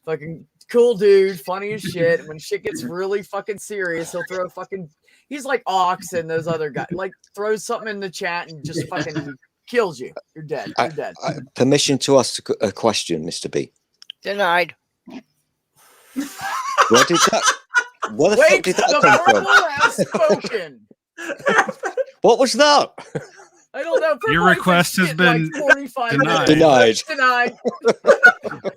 Fucking cool dude, funny as shit. When shit gets really fucking serious, he'll throw fucking. He's like Ox and those other guys. Like throws something in the chat and just fucking kills you. You're dead. You're dead. Permission to ask a question, Mr. B. Denied. Where did that? Where the fuck did that come from? Has spoken. What was that? I don't know. Your request has been like 45 denied. minutes. Denied. Denied.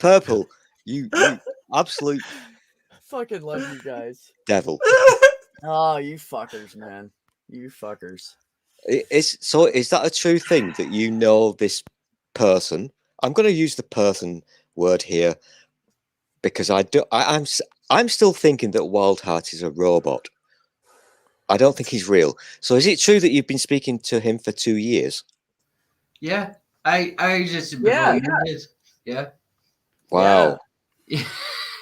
Purple, you absolute Fucking love you guys. devil. Oh, you fuckers, man. You fuckers. Is that a true thing that you know this person? I'm going to use the person word here because I'm still thinking that Wildheart is a robot. I don't think he's real. So is it true that you've been speaking to him for 2 years? Yeah, I just yeah. Wow. Yeah.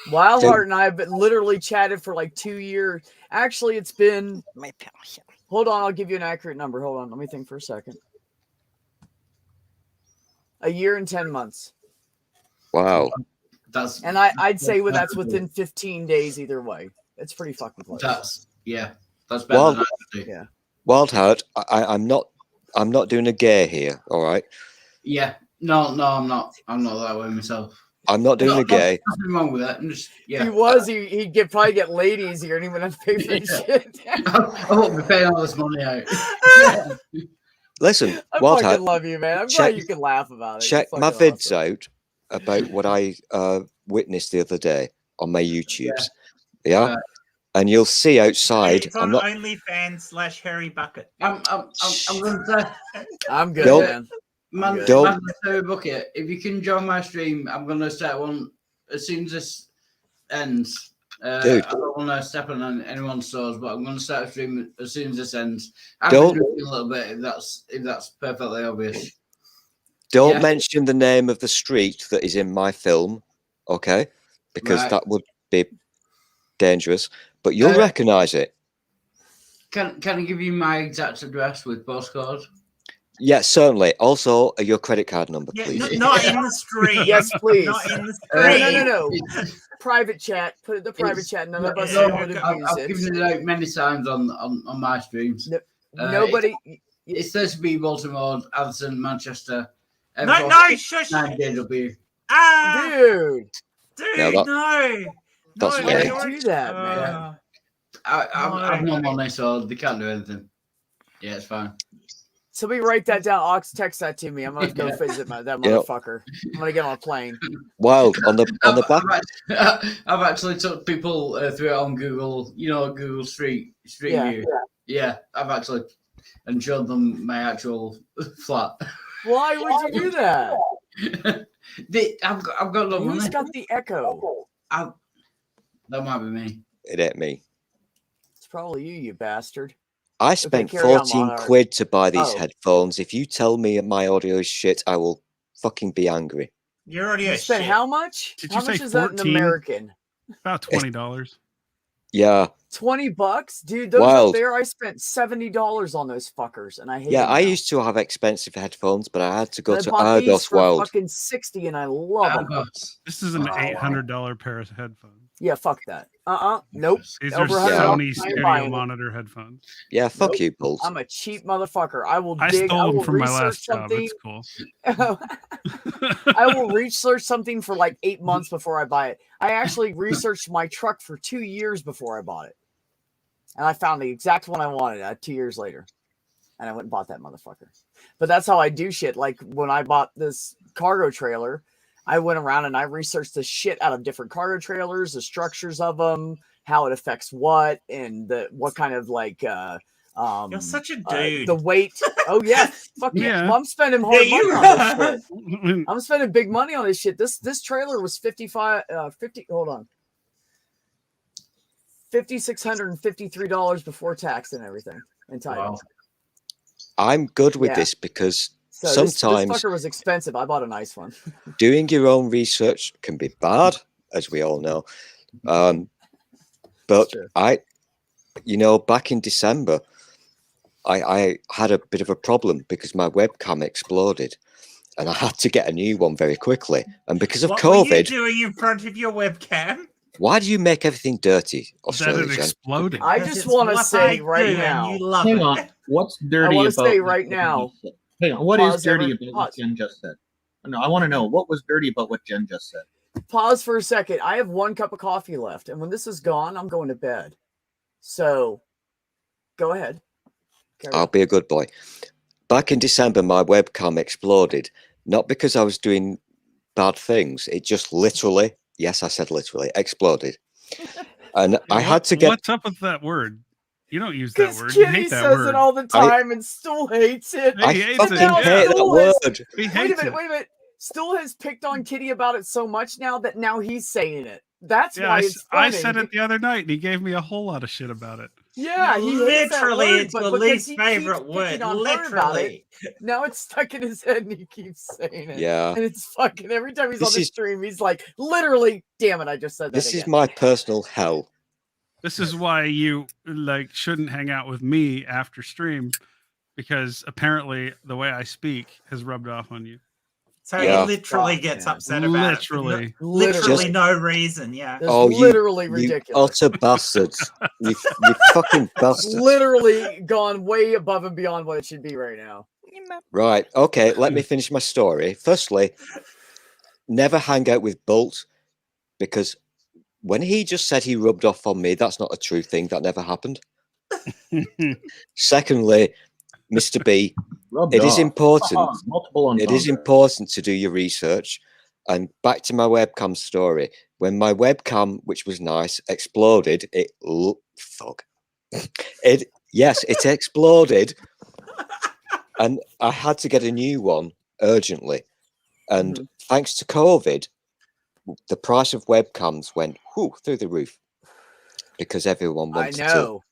Wildheart and I have been literally chatted for like 2 years. Actually, it's been. Hold on, I'll give you an accurate number. Hold on, let me think for a second. 1 year and 10 months. Wow. And I'd say that's within 15 days either way. It's pretty fucking close. That's better than I would do. Yeah. Wildheart, I'm not doing a gay here, all right? Yeah. No, I'm not. I'm not that way myself. I'm not doing a gay. Nothing wrong with that. I'm just, yeah. He was. He'd probably get laid easier, and he wouldn't have to pay for his shit. I won't be paying all this money out. Listen, I Wildheart, fucking love you, man. I'm glad you can laugh about it. check You're my fucking vids out about what I witnessed the other day on my YouTubes. Yeah. And you'll see outside. It's on I'm not. OnlyFans / Harry Bucket. I'm going to say. I'm good, Don't- man. Man, Don't- Harry Bucket, if you can join my stream, I'm going to start one as soon as this ends. Dude. I don't want to step on anyone's toes, but I'm going to start a stream as soon as this ends. I've Don't- been doing a little bit if that's perfectly obvious. Don't Yeah. mention the name of the street that is in my film, okay? Because Right. that would be dangerous. But you'll Uh, recognise it. Can I give you my exact address with postcode? Yeah, certainly. Also, your credit card number, Yeah, please. not in the street. Yes, please. Not in the street. No. Private chat. Put it in the private chat. None of us No, would abuse I've it. given it out many times on my streams. Nobody. It's Thursby, Baltimore, Addison, Manchester. No, shush. 9JW. Ah, Dude. Yeah, that- no. that's no, weird. George. Do that, man. I've no money, so they can't do anything. Yeah, it's fine. Somebody write that down. Ox, text that to me. I'm gonna go visit that Yeah. motherfucker. I'm gonna get on a plane. Wild on the back. I've actually took people through it on Google. You know, Google Street Yeah. View. Yeah, I've actually and showed them my actual flat. Why would you do that? I've got no Who's money. got the echo? That might be me. It ain't me. It's probably you bastard. I spent carry on, 14 Monarch. quid to buy these Oh. headphones. If you tell me my audio is shit, I will fucking be angry. You're already You a spent shit. how much? Did How you much say is that in 14? American? About $20. Yeah. $20, dude. Those Wild. up there, I spent $70 on those fuckers, and I hate Yeah, them I now. used to have expensive headphones, but I had to go And I to bought these Argos for World. fucking $60, and I love them. This is an $800 pair of headphones. Yeah, fuck that. Nope. These are Over $100, Sony I ain't studio buying it. monitor headphones. Yeah, fuck Nope. you, Bolt. I'm a cheap motherfucker. I will I dig. I stole them will from my research last job. something. It's cool. I will research something for like 8 months before I buy it. I actually researched my truck for 2 years before I bought it. And I found the exact one I wanted 2 years later. And I went and bought that motherfucker. But that's how I do shit. Like when I bought this cargo trailer, I went around and I researched the shit out of different cargo trailers, the structures of them, how it affects what, and what kind of like You're such a dude. the weight. Oh yeah, fuck yeah. Yeah. Well, I'm spending hard Yeah, you money on this are. shit. I'm spending big money on this shit. This trailer was 50. Hold on, $5,653 before tax and everything and title. I'm good with Yeah. this because So sometimes this fucker was expensive. I bought a nice one. doing your own research can be bad, as we all know. But back in December, I had a bit of a problem because my webcam exploded and I had to get a new one very quickly. And because of What were you COVID, doing in front of your webcam? why do you make everything dirty, That Australia? it Jen? exploded. I Because just it's want to what say I right do, now. and you love Hang it. on. What's dirty I want about to say what right Jen now. just said? Hang on. What is Pause, dirty Everett. about what Pause. Jen just said? No, I want to know what was dirty about what Jen just said. Pause for a second. I have 1 cup of coffee left, and when this is gone, I'm going to bed. So, go ahead. Carry I'll on. be a good boy. Back in December, my webcam exploded, not because I was doing bad things. It just literally, yes, I said literally, exploded. And I had to get. What's up with that word? You don't use that Because word. You Kitty hate that says word. it all the time, and Stool hates it. He I hates fucking it. now hate that Stool has- word. He Wait a hates minute, it. wait a minute. Stool has picked on Kitty about it so much now that now he's saying it. That's Yeah, why it's funny. I said it the other night, and he gave me a whole lot of shit about it. Yeah, he hates that Literally, word, it's but your because least he favorite keeps word. picking on her about it, Literally. now it's stuck in his head and he keeps saying it. Yeah. And it's fucking every time he's This on the is- stream, he's like, literally, damn it, I just said that This again. is my personal hell. This is why you shouldn't hang out with me after stream, because apparently the way I speak has rubbed off on you. So Yeah. he literally Stop, gets man. upset about Literally. it. Literally Just- no reason, yeah. That's Oh, literally you ridiculous. utter bastards. you fucking It's bastards. literally gone way above and beyond what it should be right now. Right. Okay. Let me finish my story. Firstly, never hang out with Bolt because when he just said he rubbed off on me, that's not a true thing. That never happened. Secondly, Mr. B, Rubbed it is off. important. Multiple It is entendres. important to do your research. And back to my webcam story. When my webcam, which was nice, exploded, it exploded, and I had to get a new one urgently. And thanks to COVID, the price of webcams went through the roof because everyone I wanted know.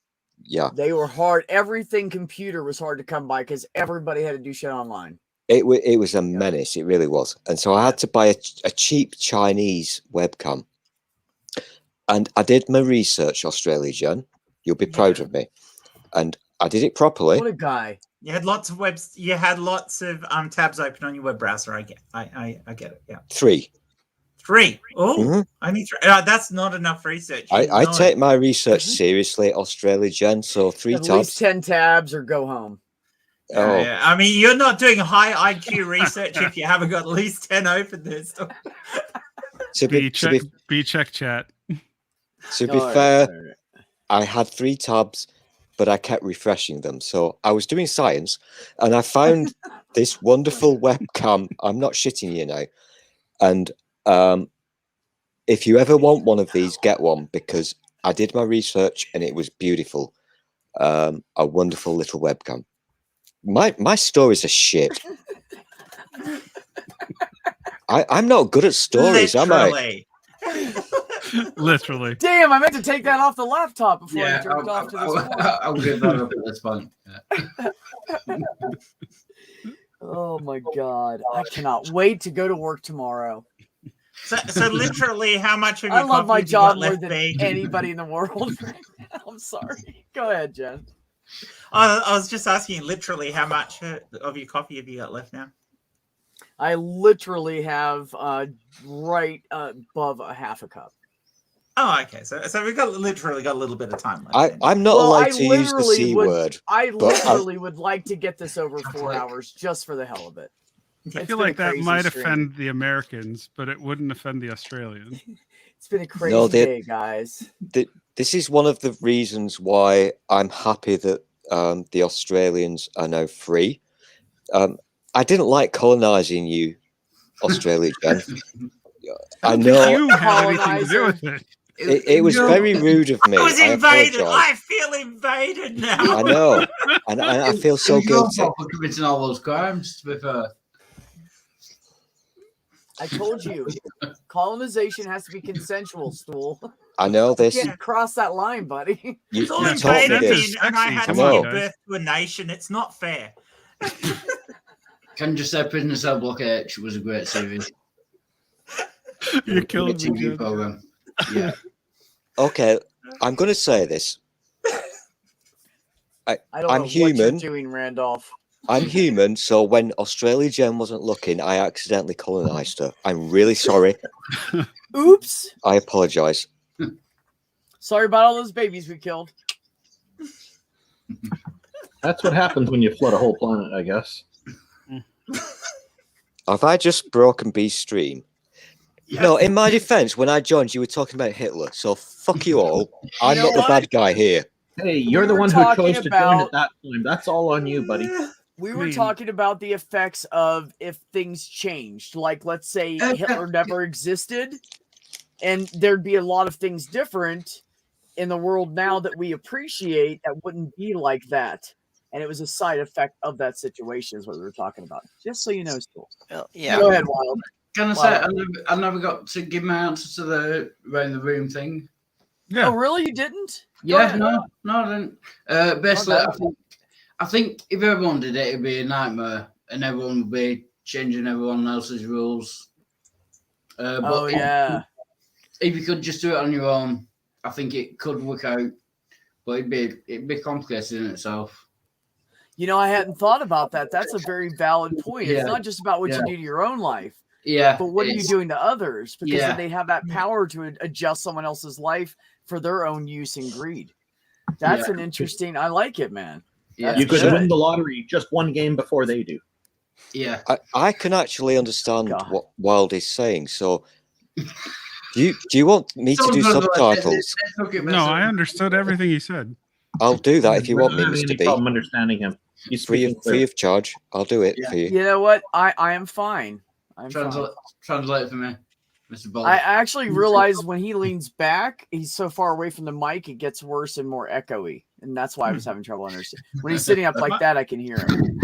Yeah, They were hard. Everything computer was hard to come by because everybody had to do shit online. it was a menace. It really was. And so I had to buy a cheap Chinese webcam. And I did my research, Australia Jen. You'll be proud of me. And I did it properly. What a guy. You had lots of tabs open on your web browser. I get it. Yeah. 3. 3. Oh, Mhm. only 3. That's not enough research. You I know take it. my research seriously, Australia Jen. So 3 At least tabs. 10 tabs or go home. Oh, Yeah. I mean, you're not doing high IQ research if you haven't got at least 10 open this. to be check chat. To be fair, I had 3 tabs, but I kept refreshing them. So I was doing science and I found this wonderful webcam. I'm not shitting you now. And if you ever want one of these, get one because I did my research and it was beautiful. A wonderful little webcam. My stories are shit. I'm not good at stories, am I? Literally. Damn, I meant to take that off the laptop before I Yeah, jerked off to this I would give that up at this point. Yeah. Oh my god, I cannot wait to go to work tomorrow. So literally, how much of I your love my coffee have you got job more left, than B? anybody in the world right now. I'm sorry. Go ahead, Jen. I was just asking you, literally, how much of your coffee have you got left now? I literally have right above a half a cup. Oh, okay. So we've literally got a little bit of time left. I'm not allowed to use the C word. I but literally would like to get this over 4 hours just for the hell of it. I It's feel been a like that crazy might stream. offend the Americans, but it wouldn't offend the Australians. It's been a crazy No, day, guys. This is one of the reasons why I'm happy that the Australians are now free. I didn't like colonizing you, Australia, Jen. I know You have anything to do with it. it was very rude of me. I was I invaded. apologize. I feel invaded now. I know, and I feel so It's your guilty. fault for committing all those crimes, to be fair. I told you, colonization has to be consensual, Stool. I know this. You can't cross that line, buddy. You, It's all you taught me invaded me, this. and I had I to know. give birth to a nation. It's not fair. Can just say Prisoner Cell Block H was a great series. You're killing TV me, Jen. program. Yeah. Okay, I'm going to say this. I don't I'm know human. what you're doing, Randolph. I'm human, so when Australia Jen wasn't looking, I accidentally colonized her. I'm really sorry. Oops. I apologize. Sorry about all those babies we killed. That's what happens when you flood a whole planet, I guess. Have I just broken B's stream? No, in my defense, when I joined, you were talking about Hitler, so fuck you all. I'm not the bad guy here. Hey, you're the were one who talking chose to join about- at that time. That's all on you, buddy. We were talking about the effects of if things changed. Like, let's say Hitler never existed, and there'd be a lot of things different in the world now that we appreciate that wouldn't be like that. And it was a side effect of that situation, is what we were talking about. Just so you know, Stool. Yeah. Go ahead, Wild. Can I say I never got to give my answer to the around the room thing? Oh, really? You didn't? Go Yeah, ahead. no, I didn't. Basically, Okay. I think if everyone did it, it'd be a nightmare, and everyone would be changing everyone else's rules. But Oh, yeah. if you could just do it on your own, I think it could work out. But it'd be complicated in itself. You know, I hadn't thought about that. That's a very valid point. Yeah. It's not just about what you Yeah. do to your own life, Yeah, but what are you it's- doing to others? Because Yeah. then they have that power to adjust someone else's life for their own use and greed. That's Yeah. an interesting. I like it, man. Yeah. That's You could good. win the lottery just one game before they do. Yeah. I can actually understand what Wild is saying. So, do you want me to do subtitles? No, I understood everything he said. I'll do that if you want me, I'm not having Mr. any B. problem understanding him. He's Free speaking of, clear. free of charge. I'll do it for you. You know what? I am fine. I'm fine. Translate for me, Mr. Ball. I actually realized when he leans back, he's so far away from the mic, it gets worse and more echoey, and that's why I was having trouble understanding. When he's sitting up like that, I can hear him.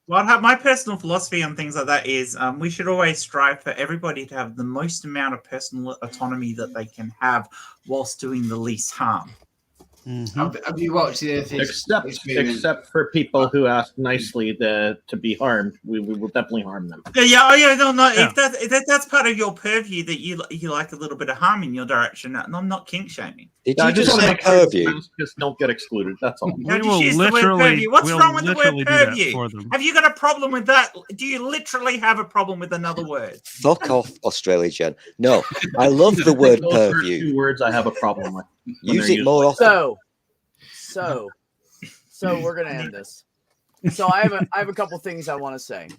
Well, my personal philosophy on things like that is we should always strive for everybody to have the most amount of personal autonomy that they can have whilst doing the least harm. Have you watched the Except for people who ask nicely to be harmed, we will definitely harm them. No. If that's part of your purview that you like a little bit of harm in your direction, and I'm not kink shaming. Did I you just wanna say make sure the purview? masks just don't get excluded. That's all. Now, We just will use the word literally, purview. What's we'll wrong with the literally word do that purview? for them. Have you got a problem with that? Do you literally have a problem with another word? Fuck off, Australia Jen. No, I love the word Those first purview. two words I have a problem with. when Use they're it used more like often. So we're gonna end this. So I have a couple things I want to say.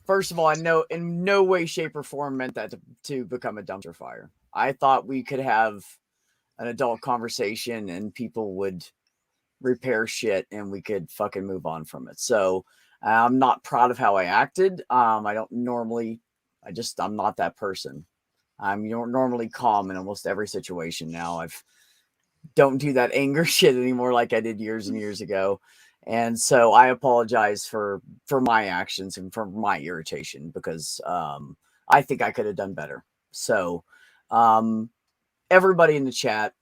First of all, I know in no way, shape, or form meant that to become a dumpster fire. I thought we could have an adult conversation and people would repair shit and we could fucking move on from it. So I'm not proud of how I acted. I don't normally, I'm not that person. I'm normally calm in almost every situation now. Don't do that anger shit anymore like I did years and years ago. And so I apologize for my actions and for my irritation because I think I could have done better. So everybody in the chat,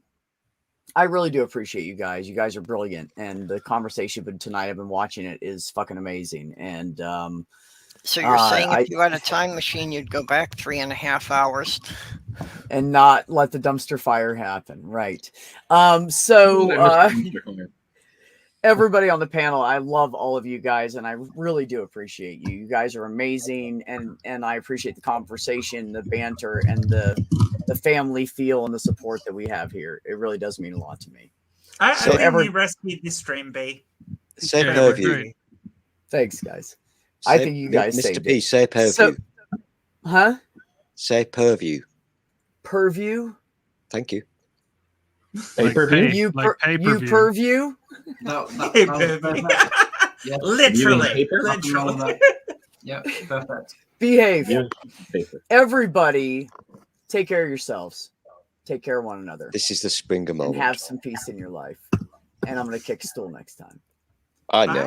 I really do appreciate you guys. You guys are brilliant, and the conversation tonight, I've been watching it, is fucking amazing. And so you're saying if you had a time machine, you'd go back 3.5 hours and not let the dumpster fire happen, right? Everybody on the panel, I love all of you guys, and I really do appreciate you. You guys are amazing, and I appreciate the conversation, the banter, and the family feel and the support that we have here. It really does mean a lot to me. I think you rescued this stream, B. Say Purview. Thanks, guys. I think you guys Mr. saved P, it. say Purview. Huh? Say Purview. Purview? Thank you. Pay-per-view? You purview? Literally. Yeah, perfect. Behave. Everybody, take care of yourselves. Take care of one another. This is the Springer moment. And have some peace in your life. And I'm going to kick a stool next time. I know.